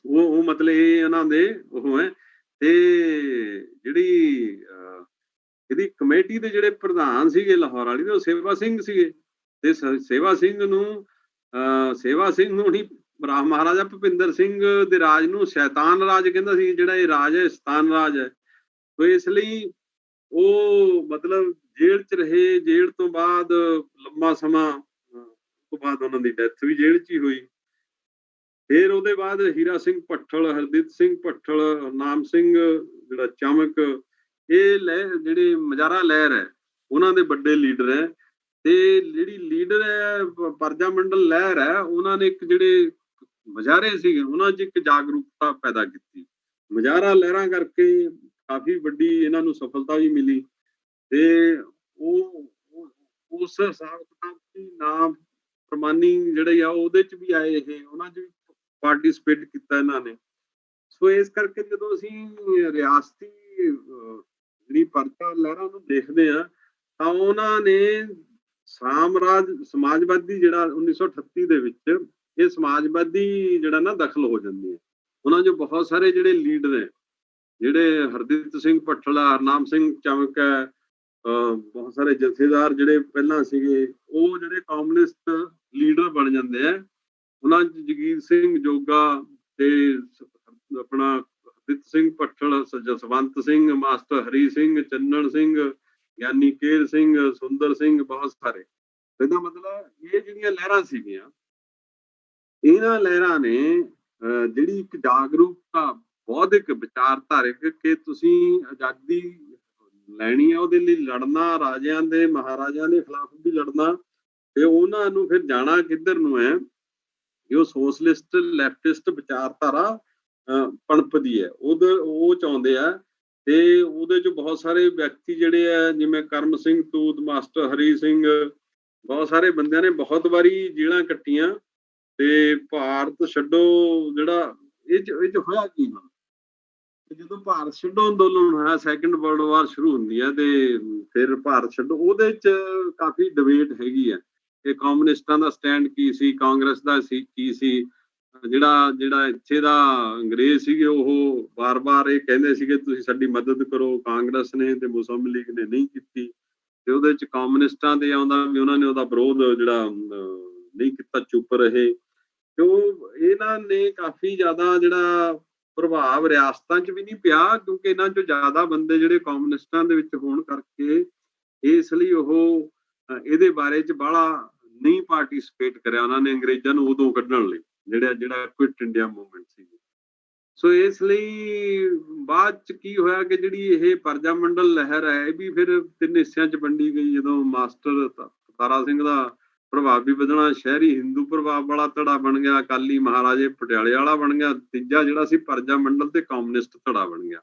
ਉਹ ਮਤਲਬ ਇਹ ਇਹਨਾਂ ਦੇ ਉਹ ਹੈ। ਤੇ ਜਿਹੜੀ ਇਹਦੀ ਕਮੇਟੀ ਦੇ ਜਿਹੜੇ ਪ੍ਰਧਾਨ ਸੀਗੇ ਲਾਹੌਰ ਵਾਲੀ ਦੇ, ਉਹ ਸੇਵਾ ਸਿੰਘ ਸੀਗੇ। ਤੇ ਸੇਵਾ ਸਿੰਘ ਨੂੰ ਹੀ ਮਹਾਰਾਜਾ ਭੁਪਿੰਦਰ ਸਿੰਘ ਦੇ ਰਾਜ ਨੂੰ ਸ਼ੈਤਾਨ ਰਾਜ ਕਹਿੰਦਾ ਸੀ, ਜਿਹੜਾ ਇਹ ਰਾਜ ਹੈ ਸ਼ੈਤਾਨ ਰਾਜ ਹੈ। ਤੇ ਇਸ ਲਈ ਉਹ ਮਤਲਬ ਜੇਲ੍ਹ ਚ ਰਹੇ, ਜੇਲ੍ਹ ਤੋਂ ਬਾਅਦ ਲੰਮਾ ਸਮਾਂ ਤੋਂ ਬਾਅਦ ਉਹਨਾਂ ਦੀ ਡੈਥ ਵੀ ਜੇਲ੍ਹ ਚ ਹੀ ਹੋਈ। ਫਿਰ ਉਹਦੇ ਬਾਅਦ ਹੀਰਾ ਸਿੰਘ ਭੱਠਲ, ਹਰਦਿਤ ਸਿੰਘ ਭੱਠਲ, ਹਰਨਾਮ ਸਿੰਘ ਜਿਹੜਾ ਚਮਕ, ਇਹ ਜਿਹੜੇ ਮਜਾਰਾ ਲਹਿਰ ਹੈ ਉਹਨਾਂ ਦੇ ਵੱਡੇ ਲੀਡਰ ਹੈ। ਤੇ ਜਿਹੜੀ ਲੀਡਰ ਹੈ ਪਰਜਾ ਮੰਡਲ ਲਹਿਰ ਹੈ, ਉਹਨਾਂ ਨੇ ਇੱਕ ਜਿਹੜੇ ਮਜਾਰੇ ਸੀਗੇ ਉਹਨਾਂ 'ਚ ਇੱਕ ਜਾਗਰੂਕਤਾ ਪੈਦਾ ਕੀਤੀ। ਮਜਾਰਾ ਲਹਿਰਾਂ ਕਰਕੇ ਕਾਫੀ ਵੱਡੀ ਇਹਨਾਂ ਨੂੰ ਸਫਲਤਾ ਵੀ ਮਿਲੀ। ਤੇ ਉਹ ਉਸ ਹਿਸਾਬ ਕਿਤਾਬ ਦੀ ਨਾਮ ਪ੍ਰਮਾਨੀ ਜਿਹੜੇ ਆ ਉਹਦੇ 'ਚ ਵੀ ਆਏ, ਇਹ ਉਹਨਾਂ 'ਚ ਵੀ ਪਾਰਟੀਸਪੇਟ ਕੀਤਾ ਇਹਨਾਂ ਨੇ। ਸੋ ਇਸ ਕਰਕੇ ਜਦੋਂ ਅਸੀਂ ਰਿਆਸਤੀ ਜਿਹੜੀ ਪਰਜਾ ਲਹਿਰਾਂ ਨੂੰ ਦੇਖਦੇ ਹਾਂ ਤਾਂ ਉਹਨਾਂ ਨੇ ਸਮਾਜਵਾਦੀ ਜਿਹੜਾ 1938 ਦੇ ਵਿੱਚ ਇਹ ਸਮਾਜਵਾਦੀ ਜਿਹੜਾ ਨਾ ਦਖਲ ਹੋ ਜਾਂਦੀ ਹੈ। ਉਹਨਾਂ 'ਚੋਂ ਬਹੁਤ ਸਾਰੇ ਜਿਹੜੇ ਲੀਡਰ ਹੈ, ਜਿਹੜੇ ਹਰਦਿਤ ਸਿੰਘ ਭੱਠਲ, ਹਰਨਾਮ ਸਿੰਘ ਚਮਕ ਹੈ, ਬਹੁਤ ਸਾਰੇ ਜਥੇਦਾਰ ਜਿਹੜੇ ਪਹਿਲਾਂ ਸੀਗੇ, ਉਹ ਜਿਹੜੇ ਕਮਿਊਨਿਸਟ ਲੀਡਰ ਬਣ ਜਾਂਦੇ ਆ। ਉਹਨਾਂ 'ਚ ਜਗੀਰ ਸਿੰਘ ਜੋਗਾ ਤੇ ਆਪਣਾ ਹਰਦਿਤ ਸਿੰਘ ਭੱਠਲ, ਜਸਵੰਤ ਸਿੰਘ, ਮਾਸਟਰ ਹਰੀ ਸਿੰਘ, ਚੰਨਣ ਸਿੰਘ, ਗਿਆਨੀ ਕੇਰ ਸਿੰਘ, ਸੁੰਦਰ ਸਿੰਘ, ਬਹੁਤ ਸਾਰੇ। ਇਹਦਾ ਮਤਲਬ ਇਹ ਜਿਹੜੀਆਂ ਲਹਿਰਾਂ ਸੀਗੀਆਂ, ਇਹਨਾਂ ਲਹਿਰਾਂ ਨੇ ਜਿਹੜੀ ਇੱਕ ਜਾਗਰੂਕਤਾ ਬੌਧਿਕ ਵਿਚਾਰਧਾਰਕ ਕਿ ਤੁਸੀਂ ਆਜ਼ਾਦੀ ਲੈਣੀ ਹੈ, ਉਹਦੇ ਲਈ ਲੜਨਾ, ਰਾਜਿਆਂ ਦੇ ਮਹਾਰਾਜਿਆਂ ਦੇ ਖਿਲਾਫ ਵੀ ਲੜਨਾ। ਤੇ ਉਹਨਾਂ ਨੂੰ ਫਿਰ ਜਾਣਾ ਕਿੱਧਰ ਨੂੰ ਹੈ ਕਿ ਉਹ ਸੋਸ਼ਲਿਸਟ ਲੈਫਟਿਸਟ ਵਿਚਾਰਧਾਰਾ ਪਣਪਦੀ ਹੈ। ਉਹ ਚਾਹੁੰਦੇ ਆ, ਤੇ ਉਹਦੇ 'ਚ ਬਹੁਤ ਸਾਰੇ ਵਿਅਕਤੀ ਜਿਹੜੇ ਆ, ਜਿਵੇਂ ਕਰਮ ਸਿੰਘ ਤੂਤ, ਮਾਸਟਰ ਹਰੀ ਸਿੰਘ, ਬਹੁਤ ਸਾਰੇ ਬੰਦਿਆਂ ਨੇ ਬਹੁਤ ਵਾਰੀ ਜੇਲ੍ਹਾਂ ਕੱਟੀਆਂ। ਤੇ ਭਾਰਤ ਛੱਡੋ ਜਿਹੜਾ ਇਹ 'ਚ ਹੋਇਆ ਕੀ ਹੁਣ? ਤੇ ਜਦੋਂ ਭਾਰਤ ਛੱਡੋ ਅੰਦੋਲਨ ਹੋਇਆ, ਸੈਕੰਡ ਵਰਲਡ ਵਾਰ ਸ਼ੁਰੂ ਹੁੰਦੀ ਹੈ, ਤੇ ਫਿਰ ਭਾਰਤ ਛੱਡੋ ਉਹਦੇ 'ਚ ਕਾਫੀ ਡਿਬੇਟ ਹੈਗੀ ਆ ਕਿ ਕਮਿਊਨਿਸਟਾਂ ਦਾ ਸਟੈਂਡ ਕੀ ਸੀ, ਕਾਂਗਰਸ ਦਾ ਕੀ ਸੀ। ਜਿਹੜਾ ਇੱਥੇ ਦਾ ਅੰਗਰੇਜ਼ ਸੀਗੇ, ਉਹ ਵਾਰ-ਵਾਰ ਇਹ ਕਹਿੰਦੇ ਸੀਗੇ ਤੁਸੀਂ ਸਾਡੀ ਮਦਦ ਕਰੋ। ਕਾਂਗਰਸ ਨੇ ਤੇ ਮੁਸਲਿਮ ਲੀਗ ਨੇ ਨਹੀਂ ਕੀਤੀ, ਤੇ ਉਹਦੇ 'ਚ ਕਮਿਊਨਿਸਟਾਂ ਦੇ ਆਉਂਦਾ ਵੀ ਉਹਨਾਂ ਨੇ ਉਹਦਾ ਵਿਰੋਧ ਜਿਹੜਾ ਨਹੀਂ ਕੀਤਾ, ਚੁੱਪ ਰਹੇ। ਤੇ ਉਹ ਇਹਨਾਂ ਨੇ ਕਾਫੀ ਜ਼ਿਆਦਾ ਜਿਹੜਾ ਪ੍ਰਭਾਵ ਰਿਆਸਤਾਂ 'ਚ ਵੀ ਨਹੀਂ ਪਿਆ, ਕਿਉਂਕਿ ਇਹਨਾਂ 'ਚੋਂ ਜ਼ਿਆਦਾ ਬੰਦੇ ਜਿਹੜੇ ਕਮਿਊਨਿਸਟਾਂ ਦੇ ਵਿੱਚ ਹੋਣ ਕਰਕੇ, ਇਸ ਲਈ ਉਹ ਇਹਦੇ ਬਾਰੇ 'ਚ ਬਾਹਲਾ ਨਹੀਂ ਪਾਰਟੀਸਪੇਟ ਕਰਿਆ ਉਹਨਾਂ ਨੇ ਅੰਗਰੇਜ਼ਾਂ ਨੂੰ ਉਦੋਂ ਕੱਢਣ ਲਈ, ਜਿਹੜਾ ਕੁਇਟ ਇੰਡੀਆ ਮੂਵਮੈਂਟ ਸੀ। ਸੋ ਇਸ ਲਈ ਬਾਅਦ 'ਚ ਕੀ ਹੋਇਆ ਕਿ ਜਿਹੜੀ ਇਹ ਪਰਜਾ ਮੰਡਲ ਲਹਿਰ ਹੈ, ਇਹ ਵੀ ਫਿਰ 3 ਹਿੱਸਿਆਂ 'ਚ ਵੰਡੀ ਗਈ। ਜਦੋਂ ਮਾਸਟਰ ਤਾਰਾ ਸਿੰਘ ਦਾ ਪ੍ਰਭਾਵ ਵੀ ਵਧਣਾ, ਸ਼ਹਿਰੀ ਹਿੰਦੂ ਪ੍ਰਭਾਵ ਵਾਲਾ ਧੜਾ ਬਣ ਗਿਆ, ਅਕਾਲੀ ਮਹਾਰਾਜੇ ਪਟਿਆਲੇ ਵਾਲਾ ਬਣ ਗਿਆ, ਤੀਜਾ ਜਿਹੜਾ ਸੀ ਪਰਜਾ ਮੰਡਲ ਤੇ ਕਮਿਊਨਿਸਟ ਧੜਾ ਬਣ ਗਿਆ।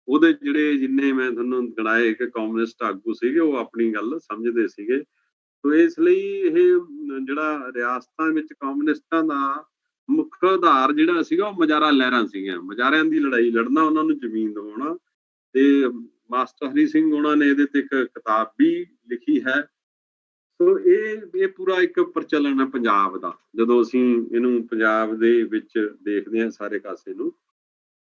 ਉਹਦੇ ਜਿਹੜੇ ਜਿੰਨੇ ਮੈਂ ਤੁਹਾਨੂੰ ਗਿਣਾਏ ਕਿ ਕਮਿਊਨਿਸਟ ਆਗੂ ਸੀਗੇ, ਉਹ ਆਪਣੀ ਗੱਲ ਸਮਝਦੇ ਸੀਗੇ। ਸੋ ਇਸ ਲਈ ਇਹ ਜਿਹੜਾ ਰਿਆਸਤਾਂ ਵਿੱਚ ਕਮਿਊਨਿਸਟਾਂ ਦਾ ਮੁੱਖ ਆਧਾਰ ਜਿਹੜਾ ਸੀਗਾ, ਉਹ ਮਜ਼ਾਰਾ ਲਹਿਰਾਂ ਸੀਗੀਆਂ। ਮਜ਼ਾਰਿਆਂ ਦੀ ਲੜਾਈ ਲੜਨਾ, ਉਹਨਾਂ ਨੂੰ ਜ਼ਮੀਨ ਦਿਵਾਉਣਾ। ਤੇ ਮਾਸਟਰ ਹਰੀ ਸਿੰਘ ਉਹਨਾਂ ਨੇ ਇਹਦੇ ਤੇ ਇੱਕ ਕਿਤਾਬ ਵੀ ਲਿਖੀ ਹੈ। ਸੋ ਇਹ ਪੂਰਾ ਇੱਕ ਪ੍ਰਚਲਨ ਹੈ ਪੰਜਾਬ ਦਾ, ਜਦੋਂ ਅਸੀਂ ਇਹਨੂੰ ਪੰਜਾਬ ਦੇ ਵਿੱਚ ਦੇਖਦੇ ਹਾਂ ਸਾਰੇ ਕਾਸੇ ਨੂੰ।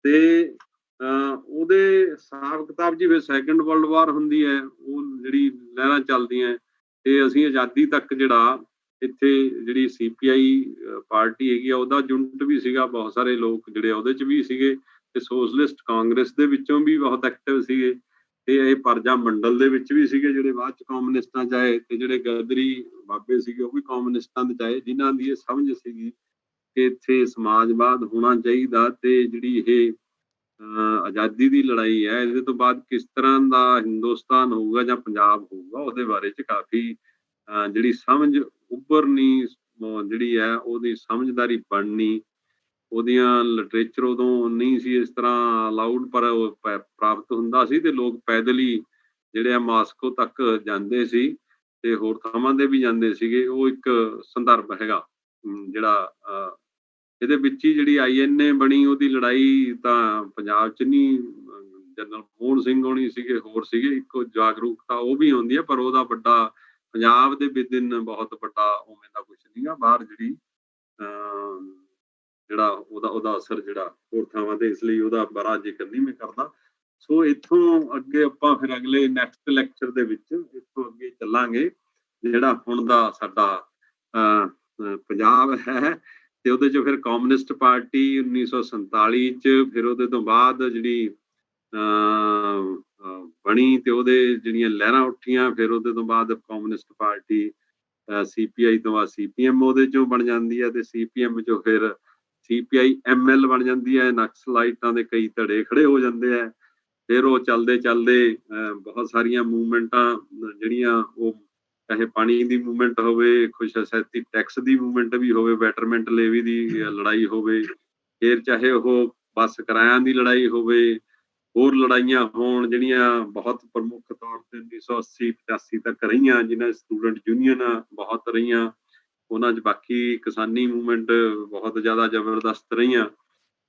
ਤੇ ਉਹਦੇ ਹਿਸਾਬ ਕਿਤਾਬ ਜੀ ਫਿਰ ਸੈਕੰਡ ਵਰਲਡ ਵਾਰ ਹੁੰਦੀ ਹੈ, ਉਹ ਜਿਹੜੀ ਲਹਿਰਾਂ ਚੱਲਦੀਆਂ, ਤੇ ਅਸੀਂ ਆਜ਼ਾਦੀ ਤੱਕ ਜਿਹੜਾ ਇੱਥੇ ਜਿਹੜੀ CPI ਪਾਰਟੀ ਹੈਗੀ ਆ, ਉਹਦਾ ਯੂਨਿਟ ਵੀ ਸੀਗਾ। ਬਹੁਤ ਸਾਰੇ ਲੋਕ ਜਿਹੜੇ ਉਹਦੇ 'ਚ ਵੀ ਸੀਗੇ, ਤੇ ਸੋਸ਼ਲਿਸਟ ਕਾਂਗਰਸ ਦੇ ਵਿੱਚੋਂ ਵੀ ਬਹੁਤ ਐਕਟਿਵ ਸੀਗੇ, ਤੇ ਇਹ ਪਰਜਾ ਮੰਡਲ ਦੇ ਵਿੱਚ ਵੀ ਸੀਗੇ ਜਿਹੜੇ ਬਾਅਦ 'ਚ ਕਮਿਊਨਿਸਟਾਂ 'ਚ ਆਏ। ਤੇ ਜਿਹੜੇ ਗਦਰੀ ਬਾਬੇ ਸੀਗੇ, ਉਹ ਵੀ ਕਮਿਊਨਿਸਟਾਂ ਦੇ 'ਚ ਆਏ, ਜਿਨ੍ਹਾਂ ਦੀ ਇਹ ਸਮਝ ਸੀਗੀ ਕਿ ਇੱਥੇ ਸਮਾਜਵਾਦ ਹੋਣਾ ਚਾਹੀਦਾ, ਤੇ ਜਿਹੜੀ ਇਹ ਆਜ਼ਾਦੀ ਦੀ ਲੜਾਈ ਹੈ, ਇਹਦੇ ਤੋਂ ਬਾਅਦ ਕਿਸ ਤਰ੍ਹਾਂ ਦਾ ਹਿੰਦੁਸਤਾਨ ਹੋਊਗਾ ਜਾਂ ਪੰਜਾਬ ਹੋਊਗਾ, ਉਹਦੇ ਬਾਰੇ 'ਚ ਕਾਫੀ ਜਿਹੜੀ ਸਮਝ ਉੱਭਰਨੀ, ਜਿਹੜੀ ਹੈ ਉਹਦੀ ਸਮਝਦਾਰੀ ਬਣਨੀ। ਉਹਦੀਆਂ ਲਿਟਰੇਚਰ ਉਦੋਂ ਨਹੀਂ ਸੀ ਇਸ ਤਰ੍ਹਾਂ ਅਲਾਊਡ, ਪਰ ਉਹ ਪ੍ਰਾਪਤ ਹੁੰਦਾ ਸੀ, ਤੇ ਲੋਕ ਪੈਦਲ ਹੀ ਜਿਹੜੇ ਆ ਮਾਸਕੋ ਤੱਕ ਜਾਂਦੇ ਸੀ, ਤੇ ਹੋਰ ਥਾਵਾਂ ਤੇ ਵੀ ਜਾਂਦੇ ਸੀਗੇ। ਉਹ ਇੱਕ ਸੰਦਰਭ ਹੈਗਾ ਜਿਹੜਾ ਇਹਦੇ ਵਿੱਚ ਹੀ ਜਿਹੜੀ INA ਬਣੀ, ਉਹਦੀ ਲੜਾਈ ਤਾਂ ਪੰਜਾਬ 'ਚ ਨਹੀਂ, ਜਨਰਲ ਮੋਹਨ ਸਿੰਘ ਹੋਣੀ ਸੀਗੇ, ਹੋਰ ਸੀਗੇ। ਇੱਕ ਜਾਗਰੂਕਤਾ ਉਹ ਵੀ ਹੁੰਦੀ ਹੈ, ਪਰ ਉਹਦਾ ਵੱਡਾ ਪੰਜਾਬ ਦੇ ਵਿਦਿਨ ਬਹੁਤ ਵੱਡਾ ਉਵੇਂ ਦਾ ਕੁਛ ਨਹੀਂਗਾ। ਬਾਹਰ ਜਿਹੜੀ ਜਿਹੜਾ ਉਹਦਾ ਅਸਰ ਜਿਹੜਾ ਹੋਰ ਥਾਵਾਂ ਤੇ, ਇਸ ਲਈ ਉਹਦਾ ਬੜਾ ਜ਼ਿਕਰ ਨਹੀਂ ਮੈਂ ਕਰਦਾ। ਸੋ ਇੱਥੋਂ ਅੱਗੇ ਆਪਾਂ ਫਿਰ ਅਗਲੇ ਨੈਕਸਟ ਲੈਕਚਰ ਦੇ ਵਿੱਚ ਇੱਥੋਂ ਅੱਗੇ ਚੱਲਾਂਗੇ, ਜਿਹੜਾ ਹੁਣ ਦਾ ਸਾਡਾ ਪੰਜਾਬ ਹੈ, ਤੇ ਉਹਦੇ 'ਚ ਫਿਰ ਕਮਿਊਨਿਸਟ ਪਾਰਟੀ 1947 'ਚ, ਫਿਰ ਉਹਦੇ ਤੋਂ ਬਾਅਦ ਜਿਹੜੀ ਬਣੀ, ਤੇ ਉਹਦੇ ਜਿਹੜੀਆਂ ਲਹਿਰਾਂ ਉੱਠੀਆਂ, ਫਿਰ ਉਹਦੇ ਤੋਂ ਬਾਅਦ ਕਮਿਊਨਿਸਟ ਪਾਰਟੀ CPI ਤੋਂ ਬਾਅਦ CPM ਉਹਦੇ 'ਚੋਂ ਬਣ ਜਾਂਦੀ ਹੈ, ਤੇ CPM 'ਚੋਂ ਫਿਰ CPI ML ਬਣ ਜਾਂਦੀ ਹੈ। ਨਕਸਲਾਈਟਾਂ ਦੇ ਕਈ ਧੜੇ ਖੜੇ ਹੋ ਜਾਂਦੇ ਆ। ਫਿਰ ਉਹ ਚੱਲਦੇ ਬਹੁਤ ਸਾਰੀਆਂ ਮੂਵਮੈਂਟਾਂ ਜਿਹੜੀਆਂ, ਉਹ ਚਾਹੇ ਪਾਣੀ ਦੀ ਮੂਵਮੈਂਟ ਹੋਵੇ, ਖੁਸ਼ਹਸੈਤੀ ਟੈਕਸ ਦੀ ਮੂਵਮੈਂਟ ਵੀ ਹੋਵੇ, ਬੈਟਰਮੈਂਟ ਲੇਵੀ ਦੀ ਲੜਾਈ ਹੋਵੇ, ਫਿਰ ਚਾਹੇ ਉਹ ਬੱਸ ਕਿਰਾਇਆਂ ਦੀ ਲੜਾਈ ਹੋਵੇ, ਹੋਰ ਲੜਾਈਆਂ ਹੋਣ ਜਿਹੜੀਆਂ ਬਹੁਤ ਪ੍ਰਮੁੱਖ ਤੌਰ ਤੇ 1980-85 ਤੱਕ ਰਹੀਆਂ, ਜਿਨ੍ਹਾਂ ਸਟੂਡੈਂਟ ਯੂਨੀਅਨ ਬਹੁਤ ਰਹੀਆਂ। ਉਹਨਾਂ 'ਚ ਬਾਕੀ ਕਿਸਾਨੀ ਮੂਵਮੈਂਟ ਬਹੁਤ ਜ਼ਿਆਦਾ ਜ਼ਬਰਦਸਤ ਰਹੀਆਂ।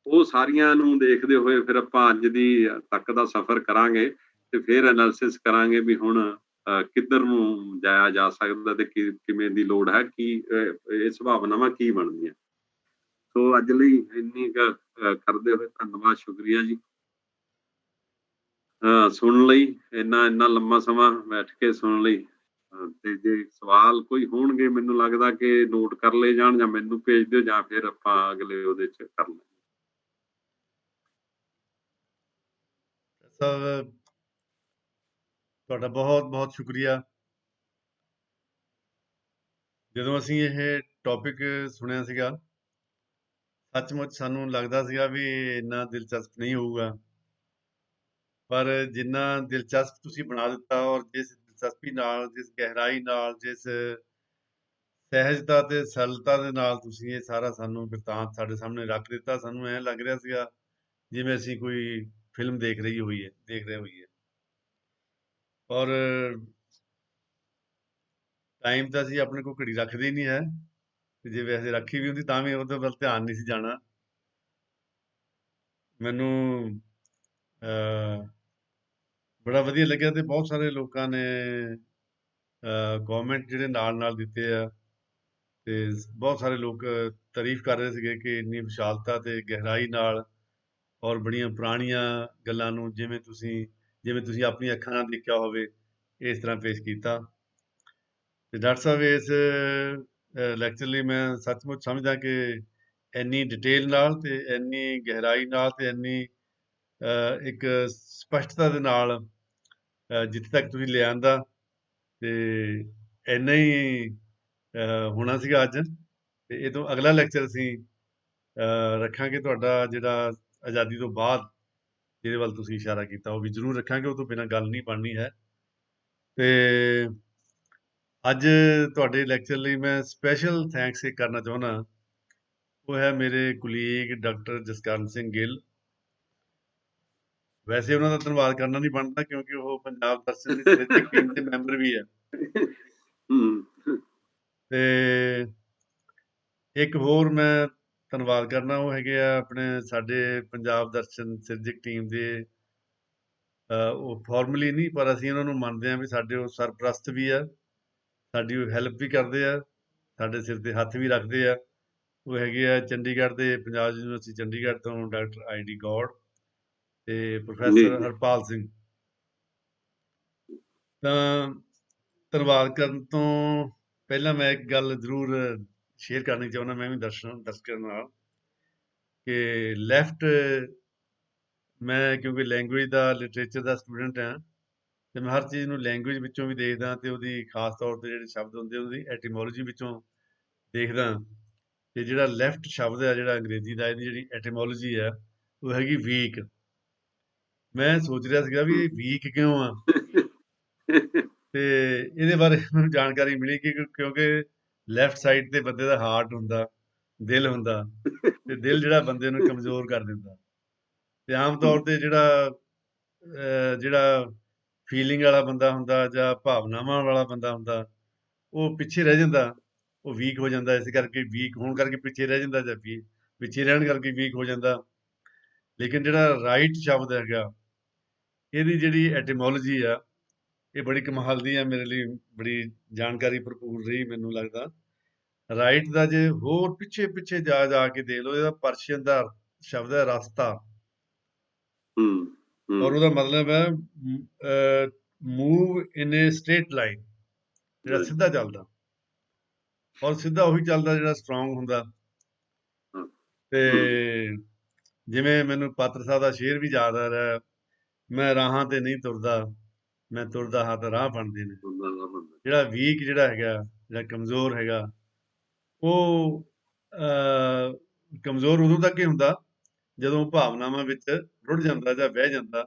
ਉਹ ਸਾਰੀਆਂ ਨੂੰ ਦੇਖਦੇ ਹੋਏ ਫਿਰ ਆਪਾਂ ਅੱਜ ਦੀ ਤੱਕ ਦਾ ਸਫ਼ਰ ਕਰਾਂਗੇ, ਤੇ ਫਿਰ ਐਨਾਲਿਸਿਸ ਕਰਾਂਗੇ ਵੀ ਹੁਣ ਕਿੱਧਰ ਨੂੰ ਜਾਇਆ ਜਾ ਸਕਦਾ, ਤੇ ਕਿਵੇਂ ਦੀ ਲੋੜ ਹੈ, ਕੀ ਇਹ ਸੰਭਾਵਨਾਵਾਂ ਕੀ ਬਣਦੀਆਂ। ਸੋ ਅੱਜ ਲਈ ਇੰਨੀ ਕਰਦੇ ਹੋਏ ਧੰਨਵਾਦ, ਸ਼ੁਕਰੀਆ ਜੀ ਸੁਣਨ ਲਈ। ਇੰਨਾ ਲੰਮਾ ਸਮਾਂ ਬੈਠ ਕੇ ਸੁਣਨ ਲਈ। ਤੇ ਜੇ ਸਵਾਲ ਕੋਈ ਹੋਣਗੇ, ਮੈਨੂੰ ਲੱਗਦਾ ਕਿ ਨੋਟ ਕਰ ਲਏ ਜਾਣ, ਜਾਂ ਮੈਨੂੰ ਭੇਜ ਦਿਓ, ਜਾਂ ਫਿਰ ਆਪਾਂ ਅਗਲੇ ਉਹਦੇ 'ਚ ਕਰ ਲਾਂਗੇ। ਸਰ ਤੁਹਾਡਾ ਬਹੁਤ ਬਹੁਤ ਸ਼ੁਕਰੀਆ। ਜਦੋਂ ਅਸੀਂ ਇਹ ਟੌਪਿਕ ਸੁਣਿਆ ਸੀਗਾ, ਸੱਚਮੁੱਚ ਸਾਨੂੰ ਲੱਗਦਾ ਸੀਗਾ ਵੀ ਇੰਨਾ ਦਿਲਚਸਪ ਨਹੀਂ ਹੋਊਗਾ, ਪਰ ਜਿੰਨਾ ਦਿਲਚਸਪ ਤੁਸੀਂ ਬਣਾ ਦਿੱਤਾ, ਔਰ ਜਿਸ ਦਿਲਚਸਪੀ ਨਾਲ, ਜਿਸ ਗਹਿਰਾਈ ਨਾਲ, ਜਿਸ ਸਹਿਜਤਾ ਤੇ ਸਰਲਤਾ ਦੇ ਨਾਲ ਤੁਸੀਂ ਇਹ ਸਾਰਾ ਸਾਨੂੰ ਬਿਰਤਾਂਤ ਸਾਡੇ ਸਾਹਮਣੇ ਰੱਖ ਦਿੱਤਾ, ਸਾਨੂੰ ਐਂ ਲੱਗ ਰਿਹਾ ਸੀਗਾ ਜਿਵੇਂ ਅਸੀਂ ਕੋਈ ਫਿਲਮ ਦੇਖ ਰਹੇ ਹੋਈਏ। ਔਰ ਟਾਈਮ ਤਾਂ ਅਸੀਂ ਆਪਣੇ ਕੋਲ ਘੜੀ ਰੱਖਦੇ ਹੀ ਨਹੀਂ ਹੈ, ਤੇ ਜੇ ਵੈਸੇ ਰੱਖੀ ਵੀ ਹੁੰਦੀ ਤਾਂ ਵੀ ਉਹਦੇ ਵੱਲ ਧਿਆਨ ਨਹੀਂ ਸੀ ਜਾਣਾ। ਮੈਨੂੰ ਬੜਾ ਵਧੀਆ ਲੱਗਿਆ ਤੇ ਬਹੁਤ ਸਾਰੇ ਲੋਕਾਂ ਨੇ ਕਮੈਂਟ ਜਿਹੜੇ ਨਾਲ ਦਿੱਤੇ ਆ, ਤੇ ਬਹੁਤ ਸਾਰੇ ਲੋਕ ਤਾਰੀਫ ਕਰ ਰਹੇ ਸੀਗੇ ਕਿ ਇੰਨੀ ਵਿਸ਼ਾਲਤਾ ਤੇ ਗਹਿਰਾਈ ਨਾਲ ਔਰ ਬੜੀਆਂ ਪੁਰਾਣੀਆਂ ਗੱਲਾਂ ਨੂੰ ਜਿਵੇਂ ਤੁਸੀਂ ਆਪਣੀਆਂ ਅੱਖਾਂ ਨਾਲ ਦੇਖਿਆ ਹੋਵੇ, ਇਸ ਤਰ੍ਹਾਂ ਪੇਸ਼ ਕੀਤਾ। ਤੇ ਡਾਕਟਰ ਸਾਹਿਬ, ਇਸ ਲੈਕਚਰ ਲਈ ਮੈਂ ਸੱਚਮੁੱਚ ਸਮਝਦਾ ਕਿ ਇੰਨੀ ਡਿਟੇਲ ਨਾਲ ਤੇ ਇੰਨੀ ਗਹਿਰਾਈ ਨਾਲ ਤੇ ਇੰਨੀ ਇੱਕ ਸਪਸ਼ਟਤਾ ਦੇ ਨਾਲ ਜਿੱਥੇ ਤੱਕ ਤੁਸੀਂ ਲਿਆਂਦਾ, ਤੇ ਇੰਨਾ ਹੀ ਹੋਣਾ ਸੀਗਾ ਅੱਜ। ਤੇ ਇਹ ਤੋਂ ਅਗਲਾ ਲੈਕਚਰ ਅਸੀਂ ਰੱਖਾਂਗੇ ਤੁਹਾਡਾ, ਜਿਹੜਾ ਆਜ਼ਾਦੀ ਤੋਂ ਬਾਅਦ ਜਿਹਦੇ ਵੱਲ ਤੁਸੀਂ ਇਸ਼ਾਰਾ ਕੀਤਾ, ਉਹ ਵੀ ਜ਼ਰੂਰ ਰੱਖਾਂਗੇ। ਉਹ ਤੋਂ ਬਿਨਾਂ ਗੱਲ ਨਹੀਂ ਬਣਨੀ ਹੈ। ਤੇ ਅੱਜ ਤੁਹਾਡੇ ਲੈਕਚਰ ਲਈ ਮੈਂ ਸਪੈਸ਼ਲ ਥੈਂਕਸ ਇਹ ਕਰਨਾ ਚਾਹੁੰਦਾ, ਉਹ ਹੈ ਮੇਰੇ ਕੁਲੀਗ ਡਾਕਟਰ ਜਸਕਰਨ ਸਿੰਘ ਗਿੱਲ। ਵੈਸੇ ਉਹਨਾਂ ਦਾ ਧੰਨਵਾਦ ਕਰਨਾ ਨਹੀਂ ਬਣਦਾ, ਕਿਉਂਕਿ ਉਹ ਪੰਜਾਬ ਦਰਸ਼ਨ ਦੀ ਸਮਿਤਿਕ ਟੀਮ ਦੇ ਮੈਂਬਰ ਵੀ ਹੈ। ਤੇ ਇੱਕ ਹੋਰ ਮੈਂ ਧੰਨਵਾਦ ਕਰਨਾ, ਉਹ ਹੈਗੇ ਆ ਆਪਣੇ ਸਾਡੇ ਪੰਜਾਬ ਦਰਸ਼ਨ ਸਿਰਜਕ ਟੀਮ ਦੇ, ਉਹ ਫਾਰਮਲੀ ਨਹੀਂ, ਪਰ ਅਸੀਂ ਉਹਨਾਂ ਨੂੰ ਮੰਨਦੇ ਹਾਂ ਵੀ ਸਾਡੇ ਉਹ ਸਰਪ੍ਰਸਤ ਵੀ ਆ, ਸਾਡੀ ਉਹ ਹੈਲਪ ਵੀ ਕਰਦੇ ਆ, ਸਾਡੇ ਸਿਰ ਤੇ ਹੱਥ ਵੀ ਰੱਖਦੇ ਆ। ਉਹ ਹੈਗੇ ਆ ਚੰਡੀਗੜ੍ਹ ਦੇ, ਪੰਜਾਬ ਯੂਨੀਵਰਸਿਟੀ ਚੰਡੀਗੜ੍ਹ ਤੋਂ ਡਾਕਟਰ ID ਗੌੜ ਤੇ ਪ੍ਰੋਫੈਸਰ ਹਰਪਾਲ ਸਿੰਘ। ਤਾਂ ਧੰਨਵਾਦ ਕਰਨ ਤੋਂ ਪਹਿਲਾਂ ਮੈਂ ਇੱਕ ਗੱਲ ਜ਼ਰੂਰ ਸ਼ੇਅਰ ਕਰਨੀ ਚਾਹੁੰਦਾ, ਮੈਂ ਵੀ ਦਰਸ਼ਕਾਂ ਨਾਲ, ਕਿ ਲੈਫਟ, ਮੈਂ ਕਿਉਂਕਿ ਲੈਂਗੁਏਜ ਦਾ, ਲਿਟਰੇਚਰ ਦਾ ਸਟੂਡੈਂਟ ਹਾਂ, ਤੇ ਮੈਂ ਹਰ ਚੀਜ਼ ਨੂੰ ਲੈਂਗੁਏਜ ਵਿੱਚੋਂ ਵੀ ਦੇਖਦਾ, ਤੇ ਉਹਦੀ ਖਾਸ ਤੌਰ ਤੇ ਜਿਹੜੇ ਸ਼ਬਦ ਹੁੰਦੇ ਉਹਦੀ ਐਟੀਮੋਲੋਜੀ ਵਿੱਚੋਂ ਦੇਖਦਾ। ਤੇ ਜਿਹੜਾ ਲੈਫਟ ਸ਼ਬਦ ਹੈ, ਜਿਹੜਾ ਅੰਗਰੇਜ਼ੀ ਦਾ, ਇਹਦੀ ਜਿਹੜੀ ਐਟੀਮੋਲੋਜੀ ਹੈ, ਉਹ ਹੈਗੀ ਵੀਕ। ਮੈਂ ਸੋਚ ਰਿਹਾ ਸੀਗਾ ਵੀ ਇਹ ਵੀਕ ਕਿਉਂ ਆ, ਤੇ ਇਹਦੇ ਬਾਰੇ ਮੈਨੂੰ ਜਾਣਕਾਰੀ ਮਿਲੀ ਕਿ ਕਿਉਂਕਿ ਲੈਫਟ ਸਾਈਡ ਤੇ ਬੰਦੇ ਦਾ ਹਾਰਟ ਹੁੰਦਾ, ਦਿਲ ਹੁੰਦਾ, ਤੇ ਦਿਲ ਜਿਹੜਾ ਬੰਦੇ ਨੂੰ ਕਮਜ਼ੋਰ ਕਰ ਦਿੰਦਾ। ਤੇ ਆਮ ਤੌਰ ਤੇ ਜਿਹੜਾ ਫੀਲਿੰਗ ਵਾਲਾ ਬੰਦਾ ਹੁੰਦਾ ਜਾਂ ਭਾਵਨਾਵਾਂ ਵਾਲਾ ਬੰਦਾ ਹੁੰਦਾ, ਉਹ ਪਿੱਛੇ ਰਹਿ ਜਾਂਦਾ, ਉਹ ਵੀਕ ਹੋ ਜਾਂਦਾ। ਇਸ ਕਰਕੇ ਵੀਕ ਹੋਣ ਕਰਕੇ ਪਿੱਛੇ ਰਹਿ ਜਾਂਦਾ, ਜਾਂ ਪਿੱਛੇ ਰਹਿਣ ਕਰਕੇ ਵੀਕ ਹੋ ਜਾਂਦਾ। ਲੇਕਿਨ ਜਿਹੜਾ ਰਾਈਟ ਸ਼ਬਦ ਹੈਗਾ, ਇਹਦੀ ਜਿਹੜੀ ਐਟੀਮੋਲੋਜੀ ਆ, ਇਹ ਬੜੀ ਕਮਾਲ ਦੀ ਆ, ਮੇਰੇ ਲਈ ਬੜੀ ਜਾਣਕਾਰੀ ਭਰਪੂਰ ਰਹੀ ਮੈਨੂੰ ਲੱਗਦਾ। ਰਾਈਟ ਦਾ ਜੇ ਹੋਰ ਪਿੱਛੇ ਜਾ ਕੇ ਦੇਖ ਲਓ, ਇਹਦਾ ਪਰਸ਼ੀਅਨ ਦਾ ਸ਼ਬਦ ਹੈ ਰਸਤਾ, ਔਰ ਉਹਦਾ ਮਤਲਬ ਹੈ ਮੂਵ ਇਨ ਏ ਸਟ੍ਰੇਟ ਲਾਈਨ, ਜਿਹੜਾ ਸਿੱਧਾ ਚੱਲਦਾ, ਔਰ ਸਿੱਧਾ ਉਹੀ ਚੱਲਦਾ ਜਿਹੜਾ ਸਟਰੋਂਗ ਹੁੰਦਾ। ਤੇ ਜਿਵੇਂ ਮੈਨੂੰ ਪਾਤਰ ਸਾਹਿਬ ਦਾ ਸ਼ੇਰ ਵੀ ਯਾਦ ਆ ਰਿਹਾ, ਮੈਂ ਰਾਹਾਂ ਤੇ ਨਹੀਂ ਤੁਰਦਾ, ਮੈਂ ਤੁਰਦਾ ਹਾਂ ਤਾਂ ਰਾਹ ਬਣਦੇ ਨੇ। ਜਿਹੜਾ ਵੀਕ ਜਿਹੜਾ ਹੈਗਾ, ਜਿਹੜਾ ਕਮਜ਼ੋਰ ਹੈਗਾ, ਉਹ ਕਮਜ਼ੋਰ ਉਦੋਂ ਤੱਕ ਹੀ ਹੁੰਦਾ ਜਦੋਂ ਭਾਵਨਾਵਾਂ ਵਿੱਚ ਰੁੜ ਜਾਂਦਾ ਜਾਂ ਵਹਿ ਜਾਂਦਾ।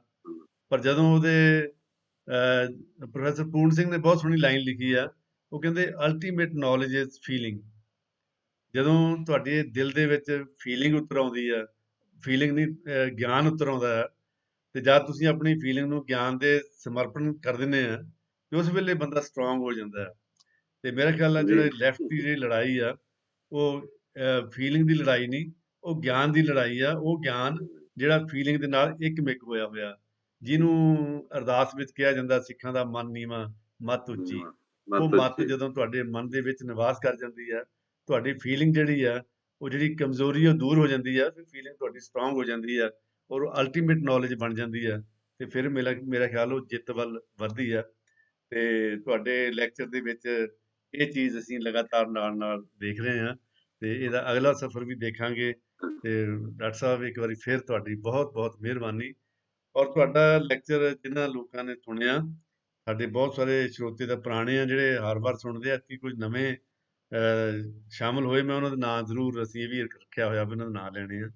ਪਰ ਜਦੋਂ ਉਹਦੇ ਪ੍ਰੋਫੈਸਰ ਪੂਰਨ ਸਿੰਘ ਨੇ ਬਹੁਤ ਸੋਹਣੀ ਲਾਈਨ ਲਿਖੀ ਆ, ਉਹ ਕਹਿੰਦੇ ਅਲਟੀਮੇਟ ਨੌਲੇਜ ਇਜ਼ ਫੀਲਿੰਗ। ਜਦੋਂ ਤੁਹਾਡੇ ਦਿਲ ਦੇ ਵਿੱਚ ਫੀਲਿੰਗ ਉਤਰ ਆਉਂਦੀ ਆ, ਫੀਲਿੰਗ ਨਹੀਂ ਗਿਆਨ ਉਤਰ ਆਉਂਦਾ ਹੈ, ਤੇ ਜਦ ਤੁਸੀਂ ਆਪਣੀ ਫੀਲਿੰਗ ਨੂੰ ਗਿਆਨ ਦੇ ਸਮਰਪਣ ਕਰ ਦਿੰਦੇ ਆ, ਤੇ ਉਸ ਵੇਲੇ ਬੰਦਾ ਸਟਰੋਂਗ ਹੋ ਜਾਂਦਾ ਹੈ। ਤੇ ਮੇਰਾ ਖਿਆਲ ਨਾਲ ਜਿਹੜਾ ਲੈਫਟ ਦੀ ਜਿਹੜੀ ਲੜਾਈ ਆ, ਉਹ ਫੀਲਿੰਗ ਦੀ ਲੜਾਈ ਨਹੀਂ, ਉਹ ਗਿਆਨ ਦੀ ਲੜਾਈ ਆ। ਉਹ ਗਿਆਨ ਜਿਹੜਾ ਫੀਲਿੰਗ ਦੇ ਨਾਲ ਇੱਕ-ਮਿਕ ਹੋਇਆ, ਜਿਹਨੂੰ ਅਰਦਾਸ ਵਿੱਚ ਕਿਹਾ ਜਾਂਦਾ, ਸਿੱਖਾਂ ਦਾ ਮਨ ਨੀਵਾਂ ਮੱਤ ਉੱਚੀ। ਉਹ ਮੱਤ ਜਦੋਂ ਤੁਹਾਡੇ ਮਨ ਦੇ ਵਿੱਚ ਨਿਵਾਸ ਕਰ ਜਾਂਦੀ ਹੈ, ਤੁਹਾਡੀ ਫੀਲਿੰਗ ਜਿਹੜੀ ਆ, ਉਹ ਜਿਹੜੀ ਕਮਜ਼ੋਰੀ ਉਹ ਦੂਰ ਹੋ ਜਾਂਦੀ ਆ, ਫਿਰ ਫੀਲਿੰਗ ਤੁਹਾਡੀ ਸਟਰੋਂਗ ਹੋ ਜਾਂਦੀ ਆ, ਔਰ ਅਲਟੀਮੇਟ ਨੌਲੇਜ ਬਣ ਜਾਂਦੀ ਆ, ਤੇ ਫਿਰ ਮੇਰਾ ਖਿਆਲ ਉਹ ਜਿੱਤ ਵੱਲ ਵੱਧਦੀ ਆ। ਤੇ ਤੁਹਾਡੇ ਲੈਕਚਰ ਦੇ ਵਿੱਚ ਇਹ ਚੀਜ਼ ਅਸੀਂ ਲਗਾਤਾਰ ਨਾਲ ਦੇਖ ਰਹੇ ਹਾਂ, ਤੇ ਇਹਦਾ ਅਗਲਾ ਸਫ਼ਰ ਵੀ ਦੇਖਾਂਗੇ। ਤੇ ਡਾਕਟਰ ਸਾਹਿਬ, ਇੱਕ ਵਾਰੀ ਫਿਰ ਤੁਹਾਡੀ ਬਹੁਤ ਮਿਹਰਬਾਨੀ। ਔਰ ਤੁਹਾਡਾ ਲੈਕਚਰ ਜਿਨ੍ਹਾਂ ਲੋਕਾਂ ਨੇ ਸੁਣਿਆ, ਸਾਡੇ ਬਹੁਤ ਸਾਰੇ ਸਰੋਤੇ ਤਾਂ ਪੁਰਾਣੇ ਆ ਜਿਹੜੇ ਹਰ ਵਾਰ ਸੁਣਦੇ ਆ, ਕਿ ਕੁਝ ਨਵੇਂ ਸ਼ਾਮਲ ਹੋਏ, ਮੈਂ ਉਹਨਾਂ ਦੇ ਨਾਂ ਜ਼ਰੂਰ, ਅਸੀਂ ਇਹ ਵੀ ਰੱਖਿਆ ਹੋਇਆ ਵੀ ਉਹਨਾਂ ਦੇ ਨਾਂ ਲੈਣੇ ਆ।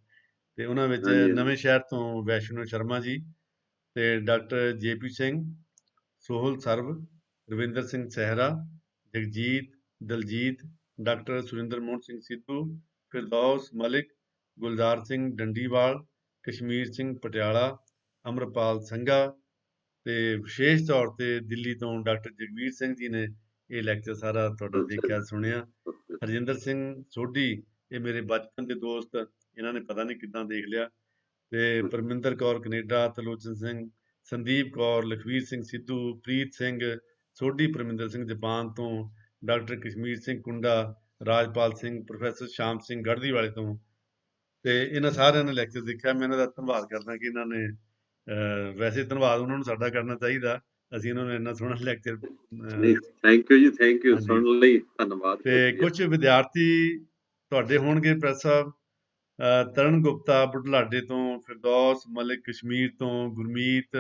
ਤੇ ਉਹਨਾਂ ਵਿੱਚ ਨਵੇਂ ਸ਼ਹਿਰ ਤੋਂ ਵੈਸ਼ਨੋ ਸ਼ਰਮਾ ਜੀ, ਤੇ ਡਾਕਟਰ JP ਸਿੰਘ, ਸੋਹਲ ਸਰਬ, ਰਵਿੰਦਰ ਸਿੰਘ ਸਹਿਰਾ, ਜਗਜੀਤ, ਦਲਜੀਤ, ਡਾਕਟਰ ਸੁਰਿੰਦਰ ਮੋਹਨ ਸਿੰਘ ਸਿੱਧੂ, ਫਿਰਦੌਸ ਮਲਿਕ, ਗੁਲਜ਼ਾਰ ਸਿੰਘ ਡੰਡੀਵਾਲ, ਕਸ਼ਮੀਰ ਸਿੰਘ ਪਟਿਆਲਾ, ਅਮਰਪਾਲ ਸੰਘਾ ਤੇ ਵਿਸ਼ੇਸ਼ ਤੌਰ ਤੇ ਦਿੱਲੀ ਤੋਂ ਡਾਕਟਰ ਜਗਵੀਰ ਸਿੰਘ ਜੀ ਨੇ ਇਹ ਲੈਕਚਰ ਸਾਰਾ ਤੁਹਾਡਾ ਦੇਖਿਆ ਸੁਣਿਆ। ਹਰਜਿੰਦਰ ਸਿੰਘ ਸੋਢੀ, ਇਹ ਮੇਰੇ ਬਚਪਨ ਦੇ ਦੋਸਤ, ਇਹਨਾਂ ਨੇ ਪਤਾ ਨਹੀਂ ਕਿੱਦਾਂ ਦੇਖ ਲਿਆ। ਤੇ ਪਰਮਿੰਦਰ ਕੌਰ ਕੈਨੇਡਾ, ਤਰਲੋਚਨ ਸਿੰਘ, ਸੰਦੀਪ ਕੌਰ, ਲਖਵੀਰ ਸਿੰਘ ਸਿੱਧੂ, ਪ੍ਰੀਤ ਸਿੰਘ ਸੋਢੀ, ਪਰਮਿੰਦਰ ਸਿੰਘ ਜਾਪਾਨ ਤੋਂ, ਡਾਕਟਰ ਕਸ਼ਮੀਰ ਸਿੰਘ ਕੁੰਡਾ, ਰਾਜਪਾਲ ਸਿੰਘ, ਪ੍ਰੋਫੈਸਰ ਸ਼ਾਮ ਸਿੰਘ ਗੜ੍ਹਦੀ ਵਾਲੇ ਤੋਂ, ਤੇ ਇਹਨਾਂ ਸਾਰਿਆਂ ਨੇ ਲੈਕਚਰ ਦੇਖਿਆ। ਮੈਂ ਇਹਨਾਂ ਦਾ ਧੰਨਵਾਦ ਕਰਦਾ ਕਿ ਇਹਨਾਂ ਨੇ ਵੈਸੇ ਧੰਨਵਾਦ ਉਹਨਾਂ ਨੂੰ ਸਾਡਾ ਕਰਨਾ ਚਾਹੀਦਾ, ਅਸੀਂ ਇਹਨਾਂ ਨੂੰ ਇੰਨਾ ਸੋਹਣਾ ਲੈਕਚਰ ਥੈਂਕ ਯੂ ਜੀ, ਥੈਂਕ ਯੂ, ਸੁਣਨ ਲਈ ਧੰਨਵਾਦ। ਤੇ ਕੁਝ ਵਿਦਿਆਰਥੀ ਤੁਹਾਡੇ ਹੋਣਗੇ, ਪ੍ਰੈਸ ਸਾਹਿਬ ਤਰਨ ਗੁਪਤਾ ਬੁਢਲਾਡੇ ਤੋਂ, ਫਿਰਦੌਸ ਮਲਿਕ ਕਸ਼ਮੀਰ ਤੋਂ, ਗੁਰਮੀਤ,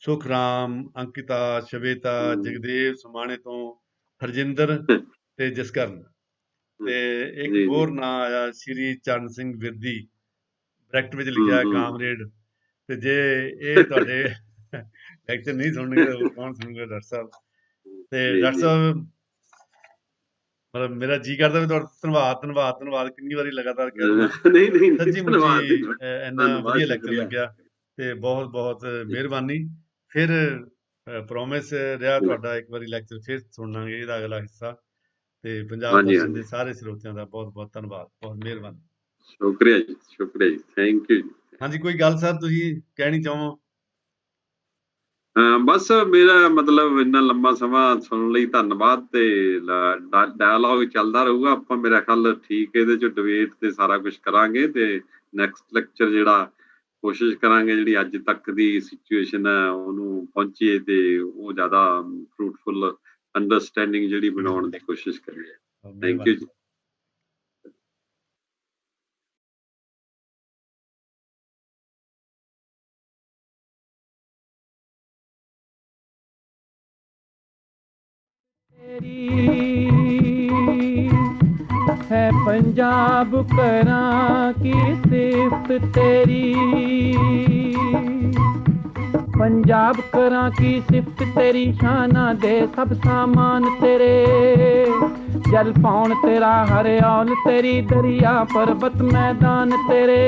ਸੁਖਰਾਮ, ਅੰਕਿਤਾ, ਸ਼ਵੇਤਾ, ਜਗਦੇਵ ਸਮਾਣੇ ਤੋਂ, ਹਰਜਿੰਦਰ ਤੇ ਜਸਕਰਨ, ਤੇ ਇੱਕ ਹੋਰ ਨਾਂ ਆਇਆ ਸ਼੍ਰੀ ਚਰਨ ਸਿੰਘ ਵਿਰਦੀ, ਬ੍ਰੈਕਟ ਵਿੱਚ ਲਿਖਿਆ ਕਾਮਰੇਡ। ਤੇ ਜੇ ਇਹ ਤੁਹਾਡੇ ਲੈਕਚਰ ਨਹੀਂ ਸੁਣਨਗੇ ਤਾਂ ਕੌਣ ਸੁਣੂਗਾ ਡਾਕਟਰ ਸਾਹਿਬ। ਤੇ ਡਾਕਟਰ ਸਾਹਿਬ ਮਤਲਬ ਮੇਰਾ ਜੀ ਕਰਦਾ ਵੀ ਤੁਹਾਡਾ ਧੰਨਵਾਦ ਧੰਨਵਾਦ ਧੰਨਵਾਦ ਕਿੰਨੀ ਵਾਰੀ ਲਗਾਤਾਰ ਕਹਿ ਦਵਾਂ। ਸੱਚੀ ਮੁੱਚੀ ਇੰਨਾ ਵਧੀਆ ਲੈਕਚਰ ਲੱਗਿਆ ਤੇ ਬਹੁਤ ਬਹੁਤ ਮਿਹਰਬਾਨੀ। ਫਿਰ ਪ੍ਰੋਮਿਸ ਰਿਹਾ ਤੁਹਾਡਾ ਇੱਕ ਵਾਰੀ ਲੈਕਚਰ ਫਿਰ ਸੁਣਾਂਗੇ ਇਹਦਾ ਅਗਲਾ ਹਿੱਸਾ। ਤੇ ਪੰਜਾਬ ਦਰਸ਼ਨ ਦੇ ਸਾਰੇ ਸਰੋਤਿਆਂ ਦਾ ਬਹੁਤ ਬਹੁਤ ਧੰਨਵਾਦ, ਬਹੁਤ ਮਿਹਰਬਾਨੀ। ਸ਼ੁਕਰੀਆ ਜੀ, ਸ਼ੁਕਰੀਆ ਜੀ, ਥੈਂਕ ਯੂ ਜੀ। ਹਾਂਜੀ, ਕੋਈ ਗੱਲ ਸਰ ਤੁਸੀਂ ਕਹਿਣੀ ਚਾਹੋ? ਬਸ ਮੇਰਾ ਮਤਲਬ ਇੰਨਾ ਲੰਬਾ ਸਮਾਂ ਸੁਣਨ ਲਈ ਧੰਨਵਾਦ। ਤੇ ਡਾਇਲੋਗ ਚੱਲਦਾ ਰਹੂਗਾ, ਆਪਾਂ ਮੇਰਾ ਖਿਆਲ ਠੀਕ ਇਹਦੇ ਚ ਡਿਬੇਟ ਤੇ ਸਾਰਾ ਕੁਝ ਕਰਾਂਗੇ। ਤੇ ਨੈਕਸਟ ਲੈਕਚਰ ਜਿਹੜਾ ਕੋਸ਼ਿਸ਼ ਕਰਾਂਗੇ ਜਿਹੜੀ ਅੱਜ ਤੱਕ ਦੀ ਸਿਚੁਏਸ਼ਨ ਹੈ ਉਹਨੂੰ ਪਹੁੰਚੀਏ ਤੇ ਉਹ ਜ਼ਿਆਦਾ ਫਰੂਟਫੁਲ ਅੰਡਰਸਟੈਂਡਿੰਗ ਜਿਹੜੀ ਬਣਾਉਣ ਦੀ ਕੋਸ਼ਿਸ਼ ਕਰੀਏ। ਥੈਂਕ ਯੂ ਜੀ। है पंजाब करां की सिफ्त तेरी, पंजाब करां की सिफ्त तेरी, शाना दे सब सामान तेरे, जल पौन तेरा हरियाल तेरी, दरिया पर्वत मैदान तेरे।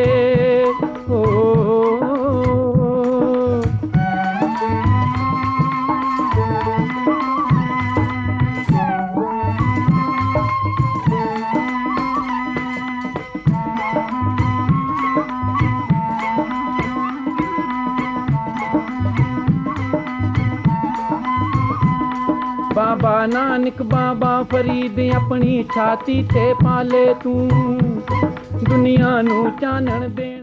बाबा नानक बाबा फरीद अपनी छाती ते पाले तू, दुनिया नू चानण दे।